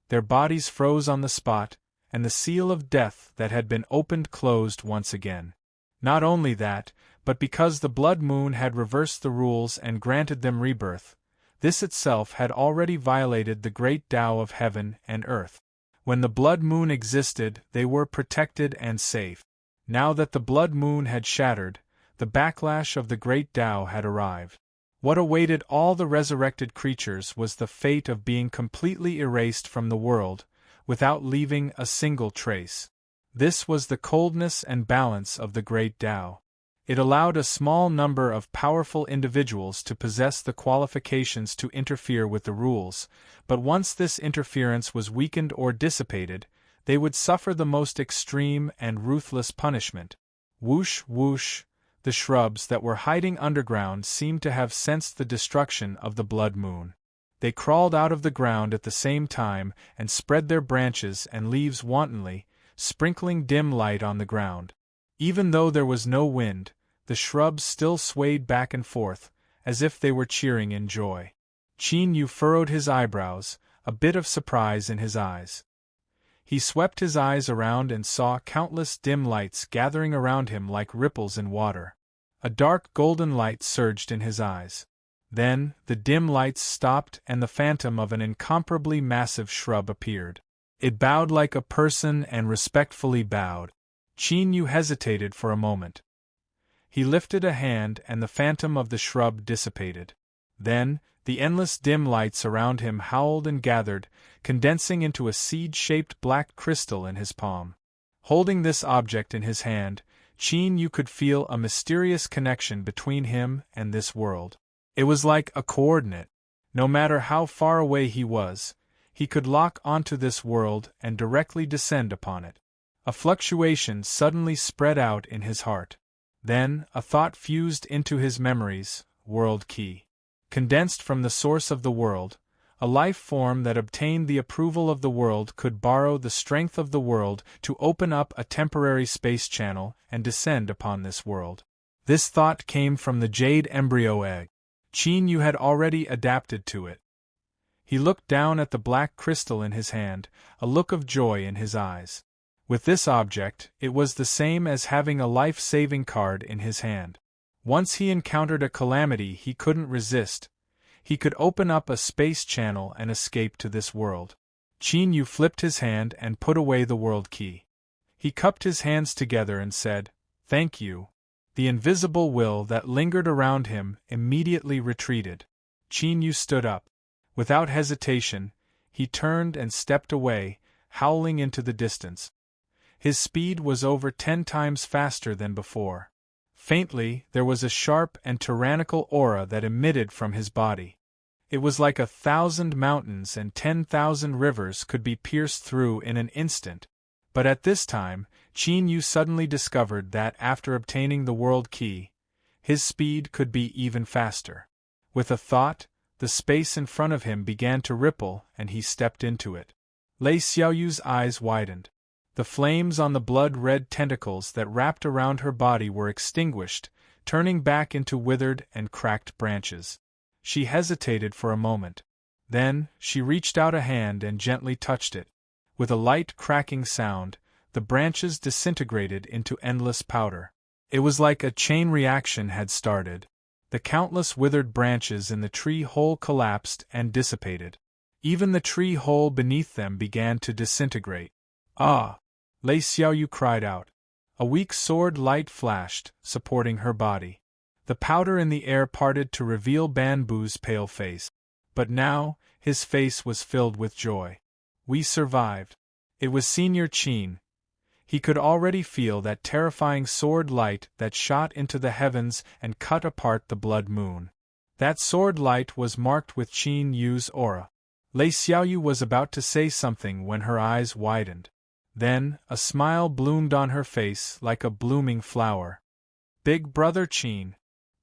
A: Their bodies froze on the spot, and the seal of death that had been opened closed once again. Not only that, but because the blood moon had reversed the rules and granted them rebirth, this itself had already violated the great Tao of heaven and earth. When the blood moon existed, they were protected and safe. Now that the blood moon had shattered, the backlash of the great Tao had arrived. What awaited all the resurrected creatures was the fate of being completely erased from the world, without leaving a single trace. This was the coldness and balance of the great Tao. It allowed a small number of powerful individuals to possess the qualifications to interfere with the rules, but once this interference was weakened or dissipated, they would suffer the most extreme and ruthless punishment. Whoosh, whoosh, the shrubs that were hiding underground seemed to have sensed the destruction of the blood moon. They crawled out of the ground at the same time and spread their branches and leaves wantonly, sprinkling dim light on the ground. Even though there was no wind, the shrubs still swayed back and forth, as if they were cheering in joy. Qin Yu furrowed his eyebrows, a bit of surprise in his eyes. He swept his eyes around and saw countless dim lights gathering around him like ripples in water. A dark golden light surged in his eyes. Then, the dim lights stopped and the phantom of an incomparably massive shrub appeared. It bowed like a person and respectfully bowed. Qin Yu hesitated for a moment. He lifted a hand and the phantom of the shrub dissipated. Then, the endless dim lights around him howled and gathered, condensing into a seed-shaped black crystal in his palm. Holding this object in his hand, Qin Yu could feel a mysterious connection between him and this world. It was like a coordinate. No matter how far away he was, he could lock onto this world and directly descend upon it. A fluctuation suddenly spread out in his heart. Then, a thought fused into his memories, world key. Condensed from the source of the world, a life form that obtained the approval of the world could borrow the strength of the world to open up a temporary space channel and descend upon this world. This thought came from the jade embryo egg. Qin Yu had already adapted to it. He looked down at the black crystal in his hand, a look of joy in his eyes. With this object, it was the same as having a life-saving card in his hand. Once he encountered a calamity he couldn't resist. He could open up a space channel and escape to this world. Qin Yu flipped his hand and put away the world key. He cupped his hands together and said, "Thank you." The invisible will that lingered around him immediately retreated. Qin Yu stood up. Without hesitation, he turned and stepped away, howling into the distance. His speed was over 10 times faster than before. Faintly, there was a sharp and tyrannical aura that emitted from his body. It was like 1,000 mountains and 10,000 rivers could be pierced through in an instant. But at this time, Qin Yu suddenly discovered that after obtaining the world key, his speed could be even faster. With a thought, the space in front of him began to ripple and he stepped into it. Lei Xiaoyu's eyes widened. The flames on the blood-red tentacles that wrapped around her body were extinguished, turning back into withered and cracked branches. She hesitated for a moment. Then, she reached out a hand and gently touched it. With a light cracking sound, the branches disintegrated into endless powder. It was like a chain reaction had started. The countless withered branches in the tree hole collapsed and dissipated. Even the tree hole beneath them began to disintegrate. "Ah!" Lei Xiaoyu cried out. A weak sword light flashed, supporting her body. The powder in the air parted to reveal Banbu's pale face. But now, his face was filled with joy. "We survived." It was Senior Qin. He could already feel that terrifying sword light that shot into the heavens and cut apart the blood moon. That sword light was marked with Qin Yu's aura. Lei Xiaoyu was about to say something when her eyes widened. Then, a smile bloomed on her face like a blooming flower. Big brother Qin.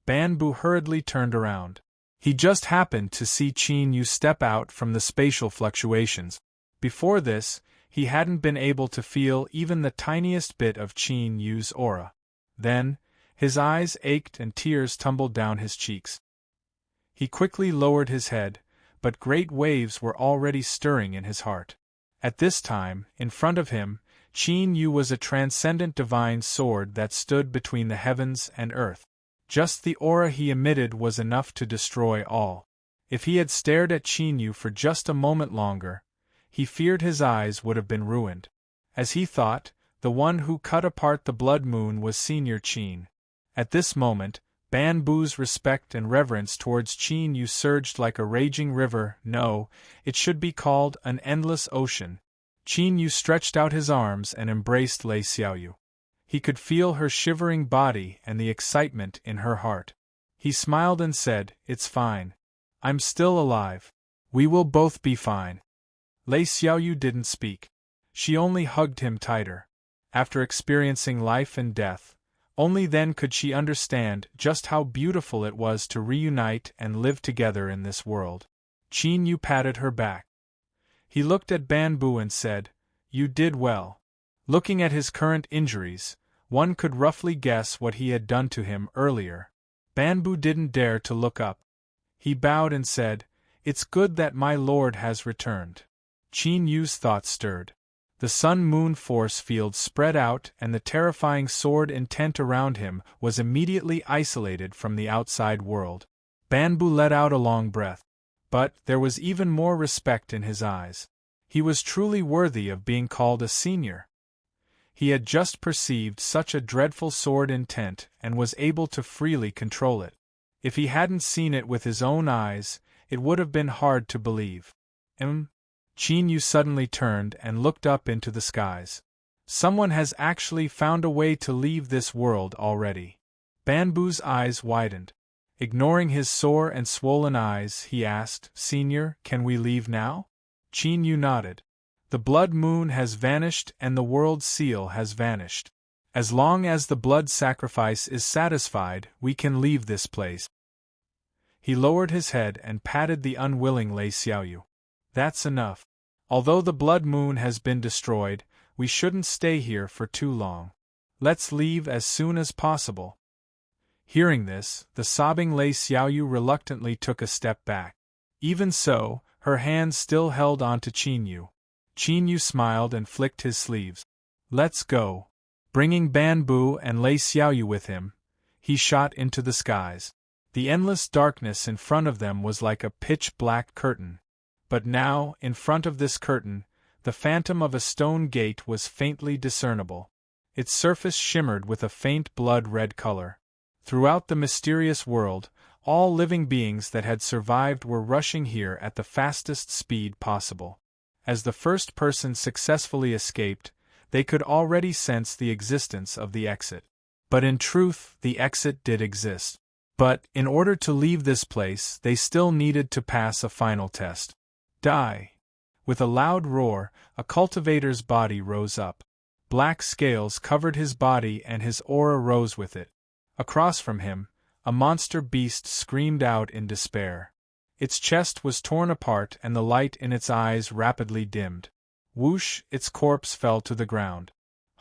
A: Ban Bu hurriedly turned around. He just happened to see Qin Yu step out from the spatial fluctuations. Before this, he hadn't been able to feel even the tiniest bit of Qin Yu's aura. Then, his eyes ached and tears tumbled down his cheeks. He quickly lowered his head, but great waves were already stirring in his heart. At this time, in front of him, Qin Yu was a transcendent divine sword that stood between the heavens and earth. Just the aura he emitted was enough to destroy all. If he had stared at Qin Yu for just a moment longer, he feared his eyes would have been ruined. As he thought, the one who cut apart the blood moon was Senior Qin. At this moment, Ban Bu's respect and reverence towards Qin Yu surged like a raging river. No, it should be called an endless ocean. Qin Yu stretched out his arms and embraced Lei Xiaoyu. He could feel her shivering body and the excitement in her heart. He smiled and said, "It's fine. I'm still alive. We will both be fine." Lei Xiaoyu didn't speak. She only hugged him tighter. After experiencing life and death, only then could she understand just how beautiful it was to reunite and live together in this world. Qin Yu patted her back. He looked at Ban Bu and said, "You did well." Looking at his current injuries, one could roughly guess what he had done to him earlier. Ban Bu didn't dare to look up. He bowed and said, "It's good that my lord has returned." Qin Yu's thoughts stirred. The sun-moon force field spread out and the terrifying sword intent around him was immediately isolated from the outside world. Ban Bu let out a long breath. But there was even more respect in his eyes. He was truly worthy of being called a senior. He had just perceived such a dreadful sword intent and was able to freely control it. If he hadn't seen it with his own eyes, it would have been hard to believe. Qin Yu suddenly turned and looked up into the skies. Someone has actually found a way to leave this world already. Ban Bu's eyes widened. Ignoring his sore and swollen eyes, he asked, "Senior, can we leave now?" Qin Yu nodded. "The blood moon has vanished and the world seal has vanished. As long as the blood sacrifice is satisfied, we can leave this place." He lowered his head and patted the unwilling Lei Xiaoyu. "That's enough. Although the blood moon has been destroyed, we shouldn't stay here for too long. Let's leave as soon as possible." Hearing this, the sobbing Lei Xiaoyu reluctantly took a step back. Even so, her hands still held on to Qin Yu. Qin Yu smiled and flicked his sleeves. "Let's go." Bringing Ban Bu and Lei Xiaoyu with him, he shot into the skies. The endless darkness in front of them was like a pitch-black curtain. But now, in front of this curtain, the phantom of a stone gate was faintly discernible. Its surface shimmered with a faint blood-red color. Throughout the mysterious world, all living beings that had survived were rushing here at the fastest speed possible. As the first person successfully escaped, they could already sense the existence of the exit. But in truth, the exit did exist. But, in order to leave this place, they still needed to pass a final test. Die! With a loud roar, a cultivator's body rose up. Black scales covered his body and his aura rose with it. Across from him, a monster beast screamed out in despair. Its chest was torn apart and the light in its eyes rapidly dimmed. Whoosh, its corpse fell to the ground.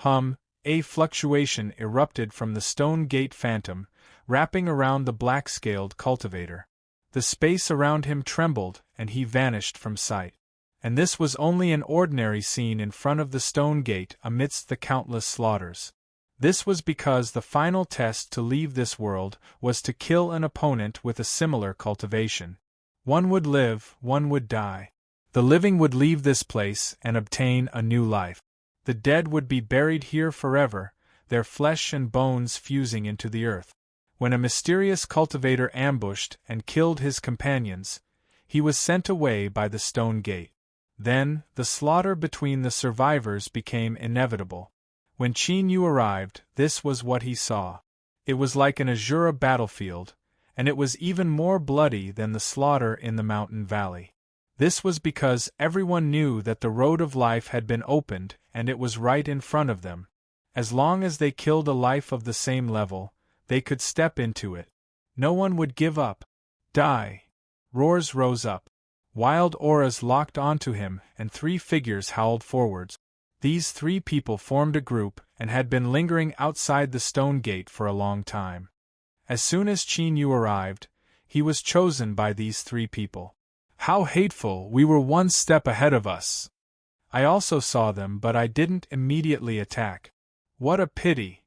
A: A fluctuation erupted from the stone gate phantom, wrapping around the black-scaled cultivator. The space around him trembled, and he vanished from sight. And this was only an ordinary scene in front of the stone gate amidst the countless slaughters. This was because the final test to leave this world was to kill an opponent with a similar cultivation. One would live, one would die. The living would leave this place and obtain a new life. The dead would be buried here forever, their flesh and bones fusing into the earth. When a mysterious cultivator ambushed and killed his companions, he was sent away by the stone gate. Then, the slaughter between the survivors became inevitable. When Qin Yu arrived, this was what he saw. It was like an azure battlefield, and it was even more bloody than the slaughter in the mountain valley. This was because everyone knew that the road of life had been opened and it was right in front of them. As long as they killed a life of the same level, they could step into it. No one would give up. Die! Roars rose up. Wild auras locked onto him, and 3 figures howled forwards. These 3 people formed a group and had been lingering outside the stone gate for a long time. As soon as Qin Yu arrived, he was chosen by these 3 people. How hateful! We were 1 step ahead of us. I also saw them, but I didn't immediately attack. What a pity!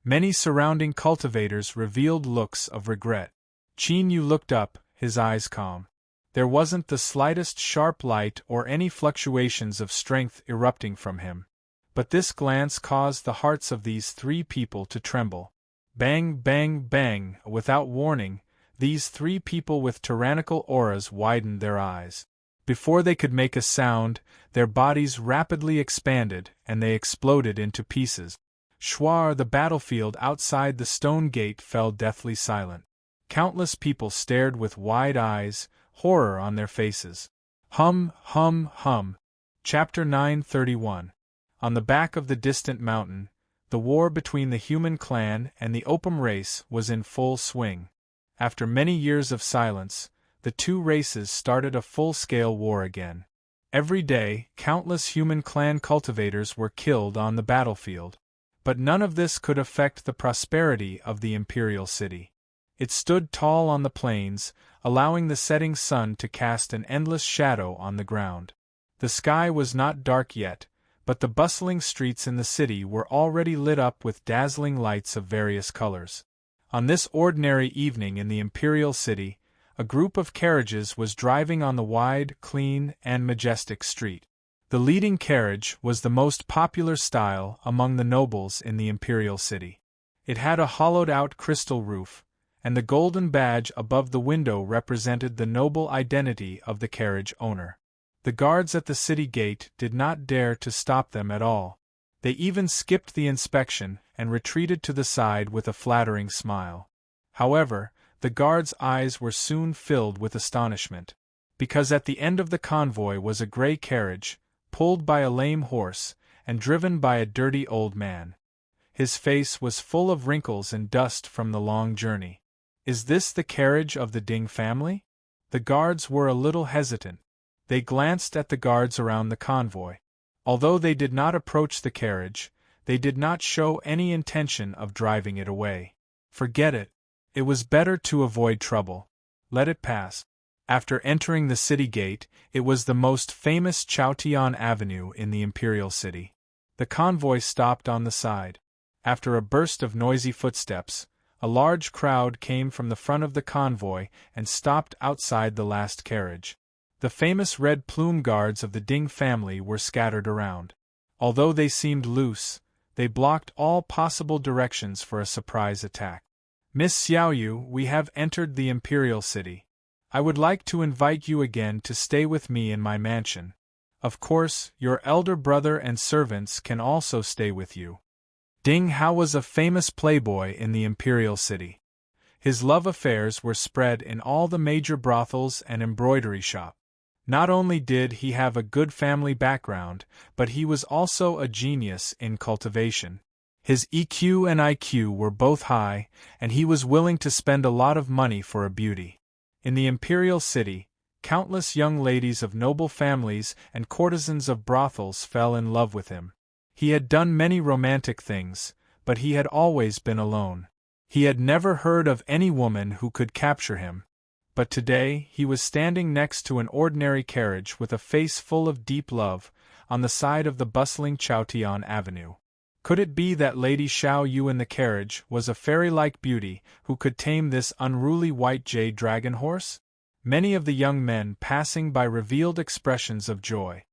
A: Many surrounding cultivators revealed looks of regret. Qin Yu looked up, his eyes calm. There wasn't the slightest sharp light or any fluctuations of strength erupting from him. But this glance caused the hearts of these 3 people to tremble. Bang, bang, bang, without warning, these 3 people with tyrannical auras widened their eyes. Before they could make a sound, their bodies rapidly expanded and they exploded into pieces. Shwar, the battlefield outside the stone gate, fell deathly silent. Countless people stared with wide eyes, horror on their faces. Hum, hum, hum. Chapter 931. On the back of the distant mountain, the war between the human clan and the Opum race was in full swing. After many years of silence, the 2 races started a full-scale war again. Every day, countless human clan cultivators were killed on the battlefield. But none of this could affect the prosperity of the imperial city. It stood tall on the plains, allowing the setting sun to cast an endless shadow on the ground. The sky was not dark yet, but the bustling streets in the city were already lit up with dazzling lights of various colors. On this ordinary evening in the imperial city, a group of carriages was driving on the wide, clean, and majestic street. The leading carriage was the most popular style among the nobles in the imperial city. It had a hollowed-out crystal roof, and the golden badge above the window represented the noble identity of the carriage owner. The guards at the city gate did not dare to stop them at all. They even skipped the inspection and retreated to the side with a flattering smile. However, the guards' eyes were soon filled with astonishment, because at the end of the convoy was a gray carriage, pulled by a lame horse, and driven by a dirty old man. His face was full of wrinkles and dust from the long journey. Is this the carriage of the Ding family? The guards were a little hesitant. They glanced at the guards around the convoy. Although they did not approach the carriage, they did not show any intention of driving it away. Forget it. It was better to avoid trouble. Let it pass. After entering the city gate, it was the most famous Chaotian Avenue in the imperial city. The convoy stopped on the side. After a burst of noisy footsteps, a large crowd came from the front of the convoy and stopped outside the last carriage. The famous red plume guards of the Ding family were scattered around. Although they seemed loose, they blocked all possible directions for a surprise attack. Miss Xiaoyu, we have entered the imperial city. I would like to invite you again to stay with me in my mansion. Of course, your elder brother and servants can also stay with you. Ding Hao was a famous playboy in the imperial city. His love affairs were spread in all the major brothels and embroidery shops. Not only did he have a good family background, but he was also a genius in cultivation. His EQ and IQ were both high, and he was willing to spend a lot of money for a beauty. In the imperial city, countless young ladies of noble families and courtesans of brothels fell in love with him. He had done many romantic things, but he had always been alone. He had never heard of any woman who could capture him. But today he was standing next to an ordinary carriage with a face full of deep love, on the side of the bustling Chaotian Avenue. Could it be that Lady Xiao Yu in the carriage was a fairy-like beauty who could tame this unruly white jade dragon horse? Many of the young men passing by revealed expressions of joy.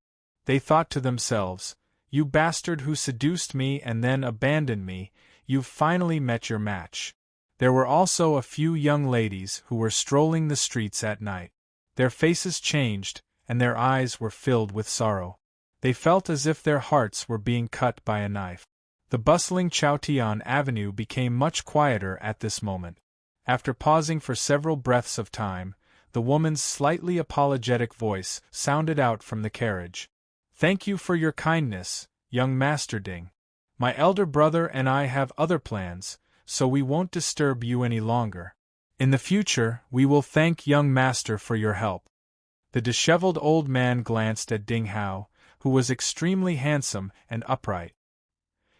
A: They thought to themselves, "You bastard who seduced me and then abandoned me, you've finally met your match." There were also a few young ladies who were strolling the streets at night. Their faces changed, and their eyes were filled with sorrow. They felt as if their hearts were being cut by a knife. The bustling Chaotian Avenue became much quieter at this moment. After pausing for several breaths of time, the woman's slightly apologetic voice sounded out from the carriage. "Thank you for your kindness, young Master Ding. My elder brother and I have other plans, so we won't disturb you any longer. In the future, we will thank young Master for your help." The disheveled old man glanced at Ding Hao, who was extremely handsome and upright.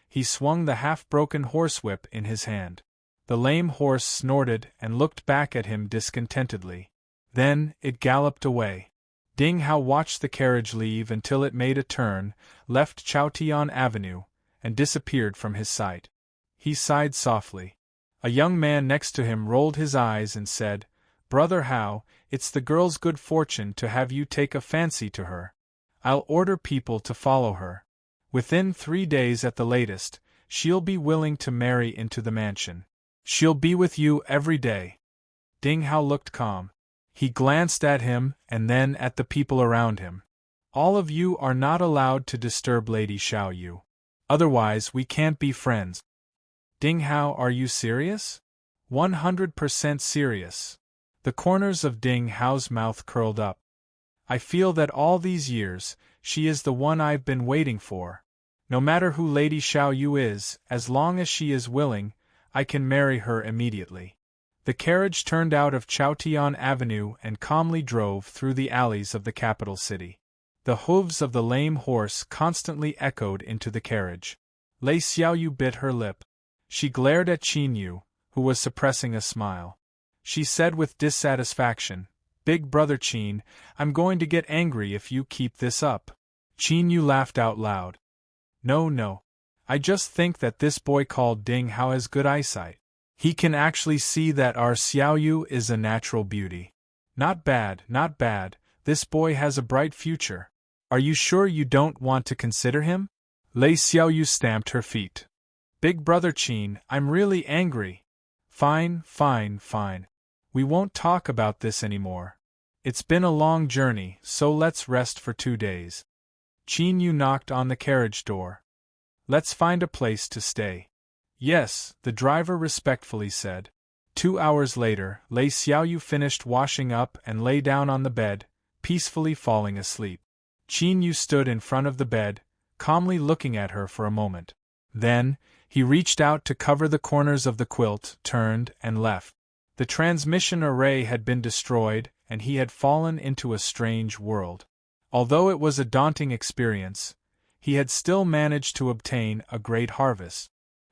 A: He swung the half-broken horsewhip in his hand. The lame horse snorted and looked back at him discontentedly. Then, it galloped away. Ding Hao watched the carriage leave until it made a turn, left Chaotian Avenue, and disappeared from his sight. He sighed softly. A young man next to him rolled his eyes and said, "Brother Hao, it's the girl's good fortune to have you take a fancy to her. I'll order people to follow her. Within 3 days at the latest, she'll be willing to marry into the mansion. She'll be with you every day." Ding Hao looked calm. He glanced at him and then at the people around him. "All of you are not allowed to disturb Lady Xiao Yu. Otherwise we can't be friends." "Ding Hao, are you serious?" 100% serious. The corners of Ding Hao's mouth curled up. "I feel that all these years, she is the one I've been waiting for. No matter who Lady Xiao Yu is, as long as she is willing, I can marry her immediately." The carriage turned out of Chaotian Avenue and calmly drove through the alleys of the capital city. The hooves of the lame horse constantly echoed into the carriage. Lei Xiaoyu bit her lip. She glared at Qin Yu, who was suppressing a smile. She said with dissatisfaction, "Big brother Qin, I'm going to get angry if you keep this up." Qin Yu laughed out loud. No. I just think that this boy called Ding Hao has good eyesight. He can actually see that our Xiaoyu is a natural beauty. Not bad. This boy has a bright future. Are you sure you don't want to consider him?" Lei Xiaoyu stamped her feet. "Big brother Qin, I'm really angry." Fine. We won't talk about this anymore. It's been a long journey, so let's rest for 2 days. Qin Yu knocked on the carriage door. "Let's find a place to stay." "Yes," the driver respectfully said. 2 hours later, Lei Xiaoyu finished washing up and lay down on the bed, peacefully falling asleep. Qin Yu stood in front of the bed, calmly looking at her for a moment. Then, he reached out to cover the corners of the quilt, turned, and left. The transmission array had been destroyed, and he had fallen into a strange world. Although it was a daunting experience, he had still managed to obtain a great harvest.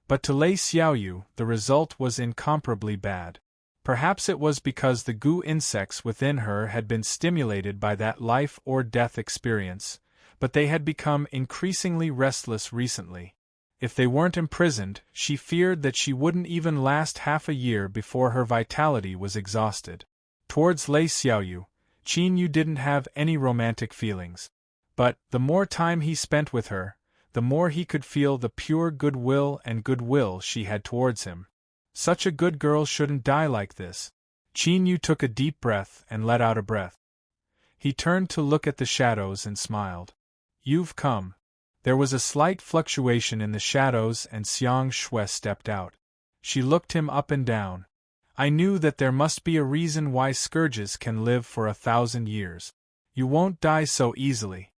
A: But to Lei Xiaoyu, the result was incomparably bad. Perhaps it was because the goo insects within her had been stimulated by that life-or-death experience, but they had become increasingly restless recently. If they weren't imprisoned, she feared that she wouldn't even last half a year before her vitality was exhausted. Towards Lei Xiaoyu, Qin Yu didn't have any romantic feelings. But, the more time he spent with her, the more he could feel the pure goodwill she had towards him. Such a good girl shouldn't die like this. Qin Yu took a deep breath and let out a breath. He turned to look at the shadows and smiled. "You've come." There was a slight fluctuation in the shadows and Xiang Shui stepped out. She looked him up and down. "I knew that there must be a reason why scourges can live for 1,000 years. You won't die so easily."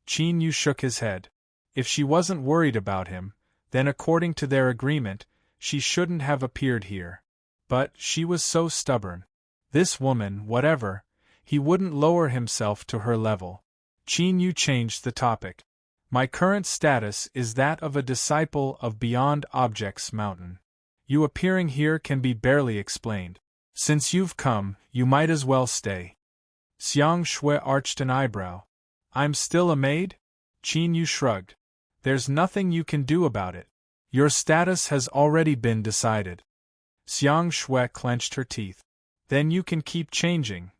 A: Qin Yu shook his head. If she wasn't worried about him, then according to their agreement, she shouldn't have appeared here. But she was so stubborn. This woman, whatever, he wouldn't lower himself to her level. Qin Yu changed the topic. "My current status is that of a disciple of Beyond Objects Mountain. You appearing here can be barely explained. Since you've come, you might as well stay." Xiang Shui arched an eyebrow. "I'm still a maid?" Qin Yu shrugged. "There's nothing you can do about it. Your status has already been decided." Xiang Shui clenched her teeth. "Then you can keep changing."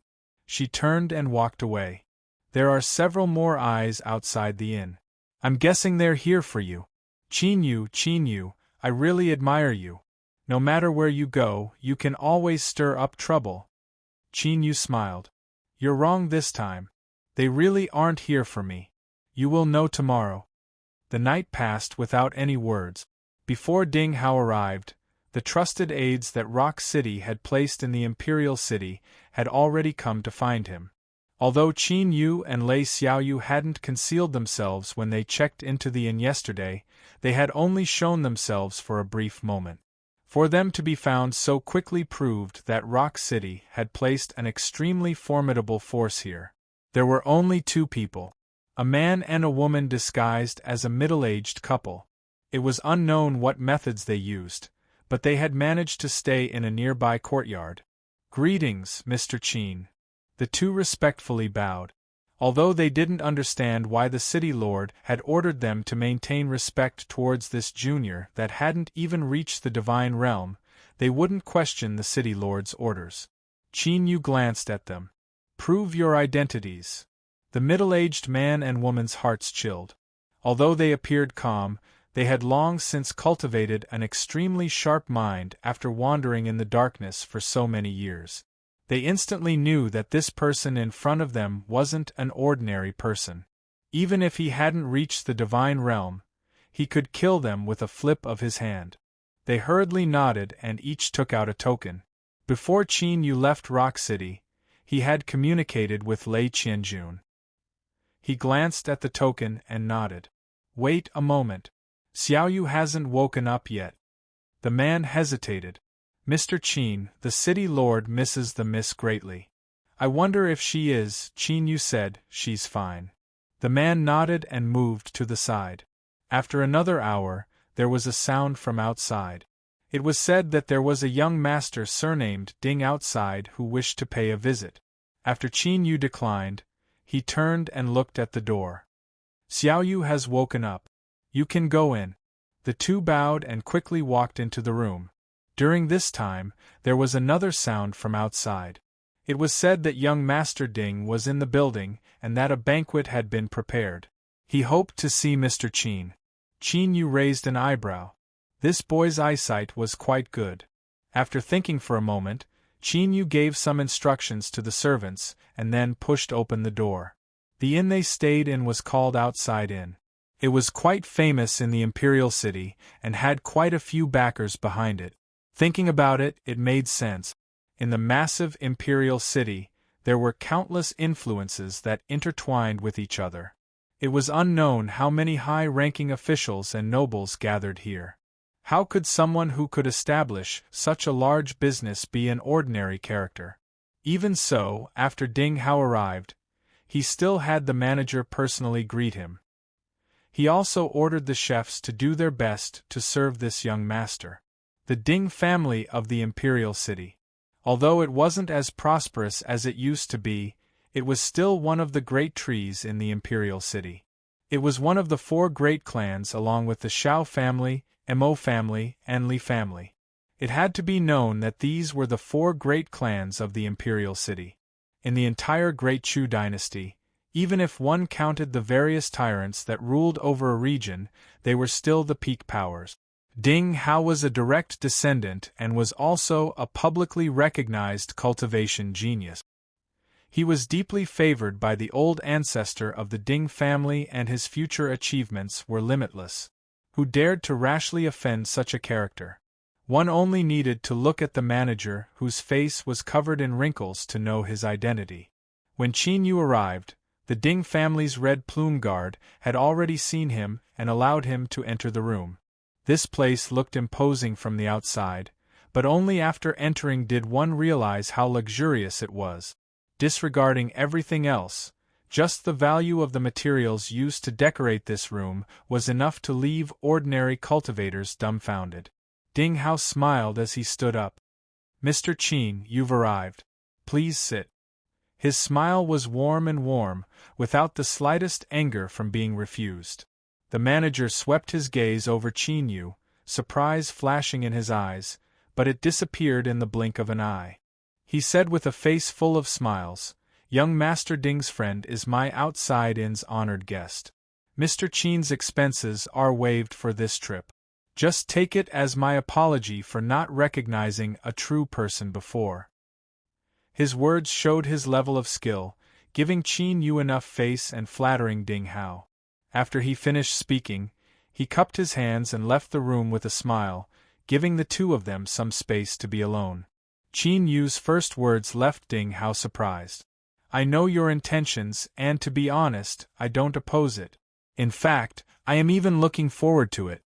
A: She turned and walked away. "There are several more eyes outside the inn. I'm guessing they're here for you. Qin Yu, I really admire you. No matter where you go, you can always stir up trouble." Qin Yu smiled. "You're wrong this time. They really aren't here for me. You will know tomorrow." The night passed without any words. Before Ding Hao arrived, The trusted aides that Rock City had placed in the Imperial City had already come to find him. Although Qin Yu and Lei Xiaoyu hadn't concealed themselves when they checked into the inn yesterday, they had only shown themselves for a brief moment. For them to be found so quickly proved that Rock City had placed an extremely formidable force here. There were only two people, a man and a woman disguised as a middle-aged couple. It was unknown what methods they used, but they had managed to stay in a nearby courtyard. "Greetings, Mr. Qin." The two respectfully bowed. Although they didn't understand why the city lord had ordered them to maintain respect towards this junior that hadn't even reached the divine realm, they wouldn't question the city lord's orders. Qin Yu glanced at them. "Prove your identities." The middle-aged man and woman's hearts chilled. Although they appeared calm, they had long since cultivated an extremely sharp mind after wandering in the darkness for so many years. They instantly knew that this person in front of them wasn't an ordinary person. Even if he hadn't reached the divine realm, he could kill them with a flip of his hand. They hurriedly nodded and each took out a token. Before Qin Yu left Rock City, he had communicated with Lei Qianjun. He glanced at the token and nodded. "Wait a moment. Xiaoyu hasn't woken up yet." The man hesitated. "Mr. Qin, the city lord misses the miss greatly." "I wonder if she is," Qin Yu said. "She's fine." The man nodded and moved to the side. After another hour, there was a sound from outside. It was said that there was a young master surnamed Ding outside who wished to pay a visit. After Qin Yu declined, he turned and looked at the door. "Xiaoyu has woken up. You can go in." The two bowed and quickly walked into the room. During this time, there was another sound from outside. It was said that young Master Ding was in the building and that a banquet had been prepared. He hoped to see Mr. Qin. Qin Yu raised an eyebrow. This boy's eyesight was quite good. After thinking for a moment, Qin Yu gave some instructions to the servants and then pushed open the door. The inn they stayed in was called Outside Inn. It was quite famous in the Imperial City and had quite a few backers behind it. Thinking about it, it made sense. In the massive Imperial City, there were countless influences that intertwined with each other. It was unknown how many high-ranking officials and nobles gathered here. How could someone who could establish such a large business be an ordinary character? Even so, after Ding Hao arrived, he still had the manager personally greet him. He also ordered the chefs to do their best to serve this young master. The Ding family of the Imperial City. Although it wasn't as prosperous as it used to be, it was still one of the great trees in the Imperial City. It was one of the four great clans along with the Shao family, Mo family, and Li family. It had to be known that these were the four great clans of the Imperial City. In the entire Great Chu dynasty, even if one counted the various tyrants that ruled over a region, they were still the peak powers. Ding Hao was a direct descendant and was also a publicly recognized cultivation genius. He was deeply favored by the old ancestor of the Ding family and his future achievements were limitless. Who dared to rashly offend such a character? One only needed to look at the manager whose face was covered in wrinkles to know his identity. When Qin Yu arrived, the Ding family's red plume guard had already seen him and allowed him to enter the room. This place looked imposing from the outside, but only after entering did one realize how luxurious it was. Disregarding everything else, just the value of the materials used to decorate this room was enough to leave ordinary cultivators dumbfounded. Ding Hao smiled as he stood up. "Mr. Qin, you've arrived. Please sit." His smile was warm, without the slightest anger from being refused. The manager swept his gaze over Qin Yu, surprise flashing in his eyes, but it disappeared in the blink of an eye. He said with a face full of smiles, "Young Master Ding's friend is my Outside Inn's honored guest. Mr. Qin's expenses are waived for this trip. Just take it as my apology for not recognizing a true person before." His words showed his level of skill, giving Qin Yu enough face and flattering Ding Hao. After he finished speaking, he cupped his hands and left the room with a smile, giving the two of them some space to be alone. Qin Yu's first words left Ding Hao surprised. I know your intentions, and to be honest, I don't oppose it. In fact, I am even looking forward to it.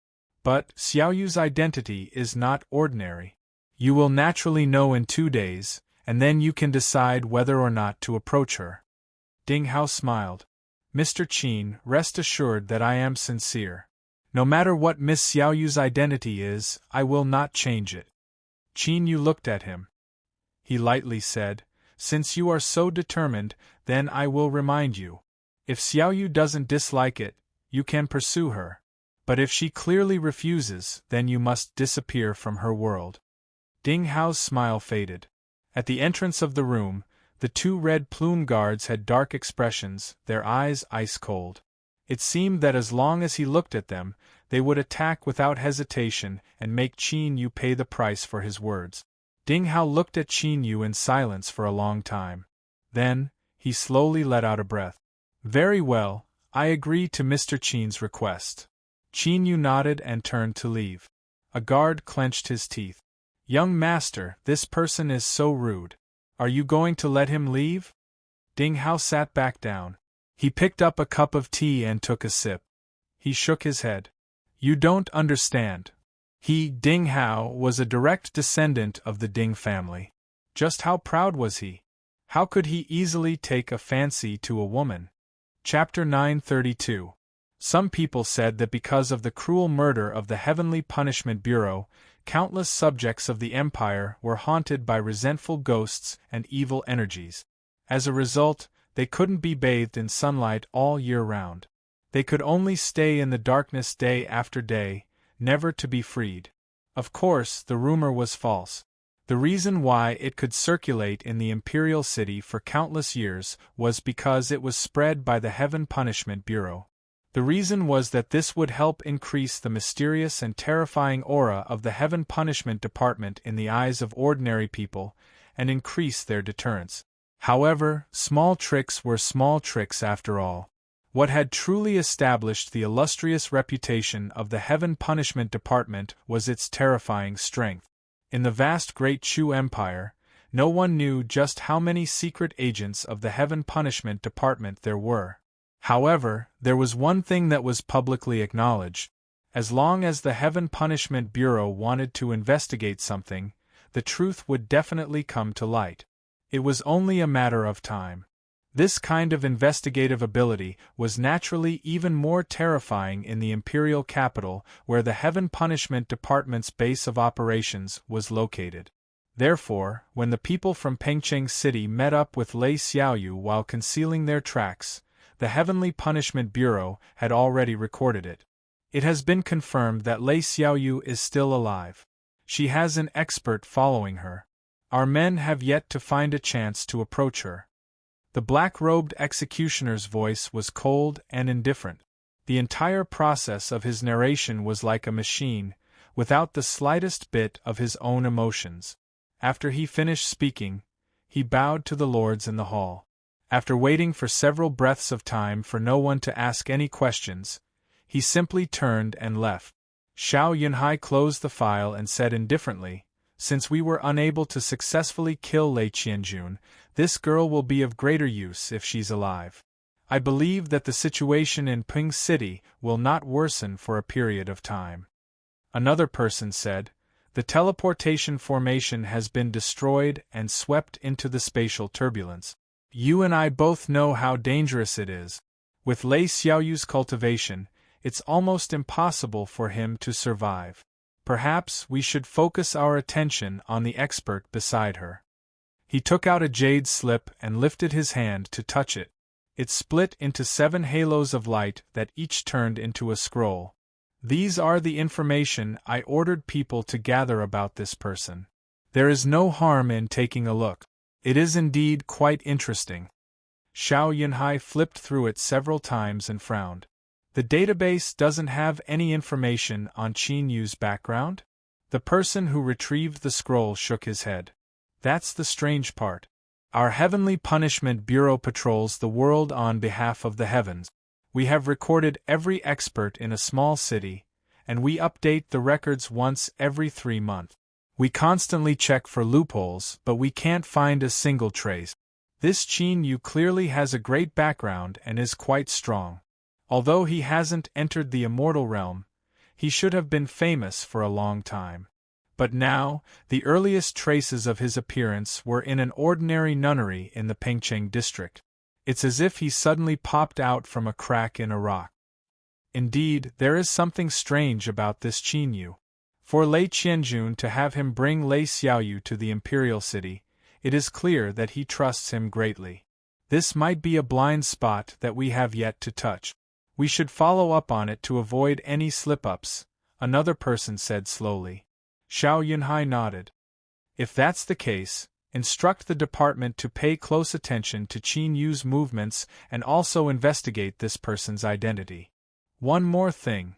A: But Xiao Yu's identity is not ordinary. You will naturally know in 2 days, and then you can decide whether or not to approach her. Ding Hao smiled. Mr. Qin, rest assured that I am sincere. No matter what Miss Xiao Yu's identity is, I will not change it. Qin Yu looked at him. He lightly said, Since you are so determined, then I will remind you. If Xiao Yu doesn't dislike it, you can pursue her. But if she clearly refuses, then you must disappear from her world. Ding Hao's smile faded. At the entrance of the room, the 2 red plume guards had dark expressions, their eyes ice-cold. It seemed that as long as he looked at them, they would attack without hesitation and make Qin Yu pay the price for his words. Ding Hao looked at Qin Yu in silence for a long time. Then, he slowly let out a breath. Very well, I agree to Mr. Qin's request. Qin Yu nodded and turned to leave. A guard clenched his teeth. Young master, this person is so rude. Are you going to let him leave? Ding Hao sat back down. He picked up a cup of tea and took a sip. He shook his head. You don't understand. He, Ding Hao, was a direct descendant of the Ding family. Just how proud was he? How could he easily take a fancy to a woman? Chapter 932. Some people said that because of the cruel murder of the Heavenly Punishment Bureau, countless subjects of the Empire were haunted by resentful ghosts and evil energies. As a result, they couldn't be bathed in sunlight all year round. They could only stay in the darkness day after day, never to be freed. Of course, the rumor was false. The reason why it could circulate in the Imperial City for countless years was because it was spread by the Heaven Punishment Bureau. The reason was that this would help increase the mysterious and terrifying aura of the Heaven Punishment Department in the eyes of ordinary people, and increase their deterrence. However, small tricks were small tricks after all. What had truly established the illustrious reputation of the Heaven Punishment Department was its terrifying strength. In the vast Great Chu Empire, no one knew just how many secret agents of the Heaven Punishment Department there were. However, there was one thing that was publicly acknowledged. As long as the Heaven Punishment Bureau wanted to investigate something, the truth would definitely come to light. It was only a matter of time. This kind of investigative ability was naturally even more terrifying in the imperial capital, where the Heaven Punishment Department's base of operations was located. Therefore, when the people from Pengcheng City met up with Lei Xiaoyu while concealing their tracks, the Heavenly Punishment Bureau had already recorded it. It has been confirmed that Lei Xiaoyu is still alive. She has an expert following her. Our men have yet to find a chance to approach her. The black-robed executioner's voice was cold and indifferent. The entire process of his narration was like a machine, without the slightest bit of his own emotions. After he finished speaking, he bowed to the lords in the hall. After waiting for several breaths of time for no one to ask any questions, he simply turned and left. Xiao Yunhai closed the file and said indifferently, Since we were unable to successfully kill Lei Qianjun, this girl will be of greater use if she's alive. I believe that the situation in Ping City will not worsen for a period of time. Another person said, The teleportation formation has been destroyed and swept into the spatial turbulence. You and I both know how dangerous it is. With Lei Xiaoyu's cultivation, it's almost impossible for him to survive. Perhaps we should focus our attention on the expert beside her. He took out a jade slip and lifted his hand to touch it. It split into 7 halos of light that each turned into a scroll. These are the information I ordered people to gather about this person. There is no harm in taking a look. It is indeed quite interesting. Xiao Yunhai flipped through it several times and frowned. The database doesn't have any information on Qin Yu's background? The person who retrieved the scroll shook his head. That's the strange part. Our Heavenly Punishment Bureau patrols the world on behalf of the heavens. We have recorded every expert in a small city, and we update the records once every 3 months. We constantly check for loopholes, but we can't find a single trace. This Qin Yu clearly has a great background and is quite strong. Although he hasn't entered the immortal realm, he should have been famous for a long time. But now, the earliest traces of his appearance were in an ordinary nunnery in the Pengcheng district. It's as if he suddenly popped out from a crack in a rock. Indeed, there is something strange about this Qin Yu. For Lei Qianjun to have him bring Lei Xiaoyu to the imperial city, it is clear that he trusts him greatly. This might be a blind spot that we have yet to touch. We should follow up on it to avoid any slip-ups, another person said slowly. Xiao Yunhai nodded. If that's the case, instruct the department to pay close attention to Qin Yu's movements and also investigate this person's identity. One more thing.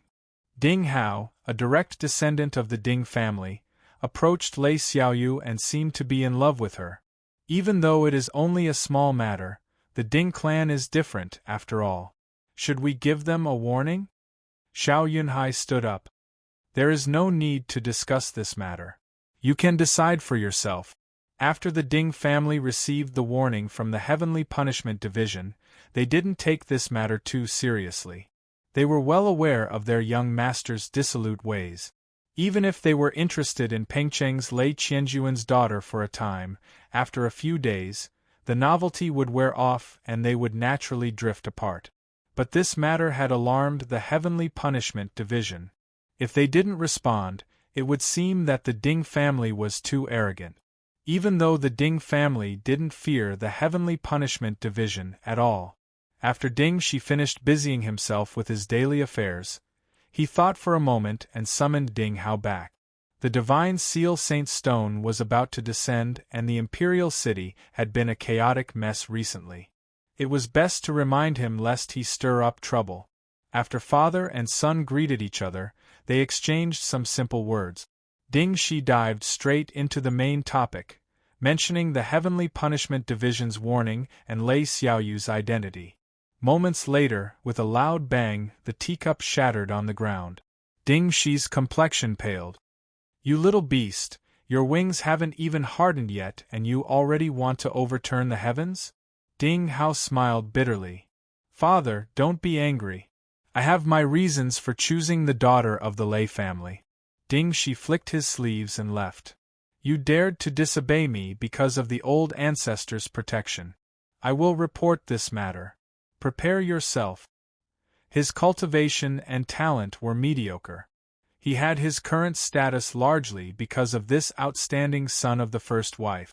A: Ding Hao, a direct descendant of the Ding family, approached Lei Xiaoyu and seemed to be in love with her. Even though it is only a small matter, the Ding clan is different, after all. Should we give them a warning? Xiao Yunhai stood up. There is no need to discuss this matter. You can decide for yourself. After the Ding family received the warning from the Heavenly Punishment Division, they didn't take this matter too seriously. They were well aware of their young master's dissolute ways. Even if they were interested in Pengcheng's Lei Qianjuan's daughter for a time, after a few days, the novelty would wear off and they would naturally drift apart. But this matter had alarmed the Heavenly Punishment Division. If they didn't respond, it would seem that the Ding family was too arrogant. Even though the Ding family didn't fear the Heavenly Punishment Division at all. After Ding Shi finished busying himself with his daily affairs, he thought for a moment and summoned Ding Hao back. The Divine Seal Saint Stone was about to descend and the Imperial City had been a chaotic mess recently. It was best to remind him lest he stir up trouble. After father and son greeted each other, they exchanged some simple words. Ding Shi dived straight into the main topic, mentioning the Heavenly Punishment Division's warning and Lei Xiaoyu's identity. Moments later, with a loud bang, the teacup shattered on the ground. Ding Shi's complexion paled. You little beast, your wings haven't even hardened yet and you already want to overturn the heavens? Ding Hao smiled bitterly. Father, don't be angry. I have my reasons for choosing the daughter of the Lei family. Ding Shi flicked his sleeves and left. You dared to disobey me because of the old ancestors' protection. I will report this matter. Prepare yourself. His cultivation and talent were mediocre. He had his current status largely because of this outstanding son of the first wife.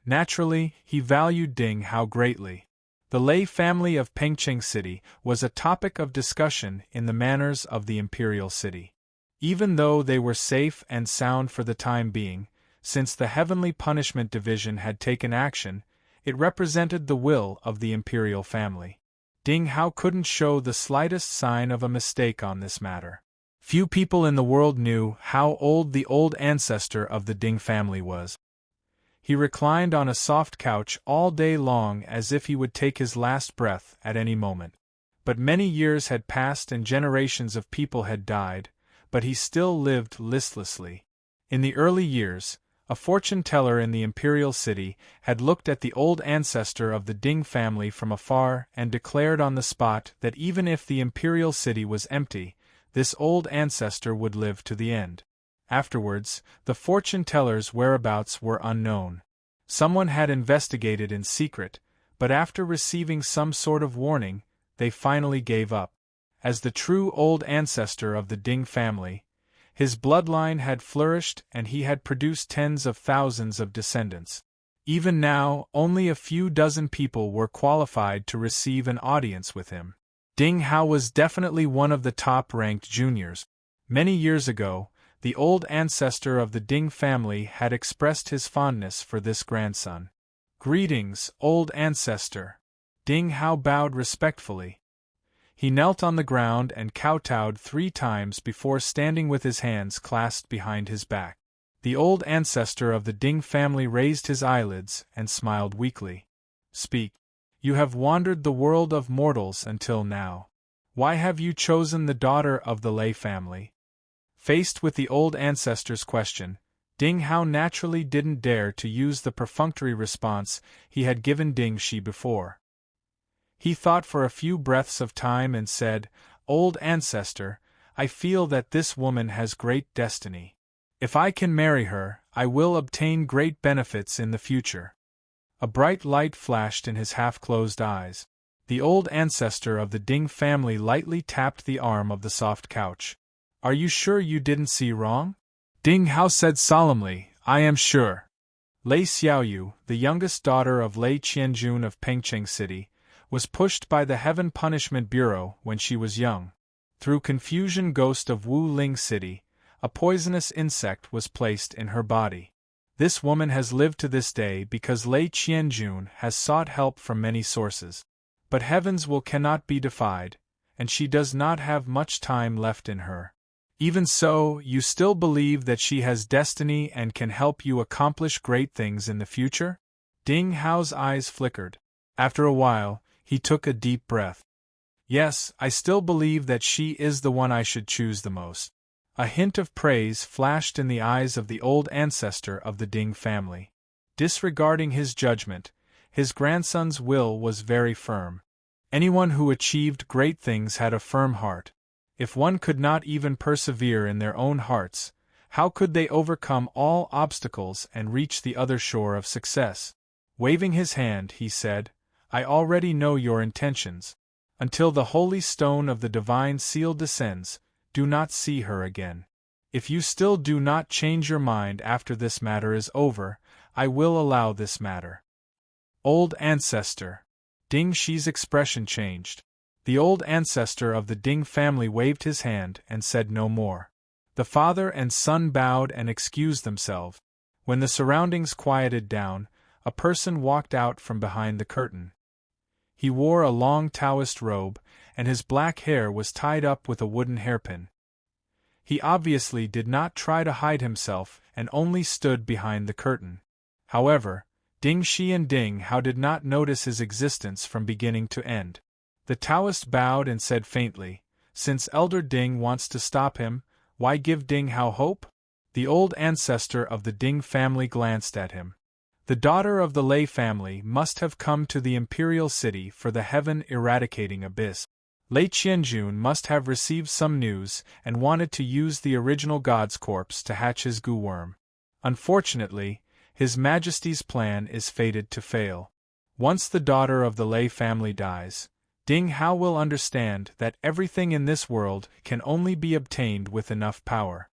A: Naturally, he valued Ding Hao greatly. The Lei family of Pengcheng City was a topic of discussion in the manners of the imperial city. Even though they were safe and sound for the time being, since the Heavenly Punishment Division had taken action, it represented the will of the imperial family. Ding Hao couldn't show the slightest sign of a mistake on this matter. Few people in the world knew how old the old ancestor of the Ding family was. He reclined on a soft couch all day long as if he would take his last breath at any moment. But many years had passed and generations of people had died, but he still lived listlessly. In the early years, a fortune-teller in the imperial city had looked at the old ancestor of the Ding family from afar and declared on the spot that even if the imperial city was empty, this old ancestor would live to the end. Afterwards, the fortune-teller's whereabouts were unknown. Someone had investigated in secret, but after receiving some sort of warning, they finally gave up. As the true old ancestor of the Ding family, his bloodline had flourished and he had produced tens of thousands of descendants. Even now, only a few dozen people were qualified to receive an audience with him. Ding Hao was definitely one of the top-ranked juniors. Many years ago, the old ancestor of the Ding family had expressed his fondness for this grandson. Greetings, old ancestor. Ding Hao bowed respectfully. He knelt on the ground and kowtowed 3 times before standing with his hands clasped behind his back. The old ancestor of the Ding family raised his eyelids and smiled weakly. Speak. You have wandered the world of mortals until now. Why have you chosen the daughter of the Lei family? Faced with the old ancestor's question, Ding Hao naturally didn't dare to use the perfunctory response he had given Ding Shi before. He thought for a few breaths of time and said, "Old ancestor, I feel that this woman has great destiny. If I can marry her, I will obtain great benefits in the future." A bright light flashed in his half-closed eyes. The old ancestor of the Ding family lightly tapped the arm of the soft couch. "Are you sure you didn't see wrong?" Ding Hao said solemnly, "I am sure." Lei Xiaoyu, the youngest daughter of Lei Qianjun of Pengcheng City, was pushed by the Heaven Punishment Bureau when she was young. Through confusion ghost of Wu Ling City, a poisonous insect was placed in her body. This woman has lived to this day because Lei Qianjun has sought help from many sources. But heaven's will cannot be defied, and she does not have much time left in her. Even so, you still believe that she has destiny and can help you accomplish great things in the future? Ding Hao's eyes flickered. After a while, he took a deep breath. "Yes, I still believe that she is the one I should choose the most." A hint of praise flashed in the eyes of the old ancestor of the Ding family. Disregarding his judgment, his grandson's will was very firm. Anyone who achieved great things had a firm heart. If one could not even persevere in their own hearts, how could they overcome all obstacles and reach the other shore of success? Waving his hand, he said, "I already know your intentions. Until the holy stone of the divine seal descends, do not see her again. If you still do not change your mind after this matter is over, I will allow this matter." Old ancestor. Ding Shi's expression changed. The old ancestor of the Ding family waved his hand and said no more. The father and son bowed and excused themselves. When the surroundings quieted down, a person walked out from behind the curtain. He wore a long Taoist robe, and his black hair was tied up with a wooden hairpin. He obviously did not try to hide himself and only stood behind the curtain. However, Ding Shi and Ding Hao did not notice his existence from beginning to end. The Taoist bowed and said faintly, "Since Elder Ding wants to stop him, why give Ding Hao hope?" The old ancestor of the Ding family glanced at him. The daughter of the Lei family must have come to the imperial city for the heaven-eradicating abyss. Lei Qianjun must have received some news and wanted to use the original god's corpse to hatch his goo worm. Unfortunately, His Majesty's plan is fated to fail. Once the daughter of the Lei family dies, Ding Hao will understand that everything in this world can only be obtained with enough power.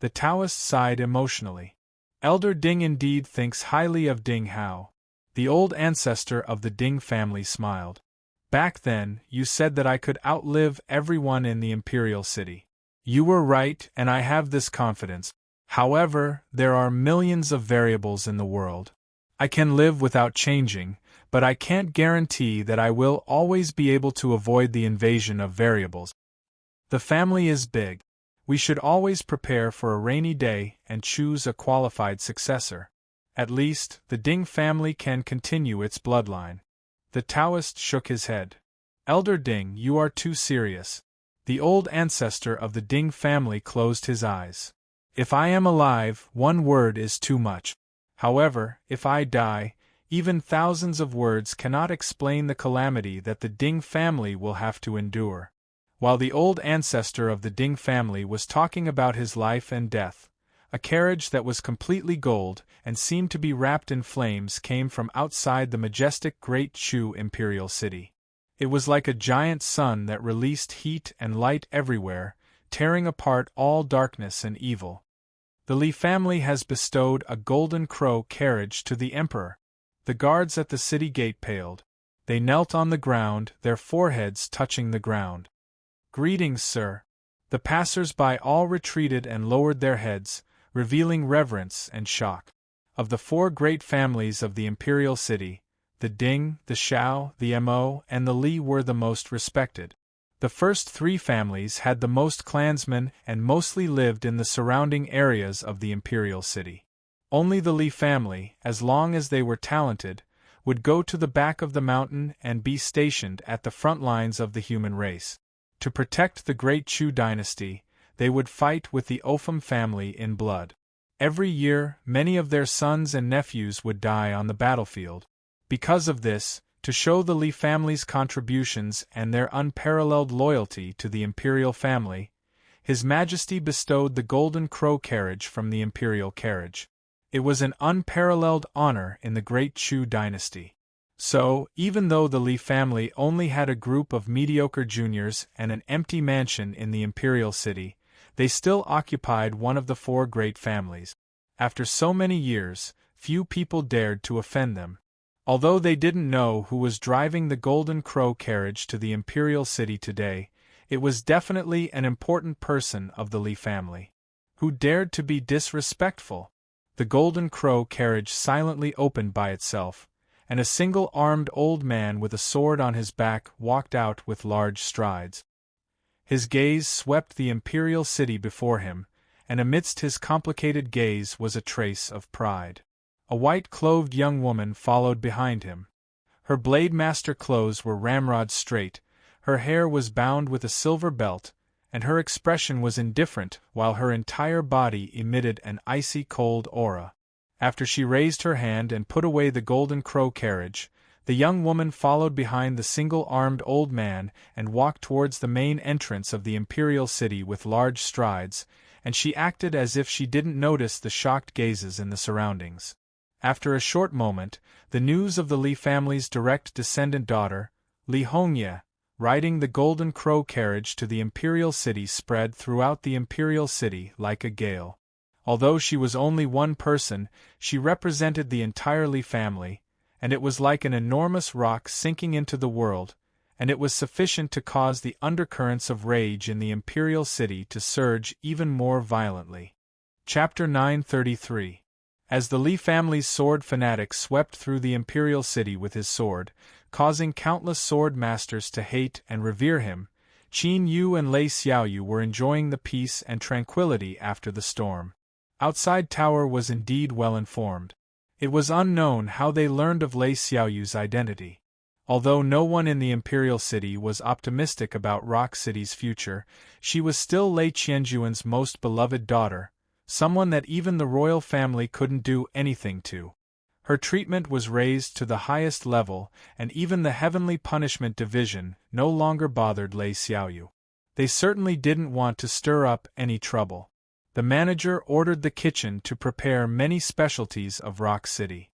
A: The Taoist sighed emotionally. Elder Ding indeed thinks highly of Ding Hao. The old ancestor of the Ding family smiled. Back then, you said that I could outlive everyone in the imperial city. You were right, and I have this confidence. However, there are millions of variables in the world. I can live without changing, but I can't guarantee that I will always be able to avoid the invasion of variables. The family is big. We should always prepare for a rainy day and choose a qualified successor. At least, the Ding family can continue its bloodline. The Taoist shook his head. Elder Ding, you are too serious. The old ancestor of the Ding family closed his eyes. If I am alive, one word is too much. However, if I die, even thousands of words cannot explain the calamity that the Ding family will have to endure. While the old ancestor of the Ding family was talking about his life and death, a carriage that was completely gold and seemed to be wrapped in flames came from outside the majestic Great Chu imperial city. It was like a giant sun that released heat and light everywhere, tearing apart all darkness and evil. The Li family has bestowed a golden crow carriage to the emperor. The guards at the city gate paled. They knelt on the ground, their foreheads touching the ground. Greetings, sir. The passers-by all retreated and lowered their heads, revealing reverence and shock. Of the four great families of the imperial city, the Ding, the Shao, the Mo, and the Li were the most respected. The first three families had the most clansmen and mostly lived in the surrounding areas of the imperial city. Only the Li family, as long as they were talented, would go to the back of the mountain and be stationed at the front lines of the human race. To protect the Great Chu dynasty, they would fight with the Opham family in blood. Every year, many of their sons and nephews would die on the battlefield. Because of this, to show the Lee family's contributions and their unparalleled loyalty to the imperial family, His Majesty bestowed the Golden Crow carriage from the imperial carriage. It was an unparalleled honor in the Great Chu dynasty. So, even though the Lee family only had a group of mediocre juniors and an empty mansion in the imperial city, they still occupied one of the four great families. After so many years, few people dared to offend them. Although they didn't know who was driving the Golden Crow carriage to the imperial city today, it was definitely an important person of the Lee family. Who dared to be disrespectful? The Golden Crow carriage silently opened by itself, and a single-armed old man with a sword on his back walked out with large strides. His gaze swept the imperial city before him, and amidst his complicated gaze was a trace of pride. A white-clothed young woman followed behind him. Her blade-master clothes were ramrod straight, her hair was bound with a silver belt, and her expression was indifferent while her entire body emitted an icy cold aura. After she raised her hand and put away the Golden Crow carriage, the young woman followed behind the single-armed old man and walked towards the main entrance of the imperial city with large strides, and she acted as if she didn't notice the shocked gazes in the surroundings. After a short moment, the news of the Lee family's direct descendant daughter, Lee Hongye, riding the Golden Crow carriage to the imperial city spread throughout the imperial city like a gale. Although she was only one person, she represented the entire Lee family, and it was like an enormous rock sinking into the world, and it was sufficient to cause the undercurrents of rage in the imperial city to surge even more violently. Chapter 933. As the Lee family's sword fanatic swept through the imperial city with his sword, causing countless sword masters to hate and revere him, Qin Yu and Lei Xiaoyu were enjoying the peace and tranquility after the storm. Outside Tower was indeed well informed. It was unknown how they learned of Lei Xiaoyu's identity. Although no one in the imperial city was optimistic about Rock City's future, she was still Lei Qianjuan's most beloved daughter, someone that even the royal family couldn't do anything to. Her treatment was raised to the highest level, and even the Heavenly Punishment Division no longer bothered Lei Xiaoyu. They certainly didn't want to stir up any trouble. The manager ordered the kitchen to prepare many specialties of Rock City.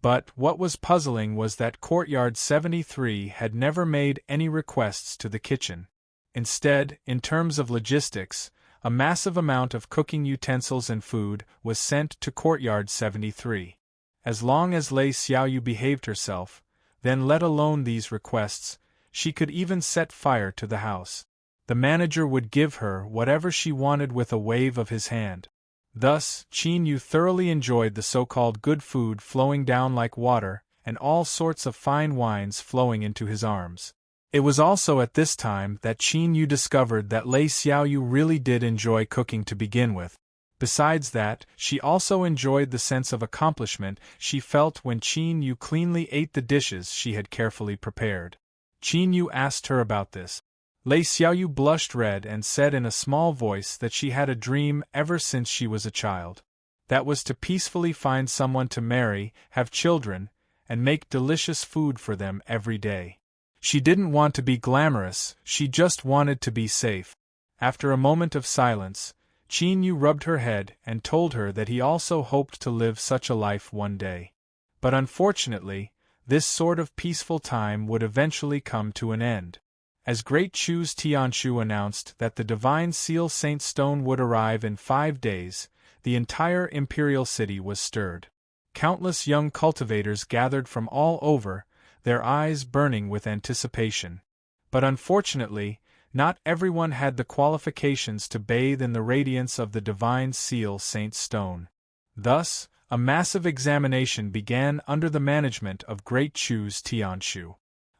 A: But what was puzzling was that Courtyard 73 had never made any requests to the kitchen. Instead, in terms of logistics, a massive amount of cooking utensils and food was sent to Courtyard 73. As long as Lei Xiaoyu behaved herself, then let alone these requests, she could even set fire to the house. The manager would give her whatever she wanted with a wave of his hand. Thus, Qin Yu thoroughly enjoyed the so-called good food flowing down like water, and all sorts of fine wines flowing into his arms. It was also at this time that Qin Yu discovered that Lei Xiaoyu really did enjoy cooking to begin with. Besides that, she also enjoyed the sense of accomplishment she felt when Qin Yu cleanly ate the dishes she had carefully prepared. Qin Yu asked her about this. Lei Xiaoyu blushed red and said in a small voice that she had a dream ever since she was a child. That was to peacefully find someone to marry, have children, and make delicious food for them every day. She didn't want to be glamorous, she just wanted to be safe. After a moment of silence, Qin Yu rubbed her head and told her that he also hoped to live such a life one day. But unfortunately, this sort of peaceful time would eventually come to an end. As Great Chu's Tianshu announced that the Divine Seal Saint Stone would arrive in 5 days, the entire imperial city was stirred. Countless young cultivators gathered from all over, their eyes burning with anticipation. But unfortunately, not everyone had the qualifications to bathe in the radiance of the Divine Seal Saint Stone. Thus, a massive examination began under the management of Great Chu's Tianshu.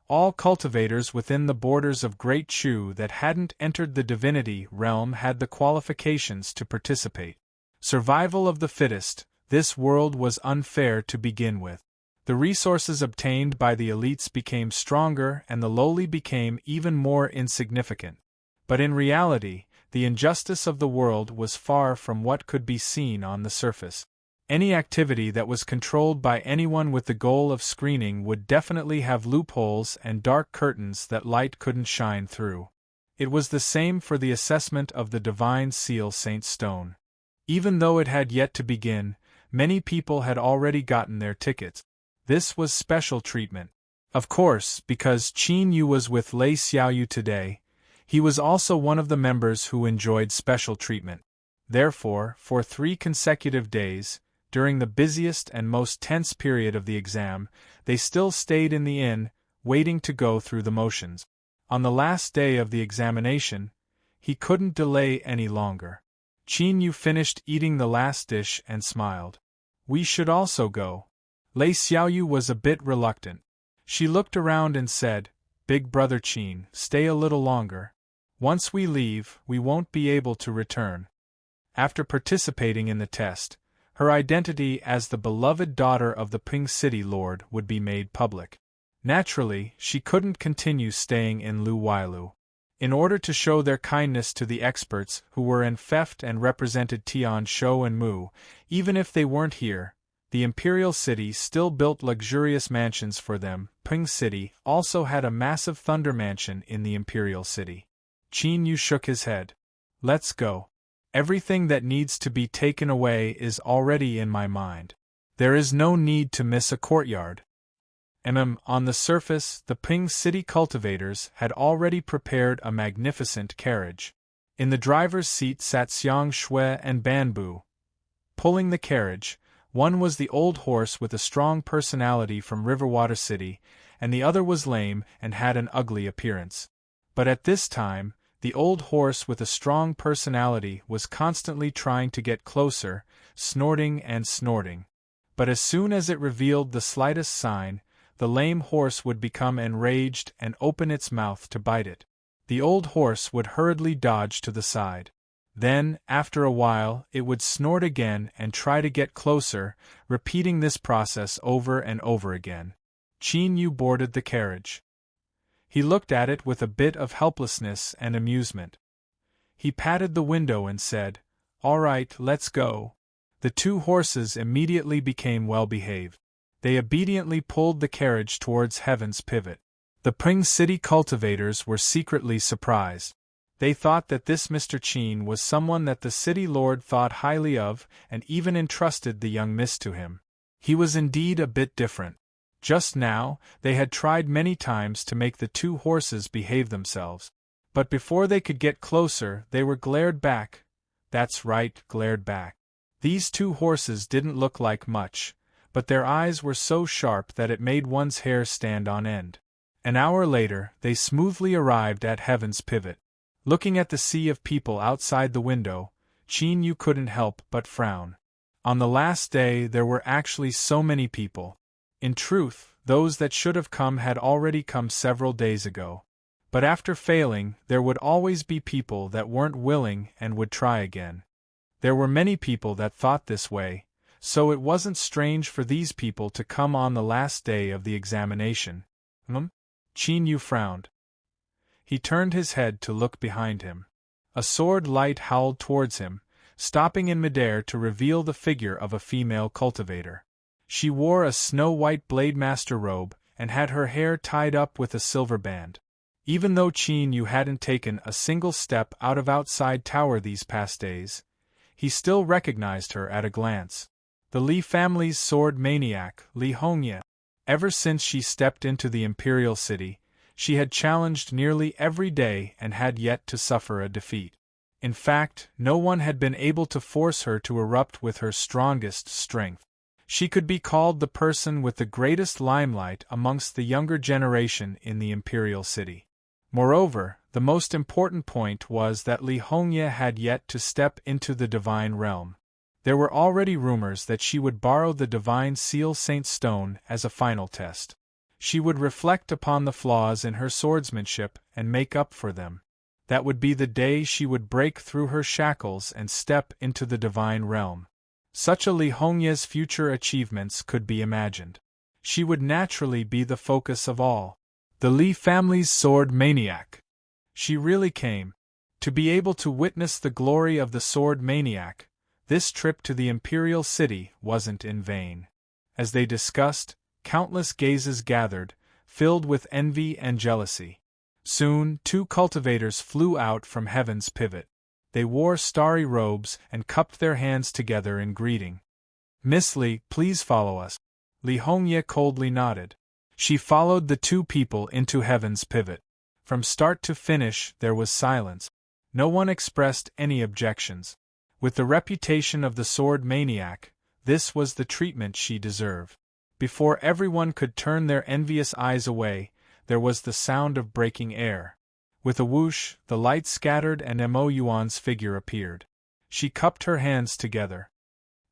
A: All cultivators within the borders of Great Chu that hadn't entered the divinity realm had the qualifications to participate. Survival of the fittest, this world was unfair to begin with. The resources obtained by the elites became stronger and the lowly became even more insignificant. But in reality, the injustice of the world was far from what could be seen on the surface. Any activity that was controlled by anyone with the goal of screening would definitely have loopholes and dark curtains that light couldn't shine through. It was the same for the assessment of the Divine Seal Saint Stone. Even though it had yet to begin, many people had already gotten their tickets. This was special treatment. Of course, because Qin Yu was with Lei Xiaoyu today, he was also one of the members who enjoyed special treatment. Therefore, for 3 consecutive days, during the busiest and most tense period of the exam, they still stayed in the inn, waiting to go through the motions. On the last day of the examination, he couldn't delay any longer. Qin Yu finished eating the last dish and smiled. "We should also go." Lei Xiaoyu was a bit reluctant. She looked around and said, "Big brother Qin, stay a little longer. Once we leave, we won't be able to return." After participating in the test, her identity as the beloved daughter of the Ping City Lord would be made public. Naturally, she couldn't continue staying in Lu Wailu. In order to show their kindness to the experts who were in theft and represented Tian Shou and Mu, even if they weren't here, the Imperial City still built luxurious mansions for them. Ping City also had a massive thunder mansion in the Imperial City. Qin Yu shook his head. "Let's go. Everything that needs to be taken away is already in my mind. There is no need to miss a courtyard." On the surface, the Ping City cultivators had already prepared a magnificent carriage. In the driver's seat sat Xiang Shui and Banbu. Pulling the carriage, one was the old horse with a strong personality from Riverwater City, and the other was lame and had an ugly appearance. But at this time, the old horse with a strong personality was constantly trying to get closer, snorting and snorting. But as soon as it revealed the slightest sign, the lame horse would become enraged and open its mouth to bite it. The old horse would hurriedly dodge to the side. Then, after a while, it would snort again and try to get closer, repeating this process over and over again. Qin Yu boarded the carriage. He looked at it with a bit of helplessness and amusement. He patted the window and said, "All right, let's go." The 2 horses immediately became well-behaved. They obediently pulled the carriage towards Heaven's Pivot. The Ping City cultivators were secretly surprised. They thought that this Mr. Qin was someone that the city lord thought highly of and even entrusted the young miss to him. He was indeed a bit different. Just now, they had tried many times to make the 2 horses behave themselves. But before they could get closer, they were glared back. That's right, glared back. These 2 horses didn't look like much, but their eyes were so sharp that it made one's hair stand on end. An hour later, they smoothly arrived at Heaven's Pivot. Looking at the sea of people outside the window, Qin Yu couldn't help but frown. On the last day there were actually so many people. In truth, those that should have come had already come several days ago. But after failing, there would always be people that weren't willing and would try again. There were many people that thought this way, so it wasn't strange for these people to come on the last day of the examination. Qin Yu frowned. He turned his head to look behind him. A sword light howled towards him, stopping in midair to reveal the figure of a female cultivator. She wore a snow-white Blademaster robe and had her hair tied up with a silver band. Even though Qin Yu hadn't taken a single step out of outside tower these past days, he still recognized her at a glance. The Li family's sword maniac, Li Hongye. Ever since she stepped into the Imperial City, she had challenged nearly every day and had yet to suffer a defeat. In fact, no one had been able to force her to erupt with her strongest strength. She could be called the person with the greatest limelight amongst the younger generation in the Imperial City. Moreover, the most important point was that Li Hongye had yet to step into the divine realm. There were already rumors that she would borrow the divine seal Saint Stone as a final test. She would reflect upon the flaws in her swordsmanship and make up for them. That would be the day she would break through her shackles and step into the divine realm. Such a Li Hongye's future achievements could be imagined. She would naturally be the focus of all. The Li family's sword maniac. She really came. To be able to witness the glory of the sword maniac, this trip to the imperial city wasn't in vain. As they discussed, countless gazes gathered, filled with envy and jealousy. Soon, two cultivators flew out from heaven's pivot. They wore starry robes and cupped their hands together in greeting. "Miss Li, please follow us." Li Hongye coldly nodded. She followed the two people into heaven's pivot. From start to finish, there was silence. No one expressed any objections. With the reputation of the sword maniac, this was the treatment she deserved. Before everyone could turn their envious eyes away, there was the sound of breaking air. With a whoosh, the light scattered and Mo Yuan's figure appeared. She cupped her hands together.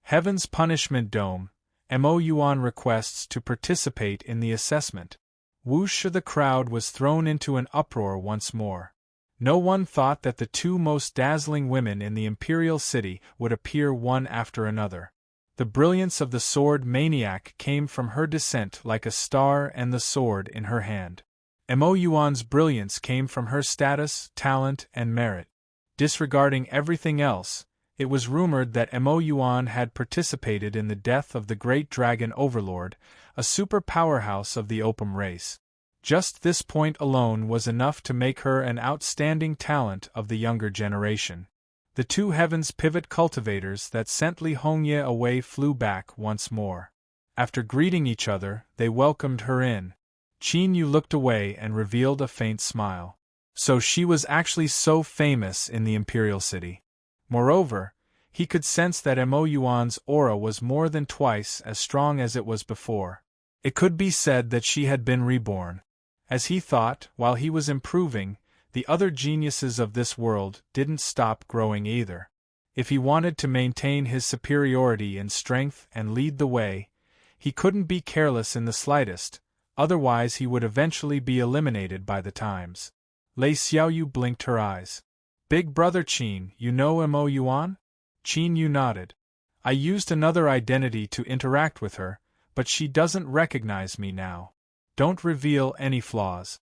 A: "Heaven's punishment dome, Mo Yuan requests to participate in the assessment." Whoosh, the crowd was thrown into an uproar once more. No one thought that the two most dazzling women in the imperial city would appear one after another. The brilliance of the sword maniac came from her descent like a star and the sword in her hand. Mo Yuan's brilliance came from her status, talent, and merit. Disregarding everything else, it was rumored that Mo Yuan had participated in the death of the great dragon overlord, a super powerhouse of the opium race. Just this point alone was enough to make her an outstanding talent of the younger generation. The two heavens pivot cultivators that sent Li Hongye away flew back once more. After greeting each other, they welcomed her in. Qin Yu looked away and revealed a faint smile. So she was actually so famous in the imperial city. Moreover, he could sense that Mo Yuan's aura was more than twice as strong as it was before. It could be said that she had been reborn. As he thought, while he was improving, the other geniuses of this world didn't stop growing either. If he wanted to maintain his superiority in strength and lead the way, he couldn't be careless in the slightest, otherwise he would eventually be eliminated by the times. Lei Xiaoyu blinked her eyes. "Big brother Qin, you know Mo Yuan?" Qin Yu nodded. "I used another identity to interact with her, but she doesn't recognize me now. Don't reveal any flaws."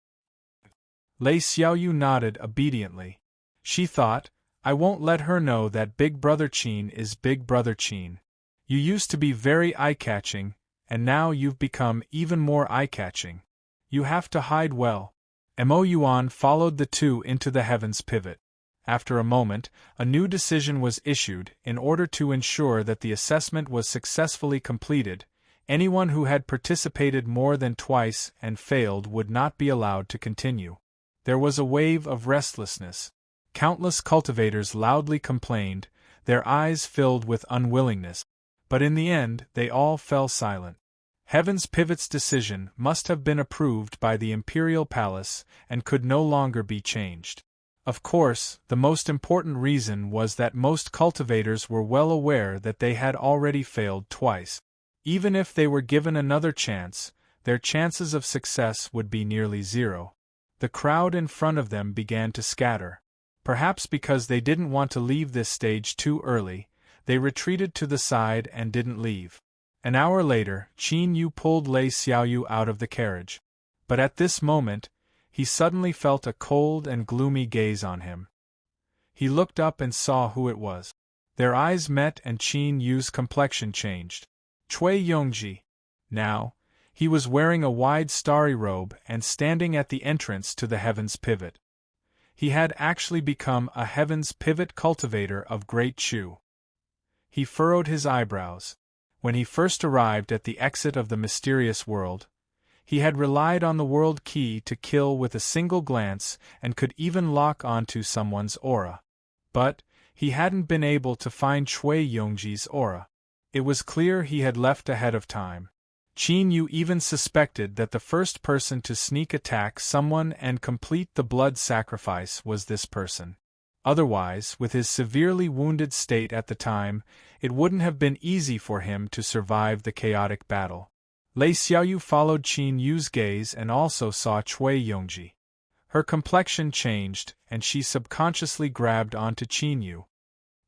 A: Lei Xiaoyu nodded obediently. She thought, "I won't let her know that Big Brother Qin is Big Brother Qin. You used to be very eye-catching, and now you've become even more eye-catching. You have to hide well." Mo Yuan followed the two into the heavens pivot. After a moment, a new decision was issued in order to ensure that the assessment was successfully completed. Anyone who had participated more than twice and failed would not be allowed to continue. There was a wave of restlessness. Countless cultivators loudly complained, their eyes filled with unwillingness. But in the end, they all fell silent. Heaven's Pivot's decision must have been approved by the imperial palace and could no longer be changed. Of course, the most important reason was that most cultivators were well aware that they had already failed twice. Even if they were given another chance, their chances of success would be nearly zero. The crowd in front of them began to scatter. Perhaps because they didn't want to leave this stage too early, they retreated to the side and didn't leave. An hour later, Qin Yu pulled Lei Xiaoyu out of the carriage. But at this moment, he suddenly felt a cold and gloomy gaze on him. He looked up and saw who it was. Their eyes met and Qin Yu's complexion changed. Cui Yongji. Now, he was wearing a wide starry robe and standing at the entrance to the heavens pivot. He had actually become a heavens pivot cultivator of Great Chu. He furrowed his eyebrows. When he first arrived at the exit of the mysterious world, he had relied on the world key to kill with a single glance and could even lock onto someone's aura. But he hadn't been able to find Cui Yongji's aura. It was clear he had left ahead of time. Qin Yu even suspected that the first person to sneak attack someone and complete the blood sacrifice was this person. Otherwise, with his severely wounded state at the time, it wouldn't have been easy for him to survive the chaotic battle. Lei Xiaoyu followed Qin Yu's gaze and also saw Cui Yongji. Her complexion changed, and she subconsciously grabbed onto Qin Yu.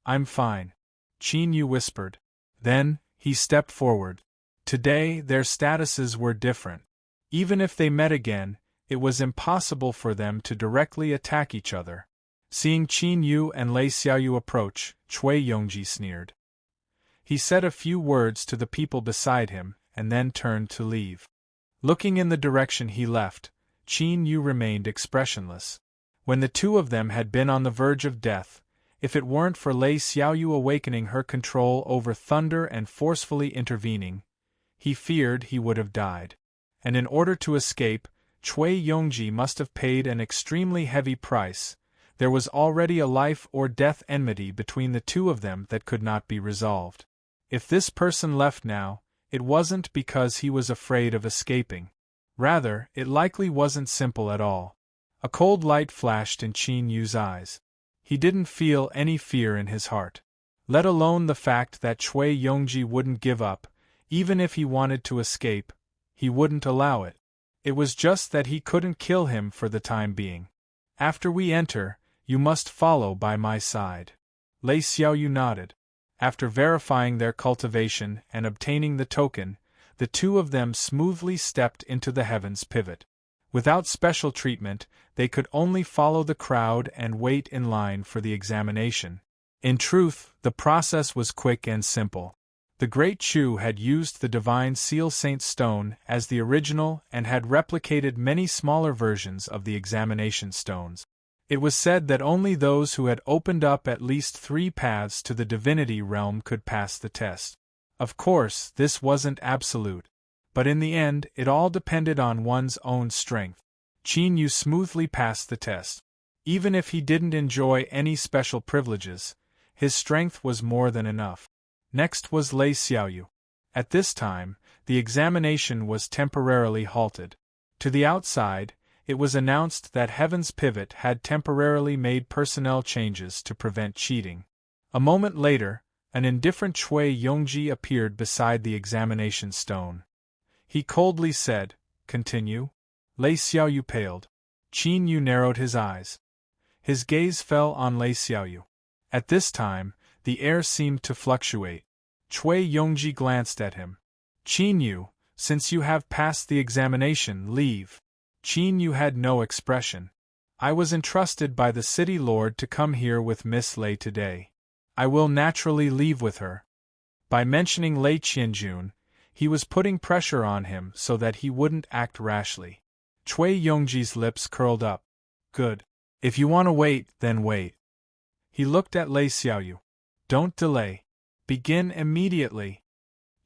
A: "I'm fine," Qin Yu whispered. Then, he stepped forward. Today, their statuses were different. Even if they met again, it was impossible for them to directly attack each other. Seeing Qin Yu and Lei Xiaoyu approach, Cui Yongji sneered. He said a few words to the people beside him, and then turned to leave. Looking in the direction he left, Qin Yu remained expressionless. When the two of them had been on the verge of death, if it weren't for Lei Xiaoyu awakening her control over thunder and forcefully intervening, he feared he would have died. And in order to escape, Cui Yongji must have paid an extremely heavy price. There was already a life-or-death enmity between the two of them that could not be resolved. If this person left now, it wasn't because he was afraid of escaping. Rather, it likely wasn't simple at all. A cold light flashed in Qin Yu's eyes. He didn't feel any fear in his heart. Let alone the fact that Cui Yongji wouldn't give up, even if he wanted to escape, he wouldn't allow it. It was just that he couldn't kill him for the time being. After we enter, you must follow by my side. Lei Xiaoyu nodded. After verifying their cultivation and obtaining the token, the two of them smoothly stepped into the heaven's pivot. Without special treatment, they could only follow the crowd and wait in line for the examination. In truth, the process was quick and simple. The Great Chu had used the Divine Seal Saint Stone as the original and had replicated many smaller versions of the examination stones. It was said that only those who had opened up at least 3 paths to the divinity realm could pass the test. Of course, this wasn't absolute. But in the end, it all depended on one's own strength. Qin Yu smoothly passed the test. Even if he didn't enjoy any special privileges, his strength was more than enough. Next was Lei Xiaoyu. At this time, the examination was temporarily halted. To the outside, it was announced that Heaven's Pivot had temporarily made personnel changes to prevent cheating. A moment later, an indifferent Cui Yongji appeared beside the examination stone. He coldly said, "Continue." Lei Xiaoyu paled. Qin Yu narrowed his eyes. His gaze fell on Lei Xiaoyu. At this time, the air seemed to fluctuate. Cui Yongji glanced at him. "Qin Yu, since you have passed the examination, leave." Qin Yu had no expression. "I was entrusted by the city lord to come here with Miss Lei today. I will naturally leave with her." By mentioning Lei Qianjun, he was putting pressure on him so that he wouldn't act rashly. Cui Yongji's lips curled up. "Good. If you want to wait, then wait." He looked at Lei Xiaoyu. "Don't delay. Begin immediately."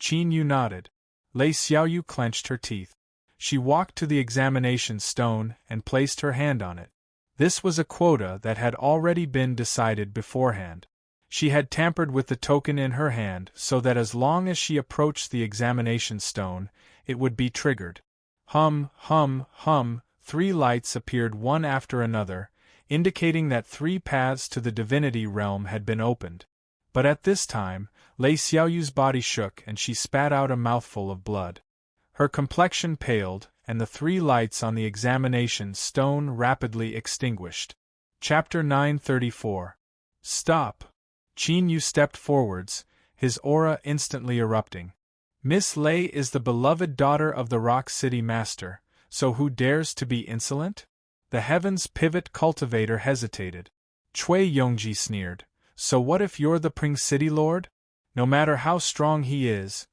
A: Qin Yu nodded. Lei Xiaoyu clenched her teeth. She walked to the examination stone and placed her hand on it. This was a quota that had already been decided beforehand. She had tampered with the token in her hand so that as long as she approached the examination stone, it would be triggered. Hum, hum, hum, 3 lights appeared one after another, indicating that 3 paths to the divinity realm had been opened. But at this time, Lei Xiaoyu's body shook and she spat out a mouthful of blood. Her complexion paled, and the 3 lights on the examination stone rapidly extinguished. Chapter 934. Stop! Qin Yu stepped forwards, his aura instantly erupting. "Miss Lei is the beloved daughter of the Rock City Master, so who dares to be insolent?" The Heaven's Pivot cultivator hesitated. Cui Yongji sneered. "So what if you're the Pring City Lord? No matter how strong he is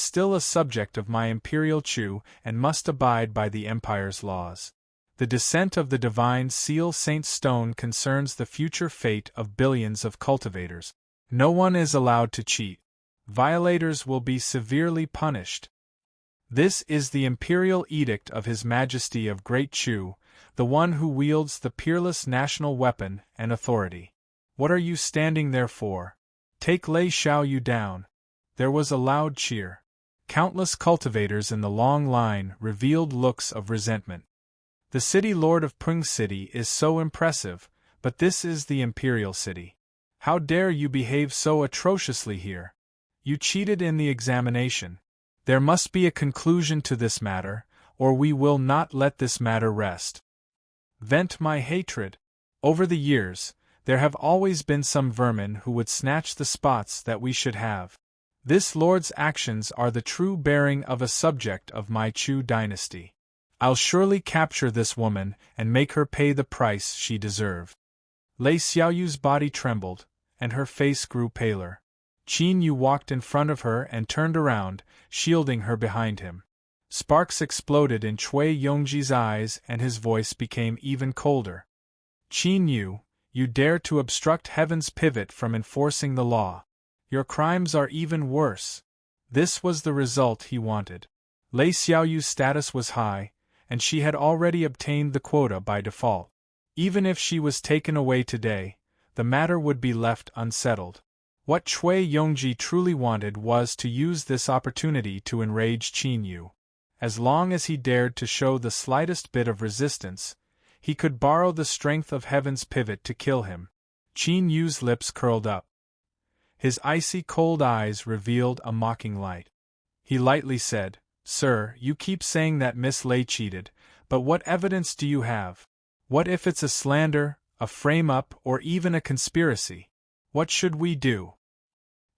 A: still a subject of my Imperial Chu and must abide by the Empire's laws. The descent of the Divine Seal Saint Stone concerns the future fate of billions of cultivators. No one is allowed to cheat. Violators will be severely punished. This is the Imperial Edict of His Majesty of Great Chu, the one who wields the peerless national weapon and authority. What are you standing there for? Take Lei Xiaoyu down." There was a loud cheer. Countless cultivators in the long line revealed looks of resentment. "The city lord of Pring City is so impressive, but this is the Imperial City. How dare you behave so atrociously here? You cheated in the examination. There must be a conclusion to this matter, or we will not let this matter rest. Vent my hatred. Over the years, there have always been some vermin who would snatch the spots that we should have. This lord's actions are the true bearing of a subject of my Chu dynasty. I'll surely capture this woman and make her pay the price she deserves." Lei Xiaoyu's body trembled, and her face grew paler. Qin Yu walked in front of her and turned around, shielding her behind him. Sparks exploded in Cui Yongji's eyes and his voice became even colder. Qin Yu, you dare to obstruct heaven's pivot from enforcing the law. Your crimes are even worse. This was the result he wanted. Lei Xiaoyu's status was high, and she had already obtained the quota by default. Even if she was taken away today, the matter would be left unsettled. What Cui Yongji truly wanted was to use this opportunity to enrage Qin Yu. As long as he dared to show the slightest bit of resistance, he could borrow the strength of heaven's pivot to kill him. Qin Yu's lips curled up. His icy cold eyes revealed a mocking light. He lightly said, "Sir, you keep saying that Miss Lei cheated, but what evidence do you have? What if it's a slander, a frame-up, or even a conspiracy? What should we do?"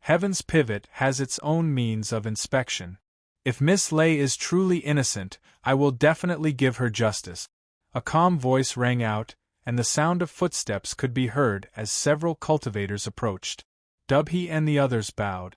A: Heaven's pivot has its own means of inspection. If Miss Lei is truly innocent, I will definitely give her justice. A calm voice rang out, and the sound of footsteps could be heard as several cultivators approached. Dubhe and the others bowed.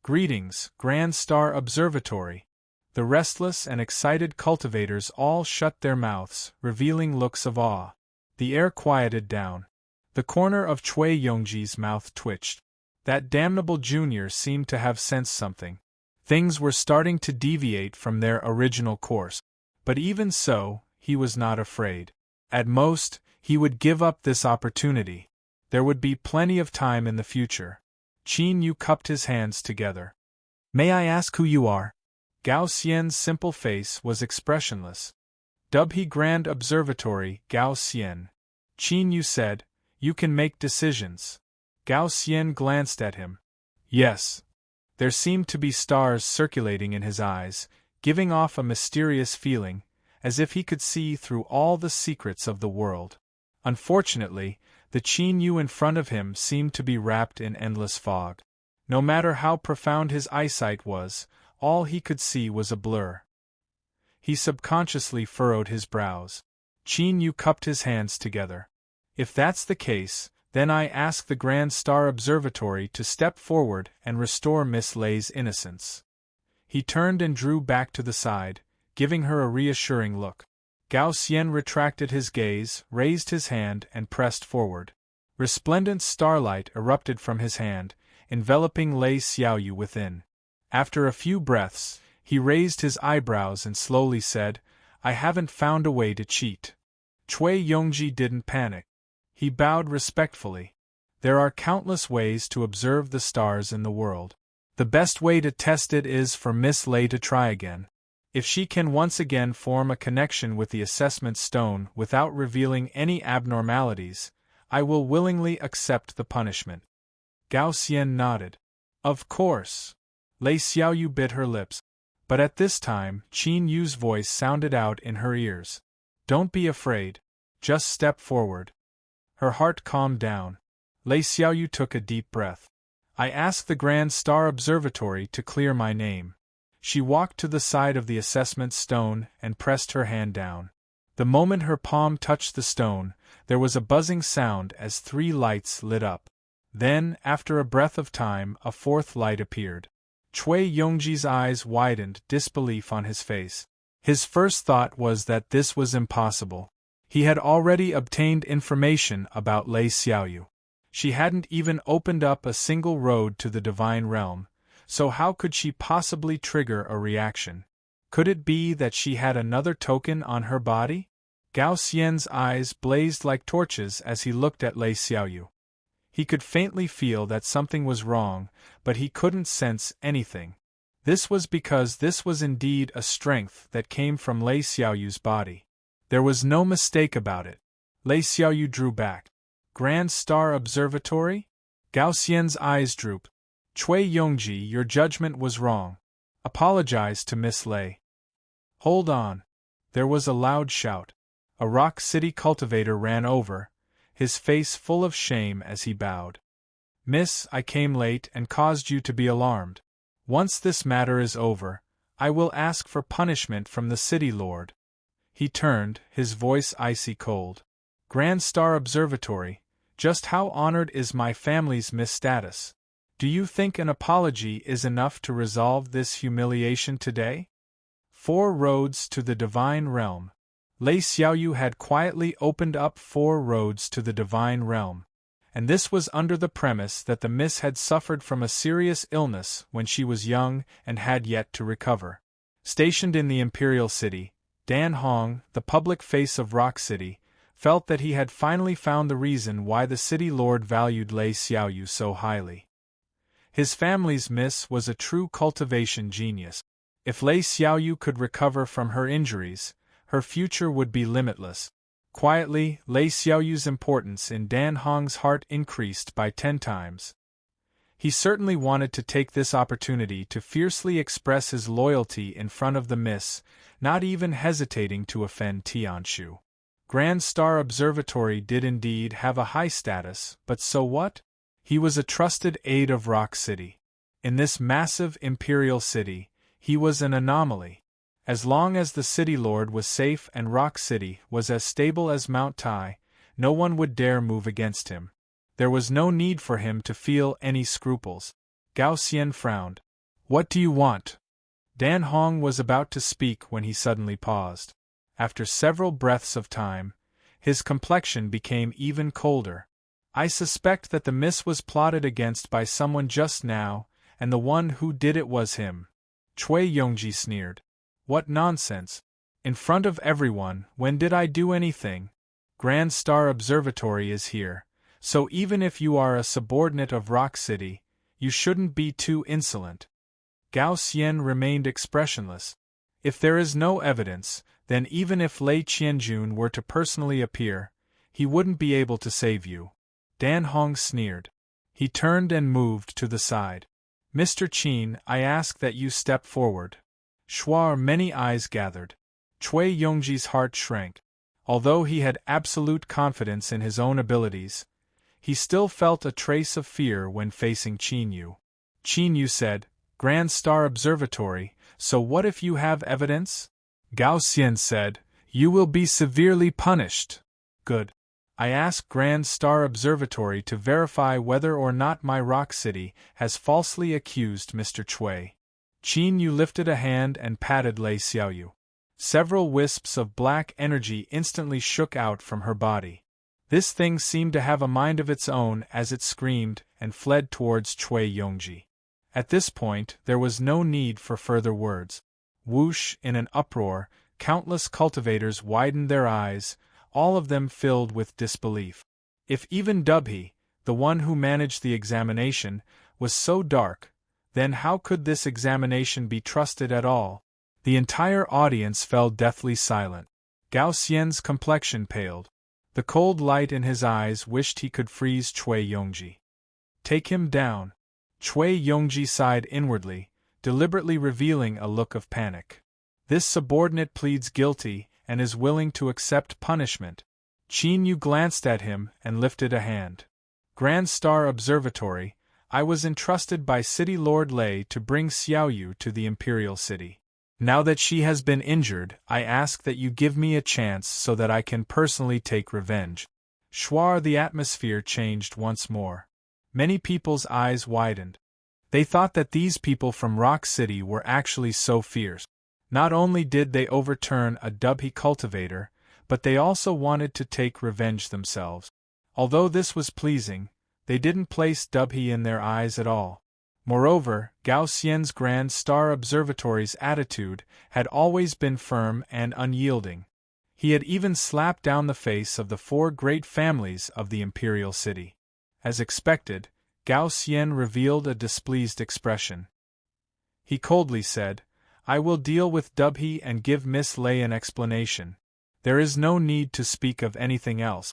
A: "Greetings, Grand Star Observatory." The restless and excited cultivators all shut their mouths, revealing looks of awe. The air quieted down. The corner of Cui Yongji's mouth twitched. That damnable junior seemed to have sensed something. Things were starting to deviate from their original course. But even so, he was not afraid. At most, he would give up this opportunity. There would be plenty of time in the future. Qin Yu cupped his hands together. "May I ask who you are?" Gao Xian's simple face was expressionless. "Dubhe Grand Observatory, Gao Xian." Qin Yu said, "You can make decisions." Gao Xian glanced at him. "Yes." There seemed to be stars circulating in his eyes, giving off a mysterious feeling, as if he could see through all the secrets of the world. Unfortunately, the Qin Yu in front of him seemed to be wrapped in endless fog. No matter how profound his eyesight was, all he could see was a blur. He subconsciously furrowed his brows. Qin Yu cupped his hands together. "If that's the case, then I ask the Grand Star Observatory to step forward and restore Miss Lei's innocence." He turned and drew back to the side, giving her a reassuring look. Gao Xian retracted his gaze, raised his hand, and pressed forward. Resplendent starlight erupted from his hand, enveloping Lei Xiaoyu within. After a few breaths, he raised his eyebrows and slowly said, "I haven't found a way to cheat." Cui Yongji didn't panic. He bowed respectfully. "There are countless ways to observe the stars in the world. The best way to test it is for Miss Lei to try again. If she can once again form a connection with the assessment stone without revealing any abnormalities, I will willingly accept the punishment." Gao Xian nodded. "Of course." Lei Xiaoyu bit her lips. But at this time, Qin Yu's voice sounded out in her ears. "Don't be afraid. Just step forward." Her heart calmed down. Lei Xiaoyu took a deep breath. "I ask the Grand Star Observatory to clear my name." She walked to the side of the assessment stone and pressed her hand down. The moment her palm touched the stone, there was a buzzing sound as 3 lights lit up. Then, after a breath of time, a 4th light appeared. Cui Yongji's eyes widened, disbelief on his face. His first thought was that this was impossible. He had already obtained information about Lei Xiaoyu. She hadn't even opened up a single road to the divine realm, so how could she possibly trigger a reaction? Could it be that she had another token on her body? Gao Xian's eyes blazed like torches as he looked at Lei Xiaoyu. He could faintly feel that something was wrong, but he couldn't sense anything. This was because this was indeed a strength that came from Lei Xiaoyu's body. There was no mistake about it. Lei Xiaoyu drew back. "Grand Star Observatory?" Gao Xian's eyes drooped. "Cui Yongji, your judgment was wrong. Apologize to Miss Lei." "Hold on." There was a loud shout. A Rock City cultivator ran over, his face full of shame as he bowed. "Miss, I came late and caused you to be alarmed. Once this matter is over, I will ask for punishment from the city lord." He turned, his voice icy cold. "Grand Star Observatory, Just how honored is my family's Miss status? Do you think an apology is enough to resolve this humiliation today? 4 roads to the divine realm. Lei Xiaoyu had quietly opened up 4 roads to the divine realm, and this was under the premise that the Miss had suffered from a serious illness when she was young and had yet to recover. Stationed in the imperial city, Dan Hong, the public face of Rock City, felt that he had finally found the reason why the city lord valued Lei Xiaoyu so highly. His family's Miss was a true cultivation genius. If Lei Xiaoyu could recover from her injuries, her future would be limitless. Quietly, Lei Xiaoyu's importance in Dan Hong's heart increased by 10 times. He certainly wanted to take this opportunity to fiercely express his loyalty in front of the Miss, not even hesitating to offend Tianshu. Grand Star Observatory did indeed have a high status, but so what? He was a trusted aide of Rock City. In this massive imperial city, he was an anomaly. As long as the city lord was safe and Rock City was as stable as Mount Tai, no one would dare move against him. There was no need for him to feel any scruples. Gao Xian frowned. What do you want? Dan Hong was about to speak when he suddenly paused. After several breaths of time, his complexion became even colder. I suspect that the Miss was plotted against by someone just now, and the one who did it was him. Cui Yongji sneered. What nonsense! In front of everyone, when did I do anything? Grand Star Observatory is here, so even if you are a subordinate of Rock City, you shouldn't be too insolent. Gao Xian remained expressionless. If there is no evidence, then even if Lei Qianjun were to personally appear, he wouldn't be able to save you. Dan Hong sneered. He turned and moved to the side. Mr. Qin, I ask that you step forward. Shuar, many eyes gathered. Cui Yongji's heart shrank. Although he had absolute confidence in his own abilities, he still felt a trace of fear when facing Qin Yu. Qin Yu said, Grand Star Observatory, so what if you have evidence? Gao Xian said, You will be severely punished. Good. I ask Grand Star Observatory to verify whether or not my Rock City has falsely accused Mr. Cui. Qin Yu lifted a hand and patted Lei Xiaoyu. Several wisps of black energy instantly shook out from her body. This thing seemed to have a mind of its own as it screamed and fled towards Cui Yongji. At this point, there was no need for further words. Whoosh, in an uproar, countless cultivators widened their eyes, all of them filled with disbelief. If even Dubhe, the one who managed the examination, was so dark, then how could this examination be trusted at all? The entire audience fell deathly silent. Gao Xian's complexion paled. The cold light in his eyes wished he could freeze Cui Yongji. Take him down. Cui Yongji sighed inwardly, deliberately revealing a look of panic. This subordinate pleads guilty and is willing to accept punishment. Qin Yu glanced at him and lifted a hand. Grand Star Observatory, I was entrusted by City Lord Lei to bring Xiaoyu to the Imperial City. Now that she has been injured, I ask that you give me a chance so that I can personally take revenge. Shuar, the atmosphere changed once more. Many people's eyes widened. They thought that these people from Rock City were actually so fierce. Not only did they overturn a Dubhe cultivator, but they also wanted to take revenge themselves. Although this was pleasing, they didn't place Dubhe in their eyes at all. Moreover, Gao Xian's Grand Star Observatory's attitude had always been firm and unyielding. He had even slapped down the face of the 4 great families of the Imperial City. As expected, Gao Xian revealed a displeased expression. He coldly said, I will deal with Dubhe and give Miss Lei an explanation. There is no need to speak of anything else.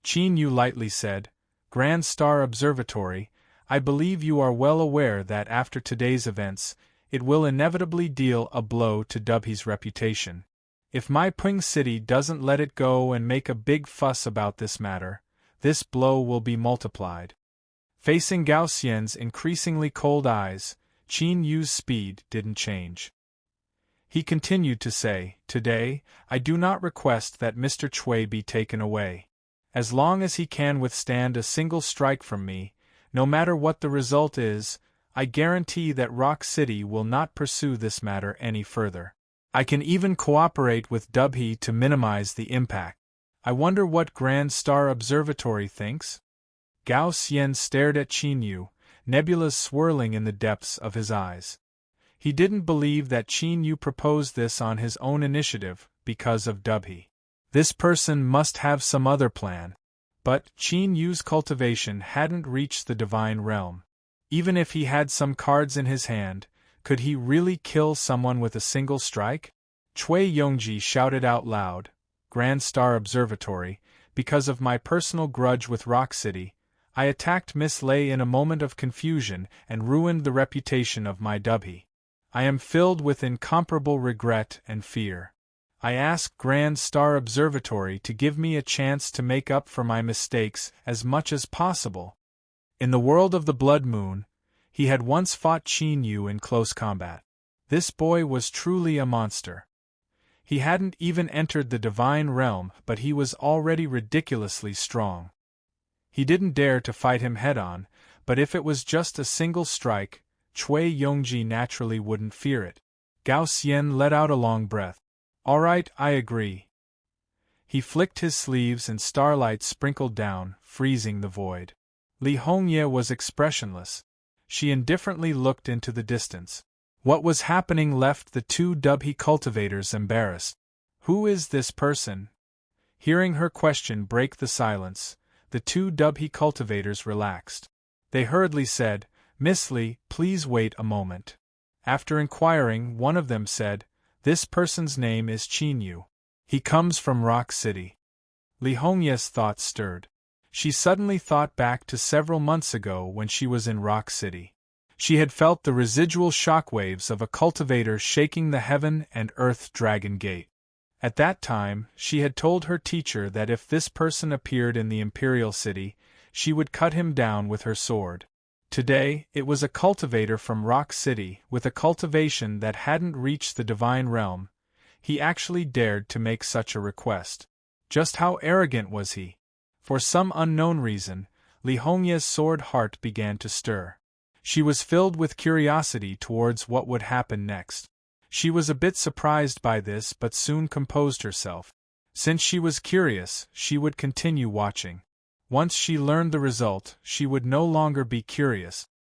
A: Qin Yu lightly said, Grand Star Observatory, I believe you are well aware that after today's events, it will inevitably deal a blow to Dubhe's reputation. If my Ping City doesn't let it go and make a big fuss about this matter, this blow will be multiplied. Facing Gao Xian's increasingly cold eyes, Qin Yu's speed didn't change. He continued to say, Today, I do not request that Mr. Cui be taken away. As long as he can withstand a single strike from me, no matter what the result is, I guarantee that Rock City will not pursue this matter any further. I can even cooperate with Dubhe to minimize the impact. I wonder what Grand Star Observatory thinks? Gao Xian stared at Qin Yu, nebulas swirling in the depths of his eyes. He didn't believe that Qin Yu proposed this on his own initiative, because of Dubhe. This person must have some other plan. But Qin Yu's cultivation hadn't reached the divine realm. Even if he had some cards in his hand, could he really kill someone with a single strike? Cui Yongji shouted out loud, Grand Star Observatory, because of my personal grudge with Rock City, I attacked Miss Lei in a moment of confusion and ruined the reputation of my Dubhe. I am filled with incomparable regret and fear. I ask Grand Star Observatory to give me a chance to make up for my mistakes as much as possible. In the world of the Blood Moon, he had once fought Qin Yu in close combat. This boy was truly a monster. He hadn't even entered the divine realm, but he was already ridiculously strong. He didn't dare to fight him head-on, but if it was just a single strike, Cui Yongji naturally wouldn't fear it. Gao Xian let out a long breath. All right, I agree. He flicked his sleeves and starlight sprinkled down, freezing the void. Li Hongye was expressionless. She indifferently looked into the distance. What was happening left the two Dubhe cultivators embarrassed. Who is this person? Hearing her question break the silence, the two Dubhe cultivators relaxed. They hurriedly said, Miss Li, please wait a moment. After inquiring, one of them said, This person's name is Qin Yu. He comes from Rock City. Li Hongye's thoughts stirred. She suddenly thought back to several months ago when she was in Rock City. She had felt the residual shockwaves of a cultivator shaking the heaven and earth dragon gate. At that time, she had told her teacher that if this person appeared in the Imperial City, she would cut him down with her sword. Today, it was a cultivator from Rock City with a cultivation that hadn't reached the divine realm. He actually dared to make such a request. Just how arrogant was he? For some unknown reason, Li Hongye's sword heart began to stir. She was filled with curiosity towards what would happen next. She was a bit surprised by this but soon composed herself. Since she was curious, she would continue watching. Once she learned the result, she would no longer be curious.